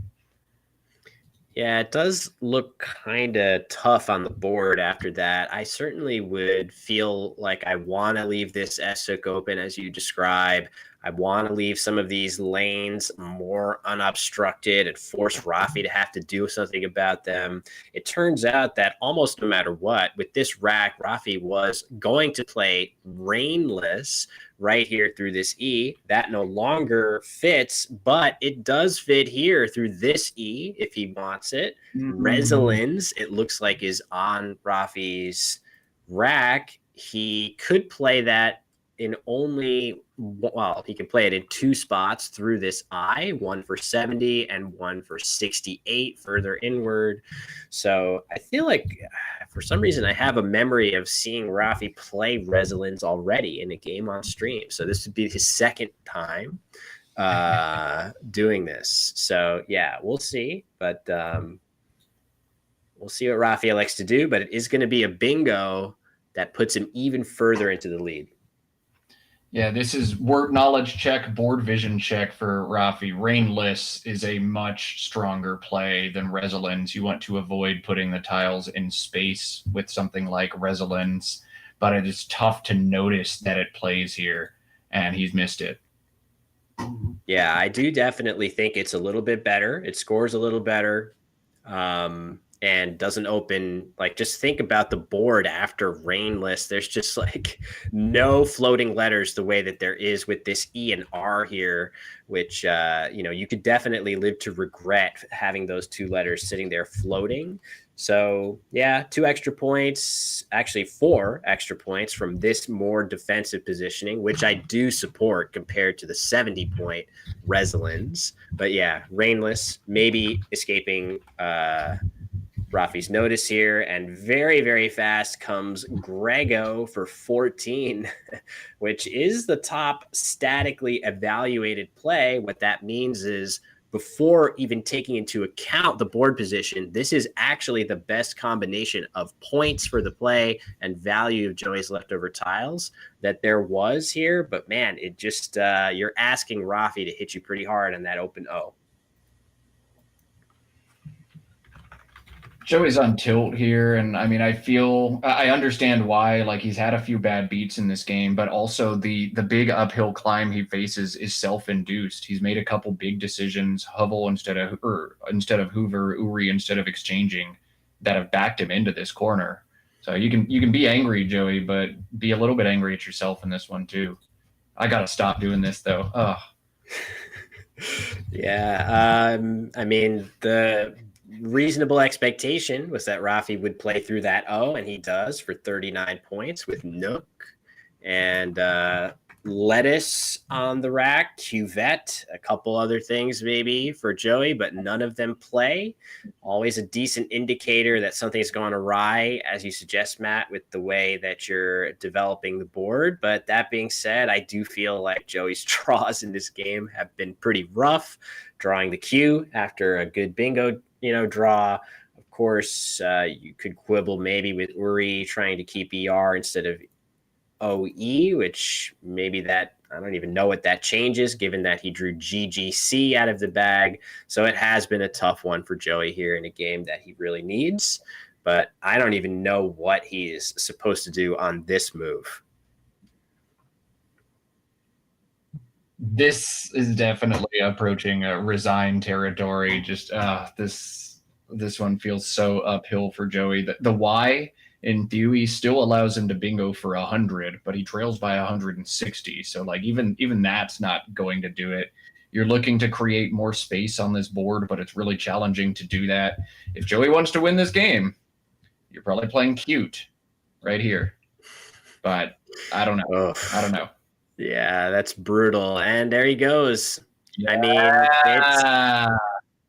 A: Yeah, it does look kind of tough on the board after that. I certainly would feel like I want to leave this SOC open as you describe. I want to leave some of these lanes more unobstructed and force Rafi to have to do something about them. It turns out that almost no matter what, with this rack, Rafi was going to play Rainless right here through this E. That no longer fits, but it does fit here through this E if he wants it. Resolins, it looks like, is on Rafi's rack. He could play that in only, well, he can play it in two spots through this I, one for 70 and one for 68 further inward. So I feel like for some reason I have a memory of seeing Rafi play Resolins already in a game on stream. So this would be his second time doing this. So yeah, we'll see. But we'll see what Rafi elects to do. But it is going to be a bingo that puts him even further into the lead.
B: Yeah, this is word knowledge check, board vision check for Rafi. Rainless is a much stronger play than Resolins. You want to avoid putting the tiles in space with something like Resolins, but it is tough to notice that it plays here, and he's missed it.
A: Yeah, I do definitely think it's a little bit better. It scores a little better. And doesn't open, like, just think about the board after Rainless. There's just like no floating letters the way that there is with this E and R here, which, you could definitely live to regret having those two letters sitting there floating. So yeah, 2 extra points, actually 4 extra points from this more defensive positioning, which I do support compared to the 70-point Resolins. But yeah, Rainless, maybe escaping Rafi's notice here, and very, very fast comes Grego for 14, which is the top statically evaluated play. What that means is, before even taking into account the board position, this is actually the best combination of points for the play and value of Joey's leftover tiles that there was here. But man, it just, you're asking Rafi to hit you pretty hard on that open O.
B: Joey's on tilt here, and I mean, I understand why. Like, he's had a few bad beats in this game, but also the big uphill climb he faces is self-induced. He's made a couple big decisions, Hovel instead of Hoover, Uri instead of exchanging, that have backed him into this corner. So you can be angry, Joey, but be a little bit angry at yourself in this one too. I gotta stop doing this though. Ugh.
A: Yeah, I mean, the reasonable expectation was that Rafi would play through that O, and he does for 39 points with Nook and Lettuce on the rack, Cuvette, a couple other things maybe for Joey, but none of them play. Always a decent indicator that something's gone awry, as you suggest, Matt, with the way that you're developing the board. But that being said, I do feel like Joey's draws in this game have been pretty rough. Drawing the Q after a good bingo, draw. Of course, you could quibble maybe with Uri trying to keep ER instead of OE, which maybe that, I don't even know what that changes given that he drew GGC out of the bag. So it has been a tough one for Joey here in a game that he really needs, but I don't even know what he is supposed to do on this move.
B: This is definitely approaching a resign territory. Just this one feels so uphill for Joey. The Y in theory still allows him to bingo for 100, but he trails by 160. So like even that's not going to do it. You're looking to create more space on this board, but it's really challenging to do that. If Joey wants to win this game, you're probably playing cute right here. But I don't know. I don't know.
A: Yeah, that's brutal. And there he goes. Yeah. I mean,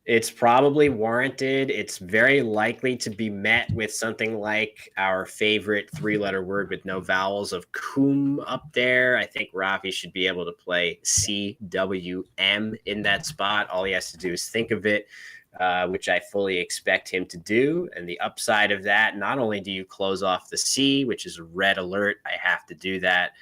A: it's probably warranted. It's very likely to be met with something like our favorite 3-letter word with no vowels of cum up there. I think Rafi should be able to play CWM in that spot. All he has to do is think of it, which I fully expect him to do. And the upside of that, not only do you close off the C, which is a red alert, I have to do that.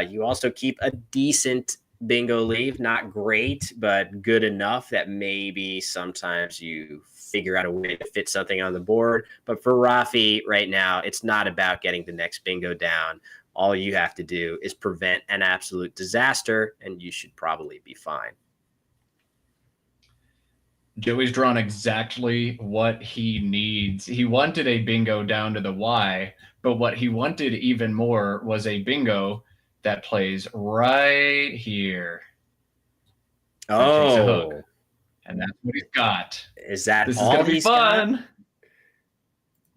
A: You also keep a decent bingo lead, not great, but good enough that maybe sometimes you figure out a way to fit something on the board. But for Rafi right now, it's not about getting the next bingo down. All you have to do is prevent an absolute disaster, and you should probably be fine.
B: Joey's drawn exactly what he needs. He wanted a bingo down to the Y, but what he wanted even more was a bingo that plays right here. That takes a hook. And that's what he's got.
A: Is that
B: this
A: all
B: is gonna be fun?
A: Got?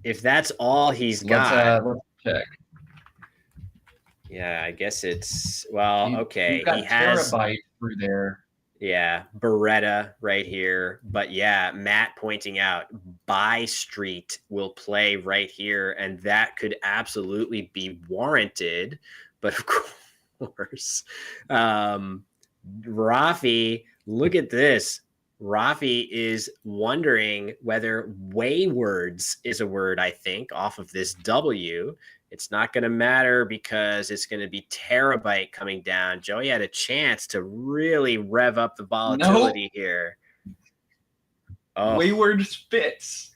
A: If that's all he's got,
B: let's check.
A: Yeah, I guess it's okay.
B: He has Terabyte through there.
A: Yeah, Beretta right here. But yeah, Matt pointing out Buy Street will play right here, and that could absolutely be warranted. But of course, Rafi, look at this. Rafi is wondering whether waywards is a word, I think, off of this W. It's not going to matter because it's going to be Terabyte coming down. Joey had a chance to really rev up the volatility here.
B: Oh. Wayward spits.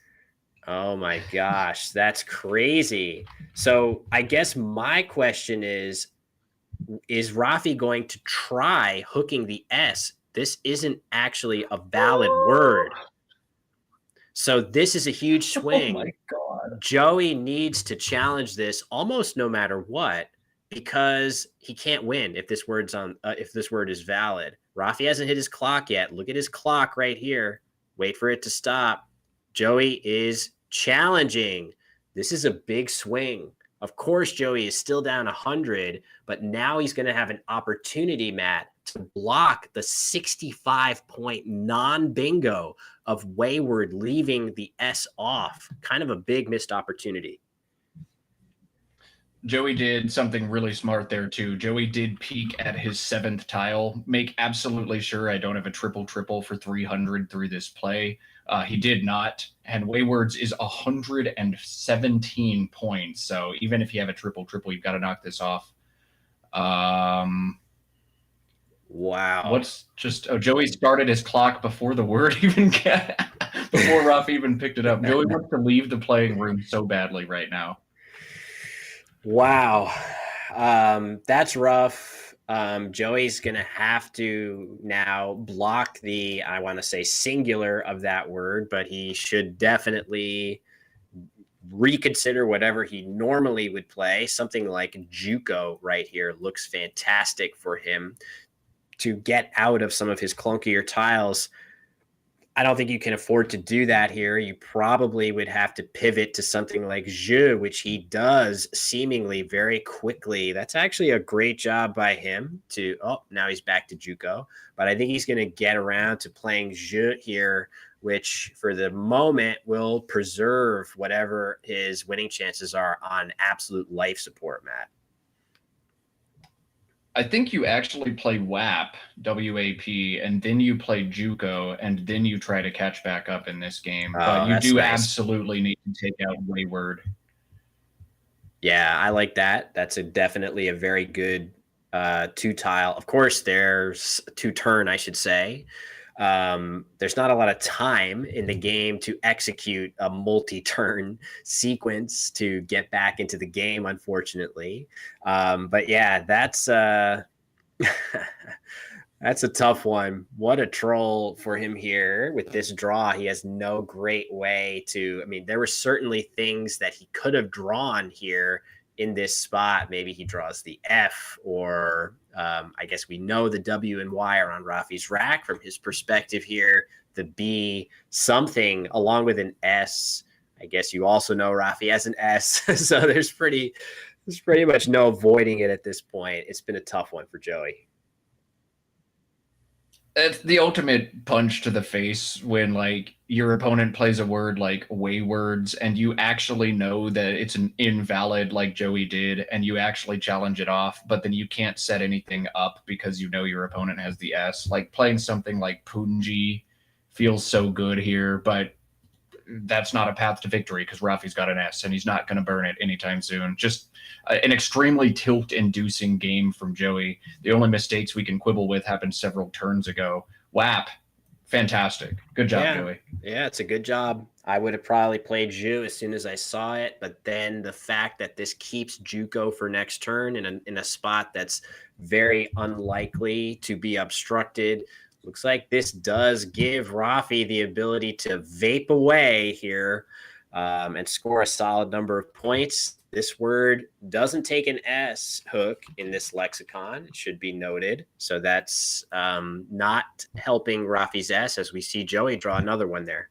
A: Oh my gosh, that's crazy. So I guess my question is Rafi going to try hooking the S? This isn't actually a valid word. So this is a huge swing.
B: Oh my God.
A: Joey needs to challenge this almost no matter what, because he can't win if this word is valid. Rafi hasn't hit his clock yet. Look at his clock right here. Wait for it to stop. Joey is challenging. This is a big swing. Of course, Joey is still down 100, but now he's going to have an opportunity, Matt, to block the 65-point non-bingo of Wayward, leaving the S off. Kind of a big missed opportunity.
B: Joey did something really smart there, too. Joey did peek at his 7th tile, make absolutely sure I don't have a triple-triple for 300 through this play. He did not, and Waywards is 117 points, so even if you have a triple-triple, you've got to knock this off.
A: Wow.
B: Joey started his clock before the word even before Rafi even picked it up. Joey wants to leave the playing room so badly right now.
A: Wow. That's rough. Joey's going to have to now block the, I want to say singular of that word, but he should definitely reconsider whatever he normally would play. Something like Juco right here looks fantastic for him to get out of some of his clunkier tiles. I don't think you can afford to do that here. You probably would have to pivot to something like Jeu, which he does seemingly very quickly. That's actually a great job by him to, now he's back to Juco. But I think he's going to get around to playing Jeu here, which for the moment will preserve whatever his winning chances are on absolute life support, Matt.
B: I think you actually play WAP, W-A-P, and then you play Juco, and then you try to catch back up in this game. But you do absolutely need to take out Wayward.
A: Yeah, I like that. That's definitely a very good two-tile. Of course, there's two-turn, I should say. There's not a lot of time in the game to execute a multi-turn sequence to get back into the game, unfortunately. But yeah, that's that's a tough one. What a troll for him here with this draw. He has no great way to, I mean, there were certainly things that he could have drawn here in this spot. Maybe he draws the F, or I guess we know the W and Y are on Rafi's rack from his perspective here. The B, something along with an S. I guess you also know Rafi has an S. So there's pretty much no avoiding it at this point. It's been a tough one for Joey.
B: It's the ultimate punch to the face when like your opponent plays a word like Waywards and you actually know that it's an invalid like Joey did, and you actually challenge it off, but then you can't set anything up because you know your opponent has the S. Like playing something like Punji feels so good here, but that's not a path to victory because Rafi's got an S and he's not going to burn it anytime soon. Just an extremely tilt-inducing game from Joey. The only mistakes we can quibble with happened several turns ago. WAP, fantastic. Good job,
A: Yeah.
B: Joey.
A: Yeah, it's a good job. I would have probably played Ju as soon as I saw it, but then the fact that this keeps Juco for next turn in a spot that's very unlikely to be obstructed. Looks like this does give Rafi the ability to vape away here and score a solid number of points. This word doesn't take an S hook in this lexicon. It should be noted. So that's not helping Rafi's S as we see Joey draw another one there.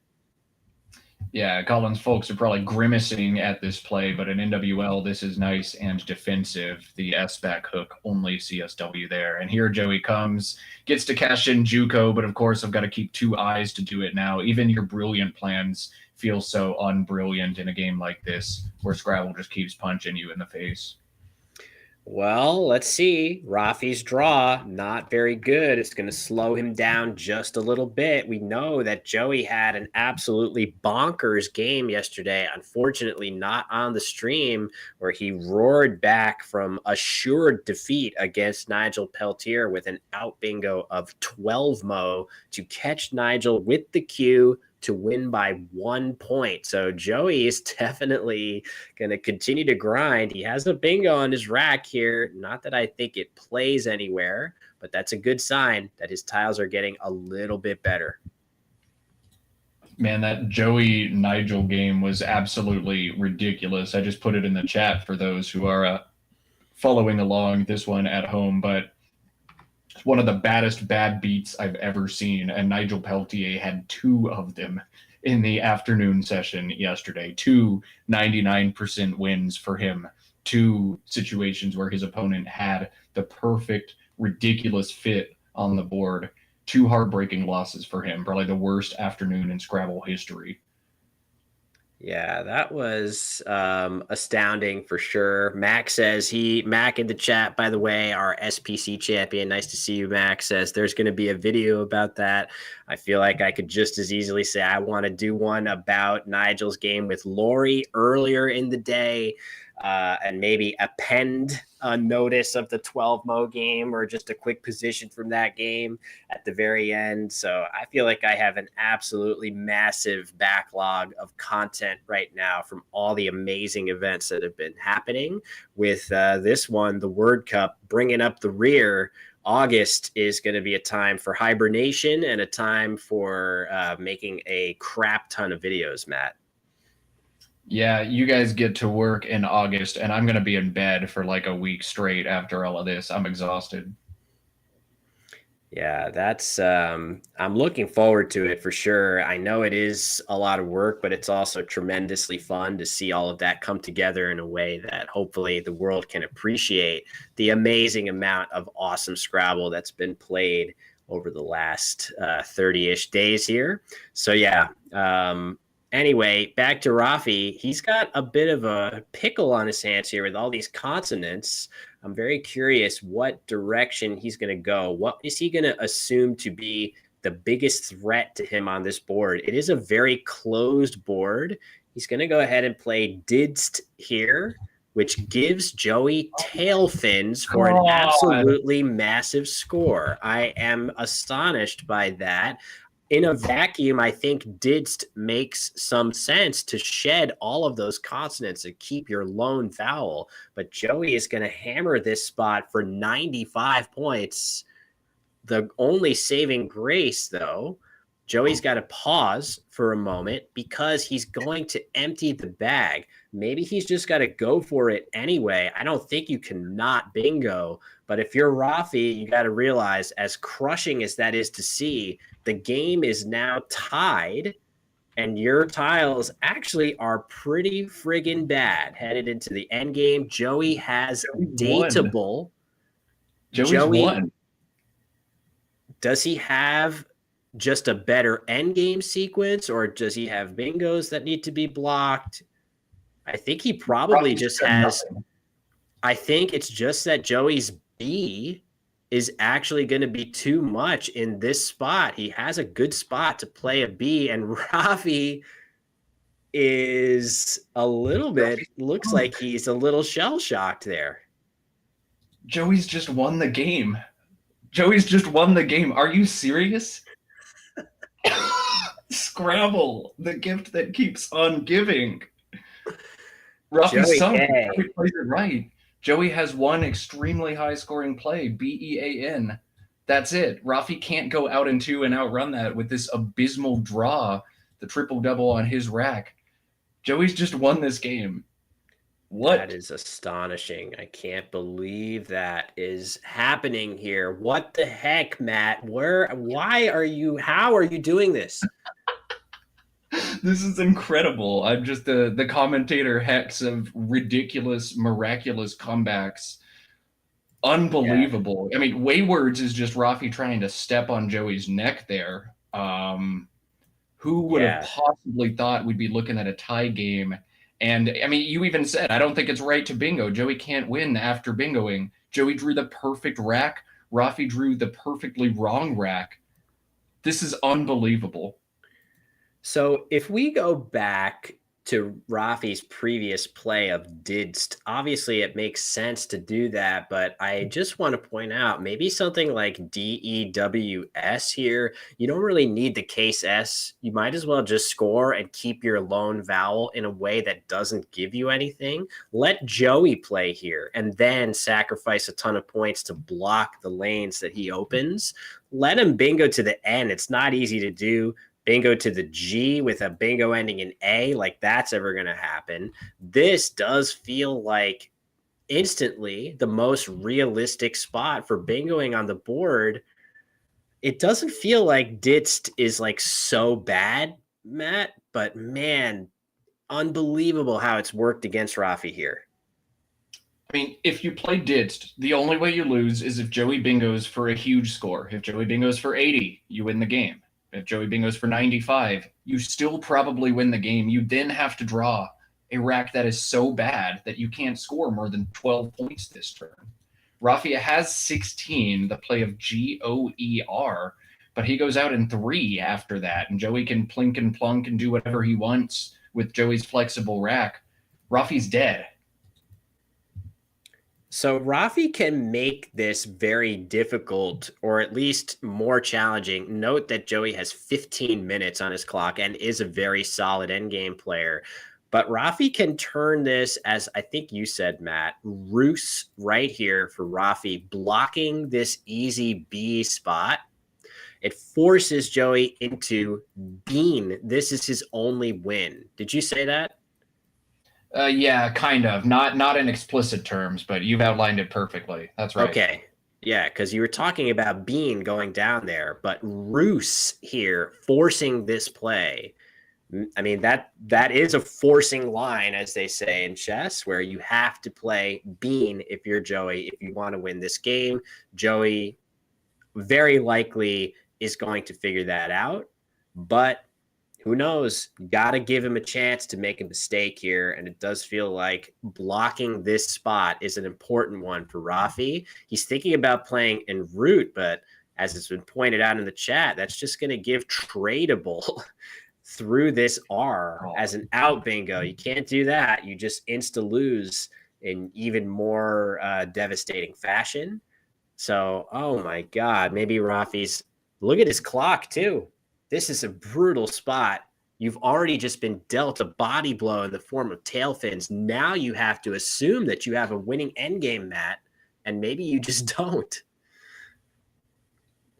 B: Yeah, Collins folks are probably grimacing at this play, but in NWL, this is nice and defensive. The S-back hook, only CSW there. And here Joey comes, gets to cash in Juco, but of course I've got to keep 2 eyes to do it now. Even your brilliant plans feel so unbrilliant in a game like this, where Scrabble just keeps punching you in the face.
A: Well, let's see. Rafi's draw, not very good. It's going to slow him down just a little bit. We know that Joey had an absolutely bonkers game yesterday. Unfortunately, not on the stream, where he roared back from assured defeat against Nigel Peltier with an out bingo of 12 mo to catch Nigel with the Q to win by 1 point. So Joey is definitely going to continue to grind. He has a bingo on his rack here. Not that I think it plays anywhere, but that's a good sign that his tiles are getting a little bit better.
B: Man, that Joey Nigel game was absolutely ridiculous. I just put it in the chat for those who are following along this one at home, but it's one of the baddest bad beats I've ever seen, and Nigel Peltier had 2 of them in the afternoon session yesterday. 2 99% wins for him. 2 situations where his opponent had the perfect, ridiculous fit on the board. 2 heartbreaking losses for him. Probably the worst afternoon in Scrabble history.
A: Yeah, that was astounding for sure. Mac says Mac in the chat, by the way, our SPC champion. Nice to see you, Mac, says there's going to be a video about that. I feel like I could just as easily say I want to do one about Nigel's game with Lori earlier in the day. And maybe append a notice of the 12 mo game or just a quick position from that game at the very end. So I feel like I have an absolutely massive backlog of content right now from all the amazing events that have been happening with this one, the Word Cup, bringing up the rear. August is going to be a time for hibernation and a time for making a crap ton of videos, Matt.
B: Yeah, you guys get to work in August, and I'm going to be in bed for like a week straight after all of this. I'm exhausted.
A: Yeah, that's I'm looking forward to it for sure. I know it is a lot of work, but it's also tremendously fun to see all of that come together in a way that hopefully the world can appreciate the amazing amount of awesome Scrabble that's been played over the last 30-ish days here. So yeah, anyway, back to Rafi. He's got a bit of a pickle on his hands here with all these consonants. I'm very curious what direction he's going to go. What is he going to assume to be the biggest threat to him on this board? It is a very closed board. He's going to go ahead and play Didst here, which gives Joey tail fins for an absolutely massive score. I am astonished by that. In a vacuum, I think Didst makes some sense to shed all of those consonants and keep your lone vowel. But Joey is going to hammer this spot for 95 points. The only saving grace, though, Joey's got to pause for a moment because he's going to empty the bag. Maybe he's just got to go for it anyway. I don't think you can not bingo. But if you're Rafi, you got to realize, as crushing as that is to see, the game is now tied, and your tiles actually are pretty friggin' bad headed into the end game. Joey has dateable.
B: Joey won.
A: Does he have just a better end game sequence, or does he have bingos that need to be blocked? I think he probably just has. Nothing. I think it's just that Joey's B is actually going to be too much in this spot. He has a good spot to play a B, and Rafi is a little bit, looks like he's a little shell-shocked there.
B: Joey's just won the game. Joey's just won the game. Are you serious? Scrabble, the gift that keeps on giving. Rafi
A: Joey
B: sunk.
A: K.
B: Joey plays it right. Joey has one extremely high-scoring play, BEAN. That's it. Rafi can't go out and two and outrun that with this abysmal draw, the triple-double on his rack. Joey's just won this game. What?
A: That is astonishing. I can't believe that is happening here. What the heck, Matt? How are you doing this?
B: This is incredible. I'm just the commentator hex of ridiculous, miraculous comebacks. Unbelievable. Yeah. I mean, Waywards is just Rafi trying to step on Joey's neck there. Who would have possibly thought we'd be looking at a tie game? And I mean, you even said, I don't think it's right to bingo. Joey can't win after bingoing. Joey drew the perfect rack. Rafi drew the perfectly wrong rack. This is unbelievable.
A: So if we go back to Rafi's previous play of Didst, obviously it makes sense to do that, but I just want to point out maybe something like DEWS here, you don't really need the case S. You might as well just score and keep your lone vowel in a way that doesn't give you anything. Let Joey play here and then sacrifice a ton of points to block the lanes that he opens. Let him bingo to the N. It's not easy to do. Bingo to the G with a bingo ending in A, like that's ever going to happen. This does feel like instantly the most realistic spot for bingoing on the board. It doesn't feel like Ditst is like so bad, Matt, but man, unbelievable how it's worked against Rafi here.
B: I mean, if you play Ditst, the only way you lose is if Joey bingos for a huge score. If Joey bingos for 80, you win the game. If Joey bingos for 95, you still probably win the game. You then have to draw a rack that is so bad that you can't score more than 12 points this turn. Rafi has 16, the play of GOER, but he goes out in 3 after that, and Joey can plink and plunk and do whatever he wants with Joey's flexible rack. Rafi's dead.
A: So Rafi can make this very difficult, or at least more challenging. Note that Joey has 15 minutes on his clock and is a very solid endgame player. But Rafi can turn this, as I think you said, Matt, Roos right here for Rafi, blocking this easy B spot. It forces Joey into Bean. This is his only win. Did you say that?
B: Yeah, kind of. Not in explicit terms, but you've outlined it perfectly. That's right.
A: Okay. Yeah, because you were talking about Bean going down there, but Roos here forcing this play. I mean, that is a forcing line, as they say in chess, where you have to play Bean if you're Joey, if you want to win this game. Joey very likely is going to figure that out, but who knows? Got to give him a chance to make a mistake here. And it does feel like blocking this spot is an important one for Rafi. He's thinking about playing en route, but as it's been pointed out in the chat, that's just going to give tradable through this R as an out bingo. You can't do that. You just insta-lose in even more devastating fashion. So, oh my God, maybe Rafi's – look at his clock too. This is a brutal spot. You've already just been dealt a body blow in the form of tail fins. Now you have to assume that you have a winning endgame, Matt, and maybe you just don't.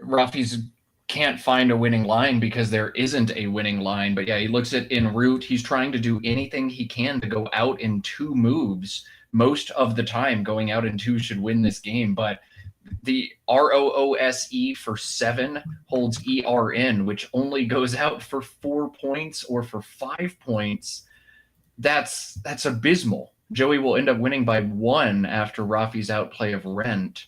B: Rafi's can't find a winning line because there isn't a winning line. But yeah, he looks at en route. He's trying to do anything he can to go out in 2 moves. Most of the time, going out in 2 should win this game, but the ROOSE for 7 holds ERN, which only goes out for 4 points or for 5 points. That's abysmal. Joey will end up winning by 1 after Rafi's outplay of Rent.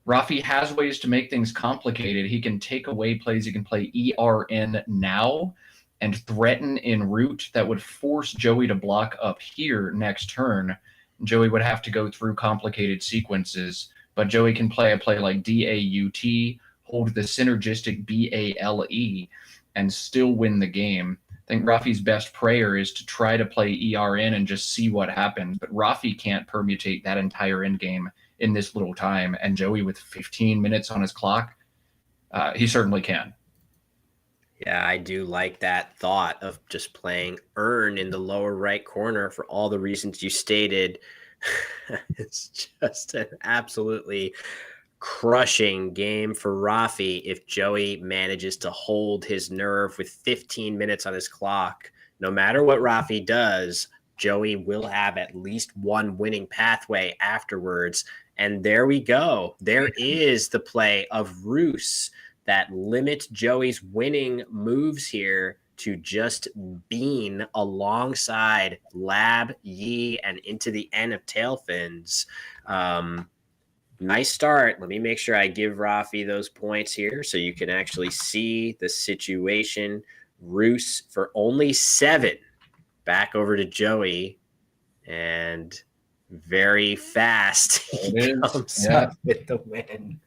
B: Rafi has ways to make things complicated. He can take away plays. He can play ERN now and threaten en route. That would force Joey to block up here next turn. Joey would have to go through complicated sequences. But Joey can play a play like DAUT, hold the synergistic BALE, and still win the game. I think Rafi's best prayer is to try to play ERN and just see what happens. But Rafi can't permutate that entire endgame in this little time. And Joey with 15 minutes on his clock, he certainly can.
A: Yeah, I do like that thought of just playing Earn in the lower right corner for all the reasons you stated. It's just an absolutely crushing game for Rafi if Joey manages to hold his nerve with 15 minutes on his clock. No matter what Rafi does, Joey will have at least one winning pathway afterwards. And there we go. There is the play of Roos that limits Joey's winning moves here to just bean alongside Lab, Yi, and into the end of Tailfins. Nice start. Let me make sure I give Rafi those points here so you can actually see the situation. Roos for only 7. Back over to Joey. And very fast he comes up with the win.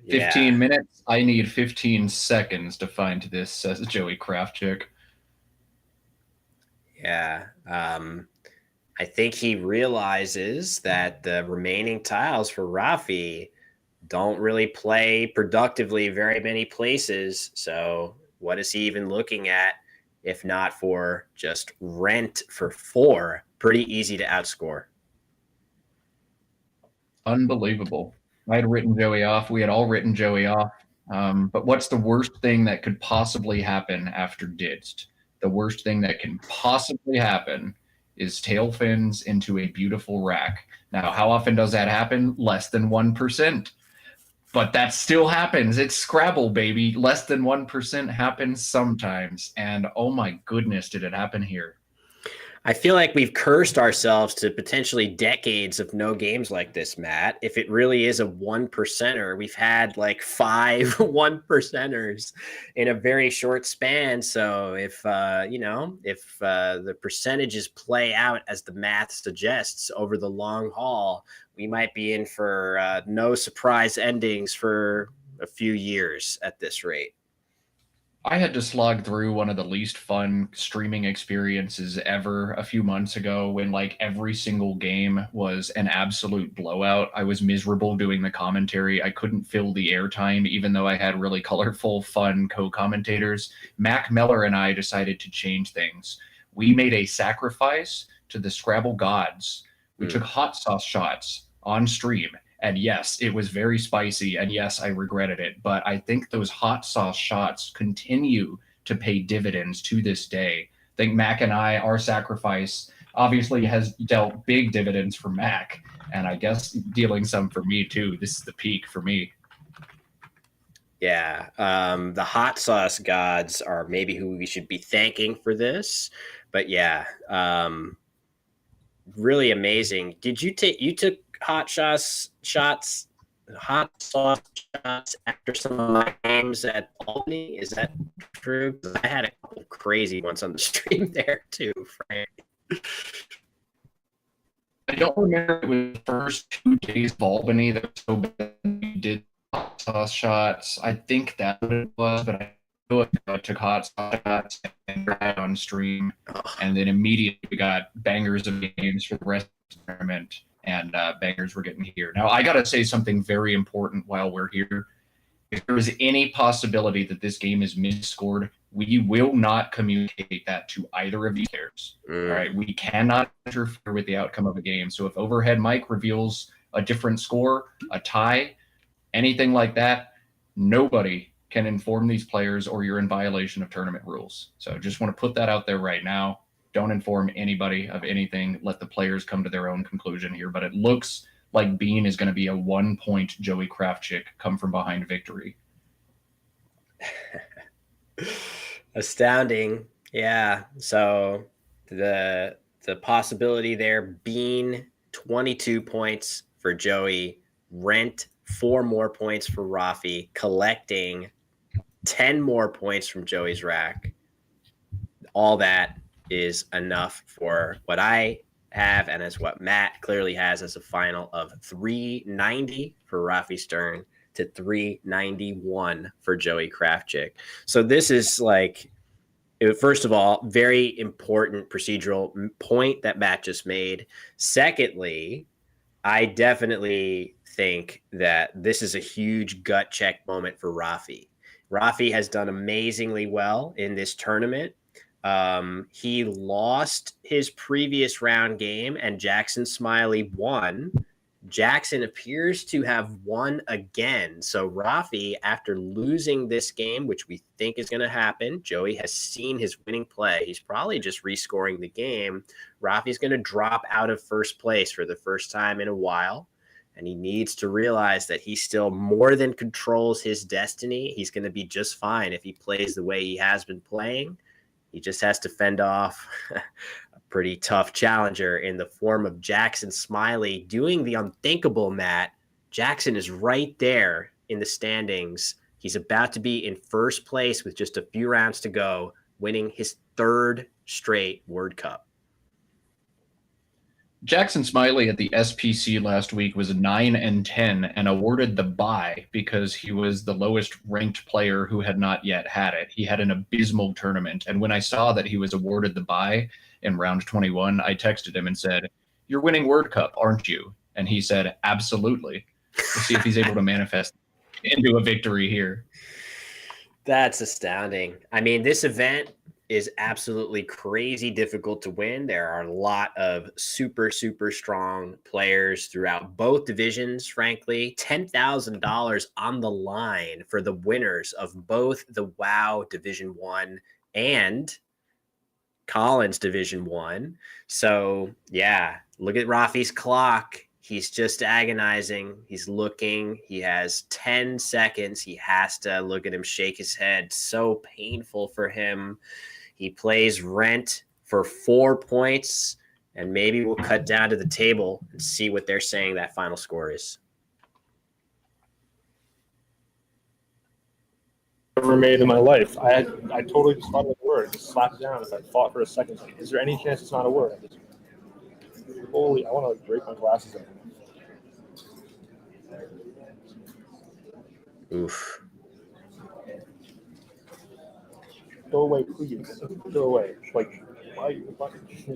B: 15 minutes. I need 15 seconds to find this, says Joey Kravchuk.
A: Yeah. I think he realizes that the remaining tiles for Rafi don't really play productively very many places. So what is he even looking at if not for just rent for 4? Pretty easy to outscore.
B: Unbelievable. I had written Joey off. We had all written Joey off. But what's the worst thing that could possibly happen after Didst? The worst thing that can possibly happen is tail fins into a beautiful rack. Now, how often does that happen? Less than 1%. But that still happens. It's Scrabble, baby. Less than 1% happens sometimes. And oh my goodness, did it happen here?
A: I feel like we've cursed ourselves to potentially decades of no games like this, Matt. If it really is a 1%er, we've had like 5 1%ers in a very short span. So if the percentages play out as the math suggests over the long haul, we might be in for no surprise endings for a few years at this rate.
B: I had to slog through one of the least fun streaming experiences ever a few months ago when like every single game was an absolute blowout. I was miserable doing the commentary. I couldn't fill the airtime even though I had really colorful, fun co-commentators. Mac Meller and I decided to change things. We made a sacrifice to the Scrabble gods. We took hot sauce shots on stream. And yes, it was very spicy. And yes, I regretted it. But I think those hot sauce shots continue to pay dividends to this day. I think Mac and I, our sacrifice obviously has dealt big dividends for Mac. And I guess dealing some for me too. This is the peak for me.
A: Yeah. The hot sauce gods are maybe who we should be thanking for this. But yeah, really amazing. Did you took hot sauce shots after some of my games at Albany? Is that true? I had a couple of crazy ones on the stream there too, Frank.
B: I don't remember it was the first 2 days of Albany that was so bad we did hot sauce shots. I think that's what it was, but I know I took hot sauce shots and tried on stream, and then immediately we got bangers of games for the rest of the tournament. And bangers were getting here. Now, I got to say something very important while we're here. If there is any possibility that this game is misscored, we will not communicate that to either of you players. All right, we cannot interfere with the outcome of a game. So if Overhead Mike reveals a different score, a tie, anything like that, nobody can inform these players or you're in violation of tournament rules. So just want to put that out there right now. Don't inform anybody of anything. Let the players come to their own conclusion here. But it looks like Bean is going to be a 1-point Joey Kravchuk come from behind victory.
A: Astounding. Yeah. So the possibility there, Bean 22 points for Joey, Rent 4 more points for Rafi, collecting 10 more points from Joey's rack. All that is enough for what I have and as what Matt clearly has as a final of 390 for Rafi Stern to 391 for Joey Kravchuk. So this is like, first of all, very important procedural point that Matt just made. Secondly, I definitely think that this is a huge gut check moment for Rafi. Rafi has done amazingly well in this tournament. He lost his previous round game and Jackson Smiley won. Jackson appears to have won again. So Rafi, after losing this game, which we think is going to happen, Joey has seen his winning play. He's probably just rescoring the game. Rafi's going to drop out of first place for the first time in a while. And he needs to realize that he still more than controls his destiny. He's going to be just fine if he plays the way he has been playing. He just has to fend off a pretty tough challenger in the form of Jackson Smiley doing the unthinkable, Matt. Jackson is right there in the standings. He's about to be in first place with just a few rounds to go, winning his 3rd straight Word Cup.
B: Jackson Smiley at the SPC last week was 9-10 and awarded the bye because he was the lowest ranked player who had not yet had it. He had an abysmal tournament. And when I saw that he was awarded the bye in round 21, I texted him and said, "You're winning Word Cup, aren't you?" And he said, "Absolutely." We'll see if he's able to manifest into a victory here.
A: That's astounding. I mean, this event is absolutely crazy difficult to win. There are a lot of super, super strong players throughout both divisions, frankly. $10,000 on the line for the winners of both the WoW Division 1 and Collins Division 1. So, yeah, look at Rafi's clock. He's just agonizing. He's looking. He has 10 seconds. He has to look at him, shake his head. So painful for him. He plays Rent for 4 points, and maybe we'll cut down to the table and see what they're saying that final score is.
F: Ever made in my life. I totally just thought it was a word. Just slapped it down. I thought for a second, like, is there any chance it's not a word? Holy, I want to like break my glasses out.
A: Oof.
F: Go away, please. Go away. Like, why you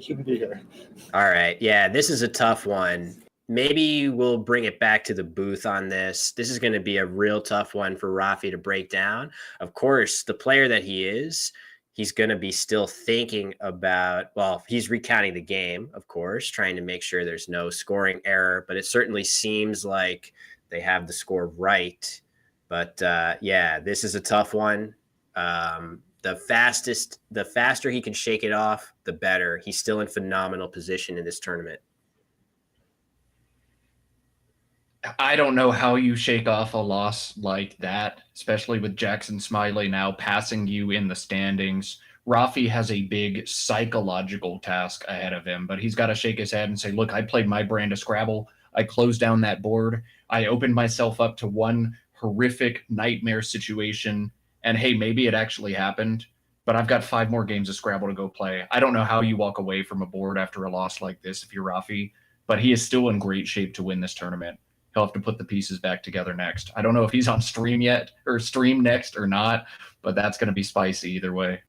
F: shouldn't be here.
A: All right. Yeah, this is a tough one. Maybe we'll bring it back to the booth on this. This is going to be a real tough one for Rafi to break down. Of course, the player that he is, he's going to be still thinking about, well, he's recounting the game, of course, trying to make sure there's no scoring error, but it certainly seems like they have the score right. But yeah, this is a tough one. The faster he can shake it off, the better. He's still in phenomenal position in this tournament.
B: I don't know how you shake off a loss like that, especially with Jackson Smiley now passing you in the standings. Rafi has a big psychological task ahead of him, but he's got to shake his head and say, look, I played my brand of Scrabble. I closed down that board. I opened myself up to one horrific nightmare situation. And hey, maybe it actually happened, but I've got 5 more games of Scrabble to go play. I don't know how you walk away from a board after a loss like this if you're Rafi, but he is still in great shape to win this tournament. He'll have to put the pieces back together next. I don't know if he's on stream yet or stream next or not, but that's going to be spicy either way.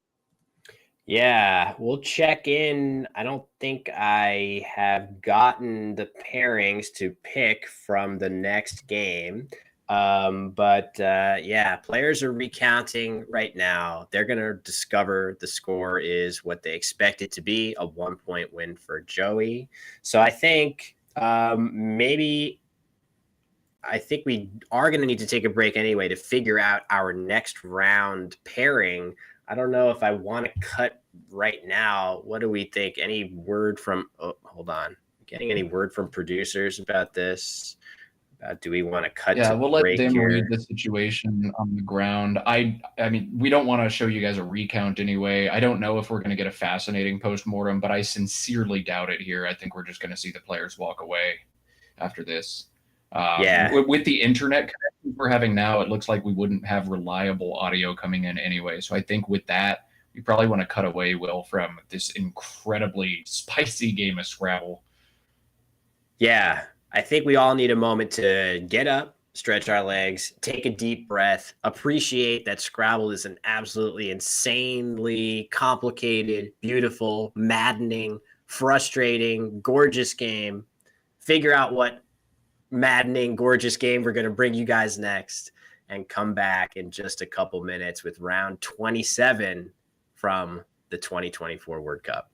A: Yeah, we'll check in. I don't think I have gotten the pairings to pick from the next game. But yeah, players are recounting right now. They're going to discover the score is what they expect it to be, a 1-point win for Joey. So I think I think we are going to need to take a break anyway to figure out our next round pairing. I don't know if I want to cut right now. What do we think? Any word from, hold on. Getting any word from producers about this? Do we want to cut?
B: Yeah, we'll let them
A: here?
B: read the situation on the ground. I mean, we don't want to show you guys a recount anyway. I don't know if we're going to get a fascinating postmortem, but I sincerely doubt it here. I think we're just going to see the players walk away after this.
A: Yeah.
B: With the internet connection we're having now, it looks like we wouldn't have reliable audio coming in anyway. So I think with that, we probably want to cut away, Will, from this incredibly spicy game of Scrabble.
A: Yeah. I think we all need a moment to get up, stretch our legs, take a deep breath, appreciate that Scrabble is an absolutely insanely complicated, beautiful, maddening, frustrating, gorgeous game. Figure out what maddening, gorgeous game we're going to bring you guys next. and come back in just a couple minutes with round 27 from the 2024 World Cup.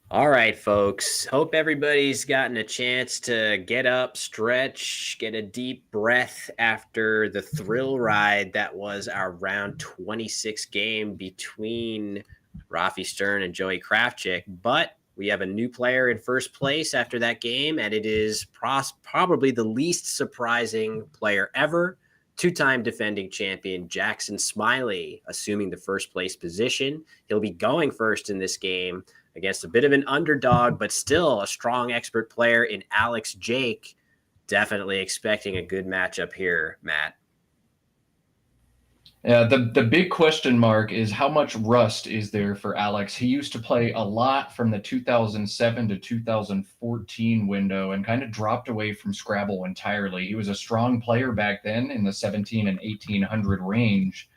A: All right, folks. Hope everybody's gotten a chance to get up, stretch, get a deep breath after the thrill ride that was our round 26 game between Rafi Stern and Joey Krafchick. But we have a new player in first place after that game, and it is probably the least surprising player ever. Two-time defending champion Jackson Smiley assuming the first place position. He'll be going first in this game against a bit of an underdog, but still a strong expert player in Alex Jake. Definitely expecting a good matchup here, Matt.
B: Yeah, the big question mark is how much rust is there for Alex? He used to play a lot from the 2007 to 2014 window and kind of dropped away from Scrabble entirely. He was a strong player back then in the 17 and 1800 range.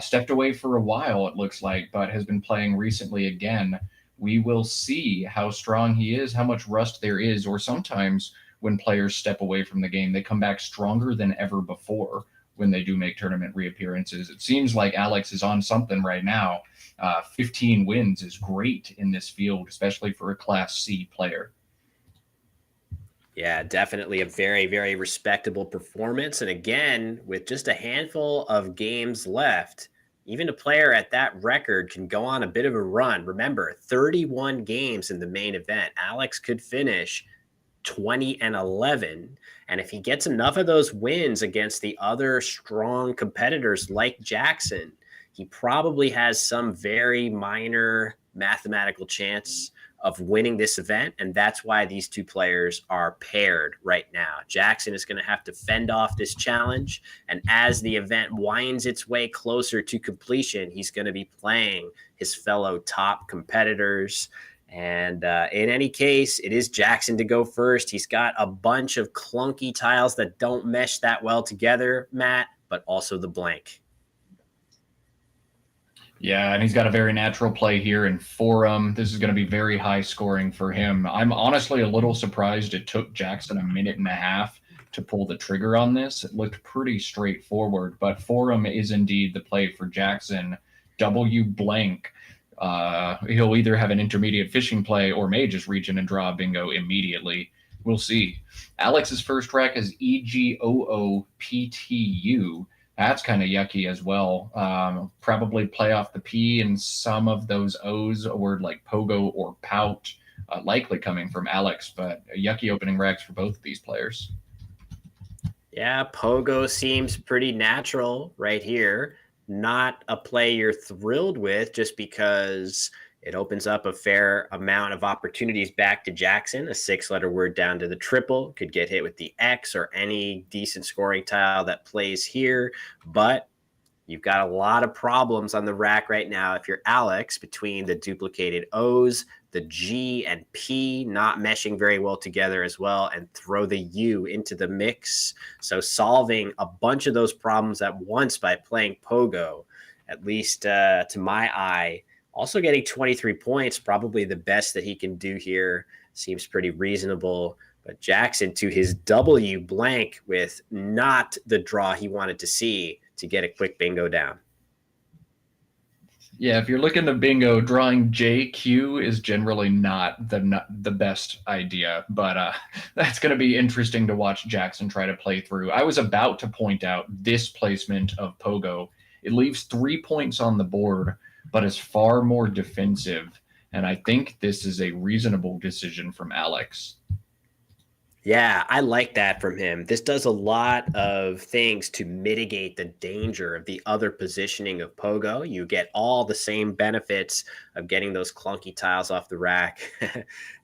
B: Stepped away for a while, it looks like, but has been playing recently again. We will see how strong he is, how much rust there is, or sometimes when players step away from the game, they come back stronger than ever before when they do make tournament reappearances. It seems like Alex is on something right now. 15 wins is great in this field, especially for a Class C player.
A: Yeah, definitely a very, very respectable performance. And again, with just a handful of games left, even a player at that record can go on a bit of a run. Remember, 31 games in the main event. Alex could finish 20 and 11. And if he gets enough of those wins against the other strong competitors like Jackson, he probably has some very minor mathematical chance of winning this event. And that's why these two players are paired right now. Jackson is going to have to fend off this challenge. And as the event winds its way closer to completion, he's going to be playing his fellow top competitors. And in any case, it is Jackson to go first. He's got a bunch of clunky tiles that don't mesh that well together, Matt, but also the blank.
B: Yeah, and he's got a very natural play here in Forum. This is going to be very high scoring for him. I'm honestly a little surprised it took Jackson a minute and a half to pull the trigger on this. It looked pretty straightforward, but Forum is indeed the play for Jackson. W blank. He'll either have an intermediate fishing play or may just reach in and draw a bingo immediately. We'll see. Alex's first rack is EGOOPTU. That's kind of yucky as well. Probably play off the P and some of those O's, a word like pogo or pout, likely coming from Alex, but yucky opening racks for both of these players.
A: Yeah, pogo seems pretty natural right here. Not a play you're thrilled with just because it opens up a fair amount of opportunities back to Jackson. A 6-letter word down to the triple could get hit with the X or any decent scoring tile that plays here. But you've got a lot of problems on the rack right now if you're Alex, between the duplicated O's, the G and P not meshing very well together as well, and throw the U into the mix. So solving a bunch of those problems at once by playing pogo, at least to my eye. Also getting 23 points, probably the best that he can do here. Seems pretty reasonable. But Jackson to his W blank with not the draw he wanted to see to get a quick bingo down.
B: Yeah, if you're looking to bingo, drawing JQ is generally not the best idea, but that's going to be interesting to watch Jackson try to play through. I was about to point out this placement of pogo. It leaves 3 points on the board, but is far more defensive, and I think this is a reasonable decision from Alex.
A: Yeah, I like that from him. This does a lot of things to mitigate the danger of the other positioning of pogo. You get all the same benefits of getting those clunky tiles off the rack.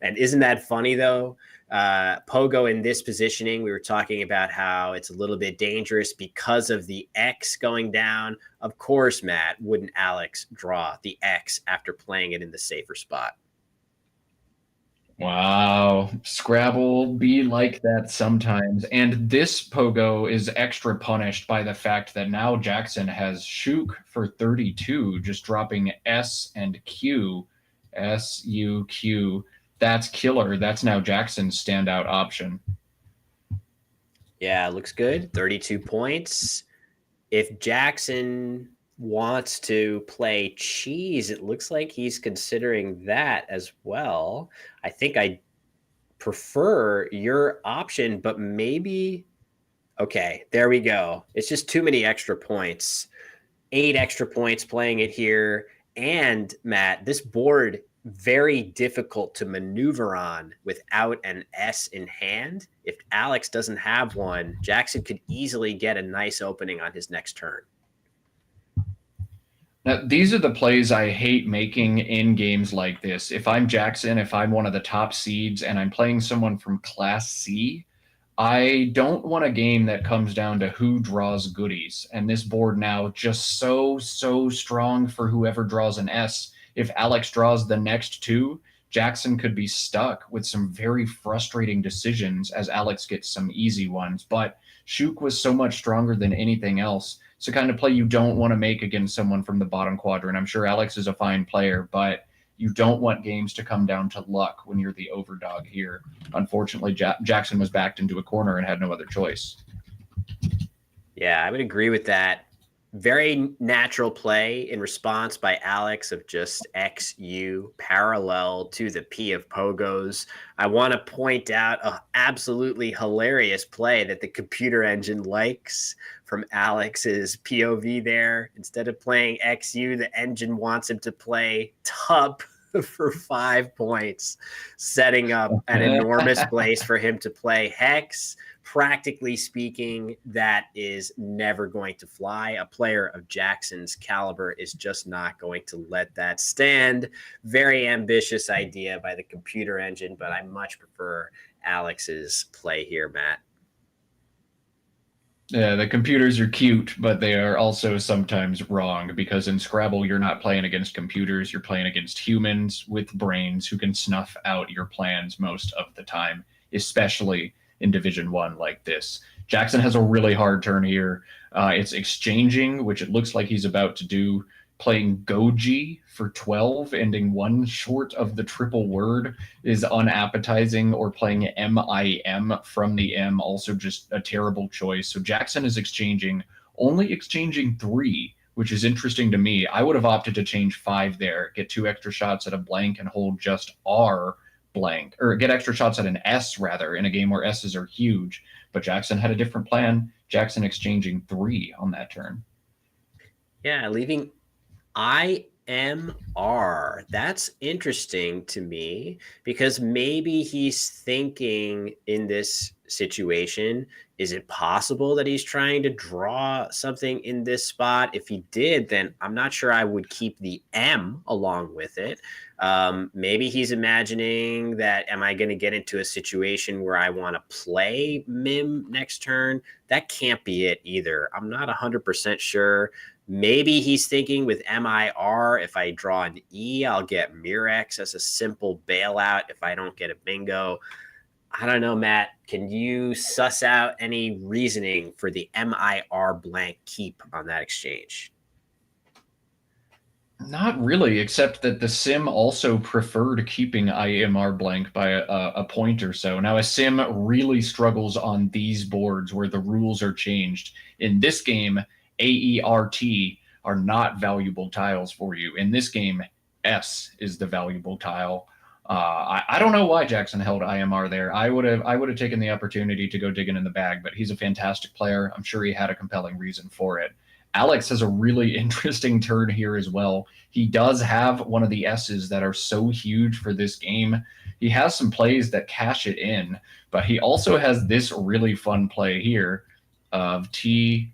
A: And isn't that funny, though? Pogo in this positioning, we were talking about how it's a little bit dangerous because of the X going down. Of course, Matt, wouldn't Alex draw the X after playing it in the safer spot?
B: Wow, Scrabble be like that sometimes. And this pogo is extra punished by the fact that now Jackson has Shook for 32, just dropping S and Q. S-U-Q. That's killer. That's now Jackson's standout option.
A: Yeah, looks good. 32 points. If Jackson wants to play cheese. It looks like he's considering that as well. I think I prefer your option, but maybe. Okay, there we go. It's just too many extra points. 8 extra points playing it here. And Matt, this board very difficult to maneuver on without an S in hand. If Alex doesn't have one, Jackson could easily get a nice opening on his next turn.
B: Now, these are the plays I hate making in games like this. If I'm Jackson, if I'm one of the top seeds and I'm playing someone from Class C, I don't want a game that comes down to who draws goodies. And this board now just so strong for whoever draws an S. If Alex draws the next two, Jackson could be stuck with some very frustrating decisions as Alex gets some easy ones. But Shuk was so much stronger than anything else. It's the kind of play you don't want to make against someone from the bottom quadrant. I'm sure Alex is a fine player, but you don't want games to come down to luck when you're the overdog here. Unfortunately, Jackson was backed into a corner and had no other choice.
A: Yeah, I would agree with that. Very natural play in response by Alex of just XU parallel to the P of Pogos. I want to point out an absolutely hilarious play that the computer engine likes from Alex's POV there. Instead of playing XU, the engine wants him to play Tup for 5 points, setting up an enormous place for him to play Hex. Practically speaking, that is never going to fly. A player of Jackson's caliber is just not going to let that stand. Very ambitious idea by the computer engine, but I much prefer Alex's play here, Matt.
B: Yeah, the computers are cute, but they are also sometimes wrong because in Scrabble, you're not playing against computers. You're playing against humans with brains who can snuff out your plans most of the time, especially in Division 1 like this. Jackson has a really hard turn here. It's exchanging, which it looks like he's about to do, playing Goji for 12, ending one short of the triple word is unappetizing, or playing MIM from the M, also just a terrible choice. So Jackson is only exchanging 3, which is interesting to me. I would have opted to change 5 there, get 2 extra shots at a blank and hold just R blank, or get extra shots at an S rather in a game where S's are huge. But Jackson had a different plan. Jackson exchanging 3 on that turn.
A: Yeah, leaving IMR. That's interesting to me because maybe he's thinking in this situation, is it possible that he's trying to draw something in this spot? If he did, then I'm not sure I would keep the M along with it. Maybe he's imagining that, am I going to get into a situation where I want to play MIM next turn? That can't be it either. I'm not 100% sure. Maybe he's thinking with MIR, if I draw an E, I'll get Murex as a simple bailout if I don't get a bingo. I don't know, Matt. Can you suss out any reasoning for the MIR blank keep on that exchange?
B: Not really, except that the sim also preferred keeping IMR blank by a point or so. Now, a sim really struggles on these boards where the rules are changed. In this game, AERT are not valuable tiles for you. In this game, S is the valuable tile. I don't know why Jackson held IMR there. I would have taken the opportunity to go digging in the bag, but he's a fantastic player. I'm sure he had a compelling reason for it. Alex has a really interesting turn here as well. He does have one of the S's that are so huge for this game. He has some plays that cash it in, but he also has this really fun play here of TETH.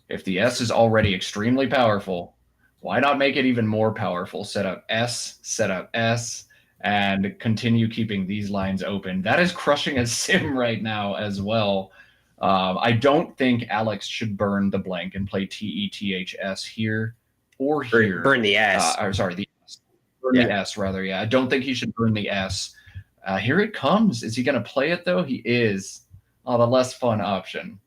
B: If the S is already extremely powerful, why not make it even more powerful? Set up S, and continue keeping these lines open. That is crushing a sim right now as well. I don't think Alex should burn the blank and play TETHS here or here.
A: Burn the S.
B: The S. Burn the S, rather. Yeah, I don't think he should burn the S. Here it comes. Is he going to play it, though? He is. Oh, the less fun option.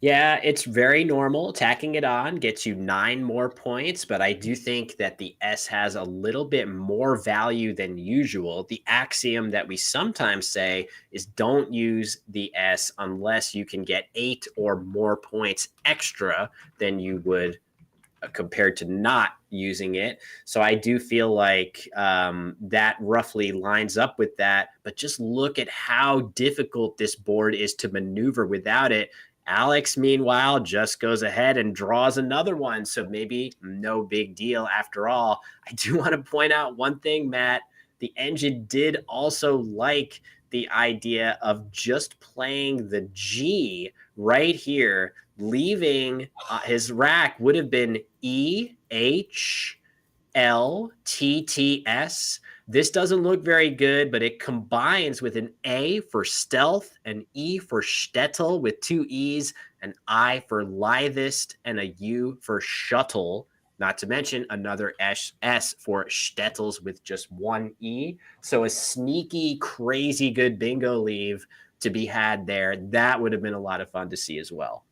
A: Yeah, it's very normal. Tacking it on gets you 9 more points, but I do think that the S has a little bit more value than usual. The axiom that we sometimes say is don't use the S unless you can get 8 or more points extra than you would compared to not using it. So I do feel like that roughly lines up with that. But just look at how difficult this board is to maneuver without it. Alex, meanwhile, just goes ahead and draws another one. So maybe no big deal after all. I do want to point out one thing, Matt. The engine did also like the idea of just playing the G right here, leaving his rack would have been EHLTTS. This doesn't look very good, but it combines with an A for stealth, an E for shtetl with 2 E's, an I for lithest, and a U for shuttle. Not to mention another S for shtetls with just 1 E. So a sneaky, crazy good bingo leave to be had there. That would have been a lot of fun to see as well.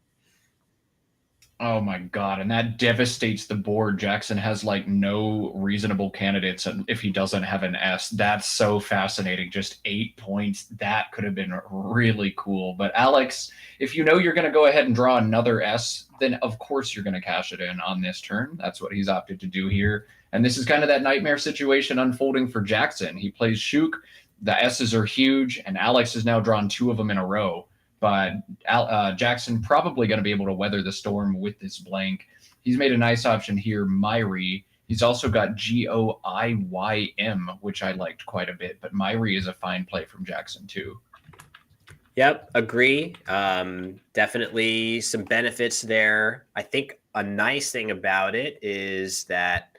B: Oh my God. And that devastates the board. Jackson has like no reasonable candidates if he doesn't have an S. That's so fascinating. Just 8 points. That could have been really cool. But Alex, if you know you're going to go ahead and draw another S, then of course you're going to cash it in on this turn. That's what he's opted to do here. And this is kind of that nightmare situation unfolding for Jackson. He plays Shook. The S's are huge, and Alex has now drawn 2 of them in a row. But Jackson probably going to be able to weather the storm with this blank. He's made a nice option here, Myri. He's also got Goiym, which I liked quite a bit. But Myri is a fine play from Jackson, too.
A: Yep, agree. Definitely some benefits there. I think a nice thing about it is that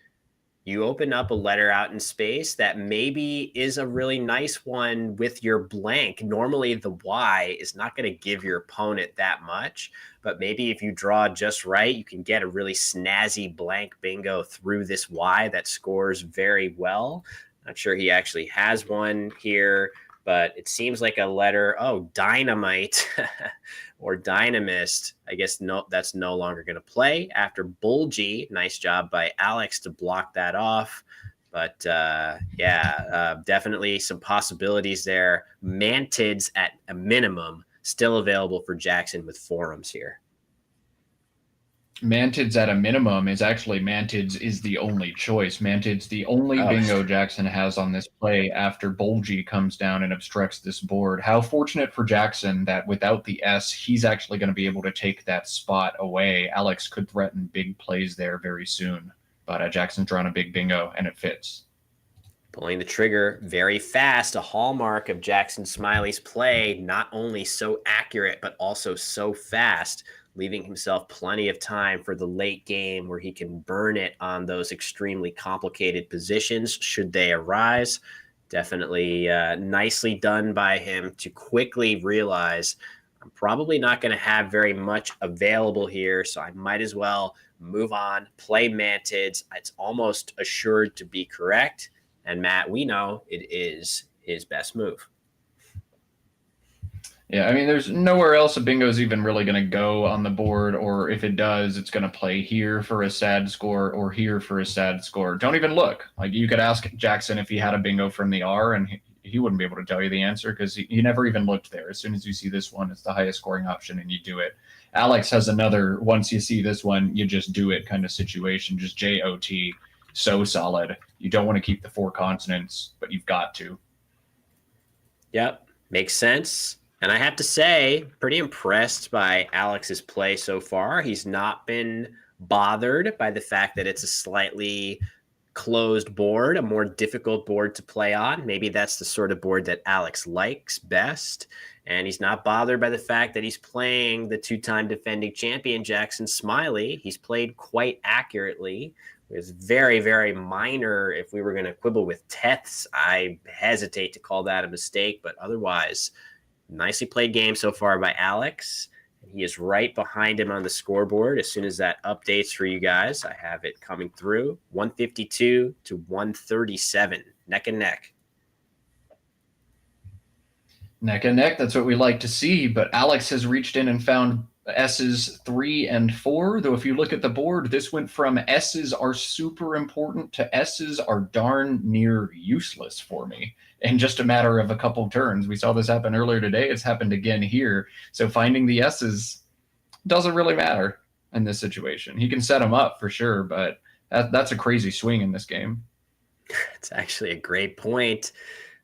A: you open up a letter out in space that maybe is a really nice one with your blank. Normally the Y is not going to give your opponent that much, but maybe if you draw just right, you can get a really snazzy blank bingo through this Y that scores very well. Not sure he actually has one here, but it seems like a letter. Oh, dynamite or dynamist. I guess no, that's no longer going to play after Bulgy. Nice job by Alex to block that off. But definitely some possibilities there. Mantids at a minimum still available for Jackson with forums here.
B: Mantids at a minimum is actually Mantids is the only choice. Mantids the only bingo Jackson has on this play after Bulgy comes down and obstructs this board. How fortunate for Jackson that without the S, he's actually going to be able to take that spot away. Alex could threaten big plays there very soon, but Jackson's drawn a big bingo and it fits.
A: Pulling the trigger very fast, a hallmark of Jackson Smiley's play, not only so accurate, but also so fast, leaving himself plenty of time for the late game where he can burn it on those extremely complicated positions should they arise. Definitely nicely done by him to quickly realize I'm probably not going to have very much available here, so I might as well move on, play Mantids. It's almost assured to be correct. And Matt, we know it is his best move.
B: Yeah, I mean, there's nowhere else a bingo is even really going to go on the board, or if it does, it's going to play here for a sad score or here for a sad score. Don't even look. Like, you could ask Jackson if he had a bingo from the R, and he wouldn't be able to tell you the answer because he never even looked there. As soon as you see this one, it's the highest scoring option, and you do it. Alex has another, once you see this one, you just do it kind of situation, just JOT. So solid. You don't want to keep the 4 consonants, but you've got to.
A: Yep, makes sense. And I have to say, pretty impressed by Alex's play so far. He's not been bothered by the fact that it's a slightly closed board, a more difficult board to play on. Maybe that's the sort of board that Alex likes best. And he's not bothered by the fact that he's playing the 2-time defending champion, Jackson Smiley. He's played quite accurately. It's very, very minor. If we were going to quibble with Teths, I hesitate to call that a mistake, but otherwise, nicely played game so far by Alex. He is right behind him on the scoreboard. As soon as that updates for you guys, I have it coming through. 152 to 137, neck and neck.
B: Neck and neck, that's what we like to see. But Alex has reached in and found S's 3 and 4, though if you look at the board, this went from S's are super important to S's are darn near useless for me in just a matter of a couple turns. We saw this happen earlier today. It's happened again here. So finding the S's doesn't really matter in this situation. He can set them up for sure, but that's a crazy swing in this game.
A: It's actually a great point.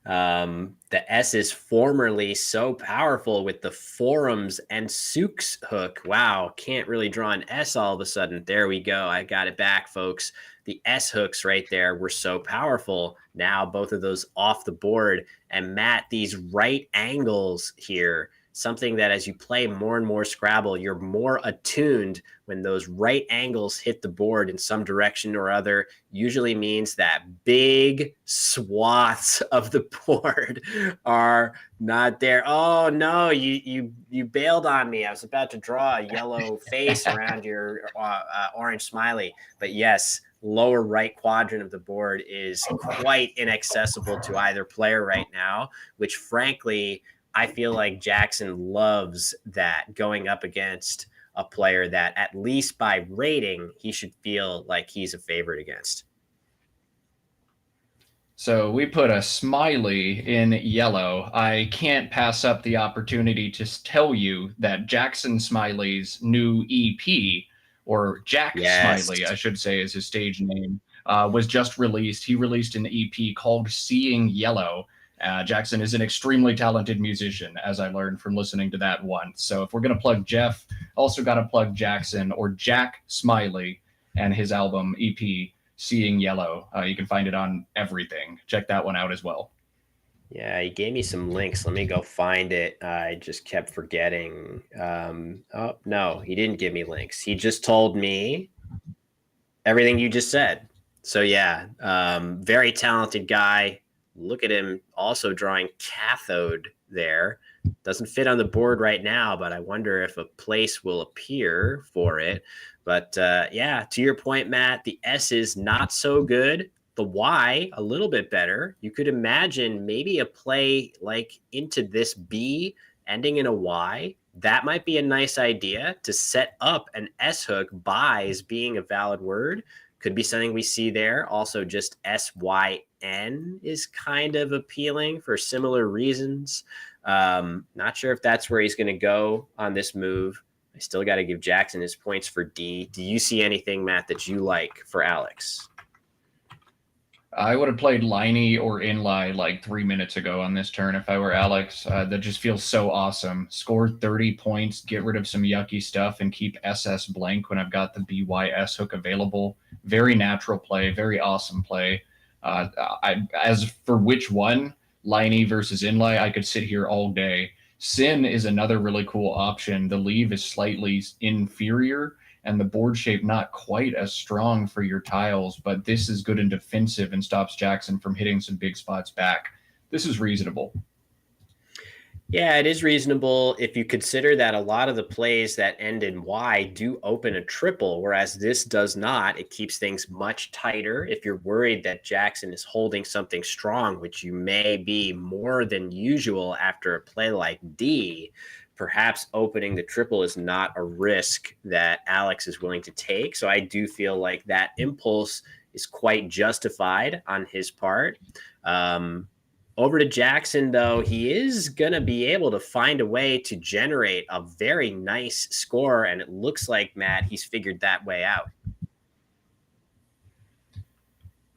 A: The S is formerly so powerful with the forums and Sook's hook. Wow, can't really draw an S all of a sudden. There we go. I got it back, folks. The S hooks right there were so powerful. Now both of those off the board. And Matt, these right angles here, something that as you play more and more Scrabble, you're more attuned when those right angles hit the board in some direction or other, usually means that big swaths of the board are not there. Oh no, you bailed on me. I was about to draw a yellow face around your orange smiley, but yes, lower right quadrant of the board is quite inaccessible to either player right now, which frankly, I feel like Jackson loves that going up against a player that at least by rating, he should feel like he's a favorite against.
B: So we put a smiley in yellow. I can't pass up the opportunity to tell you that Jackson Smiley's new EP, or Jack Smiley, I should say is his stage name, was just released. He released an EP called Seeing Yellow. Jackson is an extremely talented musician, as I learned from listening to that once. So if we're going to plug Jeff, also got to plug Jackson or Jack Smiley and his album EP, Seeing Yellow. You can find it on everything. Check that one out as well.
A: Yeah, he gave me some links. Let me go find it. I just kept forgetting. Oh, no, he didn't give me links. He just told me everything you just said. So yeah, very talented guy. Look at him also drawing cathode there. Doesn't fit on the board right now, but I wonder if a place will appear for it. But yeah, to your point, Matt, the S is not so good. The Y, a little bit better. You could imagine maybe a play like into this B ending in a Y. That might be a nice idea to set up an S hook, buys being a valid word. Could be something we see there. Also, just SYN is kind of appealing for similar reasons. Not sure if that's where he's going to go on this move. I still got to give Jackson his points for D. Do you see anything, Matt, that you like for Alex?
B: I would have played Liney or Inlay like 3 minutes ago on this turn if I were Alex. That just feels so awesome. Score 30 points, get rid of some yucky stuff, and keep SS blank when I've got the BYS hook available. Very natural play, very awesome play. As for which one, Liney versus Inlay, I could sit here all day. Sin is another really cool option. The leave is slightly inferior, and the board shape not quite as strong for your tiles, but this is good and defensive and stops Jackson from hitting some big spots back. This is reasonable.
A: Yeah, it is reasonable if you consider that a lot of the plays that end in Y do open a triple, whereas this does not. It keeps things much tighter. If you're worried that Jackson is holding something strong, which you may be more than usual after a play like D, perhaps opening the triple is not a risk that Alex is willing to take. So I do feel like that impulse is quite justified on his part. Over to Jackson, though, he is going to be able to find a way to generate a very nice score. And it looks like, Matt, he's figured that way out.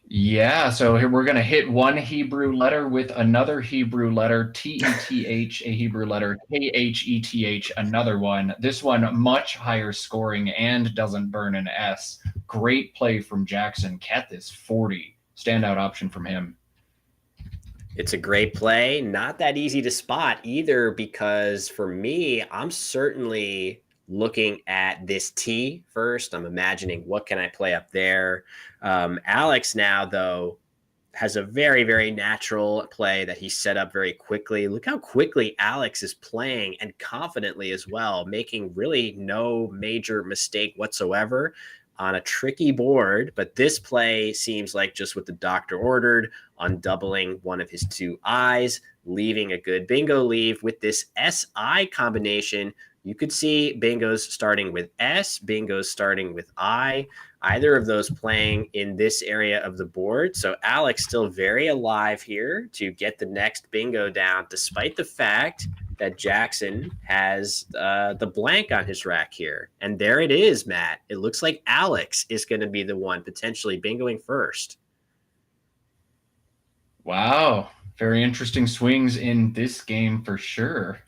B: Yeah, so here we're going to hit one Hebrew letter with another Hebrew letter, T-E-T-H, a Hebrew letter, K-H-E-T-H, another one. This one much higher scoring and doesn't burn an S. Great play from Jackson. Keth 40. Standout option from him.
A: It's a great play. Not that easy to spot either, because for me, I'm certainly looking at this T first. I'm imagining what can I play up there. Alex now, though, has a very, very natural play that he set up very quickly. Look how quickly Alex is playing, and confidently as well, making really no major mistake whatsoever on a tricky board. But this play seems like just what the doctor ordered, on doubling one of his two eyes, leaving a good bingo leave. With this SI combination, You could see bingos starting with S, bingos starting with I, either of those playing in this area of the board. So Alex still very alive here to get the next bingo down, despite the fact that Jackson has the blank on his rack here. And there it is, Matt. It looks like Alex is going to be the one potentially bingoing first.
B: Wow. Very interesting swings in this game for sure.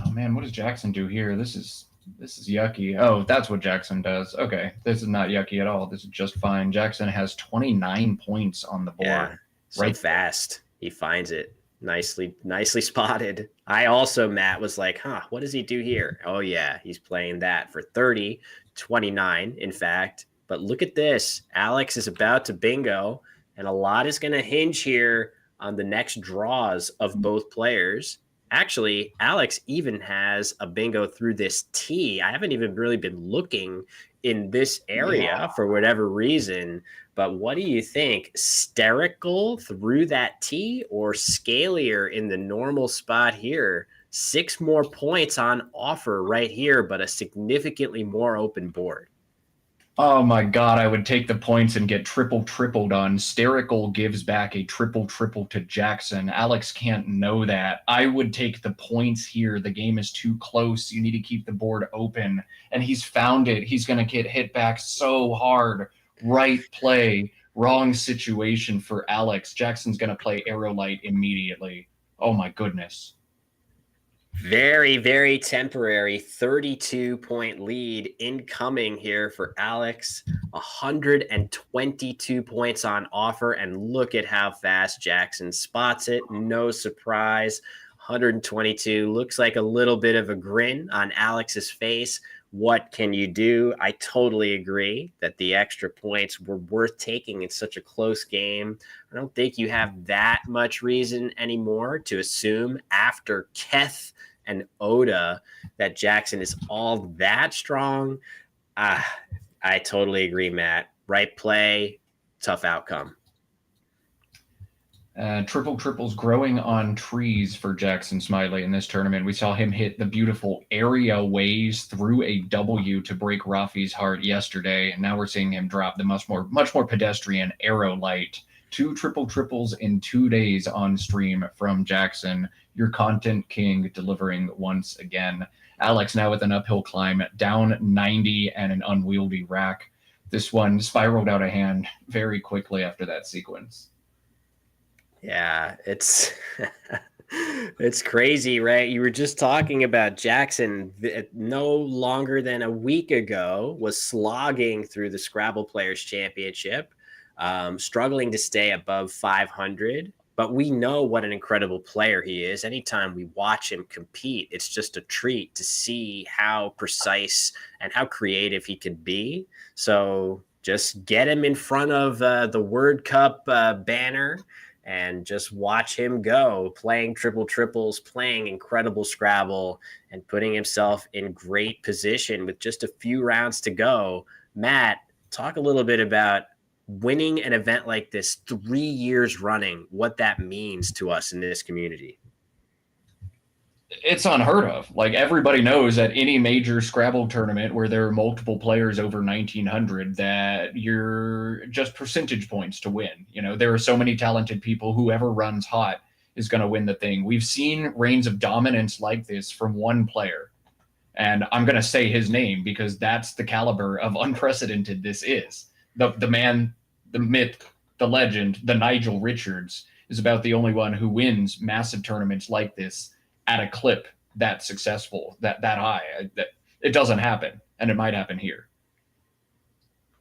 B: Oh man, what does Jackson do here? This is yucky. Oh, that's what Jackson does. Okay, this is not yucky at all. This is just fine. Jackson has 29 points on the board.
A: Yeah, so
B: right
A: fast. He finds it. Nicely spotted. I also, Matt, was like, what does he do here? Oh yeah, he's playing that for 30, 29, in fact. But look at this. Alex is about to bingo, and a lot is going to hinge here on the next draws of both players. Actually, Alex even has a bingo through this T. I haven't even really been looking in this area for whatever reason. But what do you think? Sterical through that T or scalier in the normal spot here? 6 more points on offer right here, but a significantly more open board.
B: Oh my God, I would take the points and get tripled on. Sterical gives back a triple to Jackson. Alex can't know that. I would take the points here. The game is too close. You need to keep the board open. And he's found it. He's going to get hit back so hard. Right play, wrong situation for Alex. Jackson's going to play Aerolite immediately. Oh my goodness.
A: Very, very temporary 32-point lead incoming here for Alex. 122 points on offer, and look at how fast Jackson spots it. No surprise. 122 looks like a little bit of a grin on Alex's face. What can you do? I totally agree that the extra points were worth taking in such a close game. I don't think you have that much reason anymore to assume after Keth and Oda that Jackson is all that strong. I totally agree, Matt. Right play, tough outcome.
B: Triples growing on trees for Jackson Smiley in this tournament. We saw him hit the beautiful area ways through a W to break Rafi's heart yesterday, and now we're seeing him drop the much more pedestrian Aerolite. 2 triples in 2 days on stream from Jackson. Your content king delivering once again. Alex now with an uphill climb, down 90 and an unwieldy rack. This one spiraled out of hand very quickly after that sequence.
A: Yeah, it's it's crazy, right? You were just talking about Jackson no longer than a week ago was slogging through the Scrabble Players Championship, struggling to stay above 500. But we know what an incredible player he is. Anytime we watch him compete, it's just a treat to see how precise and how creative he can be. So just get him in front of the Word Cup banner and just watch him go, playing triples, playing incredible Scrabble, and putting himself in great position with just a few rounds to go. Matt, talk a little bit about winning an event like this 3 years running, what that means to us in this community.
B: It's unheard of. Like, everybody knows at any major Scrabble tournament where there are multiple players over 1900 that you're just percentage points to win. You know, there are so many talented people. Whoever runs hot is going to win the thing. We've seen reigns of dominance like this from one player. And I'm going to say his name because that's the caliber of unprecedented this is. The man, the myth, the legend, the Nigel Richards is about the only one who wins massive tournaments like this at a clip that successful, that high. That it doesn't happen, and it might happen here.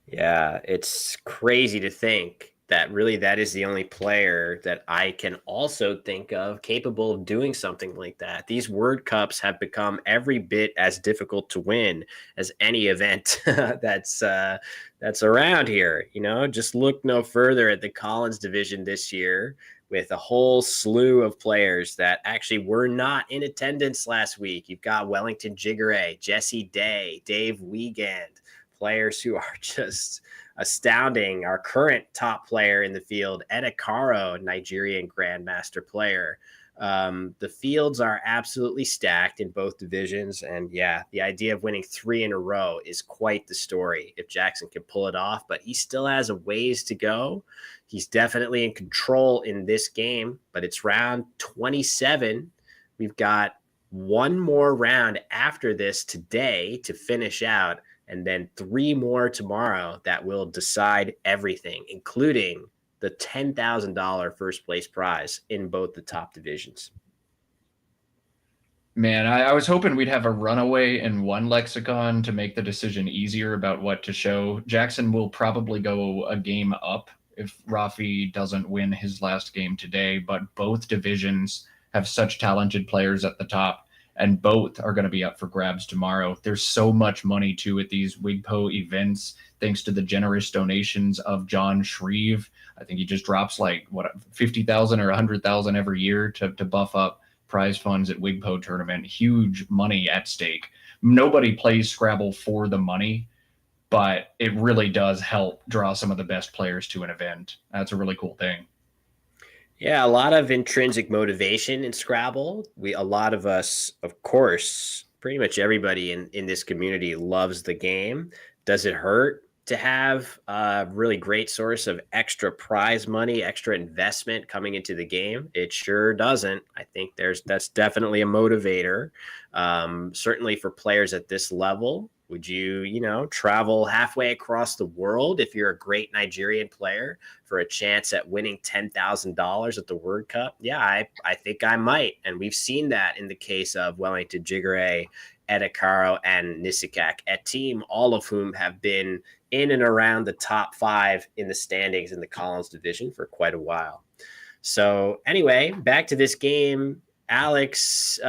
A: Yeah, it's crazy to think that really that is the only player that I can also think of capable of doing something like that. These Word Cups have become every bit as difficult to win as any event that's around here. You know, just look no further at the Collins division this year, with a whole slew of players that actually were not in attendance last week. You've got Wellington Jigare, Jesse Day, Dave Wiegand, players who are just astounding. Our current top player in the field, Eda Caro, Nigerian Grandmaster player. The fields are absolutely stacked in both divisions. And yeah, the idea of winning 3 in a row is quite the story if Jackson can pull it off, but he still has a ways to go. He's definitely in control in this game, but it's round 27. We've got one more round after this today to finish out, and then 3 more tomorrow that will decide everything, including the $10,000 first place prize in both the top divisions.
B: Man, I was hoping we'd have a runaway in one lexicon to make the decision easier about what to show. Jackson will probably go a game up if Rafi doesn't win his last game today, but both divisions have such talented players at the top, and both are going to be up for grabs tomorrow. There's so much money, too, at these WIGPO events, thanks to the generous donations of John Shreve. I think he just drops like, what, 50,000 or 100,000 every year to buff up prize funds at WIGPO tournament. Huge money at stake. Nobody plays Scrabble for the money, but it really does help draw some of the best players to an event. That's a really cool thing.
A: Yeah, a lot of intrinsic motivation in Scrabble. A lot of us, of course, pretty much everybody in this community loves the game. Does it hurt to have a really great source of extra prize money, extra investment coming into the game? It sure doesn't. I think that's definitely a motivator. Certainly for players at this level. Would you travel halfway across the world if you're a great Nigerian player for a chance at winning $10,000 at the World Cup? Yeah, I think I might. And we've seen that in the case of Wellington Jigare, Edakaro, and Nisikak at team, all of whom have been in and around the top 5 in the standings in the Collins division for quite a while. So anyway, back to this game. Alex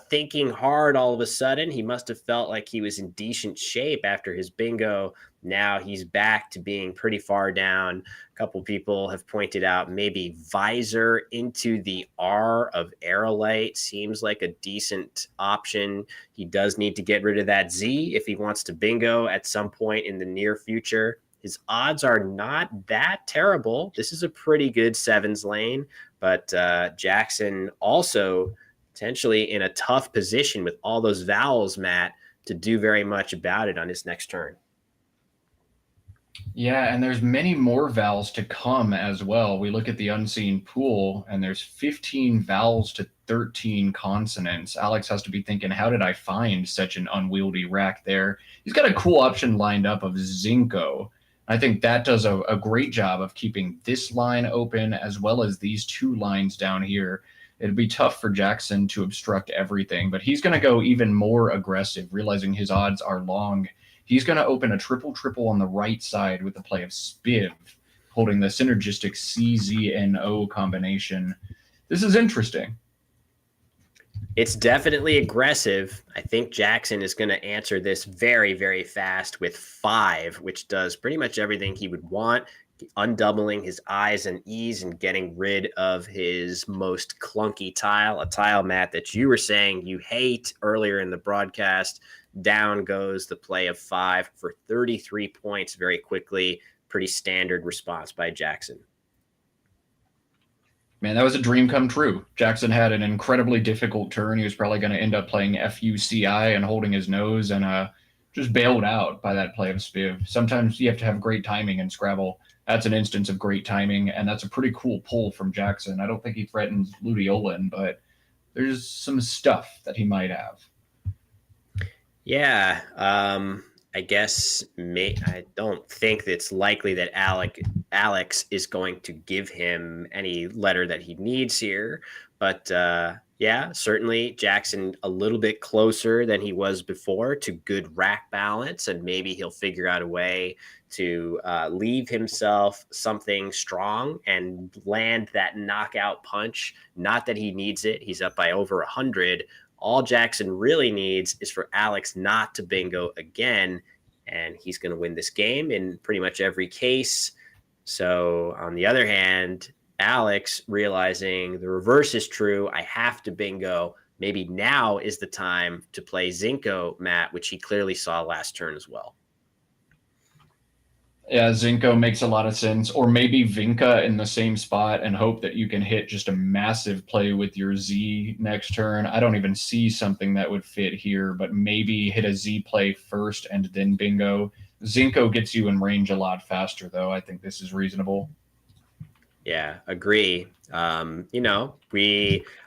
A: thinking hard all of a sudden. He must have felt like he was in decent shape after his bingo. Now he's back to being pretty far down. A couple people have pointed out maybe visor into the R of Aerolite seems like a decent option. He does need to get rid of that Z if he wants to bingo at some point in the near future. His odds are not that terrible. This is a pretty good sevens lane, but Jackson also potentially in a tough position with all those vowels, Matt, to do very much about it on his next turn.
B: Yeah, and there's many more vowels to come as well. We look at the unseen pool, and there's 15 vowels to 13 consonants. Alex has to be thinking, how did I find such an unwieldy rack there? He's got a cool option lined up of Zinco. I think that does a great job of keeping this line open as well as these 2 lines down here. It'd be tough for Jackson to obstruct everything, but he's going to go even more aggressive, realizing his odds are long. He's going to open a triple on the right side with the play of Spiv, holding the synergistic CZNO combination. This is interesting.
A: It's definitely aggressive. I think Jackson is going to answer this very, very fast with 5, which does pretty much everything he would want, undoubling his I's and E's and getting rid of his most clunky tile, a tile, Matt, that you were saying you hate earlier in the broadcast. Down goes the play of 5 for 33 points very quickly. Pretty standard response by Jackson.
B: Man, that was a dream come true. Jackson had an incredibly difficult turn. He was probably going to end up playing FUCI and holding his nose and just bailed out by that play of Spiv. Sometimes you have to have great timing in Scrabble. That's an instance of great timing, and that's a pretty cool pull from Jackson. I don't think he threatens Ludiolan, but there's some stuff that he might have.
A: Yeah, I guess I don't think it's likely that Alex is going to give him any letter that he needs here. But yeah, certainly Jackson a little bit closer than he was before to good rack balance, and maybe he'll figure out a way to leave himself something strong and land that knockout punch. Not that he needs it. He's up by over 100. All Jackson really needs is for Alex not to bingo again, and he's going to win this game in pretty much every case. So on the other hand, Alex realizing the reverse is true, I have to bingo. Maybe now is the time to play Zinco, Matt, which he clearly saw last turn as well.
B: Yeah, Zinco makes a lot of sense. Or maybe Vinca in the same spot and hope that you can hit just a massive play with your Z next turn. I don't even see something that would fit here, but maybe hit a Z play first and then bingo. Zinco gets you in range a lot faster, though. I think this is reasonable.
A: Yeah, agree. I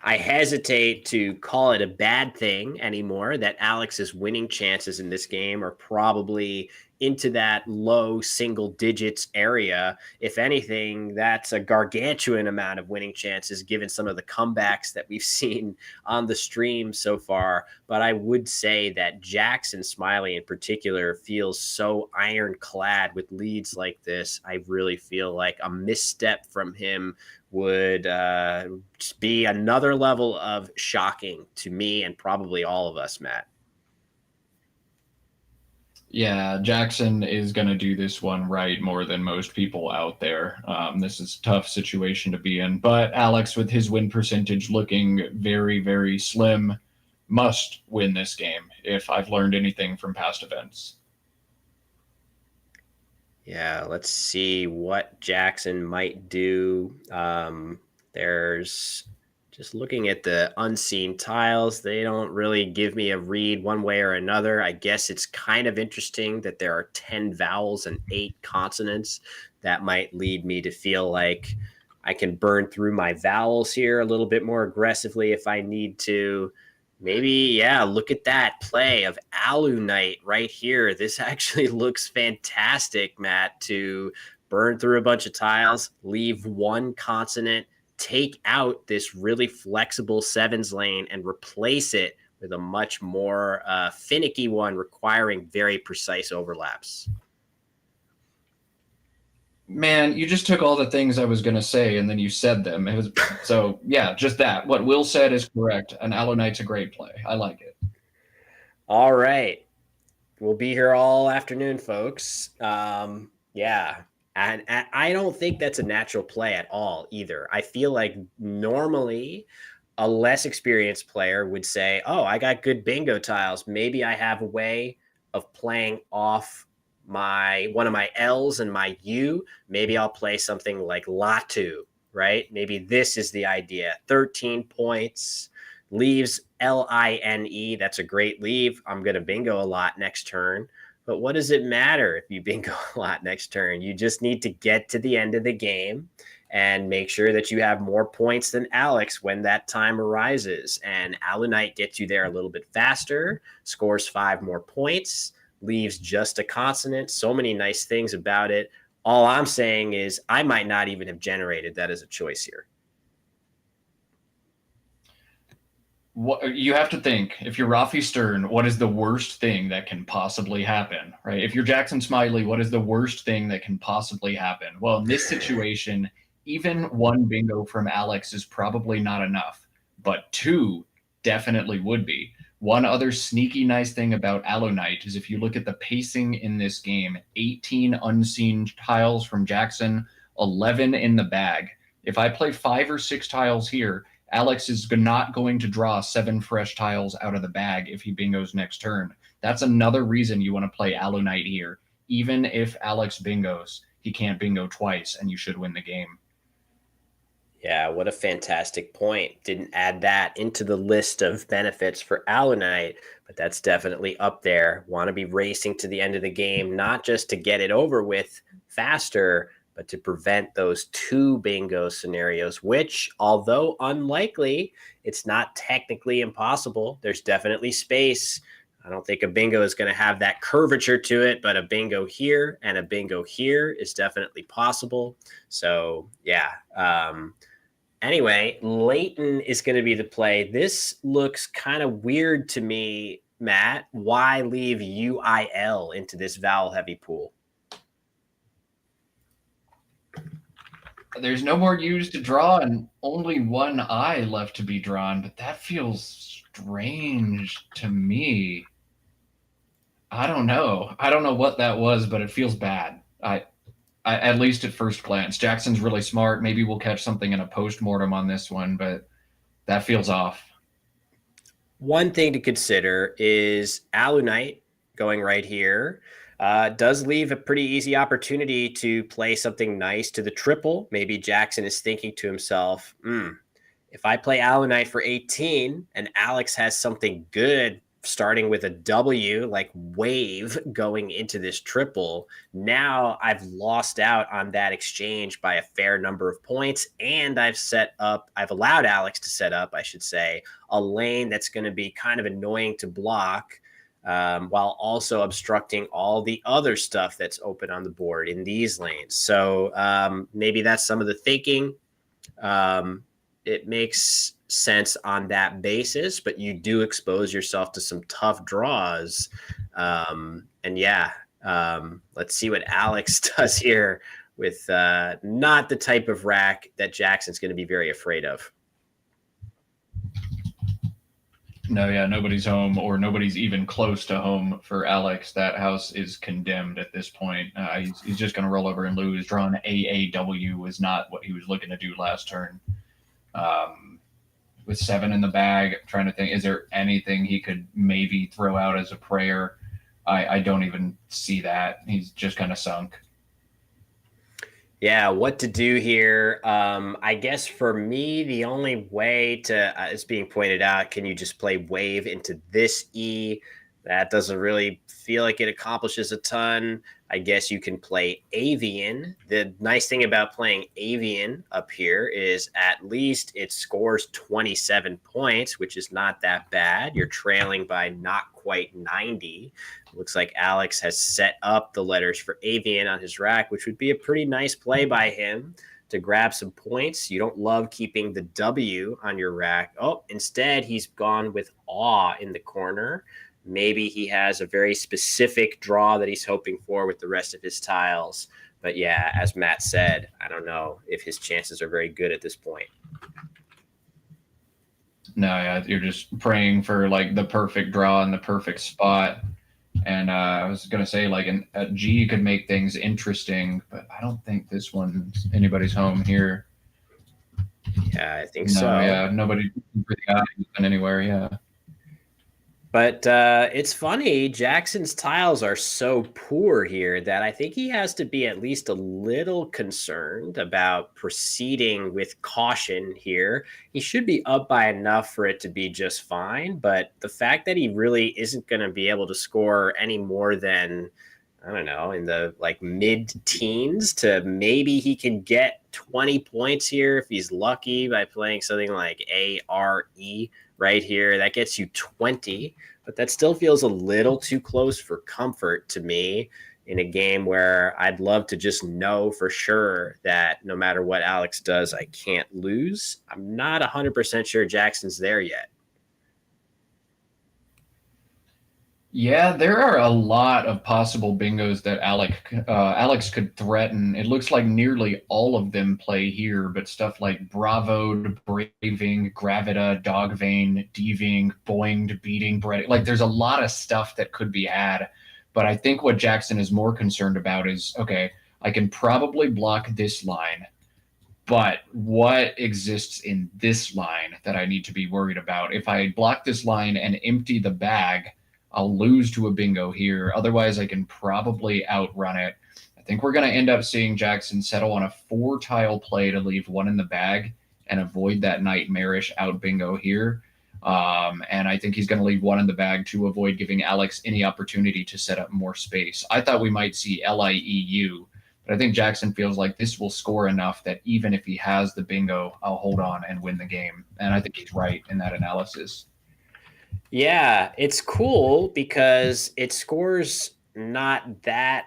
A: hesitate to call it a bad thing anymore that Alex's winning chances in this game are probably into that low single digits area. If anything, that's a gargantuan amount of winning chances given some of the comebacks that we've seen on the stream so far. But I would say that Jackson Smiley in particular feels so ironclad with leads like this. I really feel like a misstep from him would be another level of shocking to me and probably all of us, Matt.
B: Yeah, Jackson is going to do this one right more than most people out there. This is a tough situation to be in. But Alex, with his win percentage looking very, very slim, must win this game if I've learned anything from past events.
A: Yeah, let's see what Jackson might do. There's just looking at the unseen tiles. They don't really give me a read one way or another. I guess it's kind of interesting that there are 10 vowels and 8 consonants. That might lead me to feel like I can burn through my vowels here a little bit more aggressively if I need to. Maybe, yeah, look at that play of Alu Knight right here. This actually looks fantastic, Matt, to burn through a bunch of tiles, leave one consonant, take out this really flexible sevens lane and replace it with a much more finicky one requiring very precise overlaps.
B: Man, you just took all the things I was going to say and then you said them. So, yeah, just that. What Will said is correct. And Alonite's a great play. I like it.
A: All right. We'll be here all afternoon, folks. Yeah. And I don't think that's a natural play at all either. I feel like normally a less experienced player would say, oh, I got good bingo tiles. Maybe I have a way of playing off one of my L's and my U. Maybe I'll play something like Latu, right? Maybe this is the idea. 13 points, leaves Line. That's a great leave. I'm going to bingo a lot next turn. But what does it matter if you bingo a lot next turn? You just need to get to the end of the game and make sure that you have more points than Alex when that time arises. And Alunite gets you there a little bit faster, scores 5 more points, leaves just a consonant. So many nice things about it. All I'm saying is I might not even have generated that as a choice here.
B: What, you have to think, if you're Rafi Stern, what is the worst thing that can possibly happen, right? If you're Jackson Smiley, what is the worst thing that can possibly happen? Well, in this situation, even one bingo from Alex is probably not enough, but 2 definitely would be. One other sneaky nice thing about Alonite is if you look at the pacing in this game, 18 unseen tiles from Jackson, 11 in the bag. If I play 5 or 6 tiles here, Alex is not going to draw 7 fresh tiles out of the bag if he bingos next turn. That's another reason you want to play Alonite here. Even if Alex bingos, he can't bingo twice, and you should win the game.
A: Yeah, what a fantastic point. Didn't add that into the list of benefits for Alunite, but that's definitely up there. Want to be racing to the end of the game, not just to get it over with faster, but to prevent those 2 bingo scenarios, which, although unlikely, it's not technically impossible. There's definitely space. I don't think a bingo is going to have that curvature to it, but a bingo here and a bingo here is definitely possible. So, yeah. Anyway, Leighton is going to be the play. This looks kind of weird to me, Matt. Why leave UIL into this vowel-heavy pool?
B: There's no more U's to draw and only one I left to be drawn, but that feels strange to me. I don't know. I don't know what that was, but it feels bad. I at least at first glance. Jackson's really smart. Maybe we'll catch something in a post-mortem on this one, but that feels off.
A: One thing to consider is Alunite going right here. Does leave a pretty easy opportunity to play something nice to the triple. Maybe Jackson is thinking to himself, if I play Alunite for 18 and Alex has something good starting with a W like wave going into this triple, now I've lost out on that exchange by a fair number of points. And I've allowed Alex to set up, I should say, a lane that's going to be kind of annoying to block, while also obstructing all the other stuff that's open on the board in these lanes. So maybe that's some of the thinking. It makes sense on that basis, but you do expose yourself to some tough draws. Let's see what Alex does here with not the type of rack that Jackson's going to be very afraid of.
B: No, yeah, nobody's home, or nobody's even close to home for Alex. That house is condemned at this point. He's just going to roll over and lose. Drawing AAW was not what he was looking to do last turn. With 7 in the bag, trying to think, is there anything he could maybe throw out as a prayer? I don't even see that. He's just kind of sunk.
A: Yeah, what to do here? I guess for me, the only way to, it's being pointed out, can you just play wave into this E? That doesn't really feel like it accomplishes a ton. I guess you can play Avian. The nice thing about playing Avian up here is at least it scores 27 points, which is not that bad. You're trailing by not quite 90. It looks like Alex has set up the letters for Avian on his rack, which would be a pretty nice play by him to grab some points. You don't love keeping the W on your rack. Oh, instead, he's gone with Awe in the corner. Maybe he has a very specific draw that he's hoping for with the rest of his tiles. But yeah, as Matt said, I don't know if his chances are very good at this point.
B: No, yeah, you're just praying for like the perfect draw and the perfect spot. And I was going to say, like, a G could make things interesting, but I don't think this one's anybody's home here.
A: Yeah, I think so.
B: Yeah, nobody for the eye anywhere, yeah.
A: But it's funny, Jackson's tiles are so poor here that I think he has to be at least a little concerned about proceeding with caution here. He should be up by enough for it to be just fine, but the fact that he really isn't going to be able to score any more than, I don't know, in the like mid-teens to maybe he can get 20 points here if he's lucky by playing something like ARE right here. That gets you 20, but that still feels a little too close for comfort to me in a game where I'd love to just know for sure that no matter what Alex does, I can't lose. I'm not 100% sure Jackson's there yet.
B: Yeah, there are a lot of possible bingos that Alex could threaten. It looks like nearly all of them play here, but stuff like Bravoed, Braving, Gravita, Dogvane, Deeving, Boinged, Beating, Bread. Like there's a lot of stuff that could be had. But I think what Jackson is more concerned about is, okay, I can probably block this line, but what exists in this line that I need to be worried about? If I block this line and empty the bag, I'll lose to a bingo here. Otherwise, I can probably outrun it. I think we're going to end up seeing Jackson settle on a 4-tile play to leave 1 in the bag and avoid that nightmarish out bingo here. And I think he's going to leave 1 in the bag to avoid giving Alex any opportunity to set up more space. I thought we might see LIEU, but I think Jackson feels like this will score enough that even if he has the bingo, I'll hold on and win the game. And I think he's right in that analysis.
A: Yeah, it's cool because it scores not that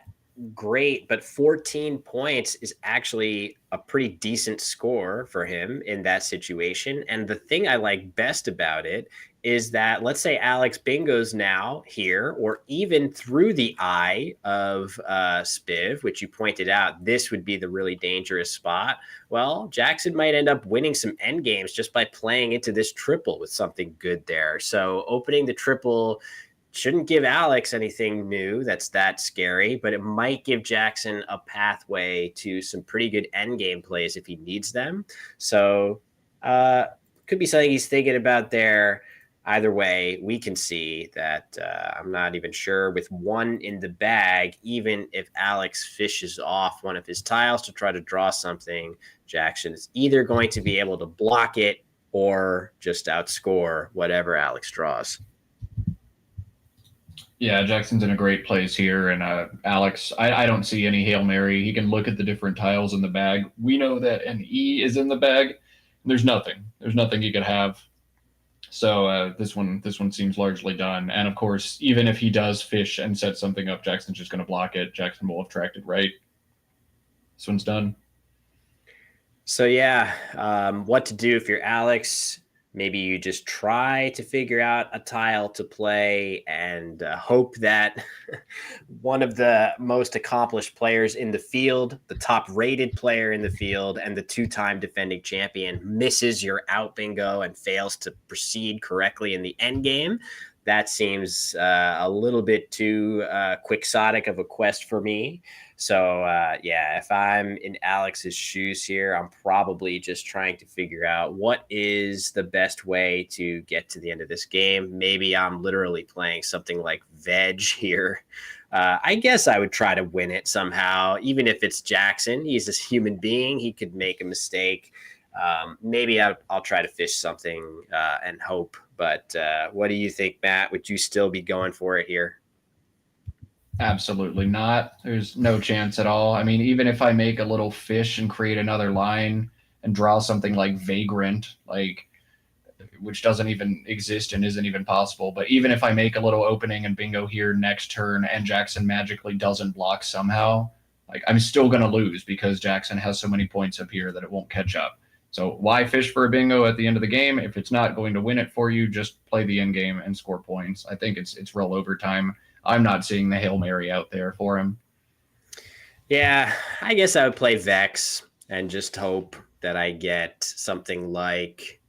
A: great, but 14 points is actually a pretty decent score for him in that situation. And the thing I like best about it is that, let's say Alex bingos now here, or even through the eye of Spiv, which you pointed out, this would be the really dangerous spot. Well, Jackson might end up winning some end games just by playing into this triple with something good there. So opening the triple shouldn't give Alex anything new that's that scary, but it might give Jackson a pathway to some pretty good end game plays if he needs them. So could be something he's thinking about there. either way, we can see that I'm not even sure with one in the bag, even if Alex fishes off one of his tiles to try to draw something, Jackson is either going to be able to block it or just outscore whatever Alex draws.
B: Yeah, Jackson's in a great place here. And Alex, I don't see any Hail Mary. He can look at the different tiles in the bag. We know that an E is in the bag. There's nothing. There's nothing he could have. So this one seems largely done. And of course, even if he does fish and set something up, Jackson's just going to block it. Jackson will have tracked it right. This one's done.
A: So yeah, what to do if you're Alex? Maybe you just try to figure out a tile to play and hope that one of the most accomplished players in the field, the top rated player in the field, and the two-time defending champion misses your out bingo and fails to proceed correctly in the end game. That seems a little bit too quixotic of a quest for me. So, yeah, if I'm in Alex's shoes here, I'm probably just trying to figure out what is the best way to get to the end of this game. Maybe I'm literally playing something like Veg here. I guess I would try to win it somehow, even if it's Jackson. He's a human being. He could make a mistake. Maybe I'll try to fish something and hope. But what do you think, Matt? Would you still be going for it here?
B: Absolutely not. There's no chance at all. I mean, even if I make a little fish and create another line and draw something like Vagrant, which doesn't even exist and isn't even possible, but even if I make a little opening and bingo here next turn and Jackson magically doesn't block somehow, I'm still going to lose because Jackson has so many points up here that it won't catch up. So why fish for a bingo at the end of the game? If it's not going to win it for you, just play the end game and score points. I think it's roll overtime. I'm not seeing the Hail Mary out there for him.
A: Yeah, I guess I would play Vex and just hope that I get something like,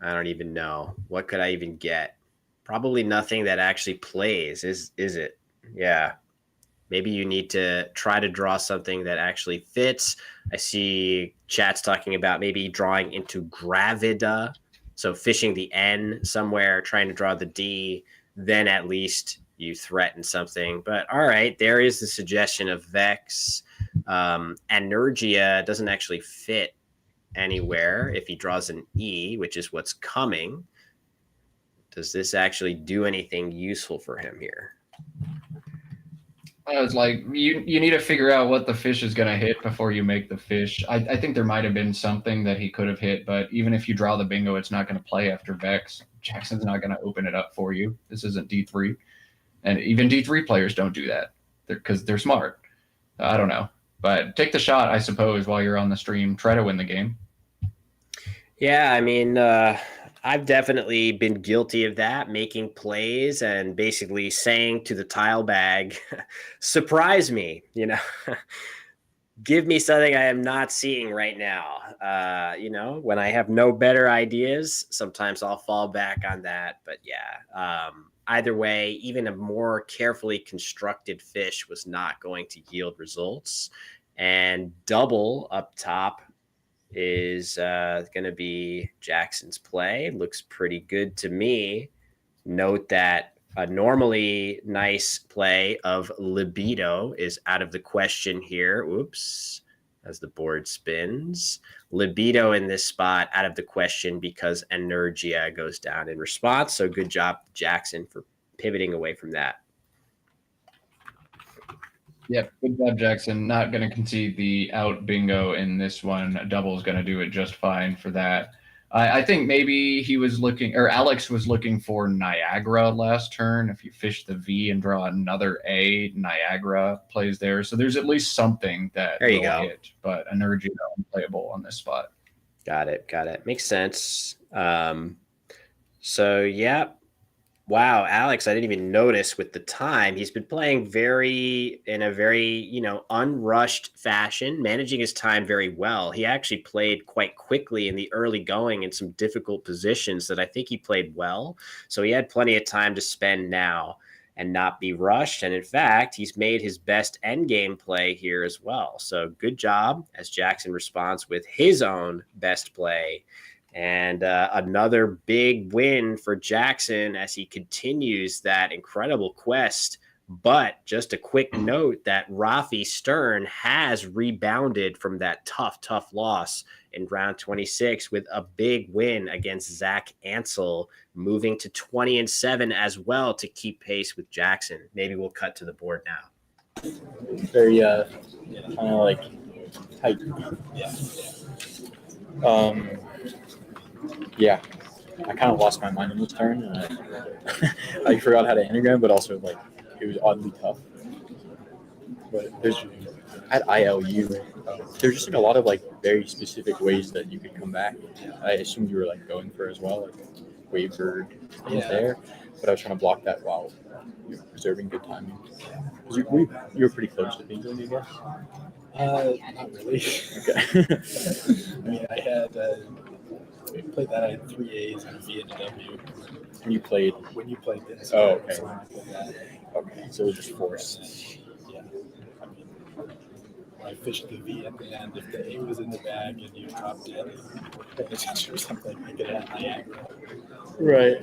A: I don't even know. What could I even get? Probably nothing that actually plays, is it? Yeah. Maybe you need to try to draw something that actually fits. I see chats talking about maybe drawing into Gravida. So fishing the N somewhere, trying to draw the D, then at least you threaten something. But all right, there is the suggestion of Vex. Energia doesn't actually fit anywhere if he draws an E, which is what's coming. Does this actually do anything useful for him here?
B: It's like you need to figure out what the fish is going to hit before you make the fish. I think there might have been something that he could have hit, but even if you draw the bingo, it's not going to play after Vex. Jackson's not going to open it up for you. This isn't D3. And even D3 players don't do that because they're smart. I don't know. But take the shot, I suppose, while you're on the stream. Try to win the game.
A: Yeah, I mean, I've definitely been guilty of that, making plays and basically saying to the tile bag, surprise me, give me something I am not seeing right now. When I have no better ideas, sometimes I'll fall back on that. But yeah, either way, even a more carefully constructed fish was not going to yield results. And double up top is going to be Jackson's play. Looks pretty good to me. Note that a normally nice play of Libido is out of the question here. Oops, as the board spins. Libido in this spot out of the question because Energia goes down in response. So good job, Jackson, for pivoting away from that.
B: Yep, good job, Jackson. Not going to concede the out bingo in this one. Double's going to do it just fine for that. I think maybe Alex was looking for Niagara last turn. If you fish the V and draw another A, Niagara plays there. So there's at least something that
A: there you go.
B: Hit, but Energy unplayable on this spot.
A: Got it. Makes sense. So, yeah. Wow, Alex, I didn't even notice with the time. He's been playing in a very, unrushed fashion, managing his time very well. He actually played quite quickly in the early going in some difficult positions that I think he played well. So he had plenty of time to spend now and not be rushed. And in fact, he's made his best endgame play here as well. So good job as Jackson responds with his own best play And another big win for Jackson as he continues that incredible quest. But just a quick note that Rafi Stern has rebounded from that tough loss in round 26 with a big win against Zach Ansel, moving to 20-7 as well to keep pace with Jackson. Maybe we'll cut to the board now.
H: Very kind of like tight. Yeah. I kind of lost my mind in this turn, and I forgot how to anagram, but also like it was oddly tough. But there's at ILU, there's just like a lot of like very specific ways that you could come back. I assumed you were like going for as well, like wavebird there, but I was trying to block that while preserving good timing. You were pretty close to being going, I guess.
G: Not really.
H: Okay.
G: I mean, I had played that. I had 3 A's and a V and a W.
H: When you played
G: this.
H: Oh, okay.
G: So I played that.
H: Okay, so it was just forced.
G: Yeah. I mean, I fished the V at the end. If the A was in the bag and you dropped it, pay attention or something, you could have Niagara.
H: Right.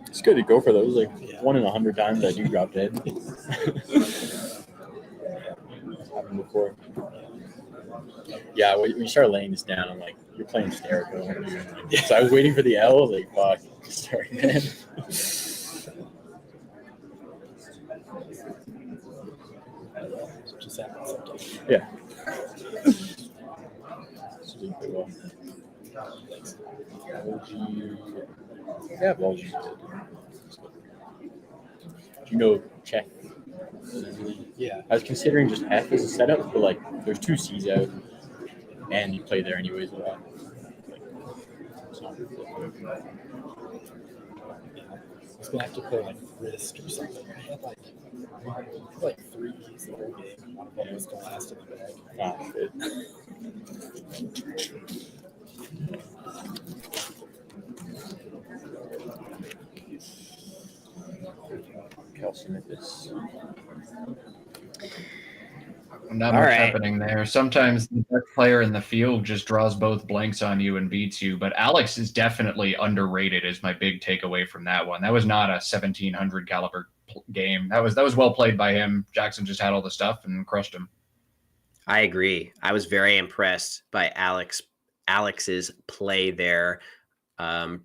H: It's good to go for those. Like 1 in 100 times I do drop dead. Happened before. Yeah, when you start laying this down, I'm like, you're playing hysterical. So I was waiting for the L. I was like, fuck, sorry, man.
G: Just happened sometimes.
H: Yeah. So doing pretty well.
G: Thanks.
H: Yeah, well, you do you know check?
G: Yeah.
H: I was considering just F as a setup, but like there's 2 C's out, and you play there anyways a lot.
G: I was gonna have to play like wrist or something. I had like 3 keys the whole game. One of them was the last in the bag.
H: Ah, shit. Calcimethus.
B: Not
A: All
B: much
A: right.
B: happening there. Sometimes the best player in the field just draws both blanks on you and beats you. But Alex is definitely underrated. Is my big takeaway from that one. That was not a 1700 caliber game. That was well played by him. Jackson just had all the stuff and crushed him.
A: I agree. I was very impressed by Alex's play there.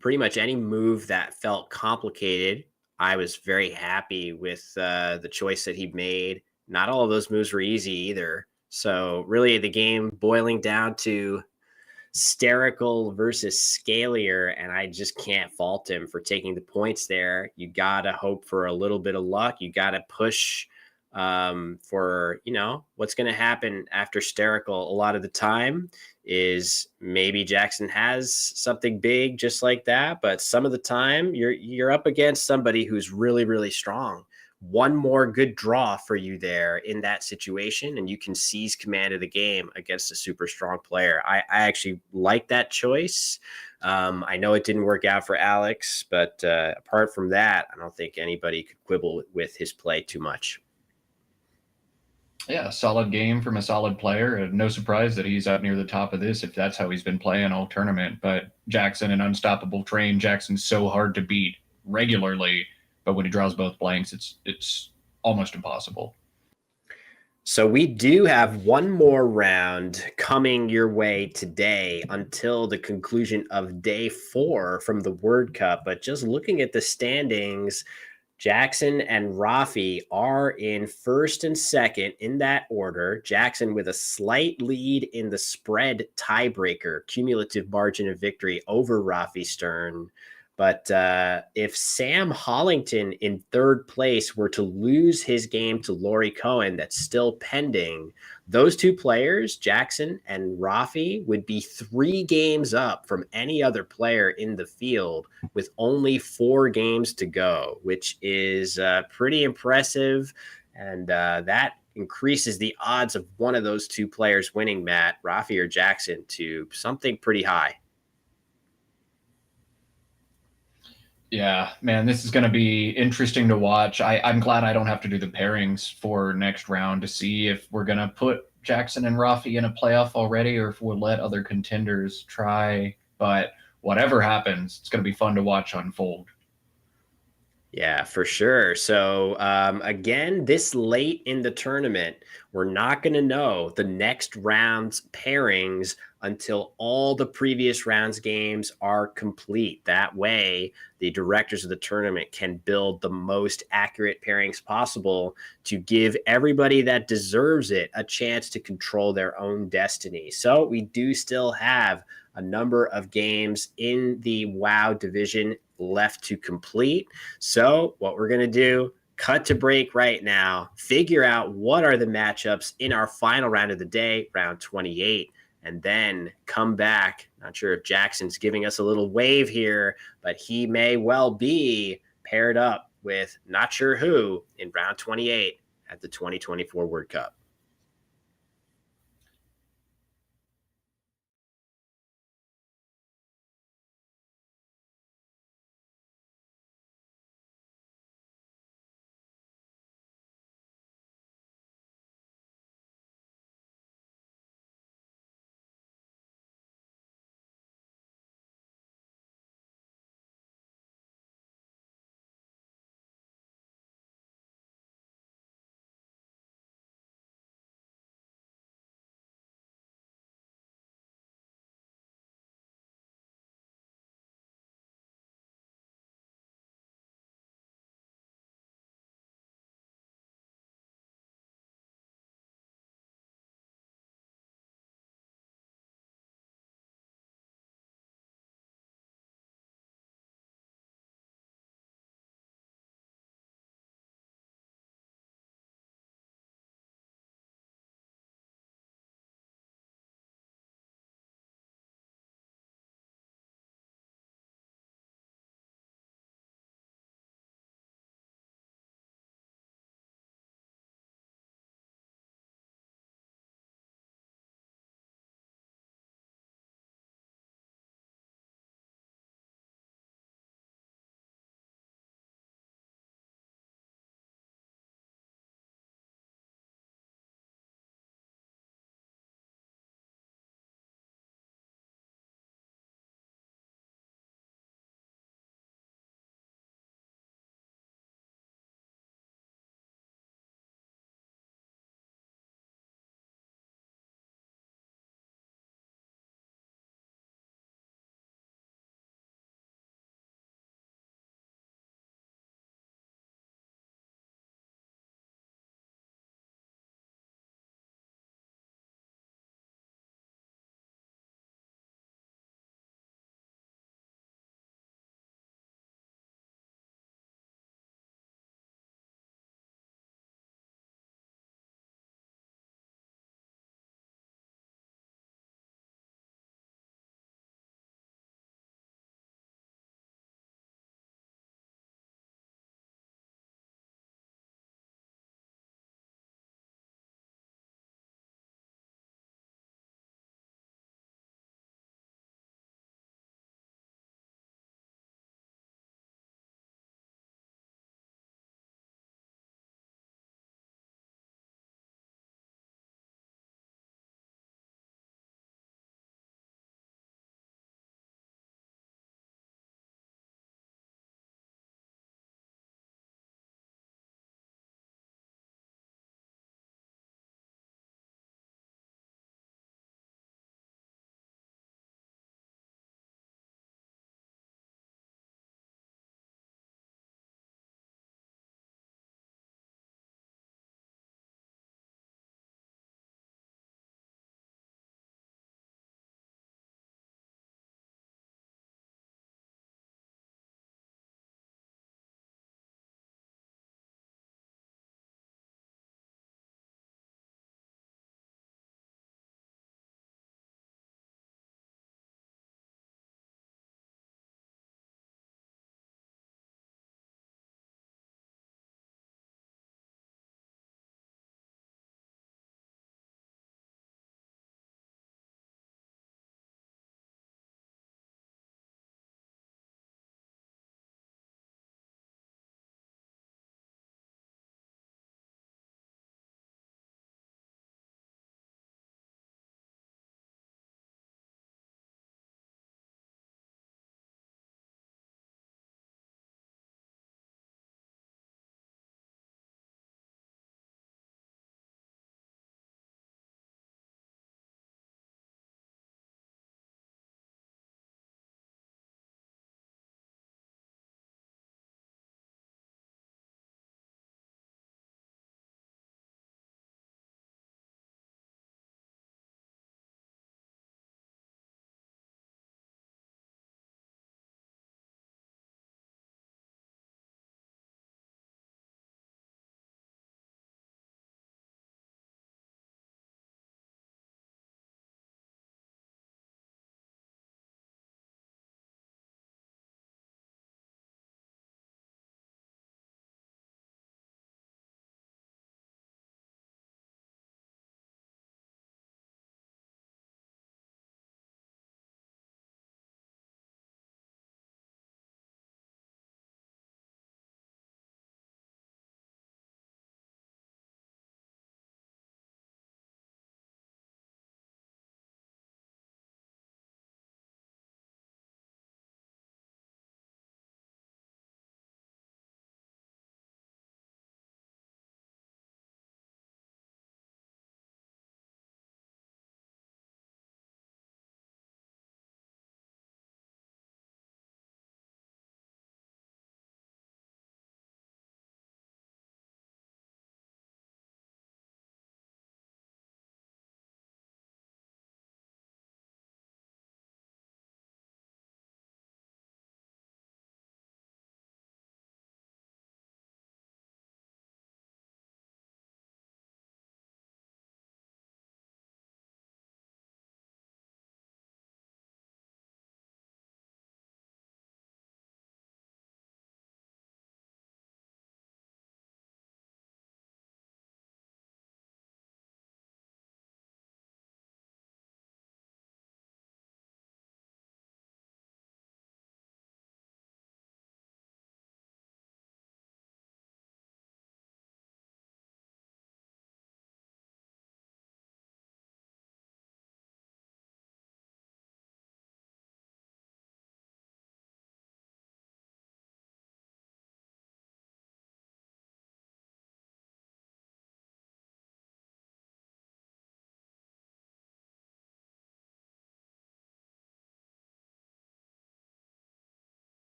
A: Pretty much any move that felt complicated, I was very happy with the choice that he made. Not all of those moves were easy either. So really the game boiling down to Sterical versus Scalier, and I just can't fault him for taking the points there. You got to hope for a little bit of luck. You got to push for, what's going to happen after Sterical a lot of the time is maybe Jackson has something big just like that, but some of the time you're up against somebody who's really, really strong. One more good draw for you there in that situation, and you can seize command of the game against a super strong player. I actually like that choice. I know it didn't work out for Alex, but apart from that, I don't think anybody could quibble with his play too much.
B: Yeah, solid game from a solid player. No surprise that he's up near the top of this if that's how he's been playing all tournament. But Jackson, an unstoppable train. Jackson's so hard to beat regularly, but when he draws both blanks, it's almost impossible.
A: So we do have one more round coming your way today until the conclusion of day 4 from the Word Cup. But just looking at the standings, Jackson and Rafi are in first and second in that order. Jackson with a slight lead in the spread tiebreaker, cumulative margin of victory over Rafi Stern. But if Sam Hollington in third place were to lose his game to Laurie Cohen, that's still pending, those two players, Jackson and Rafi, would be 3 games up from any other player in the field with only 4 games to go, which is pretty impressive. And that increases the odds of one of those 2 players winning, Matt, Rafi or Jackson, to something pretty high.
B: Yeah, man, this is going to be interesting to watch. I'm glad I don't have to do the pairings for next round to see if we're going to put Jackson and Rafi in a playoff already, or if we'll let other contenders try. But whatever happens, it's going to be fun to watch unfold.
A: Yeah, for sure. So again, this late in the tournament, we're not going to know the next round's pairings until all the previous rounds games are complete. That way, the directors of the tournament can build the most accurate pairings possible to give everybody that deserves it a chance to control their own destiny. So we do still have a number of games in the WoW division left to complete. So what we're going to do, cut to break right now, figure out what are the matchups in our final round of the day, round 28, and then come back. Not sure if Jackson's giving us a little wave here, but he may well be paired up with not sure who in round 28 at the 2024 World Cup.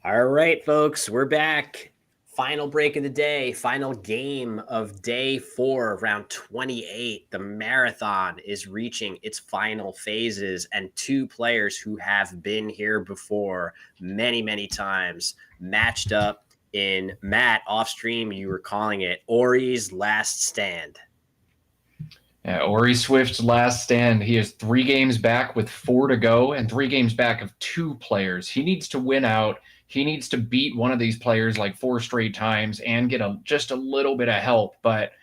A: All right, folks, we're back. Final break of the day, final game of day 4 of round 28. The marathon is reaching its final phases, and two players who have been here before many, many times matched up in Matt off stream. You were calling it Ori's Last Stand.
B: Yeah, Ori Swift's last stand. He is 3 games back with 4 to go and 3 games back of 2 players. He needs to win out. He needs to beat one of these players like 4 straight times and get just a little bit of help. But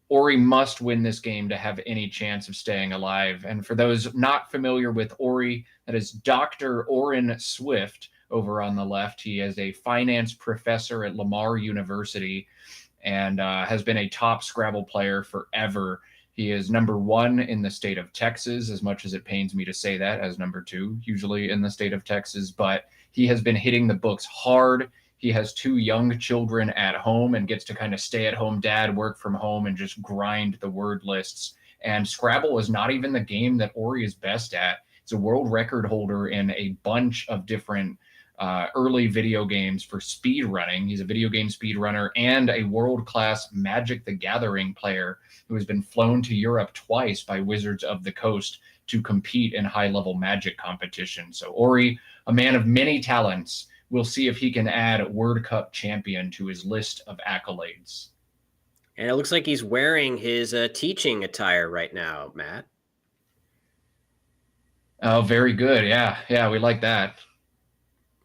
B: Ori must win this game to have any chance of staying alive. And for those not familiar with Ori, that is Dr. Orin Swift over on the left. He is a finance professor at Lamar University and has been a top Scrabble player forever. He is number 1 in the state of Texas, as much as it pains me to say that, as number 2 usually in the state of Texas. But he has been hitting the books hard. He has 2 young children at home and gets to kind of stay at home dad, work from home, and just grind the word lists. And Scrabble is not even the game that Ori is best at. He's a world record holder in a bunch of different early video games for speed running. He's a video game speed runner and a world-class Magic the Gathering player who has been flown to Europe twice by Wizards of the Coast to compete in high-level Magic competition. So Ori, a man of many talents, we'll see if he can add World Cup champion to his list of accolades.
A: And it looks like he's wearing his teaching attire right now, Matt.
B: Oh, very good. Yeah, we like that.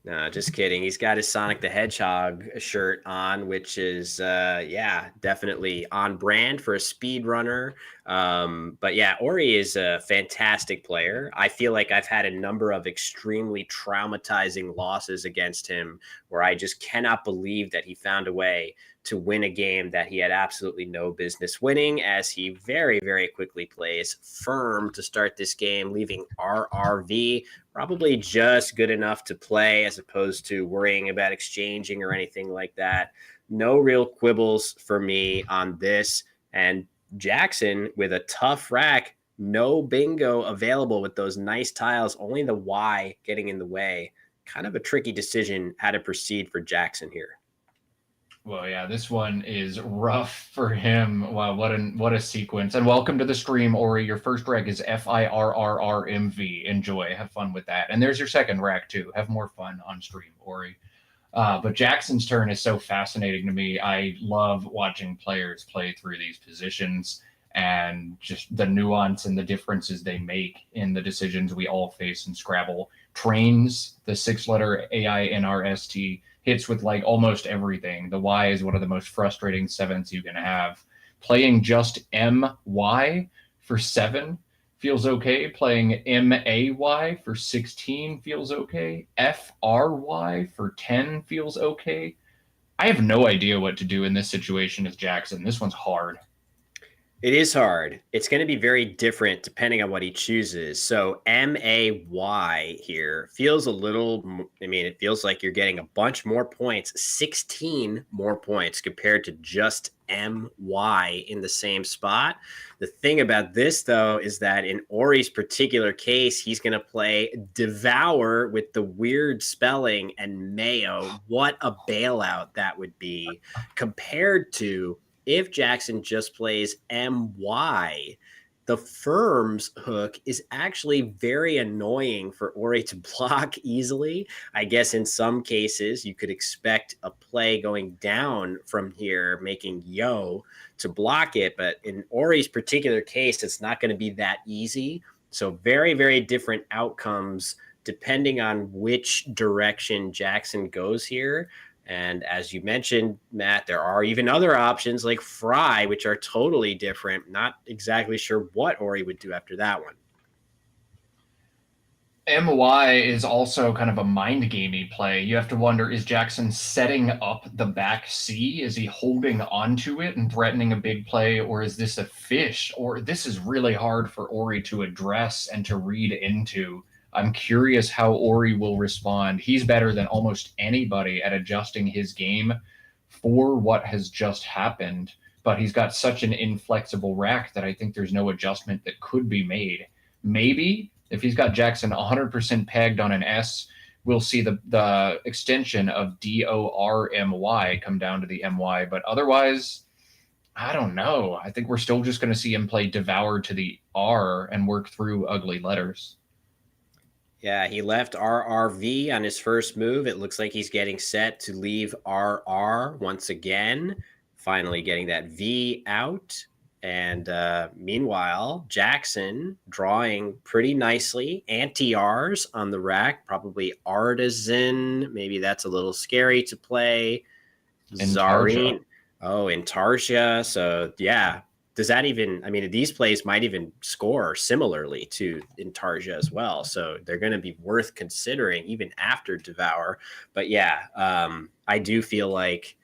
A: No, just kidding. He's got his Sonic the Hedgehog shirt on, which is, definitely on brand for a speedrunner. But yeah, Ori is a fantastic player. I feel like I've had a number of extremely traumatizing losses against him where I just cannot believe that he found a way to win a game that he had absolutely no business winning, as he very, very quickly plays firm to start this game, leaving RRV probably just good enough to play as opposed to worrying about exchanging or anything like that. No real quibbles for me on this. And Jackson with a tough rack, no bingo available with those nice tiles, only the Y getting in the way. Kind of a tricky decision how to proceed for Jackson here.
B: Well, yeah, this one is rough for him. Wow, what a sequence. And welcome to the stream, Ori. Your first rack is FIRRRMV. Enjoy. Have fun with that. And there's your second rack, too. Have more fun on stream, Ori. But Jackson's turn is so fascinating to me. I love watching players play through these positions and just the nuance and the differences they make in the decisions we all face in Scrabble. Trains, the 6-letter AINRST, hits with like almost everything. The Y is one of the most frustrating 7s you can have. Playing just MY for 7 feels okay. Playing MAY for 16 feels okay. FRY for 10 feels okay. I have no idea what to do in this situation as Jackson. This one's hard.
A: It is hard. It's going to be very different depending on what he chooses. So MAY here feels a little, it feels like you're getting a bunch more points, 16 more points compared to just MY in the same spot. The thing about this, though, is that in Ori's particular case, he's going to play Devour with the weird spelling and Mayo. What a bailout that would be compared to if Jackson just plays MY. The firm's hook is actually very annoying for Ori to block easily. I guess in some cases you could expect a play going down from here, making yo to block it. But in Ori's particular case, it's not going to be that easy. So very, very different outcomes depending on which direction Jackson goes here. And as you mentioned, Matt, there are even other options like Fry, which are totally different. Not exactly sure what Ori would do after that one.
B: MY is also kind of a mind gamey play. You have to wonder, is Jackson setting up the back C? Is he holding onto it and threatening a big play? Or is this a fish? Or this is really hard for Ori to address and to read into. I'm curious how Ori will respond. He's better than almost anybody at adjusting his game for what has just happened, but he's got such an inflexible rack that I think there's no adjustment that could be made. Maybe if he's got Jackson 100% pegged on an S we'll see the extension of DORMY come down to the MY. But otherwise, I don't know. I think we're still just going to see him play Devour to the R and work through ugly letters.
A: Yeah, he left RRV on his first move. It looks like he's getting set to leave RR once again, finally getting that V out. And meanwhile, Jackson drawing pretty nicely. Anti-Rs on the rack, probably Artisan. Maybe that's a little scary to play. Zareen. Oh, Intarsia. So, yeah. Does that even, I mean, these plays might even score similarly to Intarsia as well. So they're going to be worth considering even after Devour. But yeah, I do feel like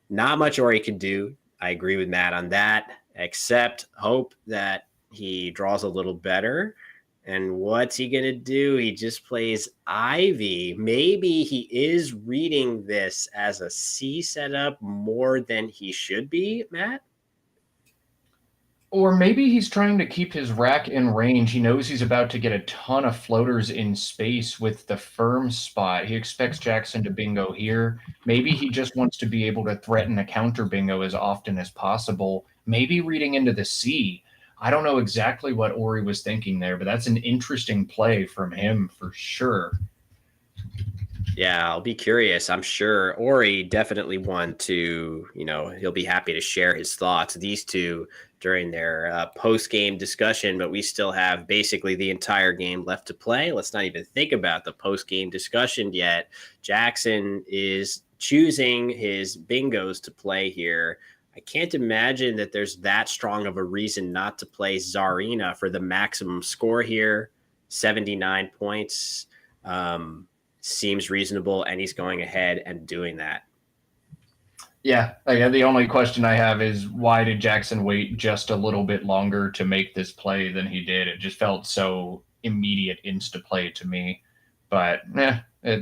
A: not much Ori can do. I agree with Matt on that, except hope that he draws a little better. And what's he going to do? He just plays Ivy. Maybe he is reading this as a C setup more than he should be, Matt?
B: Or maybe he's trying to keep his rack in range. He knows he's about to get a ton of floaters in space with the firm spot. He expects Jackson to bingo here. Maybe he just wants to be able to threaten a counter bingo as often as possible. Maybe reading into the C. I don't know exactly what Ori was thinking there, but that's an interesting play from him for sure.
A: Yeah, I'll be curious. I'm sure Ori definitely want to, he'll be happy to share his thoughts, these two, during their post-game discussion, but we still have basically the entire game left to play. Let's not even think about the post-game discussion yet. Jackson is choosing his bingos to play here. I can't imagine that there's that strong of a reason not to play Zarina for the maximum score here. 79 points. Seems reasonable, and he's going ahead and doing that.
B: Yeah, the only question I have is why did Jackson wait just a little bit longer to make this play than he did? It just felt so immediate insta play to me. But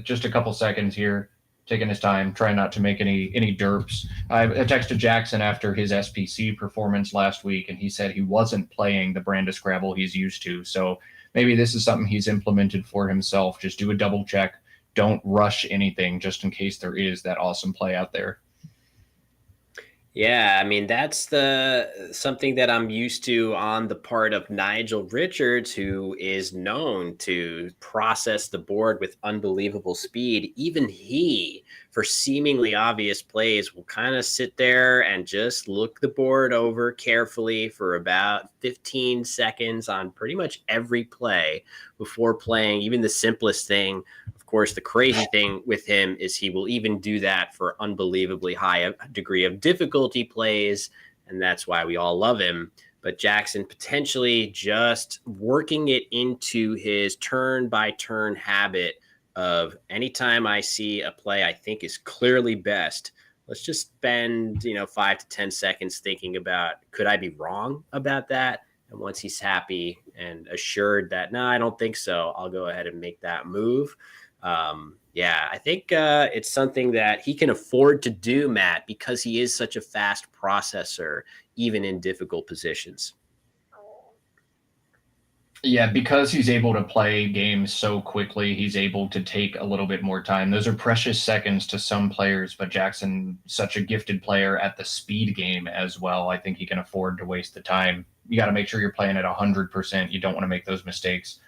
B: just a couple seconds here, taking his time, trying not to make any derps. I texted Jackson after his SPC performance last week, and he said he wasn't playing the brand of Scrabble he's used to. So maybe this is something he's implemented for himself. Just do a double check. Don't rush anything just in case there is that awesome play out there.
A: Yeah, I mean, that's something that I'm used to on the part of Nigel Richards, who is known to process the board with unbelievable speed. Even he, for seemingly obvious plays, will kind of sit there and just look the board over carefully for about 15 seconds on pretty much every play before playing even the simplest thing. Of course, the crazy thing with him is he will even do that for unbelievably high degree of difficulty plays, and that's why we all love him. But Jackson potentially just working it into his turn-by-turn habit of anytime I see a play I think is clearly best, let's just spend 5 to 10 seconds thinking about, could I be wrong about that? And once he's happy and assured that, no, I don't think so, I'll go ahead and make that move. I think it's something that he can afford to do, Matt, because he is such a fast processor, even in difficult positions.
B: Yeah, because he's able to play games so quickly, he's able to take a little bit more time. Those are precious seconds to some players, but Jackson, such a gifted player at the speed game as well. I think he can afford to waste the time. You got to make sure you're playing at 100%. You don't want to make those mistakes.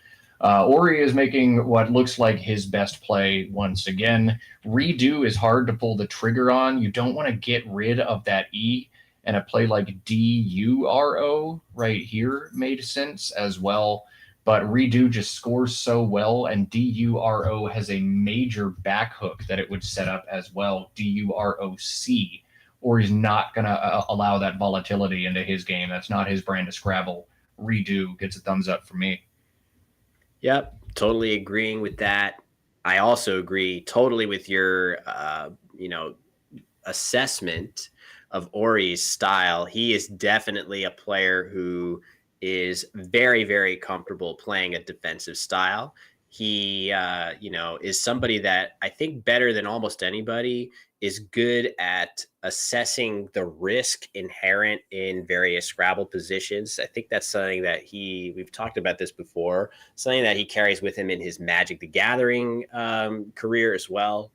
B: Ori is making what looks like his best play once again. Redo is hard to pull the trigger on. You don't want to get rid of that E, and a play like DURO right here made sense as well. But Redo just scores so well, and DURO has a major back hook that it would set up as well, DUROC, or he's not going to allow that volatility into his game. That's not his brand of Scrabble. Redo gets a thumbs up for me.
A: Yep, totally agreeing with that. I also agree totally with your, assessment of Ori's style. He is definitely a player who is very, very comfortable playing a defensive style. He, is somebody that I think better than almost anybody is good at assessing the risk inherent in various Scrabble positions. I think that's something that we've talked about this before, something that he carries with him in his Magic the Gathering career as well.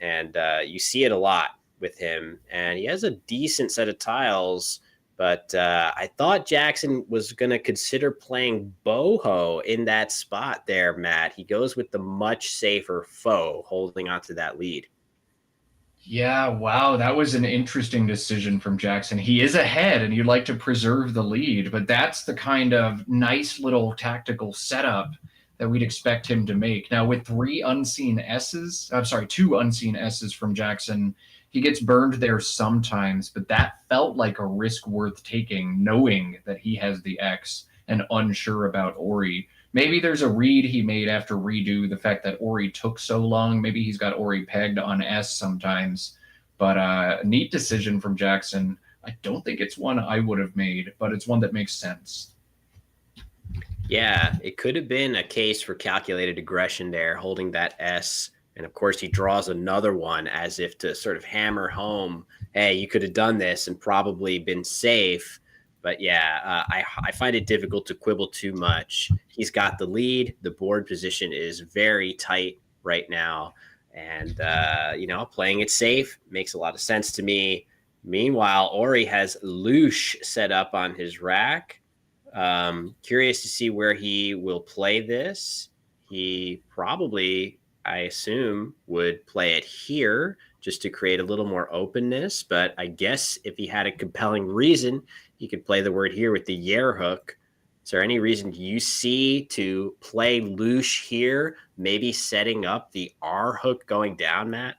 A: And you see it a lot with him. And he has a decent set of tiles. But I thought Jackson was going to consider playing Boho in that spot there, Matt. He goes with the much safer foe, holding onto that lead.
B: Yeah, wow, that was an interesting decision from Jackson. He is ahead, and you'd like to preserve the lead, but that's the kind of nice little tactical setup that we'd expect him to make. Now, with two unseen S's from Jackson, he gets burned there sometimes, but that felt like a risk worth taking, knowing that he has the X and unsure about Ori. Maybe there's a read he made after redo, the fact that Ori took so long. Maybe he's got Ori pegged on S sometimes. But a neat decision from Jackson. I don't think it's one I would have made, but it's one that makes sense.
A: Yeah, it could have been a case for calculated aggression there, holding that S. And of course, he draws another one as if to sort of hammer home, hey, you could have done this and probably been safe. But yeah, I find it difficult to quibble too much. He's got the lead. The board position is very tight right now. And, playing it safe makes a lot of sense to me. Meanwhile, Ori has Loosh set up on his rack. Curious to see where he will play this. He probably, I assume, would play it here just to create a little more openness. But I guess if he had a compelling reason, he could play the word here with the Yer hook. Is there any reason you see to play Loosh here, maybe setting up the R hook going down, Matt?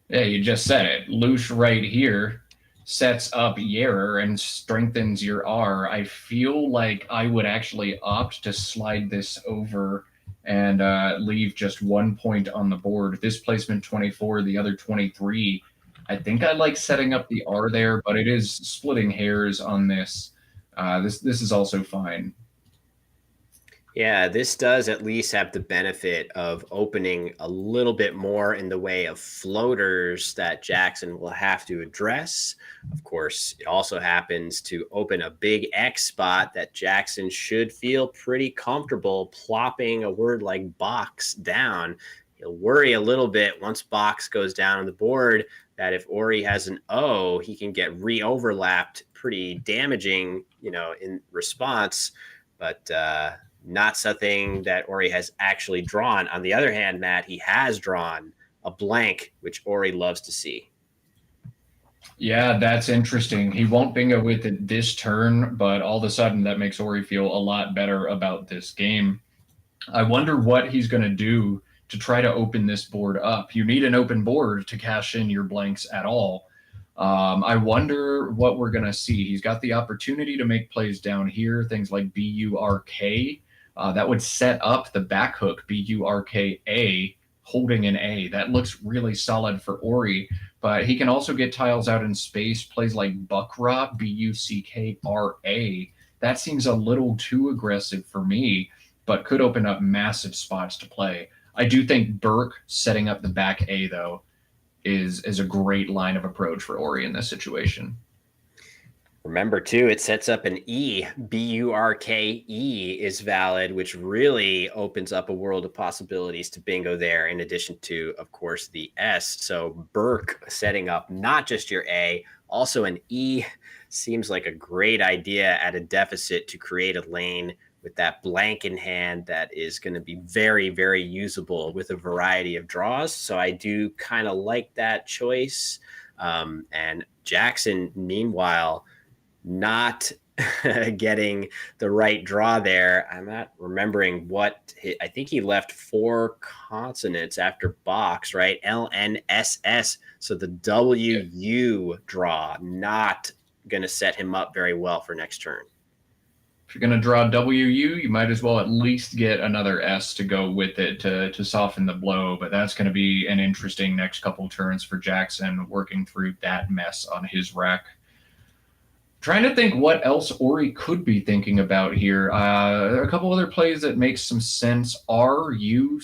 B: Yeah, you just said it. Loosh right here sets up Yer and strengthens your R. I feel like I would actually opt to slide this over and leave just 1 point on the board. This placement 24, the other 23. I think I like setting up the R there, but it is splitting hairs on this. This is also fine.
A: Yeah, this does at least have the benefit of opening a little bit more in the way of floaters that Jackson will have to address. Of course, it also happens to open a big X spot that Jackson should feel pretty comfortable plopping a word like box down. He'll worry a little bit once box goes down on the board that if Ori has an O, he can get re-overlapped pretty damaging, in response. But not something that Ori has actually drawn. On the other hand, Matt, he has drawn a blank, which Ori loves to see.
B: Yeah, that's interesting. He won't bingo with it this turn, but all of a sudden that makes Ori feel a lot better about this game. I wonder what he's going to do to try to open this board up. You need an open board to cash in your blanks at all. I wonder what we're going to see. He's got the opportunity to make plays down here, things like B-U-R-K. That would set up the back hook, B-U-R-K-A, holding an A. That looks really solid for Ori, but he can also get tiles out in space, plays like Buckra, B-U-C-K-R-A. That seems a little too aggressive for me, but could open up massive spots to play. I do think Burke setting up the back A, though, is a great line of approach for Ori in this situation.
A: Remember, too, it sets up an E. B-U-R-K-E is valid, which really opens up a world of possibilities to bingo there, in addition to, of course, the S. So Burke setting up not just your A, also an E seems like a great idea at a deficit to create a lane with that blank in hand that is going to be very, very usable with a variety of draws. So I do kind of like that choice. And Jackson, meanwhile, not getting the right draw there. I'm not remembering I think he left 4 consonants after box, right? L-N-S-S. So the W-U draw, not going to set him up very well for next turn.
B: If you're going to draw WU, you might as well at least get another S to go with it to soften the blow. But that's going to be an interesting next couple turns for Jackson, working through that mess on his rack. Trying to think what else Ori could be thinking about here. A couple other plays that make some sense. R-U-C-K.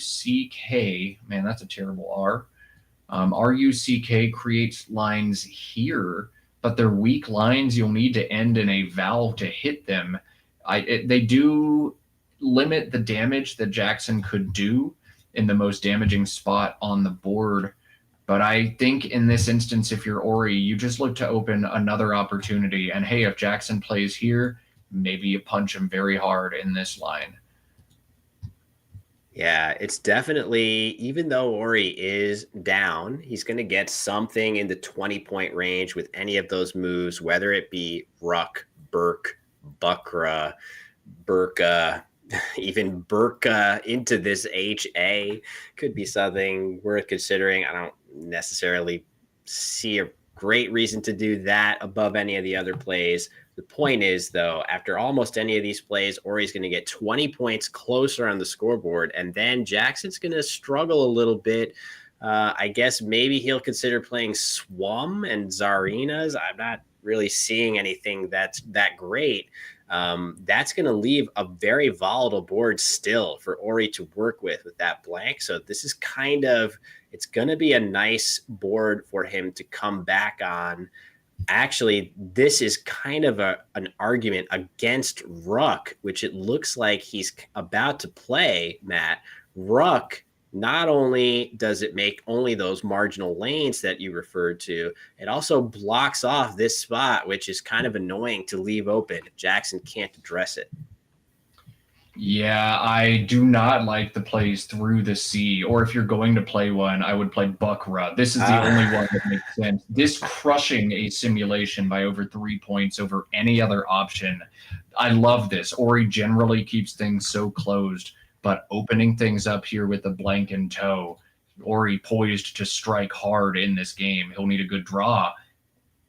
B: Man, that's a terrible R. RUCK creates lines here, but they're weak lines. You'll need to end in a valve to hit them. They do limit the damage that Jackson could do in the most damaging spot on the board. But I think in this instance, if you're Ori, you just look to open another opportunity. And hey, if Jackson plays here, maybe you punch him very hard in this line.
A: Yeah, it's definitely, even though Ori is down, he's going to get something in the 20-point range with any of those moves, whether it be Ruck, Burke, Bukra, Burka, even Burka into this HA could be something worth considering. I don't necessarily see a great reason to do that above any of the other plays. The point is, though, after almost any of these plays, Ori's going to get 20 points closer on the scoreboard, and then Jackson's going to struggle a little bit. I guess maybe he'll consider playing Swum and Tsarinas. I'm not really seeing anything that's that great. That's going to leave a very volatile board still for Ori to work with that blank. So this is kind of, it's going to be a nice board for him to come back on. Actually, this is kind of an argument against Ruck, which it looks like he's about to play, Matt. Ruck, not only does it make only those marginal lanes that you referred to, it also blocks off this spot, which is kind of annoying to leave open. Jackson can't address it.
B: Yeah, I do not like the plays through the sea, or if you're going to play one, I would play Bukra. This is the only one that makes sense. This crushing a simulation by over 3 points over any other option. I love this. Ori generally keeps things so closed, but opening things up here with the blank in tow, Ori poised to strike hard in this game. He'll need a good draw.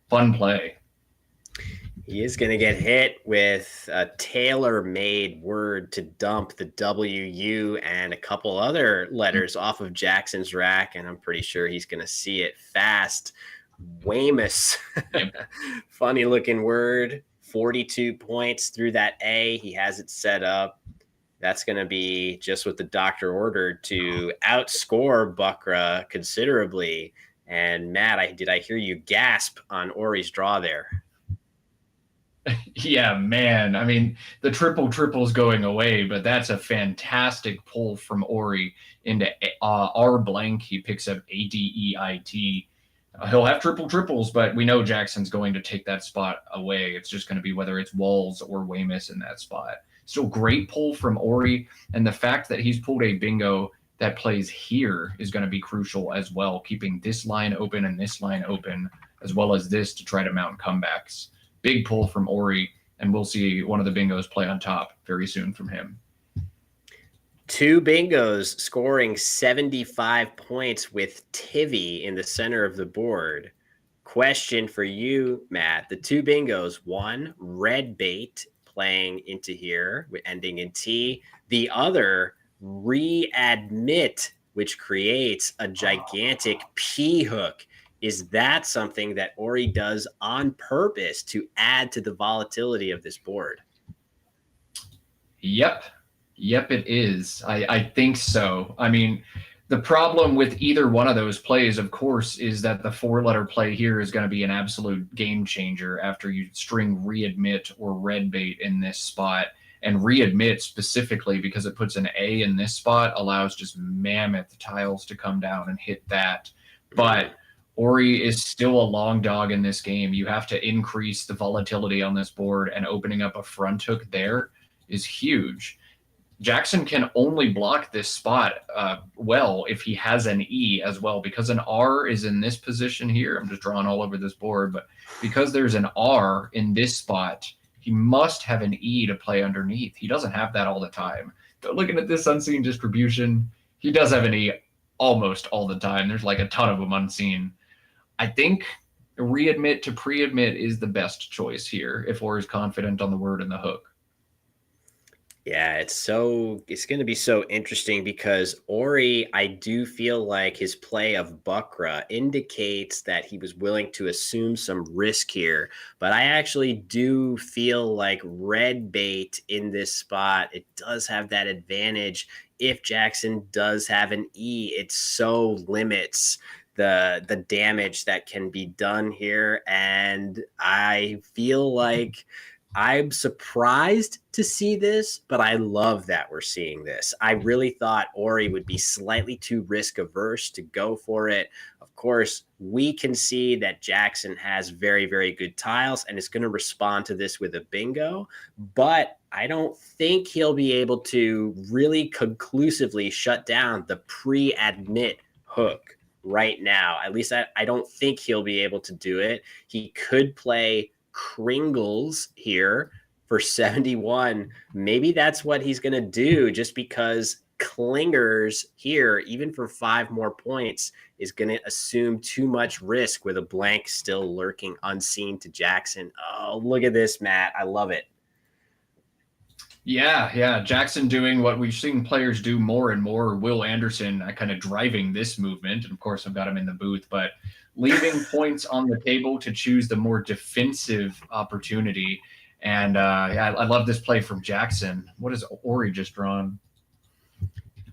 B: Fun play.
A: He is going to get hit with a tailor-made word to dump the WU and a couple other letters off of Jackson's rack, and I'm pretty sure he's going to see it fast. Weymouth. Funny-looking word. 42 points through that A. He has it set up. That's going to be just what the doctor ordered to outscore Bukra considerably. And Matt, did I hear you gasp on Ori's draw there?
B: Yeah, man. I mean, the triple's going away, but that's a fantastic pull from Ori into R blank. He picks up ADEIT. He'll have triples, but we know Jackson's going to take that spot away. It's just going to be whether it's Walls or Weymouth in that spot. Still great pull from Ori, and the fact that he's pulled a bingo that plays here is going to be crucial as well, keeping this line open and this line open, as well as this to try to mount comebacks. Big pull from Ori, and we'll see one of the bingos play on top very soon from him.
A: 2 bingos scoring 75 points with Tivy in the center of the board. Question for you, Matt. The 2 bingos, one, red bait playing into here, ending in T. The other, readmit, which creates a gigantic P hook. Is that something that Ori does on purpose to add to the volatility of this board?
B: Yep, it is. I think so. I mean, the problem with either one of those plays, of course, is that the 4-letter play here is going to be an absolute game changer after you string readmit or red bait in this spot. And readmit specifically, because it puts an A in this spot, allows just mammoth tiles to come down and hit that. But Ori is still a long dog in this game. You have to increase the volatility on this board, and opening up a front hook there is huge. Jackson can only block this spot well if he has an E as well, because an R is in this position here. I'm just drawing all over this board, but because there's an R in this spot, he must have an E to play underneath. He doesn't have that all the time. But looking at this unseen distribution, he does have an E almost all the time. There's like a ton of them unseen. I think readmit to pre-admit is the best choice here if Ori's confident on the word and the hook.
A: Yeah, it's going to be so interesting because Ori, I do feel like his play of Bukra indicates that he was willing to assume some risk here. But I actually do feel like red bait in this spot, it does have that advantage. If Jackson does have an E, it so limits the damage that can be done here. And I feel like I'm surprised to see this, but I love that we're seeing this. I really thought Ori would be slightly too risk averse to go for it. Of course, we can see that Jackson has very, very good tiles and is going to respond to this with a bingo, but I don't think he'll be able to really conclusively shut down the pre-admit hook right now. At least I don't think he'll be able to do it. He could play Kringles here for 71. Maybe that's what he's going to do, just because Clingers here, even for 5 more points, is going to assume too much risk with a blank still lurking unseen to Jackson. Oh, look at this, Matt. I love it.
B: Yeah. Jackson doing what we've seen players do more and more. Will Anderson kind of driving this movement. And of course, I've got him in the booth, but leaving points on the table to choose the more defensive opportunity. And I love this play from Jackson. What has Ori just drawn?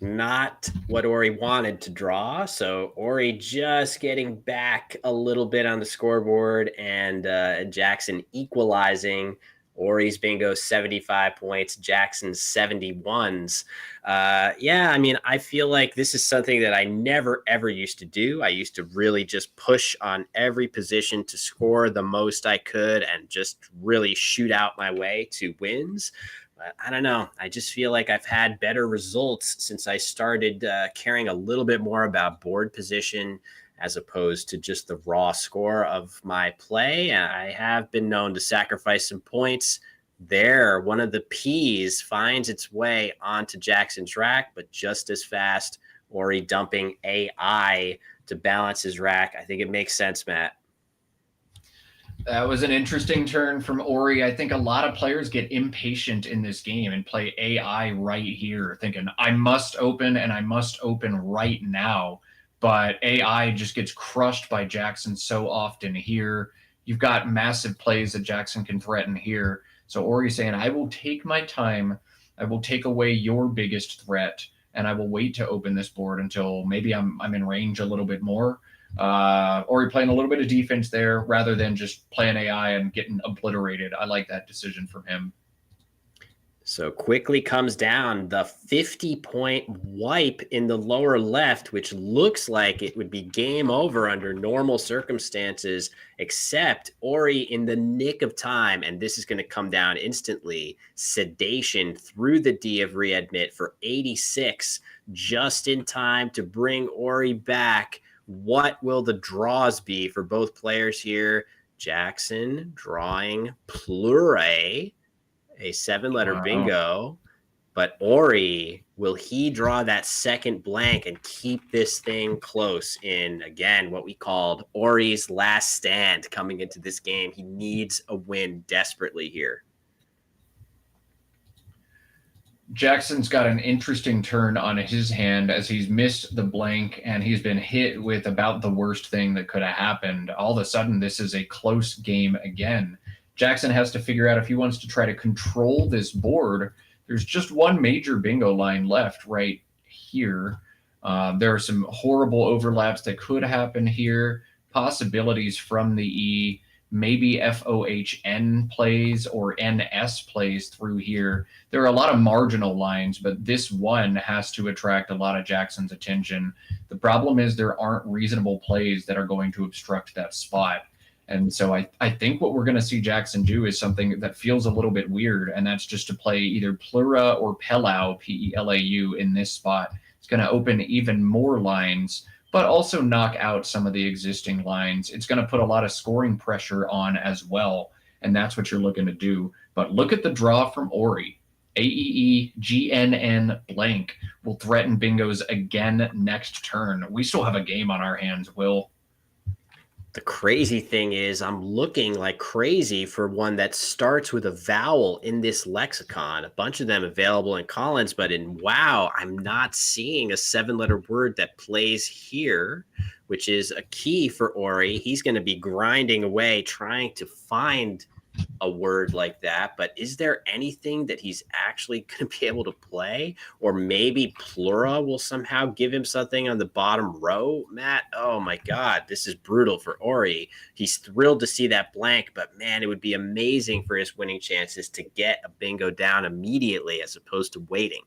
A: Not what Ori wanted to draw. So Ori just getting back a little bit on the scoreboard, and Jackson equalizing. Ori's bingo 75 points, Jackson's 71s. I mean, I feel like this is something that I never, ever used to do. I used to really just push on every position to score the most I could and just really shoot out my way to wins. But I don't know. I just feel like I've had better results since I started caring a little bit more about board position as opposed to just the raw score of my play. I have been known to sacrifice some points there. One of the P's finds its way onto Jackson's rack, but just as fast, Ori dumping AI to balance his rack. I think it makes sense, Matt.
B: That was an interesting turn from Ori. I think a lot of players get impatient in this game and play AI right here, thinking, I must open and I must open right now. But AI just gets crushed by Jackson so often here. You've got massive plays that Jackson can threaten here. So Ori's saying, I will take my time. I will take away your biggest threat, and I will wait to open this board until maybe I'm in range a little bit more. Ori playing a little bit of defense there rather than just playing AI and getting obliterated. I like that decision from him.
A: So quickly comes down the 50-point wipe in the lower left, which looks like it would be game over under normal circumstances, except Ori in the nick of time, and this is going to come down instantly, sedation through the D of readmit for 86, just in time to bring Ori back. What will the draws be for both players here? Jackson drawing Plure, a 7-letter bingo, but Ori, will he draw that second blank and keep this thing close in, again, what we called Ori's last stand coming into this game? He needs a win desperately here.
B: Jackson's got an interesting turn on his hand as he's missed the blank and he's been hit with about the worst thing that could have happened. All of a sudden, this is a close game again. Jackson has to figure out if he wants to try to control this board. There's just one major bingo line left right here. There are some horrible overlaps that could happen here. Possibilities from the E, maybe FOHN plays or NS plays through here. There are a lot of marginal lines, but this one has to attract a lot of Jackson's attention. The problem is there aren't reasonable plays that are going to obstruct that spot. And so I think what we're going to see Jackson do is something that feels a little bit weird, and that's just to play either Plura or Pelau, P-E-L-A-U, in this spot. It's going to open even more lines, but also knock out some of the existing lines. It's going to put a lot of scoring pressure on as well, and that's what you're looking to do. But look at the draw from Ori. AEE-GNN blank will threaten bingos again next turn. We still have a game on our hands, Will.
A: The crazy thing is I'm looking like crazy for one that starts with a vowel in this lexicon. A bunch of them available in Collins, but in WoW, I'm not seeing a 7-letter word that plays here, which is a key for Ori. He's going to be grinding away, trying to find a word like that, but is there anything that he's actually going to be able to play? Or maybe Plura will somehow give him something on the bottom row, Matt? Oh my God, this is brutal for Ori. He's thrilled to see that blank, but man, it would be amazing for his winning chances to get a bingo down immediately as opposed to waiting.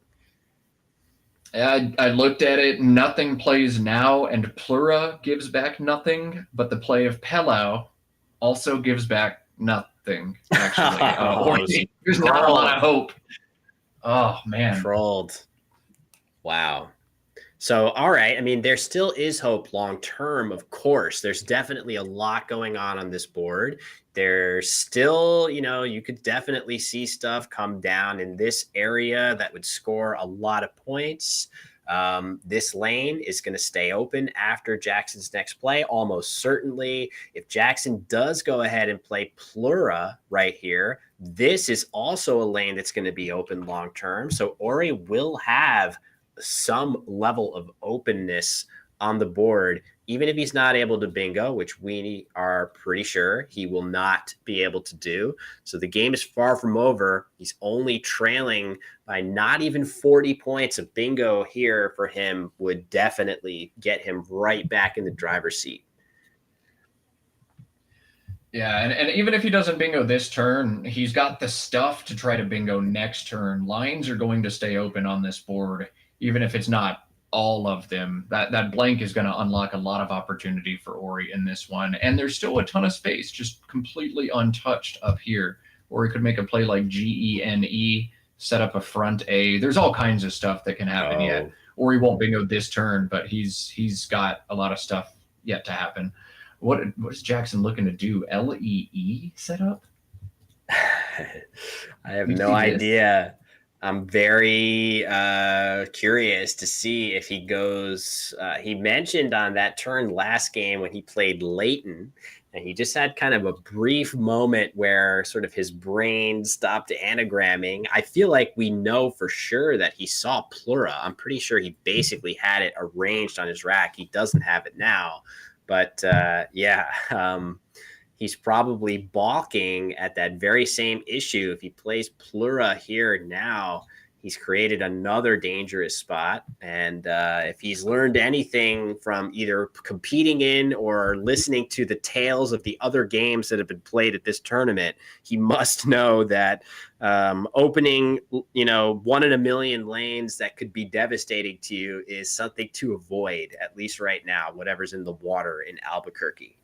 B: I looked at it. Nothing plays now, and Plura gives back nothing, but the play of Pelau also gives back nothing, actually. There's not a lot of hope. Oh, man.
A: Trolled. Wow. So, all right. I mean, there still is hope long term, of course. There's definitely a lot going on this board. There's still, you could definitely see stuff come down in this area that would score a lot of points. This lane is going to stay open after Jackson's next play, almost certainly. If Jackson does go ahead and play Plura right here, this is also a lane that's going to be open long term. So Ori will have some level of openness on the board, even if he's not able to bingo, which we are pretty sure he will not be able to do. So the game is far from over. He's only trailing by not even 40 points. Of bingo here for him would definitely get him right back in the driver's seat.
B: Yeah, and even if he doesn't bingo this turn, he's got the stuff to try to bingo next turn. Lines are going to stay open on this board, even if it's not all of them. That blank is going to unlock a lot of opportunity for Ori in this one. And there's still a ton of space, just completely untouched up here. Ori could make a play like Gene, set up a front A. There's all kinds of stuff that can happen yet. Ori won't bingo this turn, but he's got a lot of stuff yet to happen. What is Jackson looking to do? LEE setup?
A: I have no idea. I'm very curious to see if he goes. He mentioned on that turn last game when he played Leighton, and he just had kind of a brief moment where sort of his brain stopped anagramming. I feel like we know for sure that he saw Plura. I'm pretty sure he basically had it arranged on his rack. He doesn't have it now. But he's probably balking at that very same issue. If he plays Plura here now, he's created another dangerous spot. And if he's learned anything from either competing in or listening to the tales of the other games that have been played at this tournament, he must know that opening, 1 in a million lanes that could be devastating to you is something to avoid, at least right now, whatever's in the water in Albuquerque.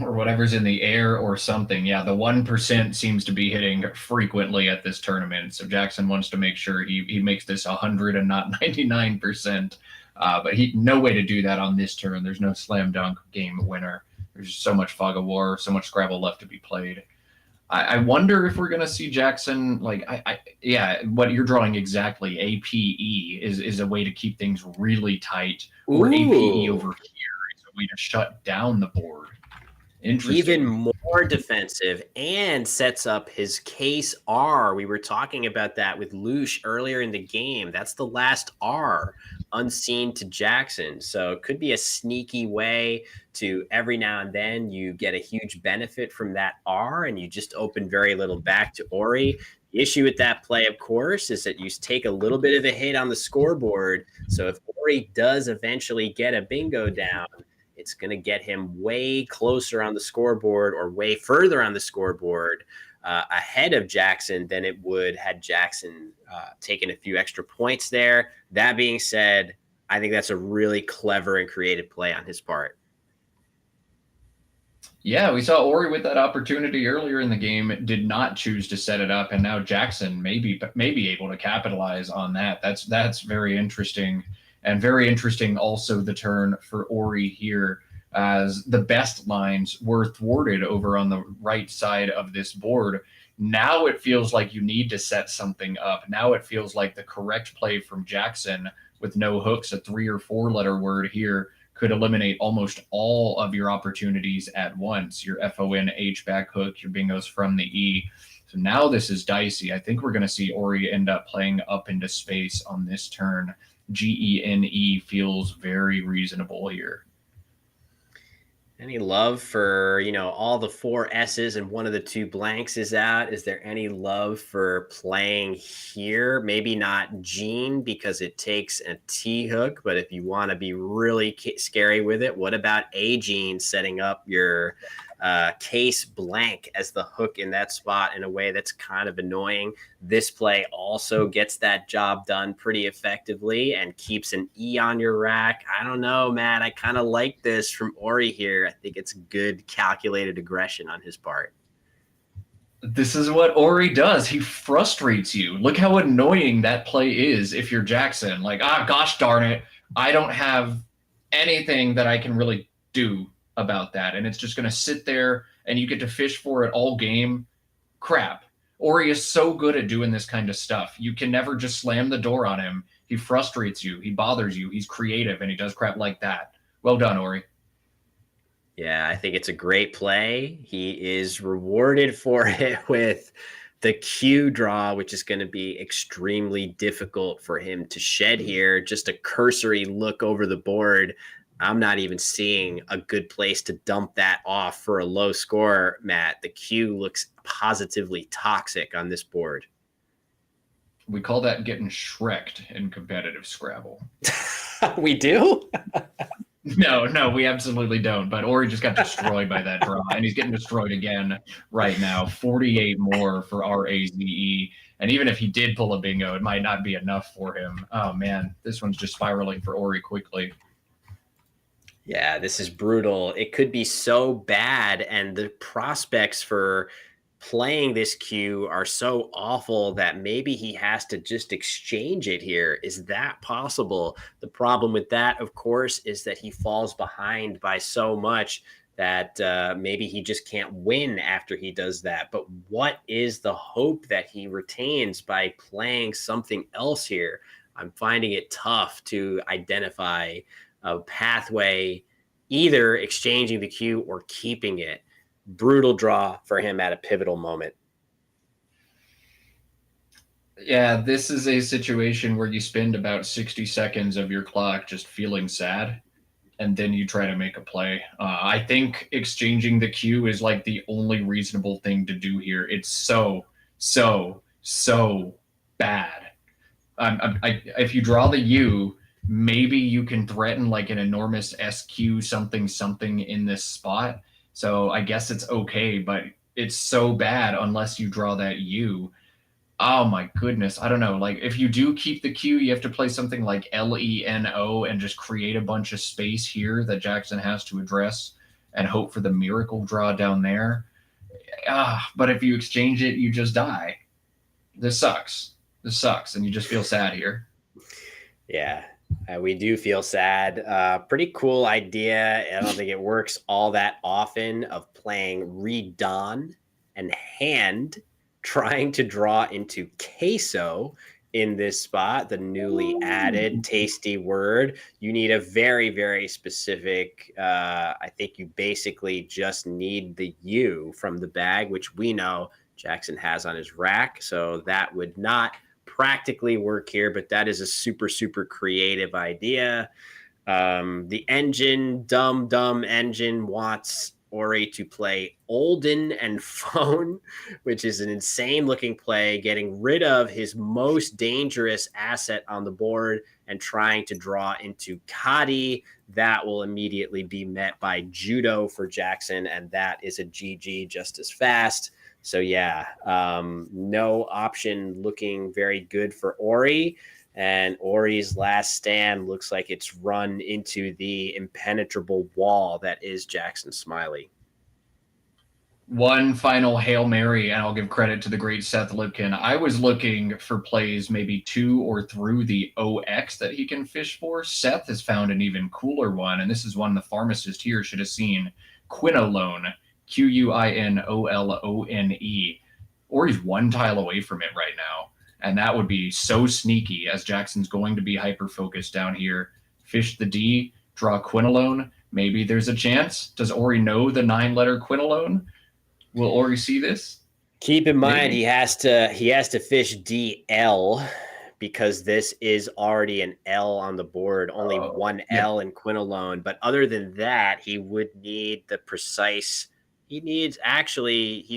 B: Or whatever's in the air or something. Yeah, the 1% seems to be hitting frequently at this tournament. So Jackson wants to make sure he makes this 100 and not 99%. But no way to do that on this turn. There's no slam dunk game winner. There's so much fog of war, so much Scrabble left to be played. I wonder if we're going to see Jackson, what you're drawing exactly, APE is a way to keep things really tight. Or APE over here is a way to shut down the board.
A: Even more defensive, and sets up his case R. We were talking about that with Lush earlier in the game. That's the last R unseen to Jackson. So it could be a sneaky way to every now and then you get a huge benefit from that R and you just open very little back to Ori. The issue with that play, of course, is that you take a little bit of a hit on the scoreboard. So if Ori does eventually get a bingo down, it's going to get him way closer on the scoreboard or way further on the scoreboard ahead of Jackson than it would had Jackson taken a few extra points there. That being said, I think that's a really clever and creative play on his part.
B: Yeah, we saw Ori with that opportunity earlier in the game, did not choose to set it up, and now Jackson may be able to capitalize on that. That's very interesting. And very interesting also the turn for Ori here, as the best lines were thwarted over on the right side of this board. Now it feels like you need to set something up. Now it feels like the correct play from Jackson with no hooks, a 3 or 4 letter word here, could eliminate almost all of your opportunities at once. Your FON H back hook, your bingos from the E. So now this is dicey. I think we're going to see Ori end up playing up into space on this turn. GENE feels very reasonable here.
A: Any love for, all the 4 S's and one of the 2 blanks is out? Is there any love for playing here? Maybe not Gene because it takes a T hook, but if you want to be really scary with it, what about a Gene setting up your case blank as the hook in that spot in a way that's kind of annoying? This play also gets that job done pretty effectively and keeps an E on your rack. I don't know, Matt. I kind of like this from Ori here. I think it's good calculated aggression on his part.
B: This is what Ori does. He frustrates you. Look how annoying that play is if you're Jackson. Like, gosh darn it, I don't have anything that I can really do about that. And it's just going to sit there and you get to fish for it all game. Crap. Ori is so good at doing this kind of stuff. You can never just slam the door on him. He frustrates you. He bothers you. He's creative, and he does crap like that. Well done, Ori.
A: Yeah, I think it's a great play. He is rewarded for it with the Q draw, which is going to be extremely difficult for him to shed here. Just a cursory look over the board. I'm not even seeing a good place to dump that off for a low score, Matt. The Q looks positively toxic on this board.
B: We call that getting shreked in competitive Scrabble.
A: We do?
B: No, we absolutely don't. But Ori just got destroyed by that draw, and he's getting destroyed again right now. 48 more for RAZE. And even if he did pull a bingo, it might not be enough for him. Oh, man, this one's just spiraling for Ori quickly.
A: Yeah, this is brutal. It could be so bad, and the prospects for playing this Q are so awful that maybe he has to just exchange it here. Is that possible? The problem with that, of course, is that he falls behind by so much that maybe he just can't win after he does that. But what is the hope that he retains by playing something else here? I'm finding it tough to identify a pathway, either exchanging the Q or keeping it. Brutal draw for him at a pivotal moment.
B: Yeah, this is a situation where you spend about 60 seconds of your clock just feeling sad, and then you try to make a play. I think exchanging the Q is like the only reasonable thing to do here. It's so bad. If you draw the U, maybe you can threaten like an enormous SQ something in this spot. So I guess it's okay, but it's so bad unless you draw that U. Oh my goodness. I don't know. Like if you do keep the Q, you have to play something like LENO and just create a bunch of space here that Jackson has to address and hope for the miracle draw down there. But if you exchange it, you just die. This sucks. And you just feel sad here.
A: Yeah. We do feel sad. Pretty cool idea. I don't think it works all that often of playing Redon and Hand, trying to draw into Queso in this spot, the newly added tasty word. You need a very, very specific, I think you basically just need the U from the bag, which we know Jackson has on his rack. So that would not practically work here, but that is a super creative idea. The engine, dumb engine, wants Ori to play Olden and Phone, which is an insane looking play, getting rid of his most dangerous asset on the board and trying to draw into Kadi. That will immediately be met by Judo for Jackson, and that is a GG just as fast. So yeah, no option looking very good for Ori. And Ori's last stand looks like it's run into the impenetrable wall that is Jackson Smiley.
B: One final Hail Mary, and I'll give credit to the great Seth Lipkin. I was looking for plays maybe to or through the OX that he can fish for. Seth has found an even cooler one, and this is one the pharmacist here should have seen. Quinolone. Quinolone. Ori's one tile away from it right now, and that would be so sneaky as Jackson's going to be hyper-focused down here. Fish the D, draw Quinolone. Maybe there's a chance. Does Ori know the 9-letter Quinolone? Will Ori see this?
A: Keep in mind, he has to fish DL because this is already an L on the board, only one L in Quinolone. But other than that, he would need the precise. He's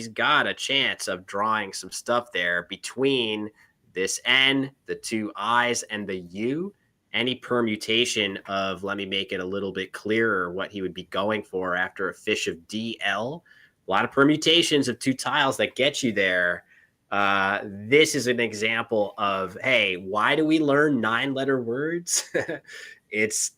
A: got a chance of drawing some stuff there between this N, the two I's, and the U. Any permutation of, let me make it a little bit clearer what he would be going for after a fish of DL. A lot of permutations of two tiles that get you there. This is an example of, hey, why do we learn 9-letter words? It's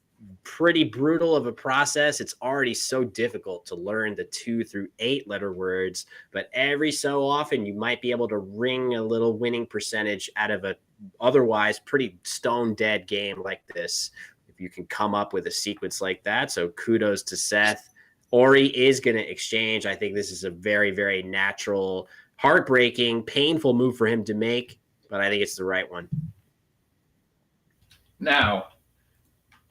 A: pretty brutal of a process. It's already so difficult to learn the 2 through 8-letter words, but every so often you might be able to wring a little winning percentage out of a otherwise pretty stone dead game like this, if you can come up with a sequence like that. So kudos to Seth. Ori is going to exchange. I think this is a very, very natural, heartbreaking, painful move for him to make, but I think it's the right one.
B: Now,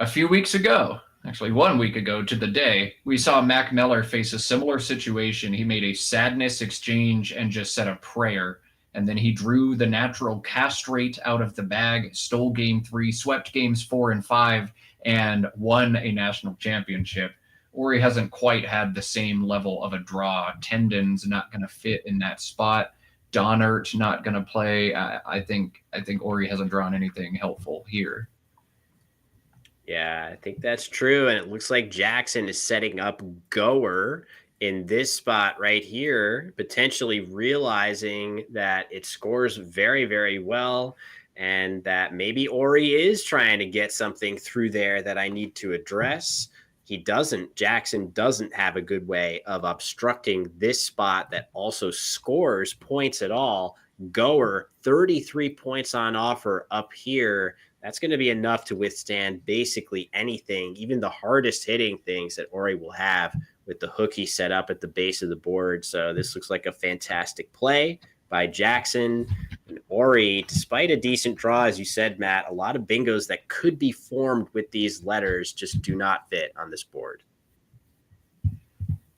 B: a few weeks ago, actually 1 week ago to the day, we saw Mac Meller face a similar situation. He made a sadness exchange and just said a prayer, and then he drew the natural castrate out of the bag, stole game 3, swept games 4 and 5, and won a national championship. Ori hasn't quite had the same level of a draw. Tendon's not going to fit in that spot. Donnert not going to play. I think Ori hasn't drawn anything helpful here.
A: Yeah, I think that's true. And it looks like Jackson is setting up Goer in this spot right here, potentially realizing that it scores very, very well, and that maybe Ori is trying to get something through there that I need to address. Jackson doesn't have a good way of obstructing this spot that also scores points at all. Goer, 33 points on offer up here. That's going to be enough to withstand basically anything, even the hardest hitting things that Ori will have with the hook he set up at the base of the board. So this looks like a fantastic play by Jackson. And Ori, despite a decent draw, as you said, Matt, a lot of bingos that could be formed with these letters just do not fit on this board.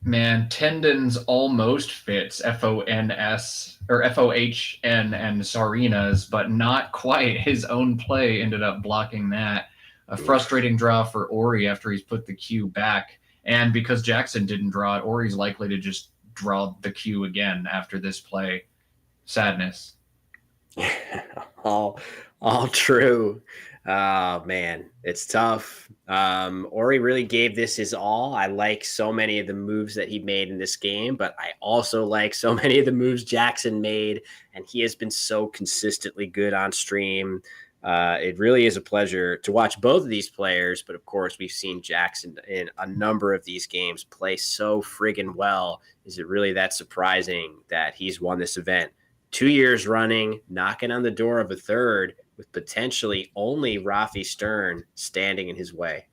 B: Man, Tendons almost fits FONS or FOHN and Sarina's, but not quite. His own play ended up blocking that. A frustrating draw for Ori after he's put the Q back. And because Jackson didn't draw it, Ori's likely to just draw the Q again after this play. Sadness.
A: all true. Oh man, it's tough. Ori really gave this his all. I like so many of the moves that he made in this game, but I also like so many of the moves Jackson made, and he has been so consistently good on stream. It really is a pleasure to watch both of these players, but of course we've seen Jackson in a number of these games play so friggin' well. Is it really that surprising that he's won this event 2 years running, knocking on the door of a third, with potentially only Rafi Stern standing in his way?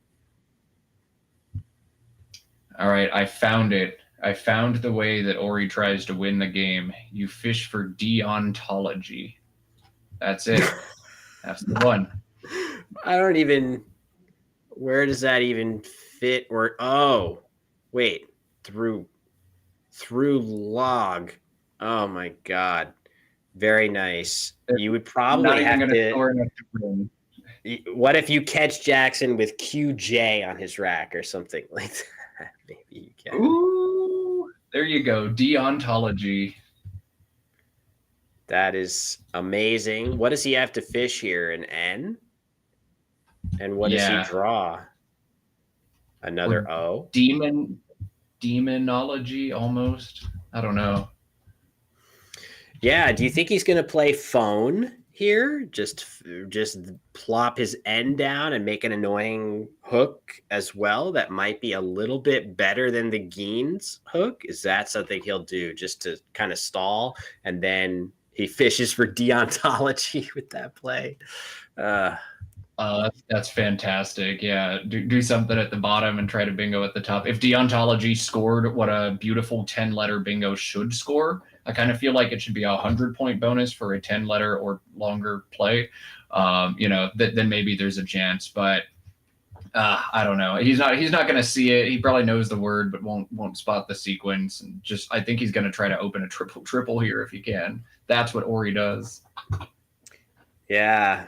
B: All right, I found it. I found the way that Ori tries to win the game. You fish for deontology. That's it. That's the one.
A: Where does that even fit? Or, oh, wait, through log. Oh my God. Very nice. You would probably have to. What if you catch Jackson with QJ on his rack or something like that? Maybe you can.
B: Ooh, there you go. Deontology.
A: That is amazing. What does he have to fish here? An N? And what does he draw? Another O?
B: Demonology, almost. I don't know.
A: Yeah, do you think he's going to play phone here? Just plop his N down and make an annoying hook as well that might be a little bit better than the Geens hook? Is that something he'll do just to kind of stall, and then he fishes for deontology with that play?
B: That's fantastic. Yeah, do something at the bottom and try to bingo at the top. If deontology scored what a beautiful 10-letter bingo should score, I kind of feel like it should be a 100-point bonus for a 10-letter or longer play. Then maybe there's a chance, but I don't know. He's not going to see it. He probably knows the word, but won't spot the sequence. And I think he's going to try to open a triple here if he can. That's what Ori does.
A: Yeah.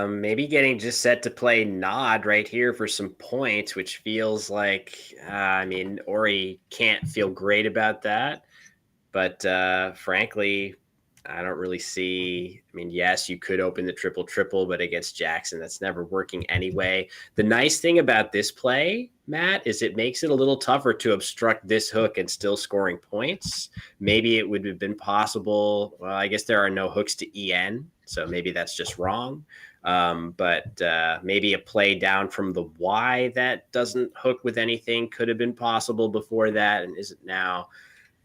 A: Maybe getting just set to play Nod right here for some points, which feels like, I mean, Ori can't feel great about that. But frankly, I don't really see. I mean, yes, you could open the triple, but against Jackson, that's never working anyway. The nice thing about this play, Matt, is it makes it a little tougher to obstruct this hook and still scoring points. Maybe it would have been possible. Well, I guess there are no hooks to EN, so maybe that's just wrong. But maybe a play down from the Y that doesn't hook with anything could have been possible before that and isn't now.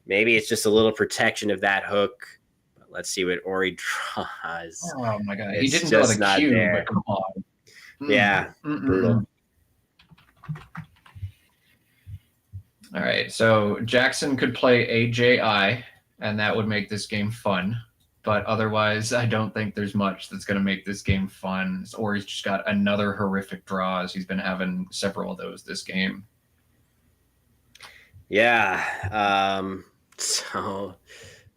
A: Maybe it's just a little protection of that hook. But let's see what Ori draws.
B: Oh my god, he
A: It's
B: didn't draw
A: just
B: the
A: not
B: Q,
A: there.
B: but come on.
A: Yeah, brutal.
B: All right, so Jackson could play AJI, and that would make this game fun. But otherwise, I don't think there's much that's going to make this game fun. Ori's just got another horrific draw, as he's been having several of those this game.
A: Yeah. So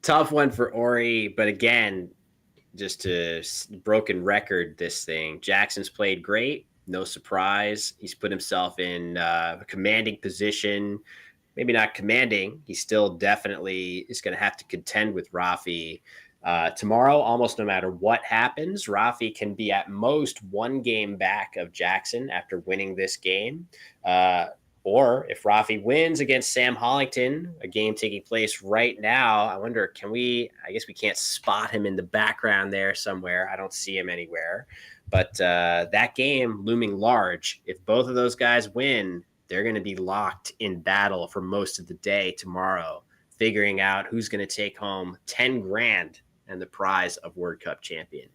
A: tough one for Ori, but again, just to broken record this thing. Jackson's played great, no surprise. He's put himself in a commanding position. Maybe not commanding. He still definitely is going to have to contend with Rafi tomorrow. Almost no matter what happens, Rafi can be at most one game back of Jackson after winning this game. Or if Rafi wins against Sam Hollington, a game taking place right now, I wonder, I guess we can't spot him in the background there somewhere. I don't see him anywhere. But that game looming large. If both of those guys win, they're going to be locked in battle for most of the day tomorrow, figuring out who's going to take home 10 grand and the prize of World Cup champion.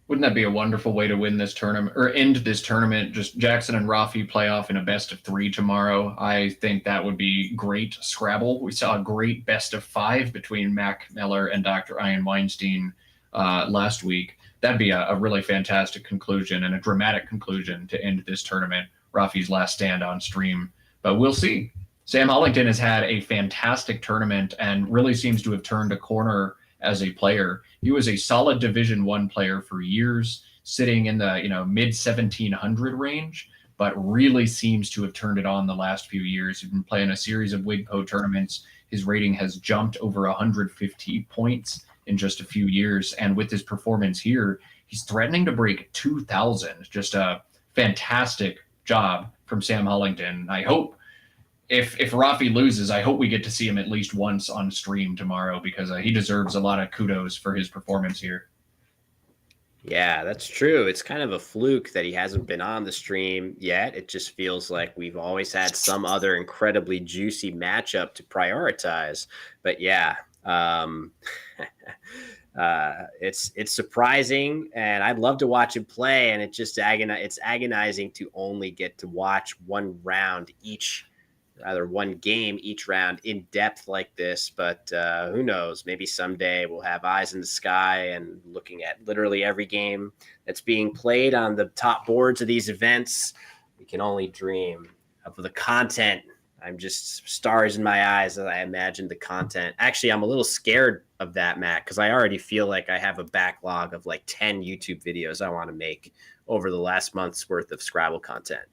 B: Wouldn't that be a wonderful way to win this tournament or end this tournament? Just Jackson and Rafi play off in a best of 3 tomorrow. I think that would be great Scrabble. We saw a great best of 5 between Mac Miller and Dr. Ian Weinstein last week. That'd be a really fantastic conclusion and a dramatic conclusion to end this tournament. Rafi's last stand on stream, but we'll see. Sam Hollington has had a fantastic tournament and really seems to have turned a corner as a player. He was a solid Division I player for years, sitting in the mid 1700 range, but really seems to have turned it on the last few years. He's been playing a series of WIGPO tournaments. His rating has jumped over 150 points in just a few years, and with his performance here, he's threatening to break 2,000. Just a fantastic job from Sam Hollington. I hope if Rafi loses, I hope we get to see him at least once on stream tomorrow because he deserves a lot of kudos for his performance here.
A: Yeah, that's true. It's kind of a fluke that he hasn't been on the stream yet. It just feels like we've always had some other incredibly juicy matchup to prioritize. But yeah, it's surprising, and I'd love to watch him play. And it's just it's agonizing to only get to watch one round each. Either one game each round in depth like this, but who knows? Maybe someday we'll have eyes in the sky and looking at literally every game that's being played on the top boards of these events. We can only dream of the content. I'm just stars in my eyes as I imagine the content. Actually, I'm a little scared of that, Matt, because I already feel like I have a backlog of like 10 YouTube videos I want to make over the last month's worth of Scrabble content.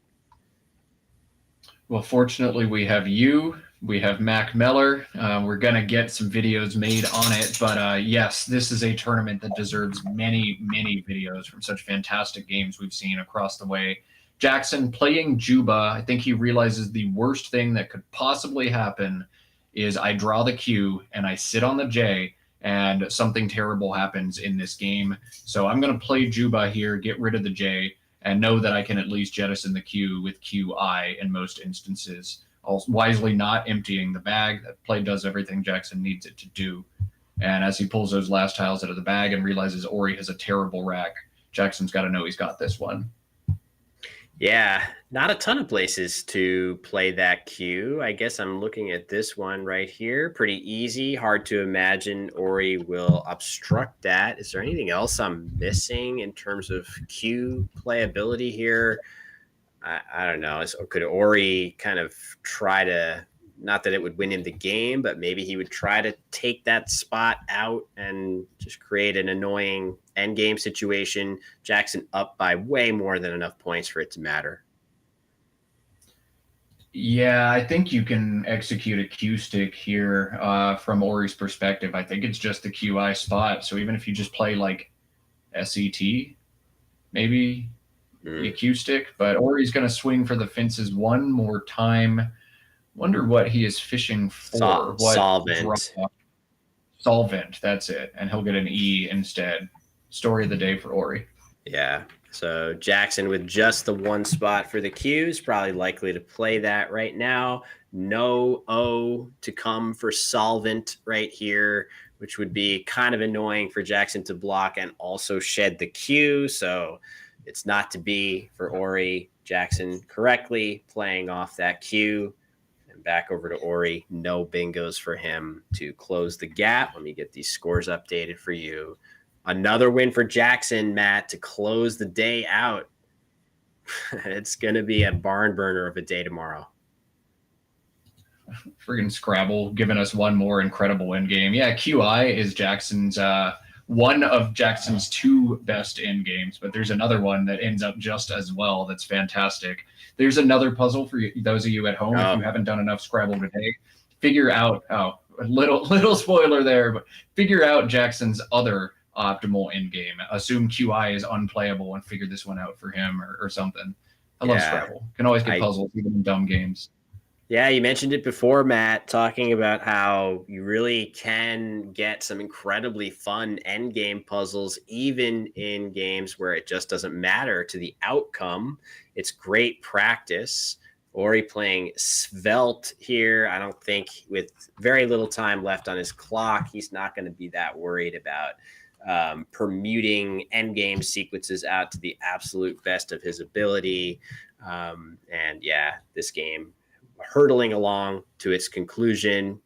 B: Well, fortunately, we have you. We have Mac Miller. We're going to get some videos made on it. But yes, this is a tournament that deserves many, many videos from such fantastic games we've seen across the way. Jackson playing Juba, I think he realizes the worst thing that could possibly happen is I draw the Q and I sit on the J and something terrible happens in this game. So I'm going to play Juba here, get rid of the J, and know that I can at least jettison the Q with QI in most instances. Wisely not emptying the bag. That play does everything Jackson needs it to do. And as he pulls those last tiles out of the bag and realizes Ori has a terrible rack, Jackson's got to know he's got this one.
A: Yeah, not a ton of places to play that Q. I guess I'm looking at this one right here. Pretty easy. Hard to imagine Ori will obstruct that. Is there anything else I'm missing in terms of Q playability here? I don't know. Could Ori kind of try to not that it would win him the game, but maybe he would try to take that spot out and just create an annoying endgame situation. Jackson up by way more than enough points for it to matter.
B: Yeah, I think you can execute a Q stick here from Ori's perspective. I think it's just the QI spot. So even if you just play like SET, maybe a Q stick, but Ori's going to swing for the fences one more time. Wonder what he is fishing for.
A: Solvent.
B: Solvent, that's it. And he'll get an E instead. Story of the day for Ori.
A: Yeah. So Jackson with just the one spot for the Qs, probably likely to play that right now. No O to come for Solvent right here, which would be kind of annoying for Jackson to block and also shed the Q. So it's not to be for Ori. Jackson correctly playing off that Q. And back over to Ori. No bingos for him to close the gap. Let me get these scores updated for you. Another win for Jackson, Matt, to close the day out. It's going to be a barn burner of a day tomorrow.
B: Friggin' Scrabble giving us one more incredible end game. Yeah, QI is Jackson's one of Jackson's two best end games, but there's another one that ends up just as well. That's fantastic. There's another puzzle for those of you at home. If you haven't done enough Scrabble today, figure out, a little spoiler there, but figure out Jackson's other optimal end game. Assume QI is unplayable and figure this one out for him or something. I love Scrabble. Can always get puzzles even in dumb games.
A: Yeah, you mentioned it before, Matt, talking about how you really can get some incredibly fun end game puzzles, even in games where it just doesn't matter to the outcome. It's great practice. Ori playing svelte here. I don't think with very little time left on his clock, he's not going to be that worried about permuting endgame sequences out to the absolute best of his ability. And yeah, this game hurtling along to its conclusion.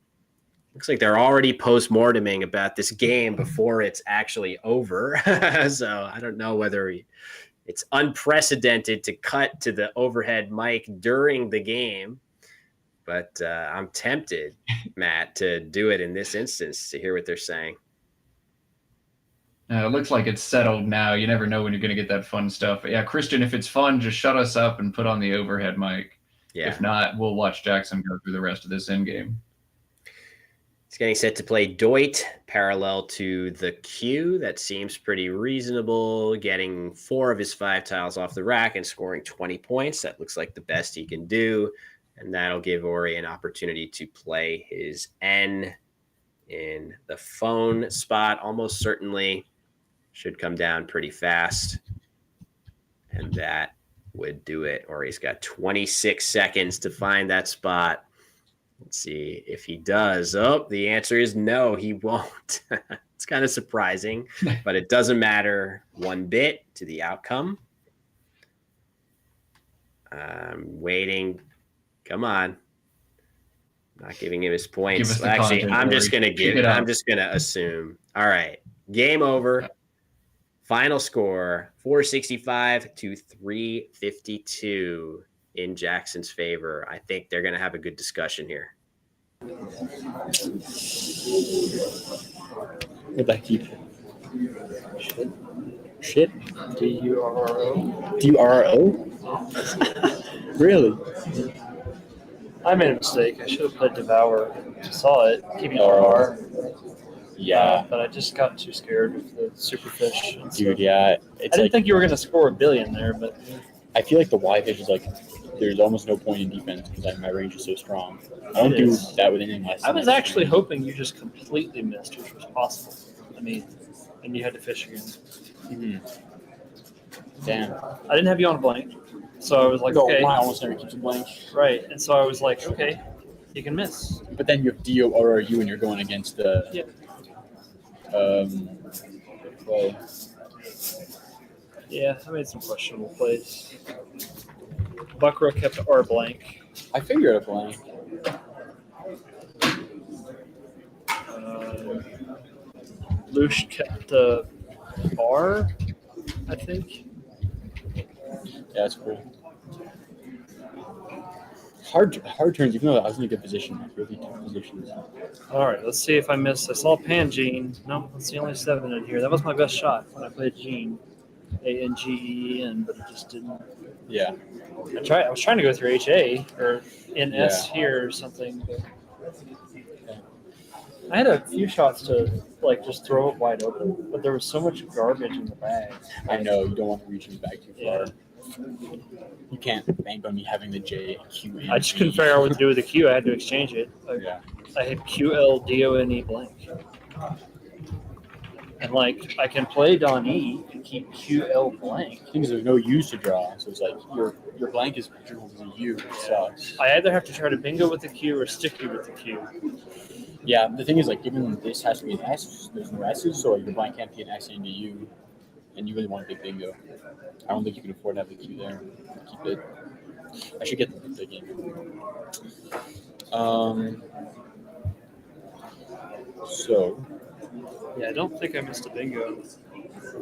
A: Looks like they're already post-morteming about this game before it's actually over. So I don't know whether it's unprecedented to cut to the overhead mic during the game, but I'm tempted, Matt, to do it in this instance to hear what they're saying.
B: It looks like it's settled now. You never know when you're going to get that fun stuff. But yeah, Christian, if it's fun, just shut us up and put on the overhead mic. Yeah. If not, we'll watch Jackson go through the rest of this end game.
A: He's getting set to play Doit parallel to the Q. That seems pretty reasonable. Getting 4 of his 5 tiles off the rack and scoring 20 points. That looks like the best he can do. And that'll give Ori an opportunity to play his N in the phone spot. Almost certainly should come down pretty fast. And that would do it. Ori's got 26 seconds to find that spot. Let's see if he does. Oh, the answer is no, he won't. It's kind of surprising, but it doesn't matter one bit to the outcome. I'm waiting. Come on. Not giving him his points. Actually, I'm just going to assume. All right. Game over. Final score, 465 to 352 in Jackson's favor. I think they're going to have a good discussion here.
H: Where'd that keep? Shit.
C: D-U-R-R-O?
H: D-U-R-R-O? Really?
F: I made a mistake. I should have played Devour. I saw it. Keep R.
H: Yeah.
F: But I just got too scared with the Superfish.
H: Dude, yeah.
F: I didn't think you were going to score $1 billion there, but
H: I feel like the Y-Fish is like, there's almost no point in defense because my range is so strong. I don't do that with anything less.
F: I was actually hoping you just completely missed, which was possible. I mean, and you had to fish again.
H: Mm-hmm. Damn.
F: I didn't have you on a blank, so I was like, okay.
H: I almost never keeps a blank.
F: Right, and so I was like, okay, you can miss.
H: But then you have D-O-R-R-U and you're going against the...
F: Yeah.
H: Play.
F: Yeah, I made some questionable plays. Buckra kept R blank.
H: I figured a blank.
F: Lush kept R, I think.
H: Yeah, that's cool. hard turns, even though I was in a good position, like really tough positions.
I: All right, let's see if I missed. I saw Pangene. No, that's the only 7 in here. That was my best shot when I played Gene. Angeen, but it just didn't.
H: Yeah.
I: I was trying to go through HA or NS here or something, but I had a few shots to like just throw it wide open, but there was so much garbage in the bag.
H: I know you don't want to reach his back too far.
I: Yeah.
H: You can't bank on me having the J, Q, and
I: I just couldn't figure out what to do with the Q. I had to exchange it. I had QLDONE blank. And like I can play Don E and keep QL blank.
H: The thing is, there's no U's to draw, so it's like your blank is dribbled as a U. It sucks.
I: I either have to try to bingo with the Q or sticky with the Q.
H: Yeah, the thing is, like, given this has to be an S, there's no S's, so like, your blank can't be an S and a U, and you really want a big bingo. I don't think you can afford to have a Q there. Keep it. I should get the big game. So.
I: Yeah, I don't think I missed a bingo.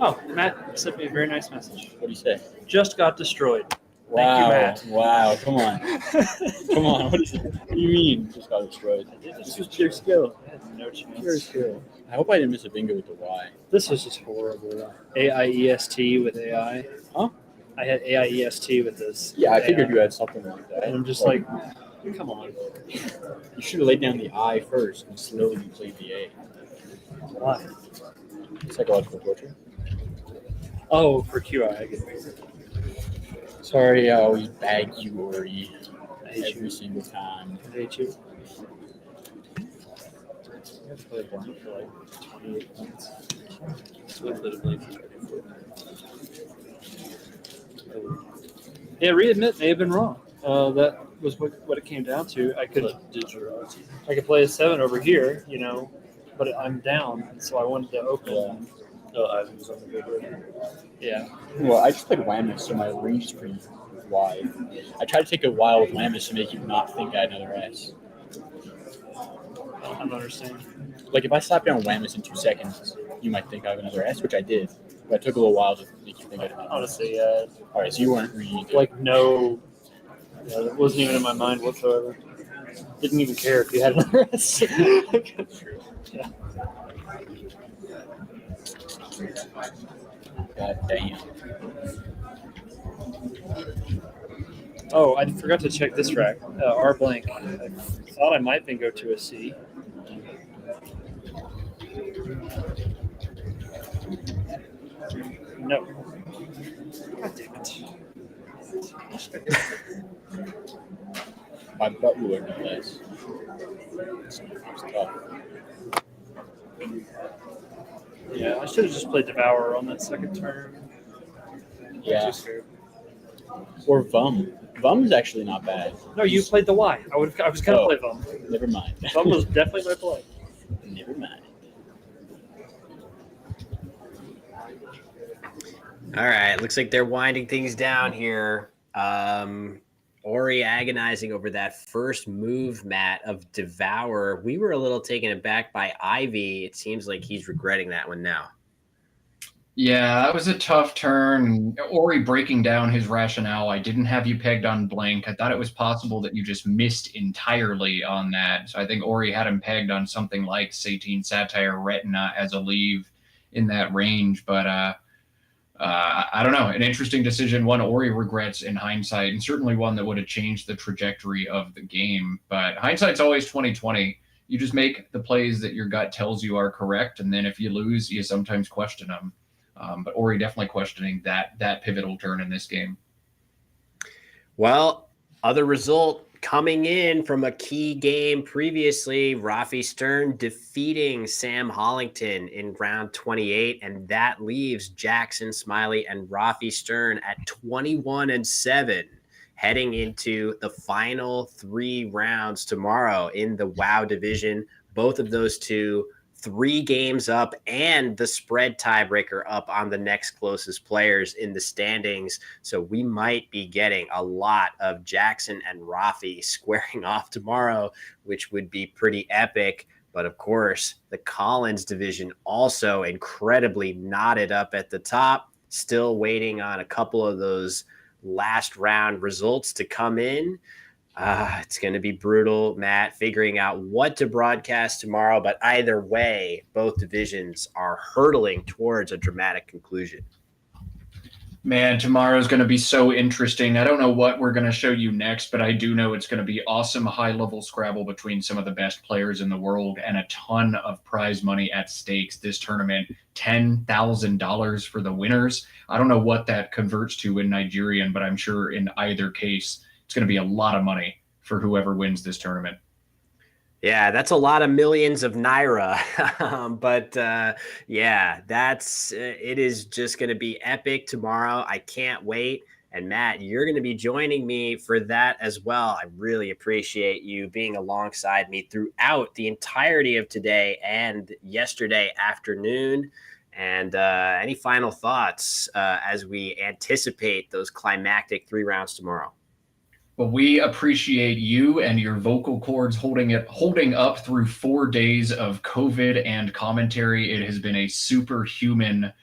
I: Oh, Matt sent me a very nice message.
H: What do you say?
I: Just got destroyed.
H: Wow,
I: Thank you, Matt.
H: Wow, come on. Come on, what do you mean just got destroyed?
I: This was pure skill. I had no chance.
H: Pure skill. I hope I didn't miss a bingo with the Y.
I: This was just horrible. AIEST with AI.
H: Huh?
I: I had AIEST with this.
H: Yeah, I figured you had something like that.
I: And I'm just like, come on.
H: You should have laid down the I first and slowly played the A.
I: Why?
H: Psychological torture.
I: Oh, for QI, I get it.
H: Sorry, I always bag you, Ori.
I: I hate
H: Every single time.
I: I hate you. I have to play blank for like 28 points. Yeah, readmit may have been wrong. That was what it came down to. I could play a 7 over here, you know, but I'm down, so I wanted to open.
C: Yeah. No, I was on the good.
I: Yeah.
H: Well, I just played Whammus, so my range is pretty wide. I tried to take a while with Whammus to make you not think I had another S.
I: I don't understand.
H: Like, if I slap down Whammus in 2 seconds, you might think I have another S, which I did. But it took a little while to make you think I had another S.
I: Honestly,
H: All right, so you weren't reading it.
I: like no, that wasn't even in my mind whatsoever. Didn't even care if you had another S. Yeah.
H: God damn.
I: Oh, I forgot to check this rack. R blank. I thought I might bingo to a C. No. God damn it.
H: My butt ruler, no less. It's tough.
I: Yeah, I should have just played Devour on that second turn.
H: Yeah. Or Vum. Vum is actually not bad.
I: No, you played the Y. I was gonna
H: Oh.
I: play Vum.
H: Never mind.
I: Vum was definitely my play.
H: Never mind.
A: All right, looks like they're winding things down here. Ori agonizing over that first move, Matt, of Devour. We were a little taken aback by Ivy. It seems like he's regretting that one now.
B: Yeah, that was a tough turn. Ori breaking down his rationale. I didn't have you pegged on blank. I thought it was possible that you just missed entirely on that. So I think Ori had him pegged on something like Satine Satire Retina as a leave in that range. But I don't know. An interesting decision, one Ori regrets in hindsight, and certainly one that would have changed the trajectory of the game. But hindsight's always 20/20. You just make the plays that your gut tells you are correct, and then if you lose, you sometimes question them. But Ori definitely questioning that pivotal turn in this game.
A: Well, other result coming in from a key game previously, Rafi Stern defeating Sam Hollington in round 28, and that leaves Jackson Smiley and Rafi Stern at 21-7, heading into the final 3 rounds tomorrow in the WoW division. Both of those two 3 games up and the spread tiebreaker up on the next closest players in the standings. So we might be getting a lot of Jackson and Rafi squaring off tomorrow, which would be pretty epic. But of course, the Collins division also incredibly knotted up at the top, still waiting on a couple of those last round results to come in. It's going to be brutal, Matt, figuring out what to broadcast tomorrow. But either way, both divisions are hurtling towards a dramatic conclusion.
B: Man, tomorrow's going to be so interesting. I don't know what we're going to show you next, but I do know it's going to be awesome high-level Scrabble between some of the best players in the world and a ton of prize money at stakes this tournament. $10,000 for the winners. I don't know what that converts to in Nigerian, but I'm sure in either case, it's going to be a lot of money for whoever wins this tournament.
A: Yeah, that's a lot of millions of Naira. But yeah, it is just going to be epic tomorrow. I can't wait. And Matt, you're going to be joining me for that as well. I really appreciate you being alongside me throughout the entirety of today and yesterday afternoon. And any final thoughts as we anticipate those climactic 3 rounds tomorrow?
B: Well, we appreciate you and your vocal cords holding up through 4 days of COVID and commentary. It has been a superhuman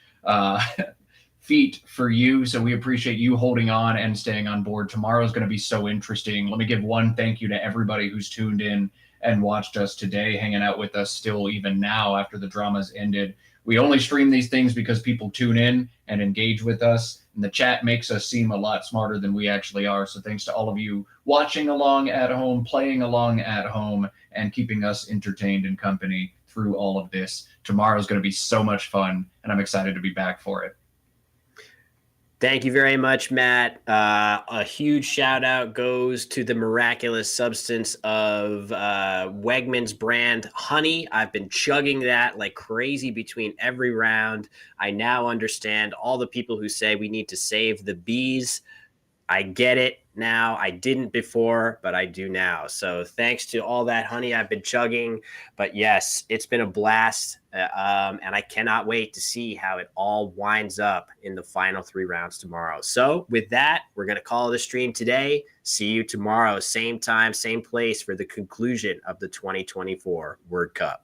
B: feat for you. So we appreciate you holding on and staying on board. Tomorrow's going to be so interesting. Let me give one thank you to everybody who's tuned in and watched us today, hanging out with us still even now after the drama's ended. We only stream these things because people tune in and engage with us. And the chat makes us seem a lot smarter than we actually are. So thanks to all of you watching along at home, playing along at home, and keeping us entertained and company through all of this. Tomorrow's going to be so much fun, and I'm excited to be back for it.
A: Thank you very much, Matt. A huge shout out goes to the miraculous substance of Wegmans brand honey. I've been chugging that like crazy between every round. I now understand all the people who say we need to save the bees. I get it now. I didn't before, but I do now. So thanks to all that honey I've been chugging. But yes, it's been a blast. And I cannot wait to see how it all winds up in the final 3 rounds tomorrow. So with that, we're going to call the stream today. See you tomorrow, same time, same place for the conclusion of the 2024 Word Cup.